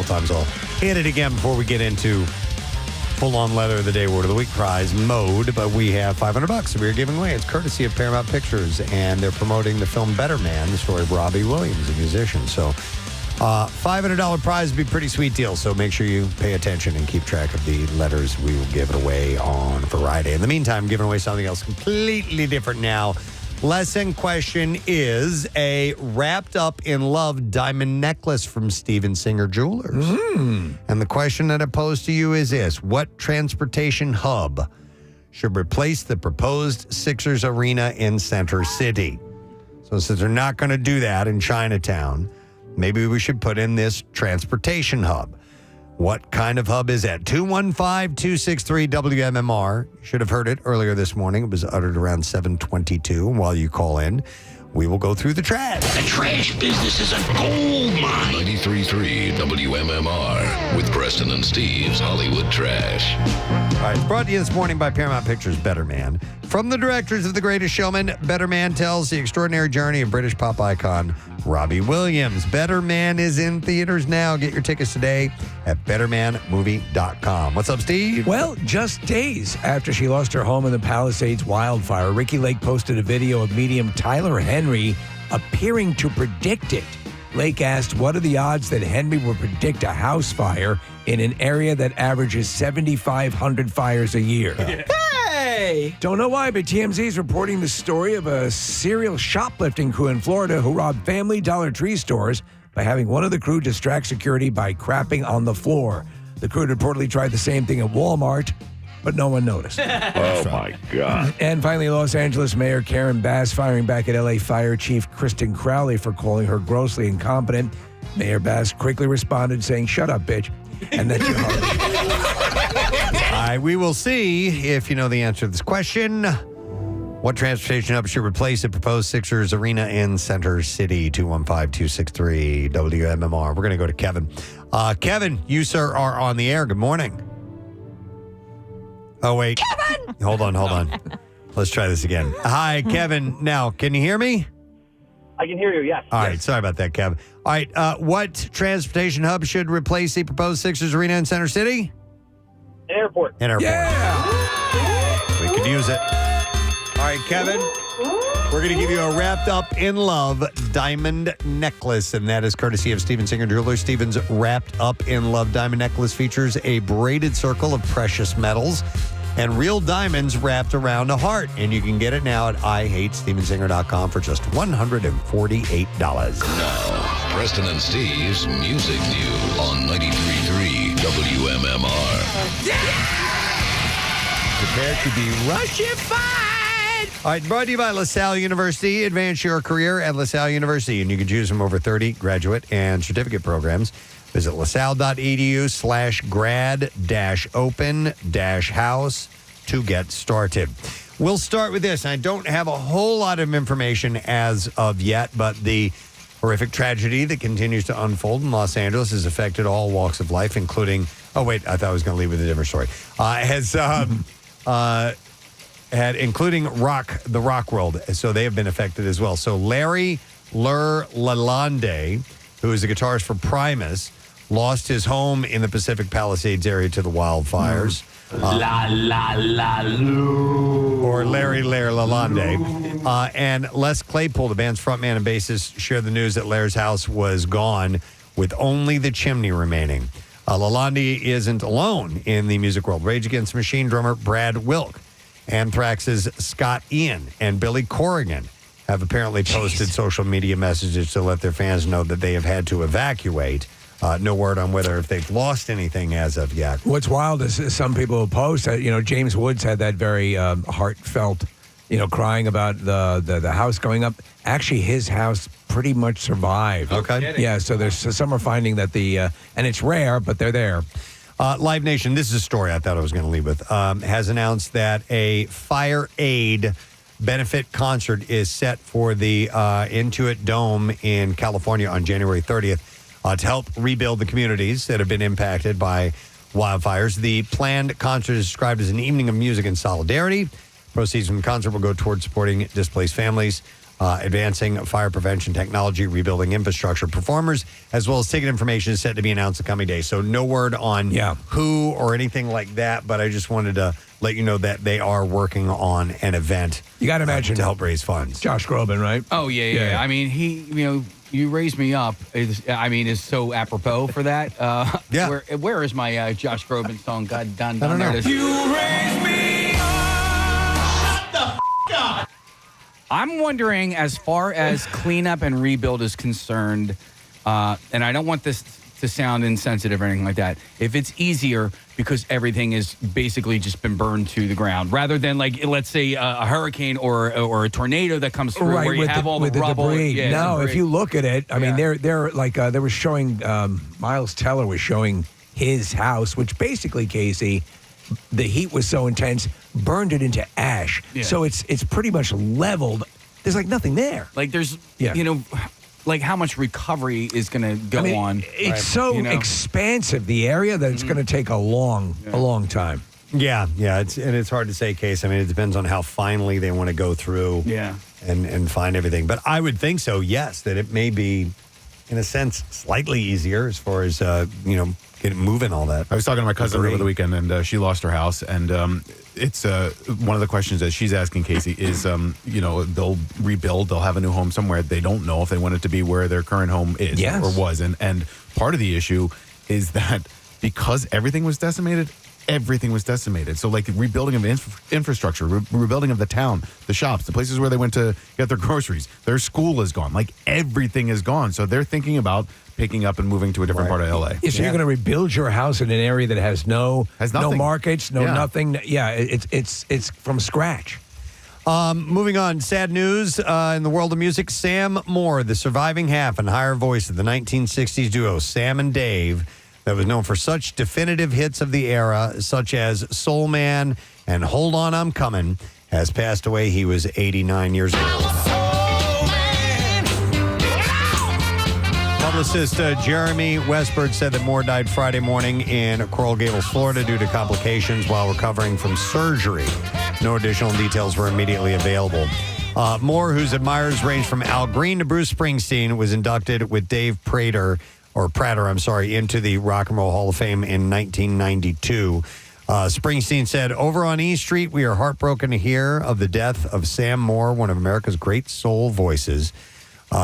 times. I'll hit it again before we get into full-on letter of the day, word of the week prize mode. But we have $500 that we're giving away. It's courtesy of Paramount Pictures, and they're promoting the film Better Man, the story of Robbie Williams, a musician. So $500 prize would be a pretty sweet deal. So make sure you pay attention and keep track of the letters. We will give it away on Friday. In the meantime, giving away something else completely different now. Lesson question is a wrapped up in love diamond necklace from Steven Singer Jewelers. And the question that I pose to you is this: what transportation hub should replace the proposed Sixers arena in Center City? So since they're not going to do that in Chinatown, maybe we should put in this transportation hub. What kind of hub is that? 215-263-WMMR. You should have heard it earlier this morning. It was uttered around 7:22. While you call in, we will go through the trash. The trash business is a gold mine. 93.3 WMMR with Preston and Steve's Hollywood Trash. All right, it's brought to you this morning by Paramount Pictures' Better Man. From the directors of The Greatest Showman, Better Man tells the extraordinary journey of British pop icon Robbie Williams. Better Man is in theaters now. Get your tickets today at bettermanmovie.com. What's up, Steve? Well, just days after she lost her home in the Palisades wildfire, Ricky Lake posted a video of medium Tyler Henry appearing to predict it. Lake asked, what are the odds that Henry will predict a house fire in an area that averages 7,500 fires a year? Hey! Don't know why, but TMZ is reporting the story of a serial shoplifting crew in Florida who robbed family Dollar Tree stores by having one of the crew distract security by crapping on the floor. The crew reportedly tried the same thing at Walmart, but no one noticed. Oh, my God. And finally, Los Angeles Mayor Karen Bass firing back at LA Fire Chief Kristen Crowley for calling her grossly incompetent. Mayor Bass quickly responded saying, "Shut up, bitch." And that's your heart. We will see if you know the answer to this question. What transportation hub should replace the proposed Sixers arena in Center City? 215-263-WMMR. We're going to go to Kevin. Kevin, you, sir, are on the air. Good morning. Oh, wait. Kevin! Hold on. Let's try this again. Hi, Kevin. Now, can you hear me? I can hear you, yes. All right. Sorry about that, Kevin. All right. What transportation hub should replace the proposed Sixers Arena in Center City? An airport. An airport. Yeah. We could use it. All right, Kevin. We're going to give you a Wrapped Up in Love diamond necklace, and that is courtesy of Steven Singer Jewelers. Steven's Wrapped Up in Love diamond necklace features a braided circle of precious metals and real diamonds wrapped around a heart. And you can get it now at IHateStevenSinger.com for just $148. Now, Preston and Steve's Music News on 93.3 WMMR. Prepare to be Russified. All right, brought to you by LaSalle University. Advance your career at LaSalle University, and you can choose from over 30 graduate and certificate programs. Visit lasalle.edu/grad-open-house to get started. We'll start with this. I don't have a whole lot of information as of yet, but the horrific tragedy that continues to unfold in Los Angeles has affected all walks of life, including... Oh, wait, I thought I was going to leave with a different story. Including the rock world. So they have been affected as well. So Larry Lalonde, who is the guitarist for Primus, lost his home in the Pacific Palisades area to the wildfires. Or Larry Lalonde. And Les Claypool, the band's frontman and bassist, shared the news that Larry's house was gone with only the chimney remaining. Lalonde isn't alone in the music world. Rage Against the Machine drummer Brad Wilk, Anthrax's Scott Ian, and Billy Corrigan have apparently posted social media messages to let their fans know that they have had to evacuate. No word on whether if they've lost anything as of yet. What's wild is some people post that, James Woods had that very heartfelt, crying about the house going up. Actually, his house pretty much survived. Okay. Yeah, so there's some are finding that and it's rare, but they're there. Live Nation, this is a story I thought I was going to leave with, has announced that a fire aid benefit concert is set for the Intuit Dome in California on January 30th to help rebuild the communities that have been impacted by wildfires. The planned concert is described as an evening of music and solidarity. Proceeds from the concert will go towards supporting displaced families, advancing fire prevention technology, rebuilding infrastructure. Performers, as well as ticket information, is set to be announced the coming days. So no word on who or anything like that, but I just wanted to let you know that they are working on an event. You got to imagine to help raise funds. Josh Groban, right? Oh, yeah. I mean, You Raise Me Up is so apropos for that. Yeah. Where is my Josh Groban song? God done. I don't know. You raise me up. Shut the up. I'm wondering, as far as cleanup and rebuild is concerned, and I don't want this to sound insensitive or anything like that, if it's easier because everything is basically just been burned to the ground, rather than let's say a hurricane or a tornado that comes through where you have all the rubble. Debris. Yeah, no, debris. if you look at it, I mean, they're like they were showing Miles Teller was showing his house, which basically, Casey, the heat was so intense, burned it into ash. Yeah. So it's pretty much leveled. There's nothing there. There's how much recovery is going to go on. It's so expansive, the area, that it's going to take a long time. Yeah, it's hard to say, Case. I mean, it depends on how finely they want to go through and find everything. But I would think so, yes, that it may be, in a sense, slightly easier as far as, getting moving all that. I was talking to my cousin over the weekend, and she lost her house. And it's one of the questions that she's asking, Casey, is, they'll rebuild, they'll have a new home somewhere. They don't know if they want it to be where their current home is or was. And part of the issue is that because everything was decimated, So rebuilding of infrastructure, rebuilding of the town, the shops, the places where they went to get their groceries, their school is gone. Everything is gone. So they're thinking about picking up and moving to a different part of LA. Yeah, so you're going to rebuild your house in an area that has no markets, nothing. Yeah, it's from scratch. Moving on, sad news in the world of music. Sam Moore, the surviving half and higher voice of the 1960s duo Sam and Dave, that was known for such definitive hits of the era, such as Soul Man and Hold On, I'm Coming, has passed away. He was 89 years old. Publicist Jeremy Westbird said that Moore died Friday morning in Coral Gables, Florida, due to complications while recovering from surgery. No additional details were immediately available. Moore, whose admirers range from Al Green to Bruce Springsteen, was inducted with Dave Prater, into the Rock and Roll Hall of Fame in 1992. Springsteen said, "Over on E Street, we are heartbroken to hear of the death of Sam Moore, one of America's great soul voices."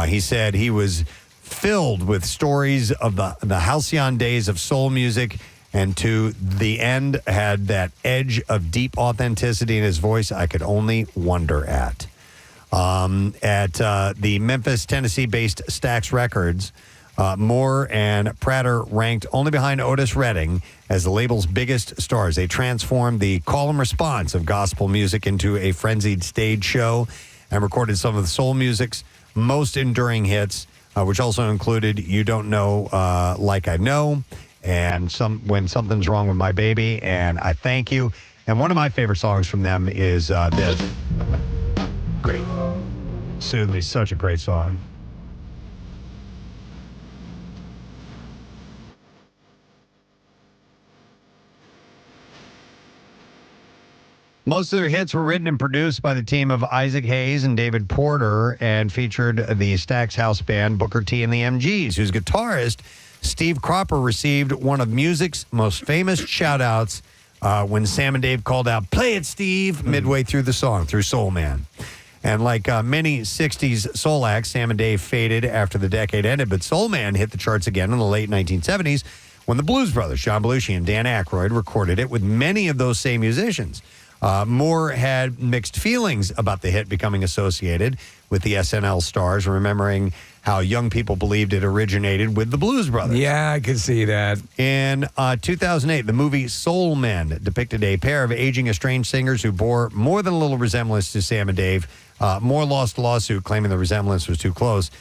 He said he was filled with stories of the halcyon days of soul music, and to the end had that edge of deep authenticity in his voice I could only wonder at. At the Memphis, Tennessee-based Stax Records, Moore and Prater ranked only behind Otis Redding as the label's biggest stars. They transformed the call and response of gospel music into a frenzied stage show and recorded some of the soul music's most enduring hits, which also included "You Don't Know Like I Know" and "When Something's Wrong with My Baby" and "I Thank You." And one of my favorite songs from them is this. Great. Soothe Me, such a great song. Most of their hits were written and produced by the team of Isaac Hayes and David Porter and featured the Stax House Band, Booker T and the MGs, whose guitarist, Steve Cropper, received one of music's most famous shout-outs when Sam and Dave called out, "Play it, Steve," midway through the song, through Soul Man. And like many 60s soul acts, Sam and Dave faded after the decade ended, but Soul Man hit the charts again in the late 1970s when the Blues Brothers, John Belushi and Dan Aykroyd, recorded it with many of those same musicians. Moore had mixed feelings about the hit becoming associated with the SNL stars, remembering how young people believed it originated with the Blues Brothers. Yeah, I could see that. In 2008, the movie Soul Men depicted a pair of aging estranged singers who bore more than a little resemblance to Sam and Dave. Moore lost a lawsuit claiming the resemblance was too close.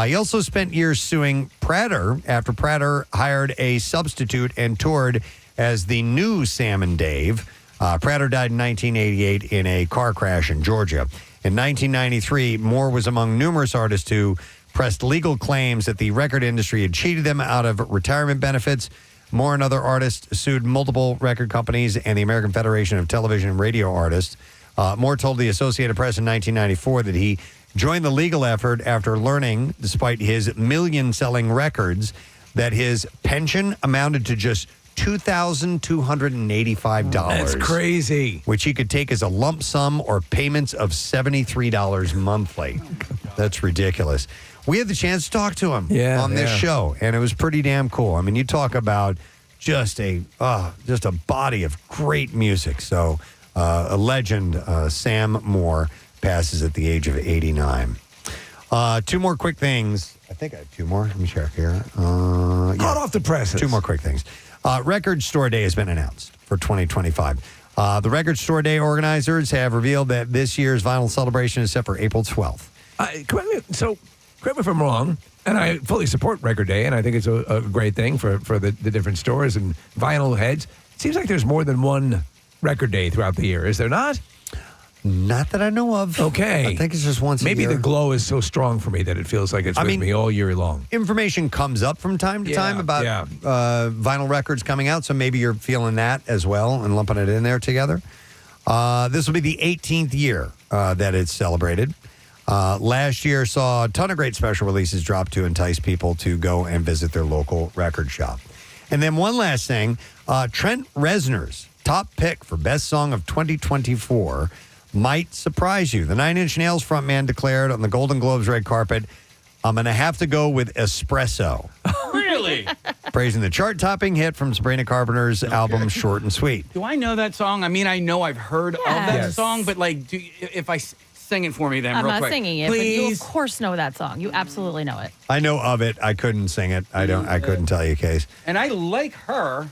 He also spent years suing Prater after Prater hired a substitute and toured as the new Sam and Dave. Prater died in 1988 in a car crash in Georgia. In 1993, Moore was among numerous artists who pressed legal claims that the record industry had cheated them out of retirement benefits. Moore and other artists sued multiple record companies and the American Federation of Television and Radio Artists. Moore told the Associated Press in 1994 that he joined the legal effort after learning, despite his million-selling records, that his pension amounted to just $2,285. That's crazy. Which he could take as a lump sum or payments of $73 monthly. That's ridiculous. We had the chance to talk to him on this show, and it was pretty damn cool. I mean, you talk about just a body of great music. So a legend, Sam Moore, passes at the age of 89. Two more quick things. I think I have two more. Let me check here. Hot off the presses. Two more quick things. Record Store Day has been announced for 2025. The Record Store Day organizers have revealed that this year's vinyl celebration is set for April 12th. Correct me if I'm wrong, and I fully support Record Day, and I think it's a great thing for the different stores and vinyl heads. It seems like there's more than one Record Day throughout the year, is there not? Not that I know of. Okay. I think it's just once a year. Maybe the glow is so strong for me that it feels like it's with me all year long. Information comes up from time to time about vinyl records coming out, so maybe you're feeling that as well and lumping it in there together. This will be the 18th year that it's celebrated. Last year saw a ton of great special releases drop to entice people to go and visit their local record shop. And then one last thing, Trent Reznor's top pick for Best Song of 2024 might surprise you. The Nine Inch Nails frontman declared on the Golden Globes red carpet, "I'm going to have to go with Espresso." Really? Praising the chart-topping hit from Sabrina Carpenter's album Short and Sweet. Do I know that song? I mean, I know I've heard of that song, but like, if I sing it for me then I'm real not quick. singing it, Please. but you of course know that song. You absolutely know it. I know of it. I couldn't sing it. I couldn't tell you, Case. And I like her.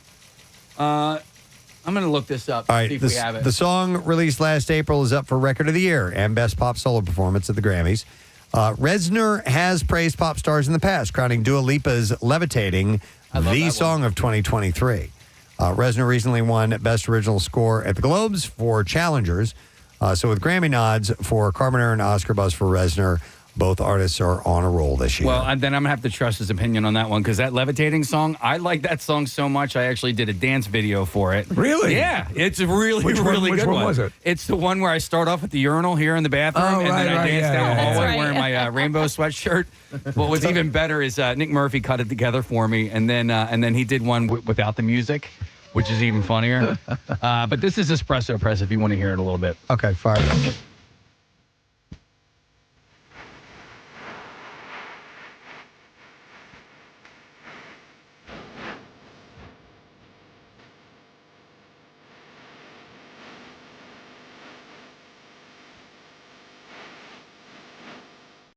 I'm going to look this up, All right, see if we have it. the song released last April is up for Record of the Year and Best Pop Solo Performance at the Grammys. Reznor has praised pop stars in the past, crowning Dua Lipa's Levitating the song of 2023. Reznor recently won Best Original Score at the Globes for Challengers. So with Grammy nods for Carpenter and Oscar buzz for Reznor, Both artists are on a roll this year. Well, and then I'm going to have to trust his opinion on that one because that levitating song, I like that song so much. I actually did a dance video for it. Really? Yeah. It's a really, Which really one, good which one one. was it? It's the one where I start off at the urinal here in the bathroom and then I dance down the hallway wearing my rainbow sweatshirt. What was even better is Nick Murphy cut it together for me, and then he did one without the music, which is even funnier. But this is Espresso Press if you want to hear it a little bit. Okay, fire.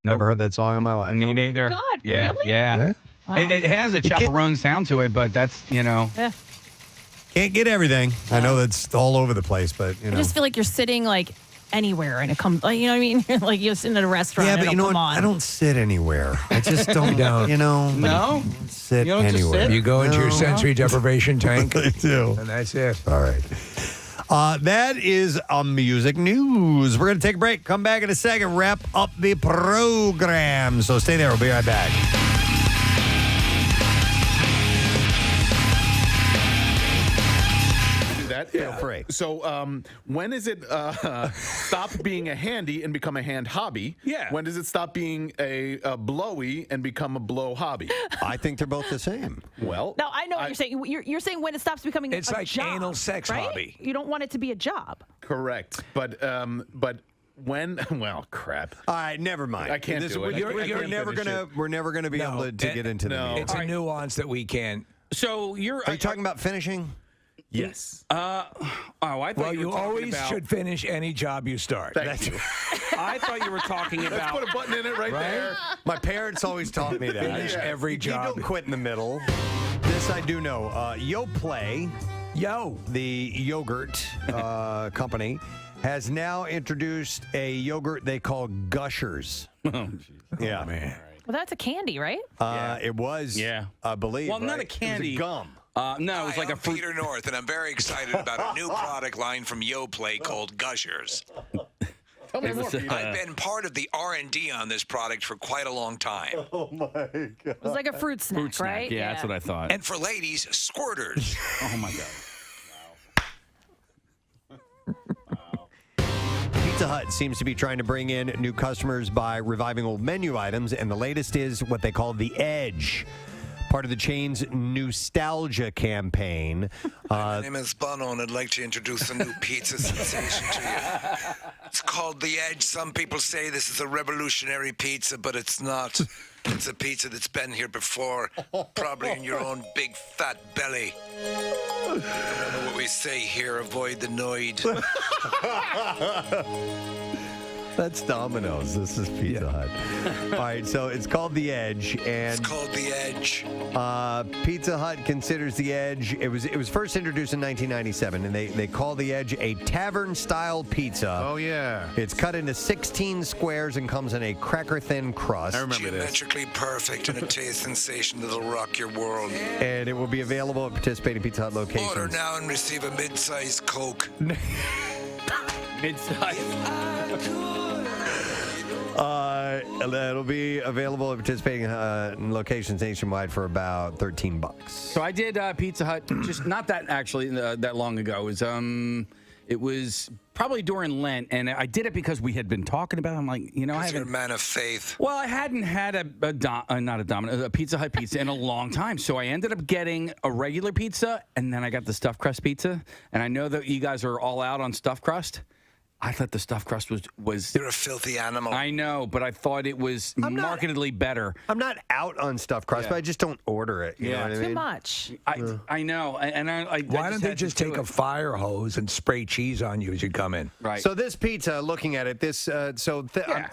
Never heard that song in my life. Me neither. God, yeah, really? yeah. Wow. It has a chaperone sound to it, but that's, Yeah. Can't get everything. I know that's all over the place, but, I just feel like you're sitting like anywhere and it comes, like, you know what I mean? Like you're sitting at a restaurant. Yeah, and but you know what? I don't sit anywhere. I just don't, you know. No? Sit You don't just anywhere. sit? You go into your No. sensory deprivation tank. I do. And that's it. All right. That is music news. We're going to take a break. Come back in a second. Wrap up the program. So stay there. We'll be right back. Feel free. So, when is it stop being a handy and become a hand hobby? Yeah. When does it stop being a blowy and become a blow hobby? I think they're both the same. Well, No, I know what you're saying. You're saying when it stops becoming It's a like job, anal sex right? hobby. You don't want it to be a job. correct. But when? Well, crap. All right, never mind. I can't do it. We're never gonna be able to get into the meat. It's a nuance that we can't. So Are you talking about finishing? Yes. I thought Well, you you were talking always about. should finish any job you start. Thank you. I thought you were talking Let's about. put a button in it right there. My parents always taught me that. Finish every You job. don't quit in the middle. This I do know. YoPlay, the yogurt company, has now introduced a yogurt they call Gushers. Yeah, man. Well, that's a candy, right? It was. Yeah. I believe. Well, not a right? candy. It was a gum. No, it was like a fruit. Peter North, and I'm very excited about a new product line from YoPlay called Gushers. Tell me more, Peter. I've been part of the R&D on this product for quite a long time. Oh my god! It was like a fruit snack, right? Yeah, that's what I thought. And for ladies, squirters. Oh my god. Pizza Hut seems to be trying to bring in new customers by reviving old menu items, and the latest is what they call the Edge, part of the chain's nostalgia campaign. My name is Bono, and I'd like to introduce a new pizza sensation to you. It's called The Edge. Some people say this is a revolutionary pizza, but it's not. It's a pizza that's been here before, probably in your own big fat belly. Remember what we say here, avoid the noid. That's Domino's. This is Pizza Hut. All right, so it's called The Edge, and It's called The Edge. Pizza Hut considers The Edge. It was first introduced in 1997, and they call The Edge a tavern-style pizza. Oh, yeah. It's cut into 16 squares and comes in a cracker-thin crust. I remember this. Geometrically perfect and a taste sensation that'll rock your world. And it will be available at participating Pizza Hut locations. Order now and receive a mid-sized Coke. Mid-size. It'll be available at participating locations nationwide for about $13. So I did Pizza Hut just not that actually that long ago. It was probably during Lent, and I did it because we had been talking about it. I'm like, you know, I You're a haven't. man of faith. Well, I hadn't had a Pizza Hut pizza in a long time, so I ended up getting a regular pizza, and then I got the stuffed crust pizza. And I know that you guys are all out on stuffed crust. I thought the stuffed crust was. You're a filthy animal. I know, but I thought it was markedly better. I'm not out on stuffed crust, but I just don't order it. You know what I mean? Too much. I know, and I Why don't they just take a fire hose and spray cheese on you as you come in? Right. So this pizza, looking at it,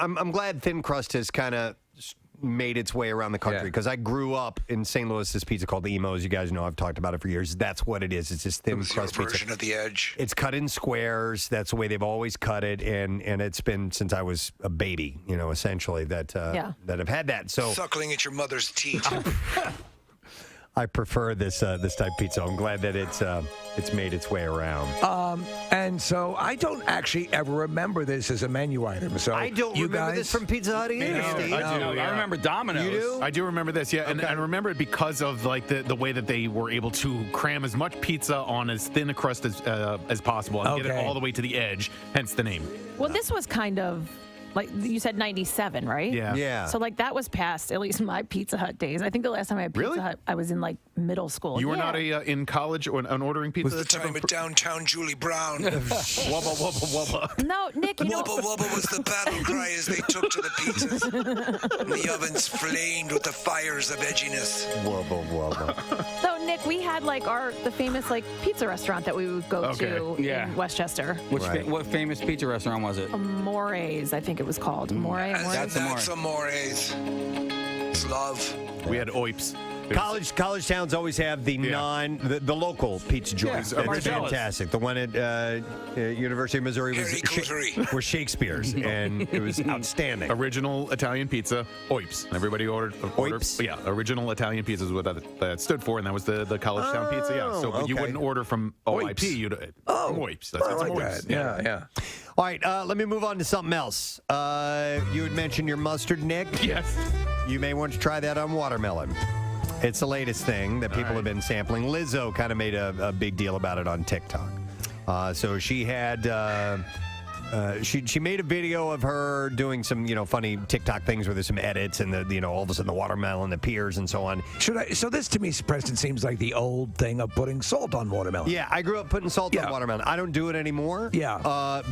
I'm glad thin crust has kind of made its way around the country because I grew up in St. Louis. This pizza called the Emos. You guys know I've talked about it for years. That's what it is. It's just thin crust pizza. Version of The Edge. It's cut in squares. That's the way they've always cut it, and it's been since I was a baby. You know, essentially that I've had that. So Suckling at your mother's teeth. I prefer this type pizza. I'm glad that it's made its way around. And so I don't actually ever remember this as a menu item. So I don't you remember guys, this from Pizza Hut either, Steve. I do. I remember Domino's. You do? I do remember this, yeah, and I remember it because of like the way that they were able to cram as much pizza on as thin a crust as possible and get it all the way to the edge. Hence the name. Well, this was kind of like you said, 97, right? Yeah. Yeah. So like that was past at least my Pizza Hut days. I think the last time I had Pizza Hut, I was in like middle school. You were not in college or ordering pizza. Was the time at downtown Julie Brown? Wubba wubba wubba. No, Nick. You know, Wubba wubba was the battle cry as they took to the pizzas. And the ovens flamed with the fires of edginess. Wubba wubba. So Nick, we had like the famous like pizza restaurant that we would go to in Westchester. What famous pizza restaurant was it? More's, I think it was called. That's Amores. It's love. We had Oips. College towns always have the the local pizza joints. Yeah, That's fantastic. The one at University of Missouri was Shakespeare's, and it was outstanding. Original Italian pizza, Oips. Everybody ordered. Oips? Yeah, original Italian pizza is what that stood for, and that was the college town pizza. Yeah, so but you wouldn't order from OIP. You'd Oips. That's Oips. Yeah. All right, let me move on to something else. You had mentioned your mustard, Nick. Yes. You may want to try that on watermelon. It's the latest thing that people have been sampling. Lizzo kind of made a big deal about it on TikTok. So she had she made a video of her doing some funny TikTok things where there's some edits and all of a sudden the watermelon appears and so on. So this to me, Preston, seems like the old thing of putting salt on watermelon. Yeah, I grew up putting salt on watermelon. I don't do it anymore. Yeah.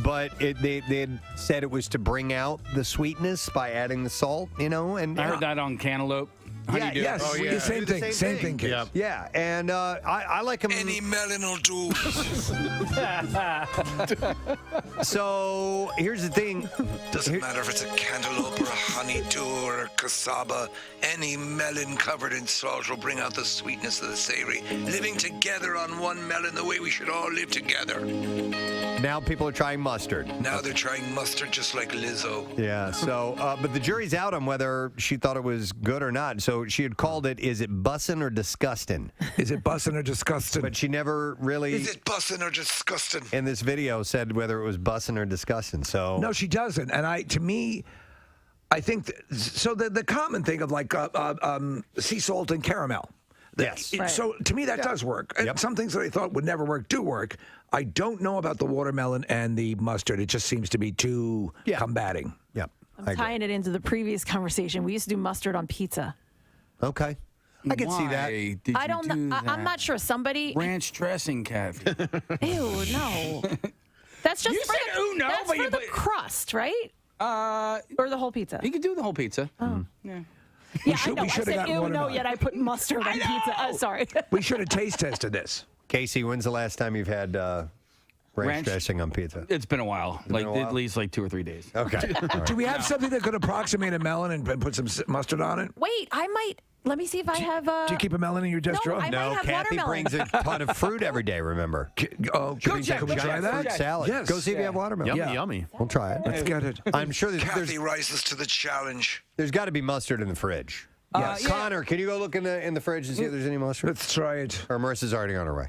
But they had said it was to bring out the sweetness by adding the salt. And I heard that on cantaloupe. Honeydew. Yes. Oh, yeah. Same thing. Kids. Yeah, and I like them. Any melon will do. So here's the thing. Doesn't matter if it's a cantaloupe or a honeydew or a cassava. Any melon covered in salt will bring out the sweetness of the savory. Living together on one melon the way we should all live together. Now people are trying mustard. Now they're trying mustard just like Lizzo. Yeah, so, but the jury's out on whether she thought it was good or not. So she had called it, is it bussin' or disgustin'? Is it bussin' or disgustin'? But she never really... Is it bussin' or disgustin'? In this video said whether it was bussin' or disgustin', so... No, she doesn't. And I think, so the common thing of like sea salt and caramel. Yes. So to me, that does work. And some things that I thought would never work do work. I don't know about the watermelon and the mustard. It just seems to be too combating. Yep. I'm tying it into the previous conversation. We used to do mustard on pizza. Okay. I can see that. Did I don't know. I'm not sure. Somebody. Ranch dressing, Kathy. Ew, no. That's just You for said, the, "Ooh, no," that's but for you- the crust, right? Or the whole pizza. You could do the whole pizza. Oh. Yeah. Yeah, should- I know. we I should have said, gotten ew, no, watermelon. yet I put mustard on pizza. Oh, sorry. We should have taste tested this. Casey, when's the last time you've had ranch Ranch- dressing on pizza? It's been a while. been a while? At least like 2 or 3 days. Okay. Do we have something that could approximate a melon and put some mustard on it? Wait, I might. Let me see if I have. Do you keep a melon in your desk No, drawer? I might have Kathy watermelon. brings a ton of fruit every day, remember? Oh, She go brings check. a Can we try giant that? fruit salad. Yes. Go see if you have watermelon. Yummy. We'll try it. Let's get it. I'm sure Kathy rises to the challenge. there's got to be mustard in the fridge. Yes. Connor, can you go look in the fridge and see if there's any mustard? Let's try it. Or Marissa's already on her way.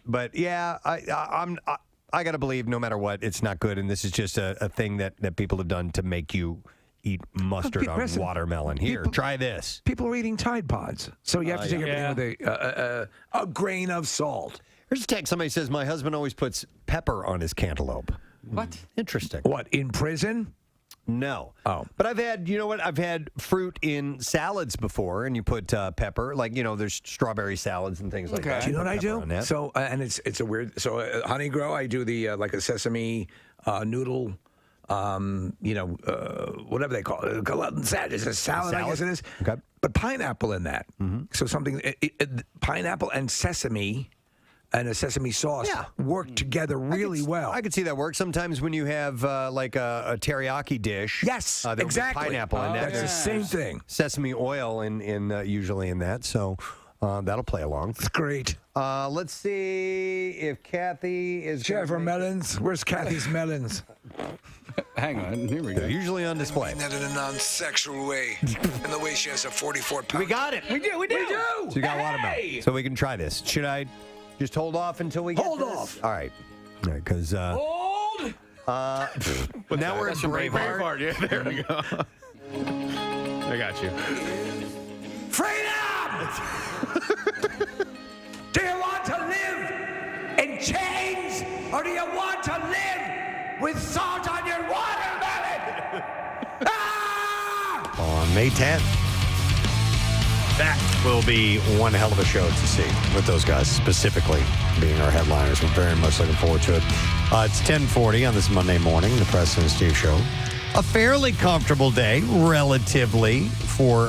But yeah, I got to believe no matter what, it's not good. And this is just a thing that people have done to make you eat mustard on Preston, watermelon. Here, try this. People are eating Tide Pods, so you have to take everything with a grain of salt. Here's a text. Somebody says, my husband always puts pepper on his cantaloupe. What? Interesting. What, in prison? No. Oh. But I've had fruit in salads before, and you put pepper. Like, there's strawberry salads and things like that. Do you know what I Put pepper do? on that. So, and it's a weird. So, honey grow, I do the like a sesame noodle. Whatever they call it. It's a salad, I guess it is. Okay. But pineapple in that. Mm-hmm. So something, pineapple and sesame and a sesame sauce work together really well. I could see that work. Sometimes when you have like a teriyaki dish. Yes, there'll be exactly. pineapple in that. That's the same thing. Sesame oil in usually in that. So that'll play along. It's great. Let's see if Kathy is. Chef for melons. Where's Kathy's melons? Hang on. Here we go. They're usually on display. I mean that in a non-sexual way. In the way she has a 44-pound. We got it. We do. So you got watermelon. So we can try this. Should I just hold off until we get Hold to this? off. All right. Because Hold. now we're in Braveheart. Yeah, there we go. I got you. Freedom! Do you want to live in chains, or do you want to live with salt on your watermelon? On May 10th. That will be one hell of a show to see with those guys specifically being our headliners. We're very much looking forward to it. It's 10:40 on this Monday morning, the Preston and Steve Show. A fairly comfortable day, relatively, for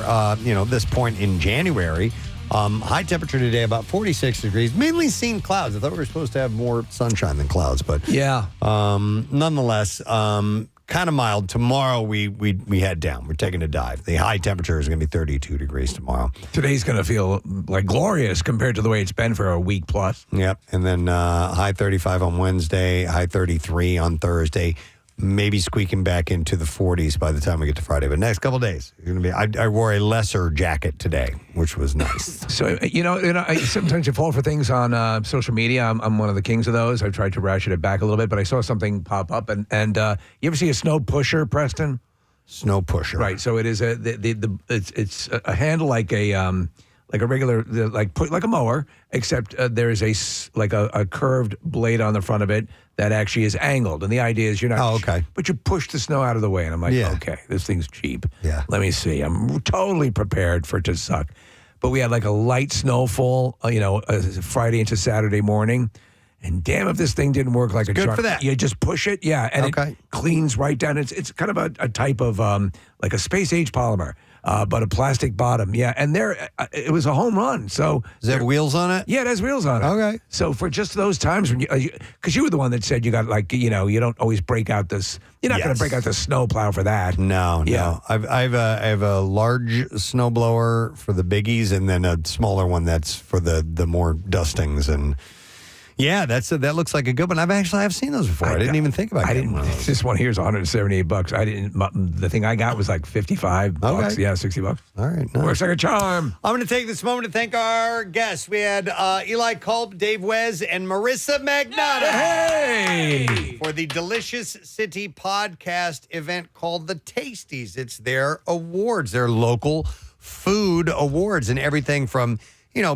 this point in January. High temperature today, about 46 degrees. Mainly seen clouds. I thought we were supposed to have more sunshine than clouds, but yeah. Nonetheless, kind of mild. Tomorrow we head down. We're taking a dive. The high temperature is going to be 32 degrees tomorrow. Today's going to feel like glorious compared to the way it's been for a week plus. Yep. And then high 35 on Wednesday, high 33 on Thursday. Maybe squeaking back into the 40s by the time we get to Friday. But next couple of days, you're gonna be. I wore a lesser jacket today, which was nice. So sometimes you fall for things on social media. I'm one of the kings of those. I've tried to ratchet it back a little bit, but I saw something pop up, and you ever see a snow pusher, Preston? Snow pusher, right? So it is it's a handle like a regular like a mower, except there is a curved blade on the front of it that actually is angled, and the idea is you're not. Oh, okay. But you push the snow out of the way, and I'm like, okay, this thing's cheap. Yeah. Let me see. I'm totally prepared for it to suck. But we had like a light snowfall, Friday into Saturday morning, and damn if this thing didn't work like a good charm. for that. You just push it, and it cleans right down. It's kind of a type of like a space age polymer. But a plastic bottom, and it was a home run. So does it have wheels on it? Yeah, it has wheels on it. Okay. So for just those times when because you were the one that said you got you don't always break out this. You're not going to break out the snow plow for that. No. I have a large snow blower for the biggies, and then a smaller one that's for the more dustings and. Yeah, that looks like a good one. I've seen those before. I didn't even think about it. This one here is $178. I didn't. The thing I got was like $55. Okay. Yeah, $60. All right. Nice. Works like a charm. I'm going to take this moment to thank our guests. We had Eli Culp, Dave Wez, and Marissa Magnotta. Hey! For the Delicious City podcast event called the Tasties. It's their awards, their local food awards, and everything from,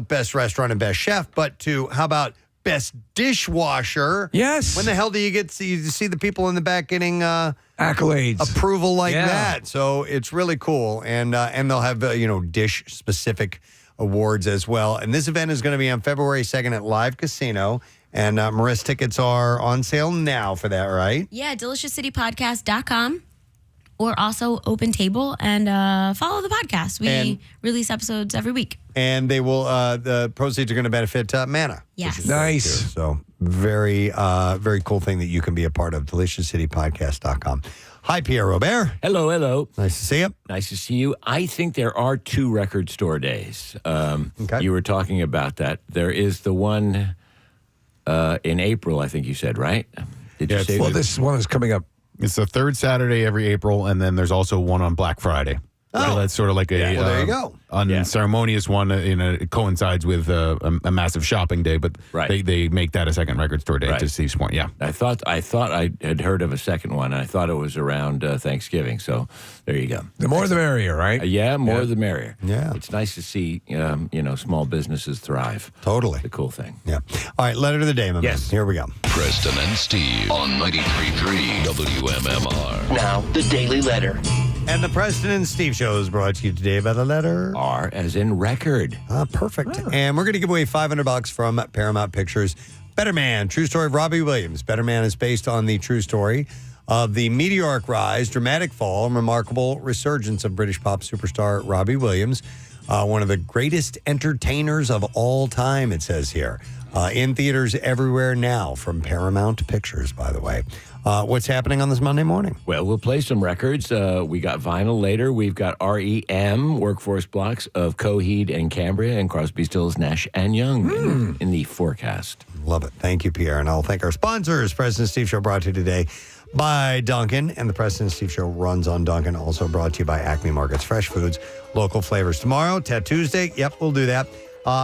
best restaurant and best chef, but to how about best dishwasher. Yes. When the hell do you get to see the people in the back getting accolades, approval like that? So it's really cool, and they'll have dish specific awards as well. And this event is going to be on February 2nd at Live Casino. And Marissa, tickets are on sale now for that, right? Yeah, deliciouscitypodcast.com. Or also Open Table and follow the podcast. We release episodes every week. And they will. The proceeds are going to benefit Manna. Yes. Nice. So very, very cool thing that you can be a part of. DeliciousCityPodcast.com. Hi, Pierre Robert. Hello, hello. Nice to see you. Nice to see you. I think there are 2 record store days. Okay. You were talking about that. There is the one in April, I think you said, right? Did you say? Well, this one is coming up. It's the third Saturday every April, and then there's also one on Black Friday. Oh. So that's sort of like a well, there you go. Unceremonious one. It coincides with a massive shopping day, but they make that a second record store day to Steve's point. Yeah, I thought I had heard of a second one, and I thought it was around Thanksgiving. So there you go. The more the merrier, right? More the merrier. Yeah, it's nice to see small businesses thrive. Totally, the cool thing. Yeah. All right, letter of the day, my man. Here we go. Preston and Steve on 93.3 WMMR. Now the Daily Letter. And the Preston and Steve Show is brought to you today by the letter R as in record. Perfect. And we're going to give away $500 from Paramount Pictures. Better Man, true story of Robbie Williams. Better Man is based on the true story of the meteoric rise, dramatic fall, and remarkable resurgence of British pop superstar Robbie Williams, one of the greatest entertainers of all time, it says here. In theaters everywhere now from Paramount Pictures, by the way. What's happening on this Monday morning? Well, we'll play some records. We got vinyl later. We've got REM, workforce blocks of Coheed and Cambria and Crosby, Stills, Nash and Young in the forecast. Love it. Thank you, Pierre. And I'll thank our sponsors. President Steve Show brought to you today by Duncan. And the Preston and Steve Show runs on Duncan. Also brought to you by Acme Markets Fresh Foods. Local flavors tomorrow. Tat Tuesday. Yep, we'll do that.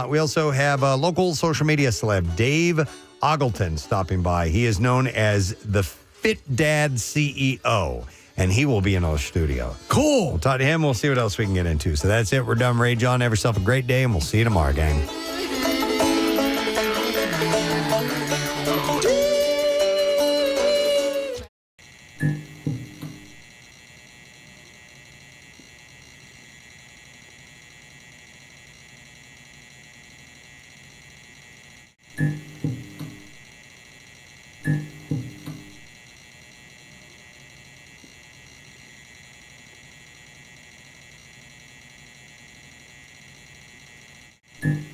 We also have local social media celeb Dave Ogleton stopping by. He is known as the Fit Dad CEO. And he will be in our studio. Cool. We'll talk to him. We'll see what else we can get into. So that's it. We're done. Ray John, have yourself a great day, and we'll see you tomorrow, gang. Mm-hmm.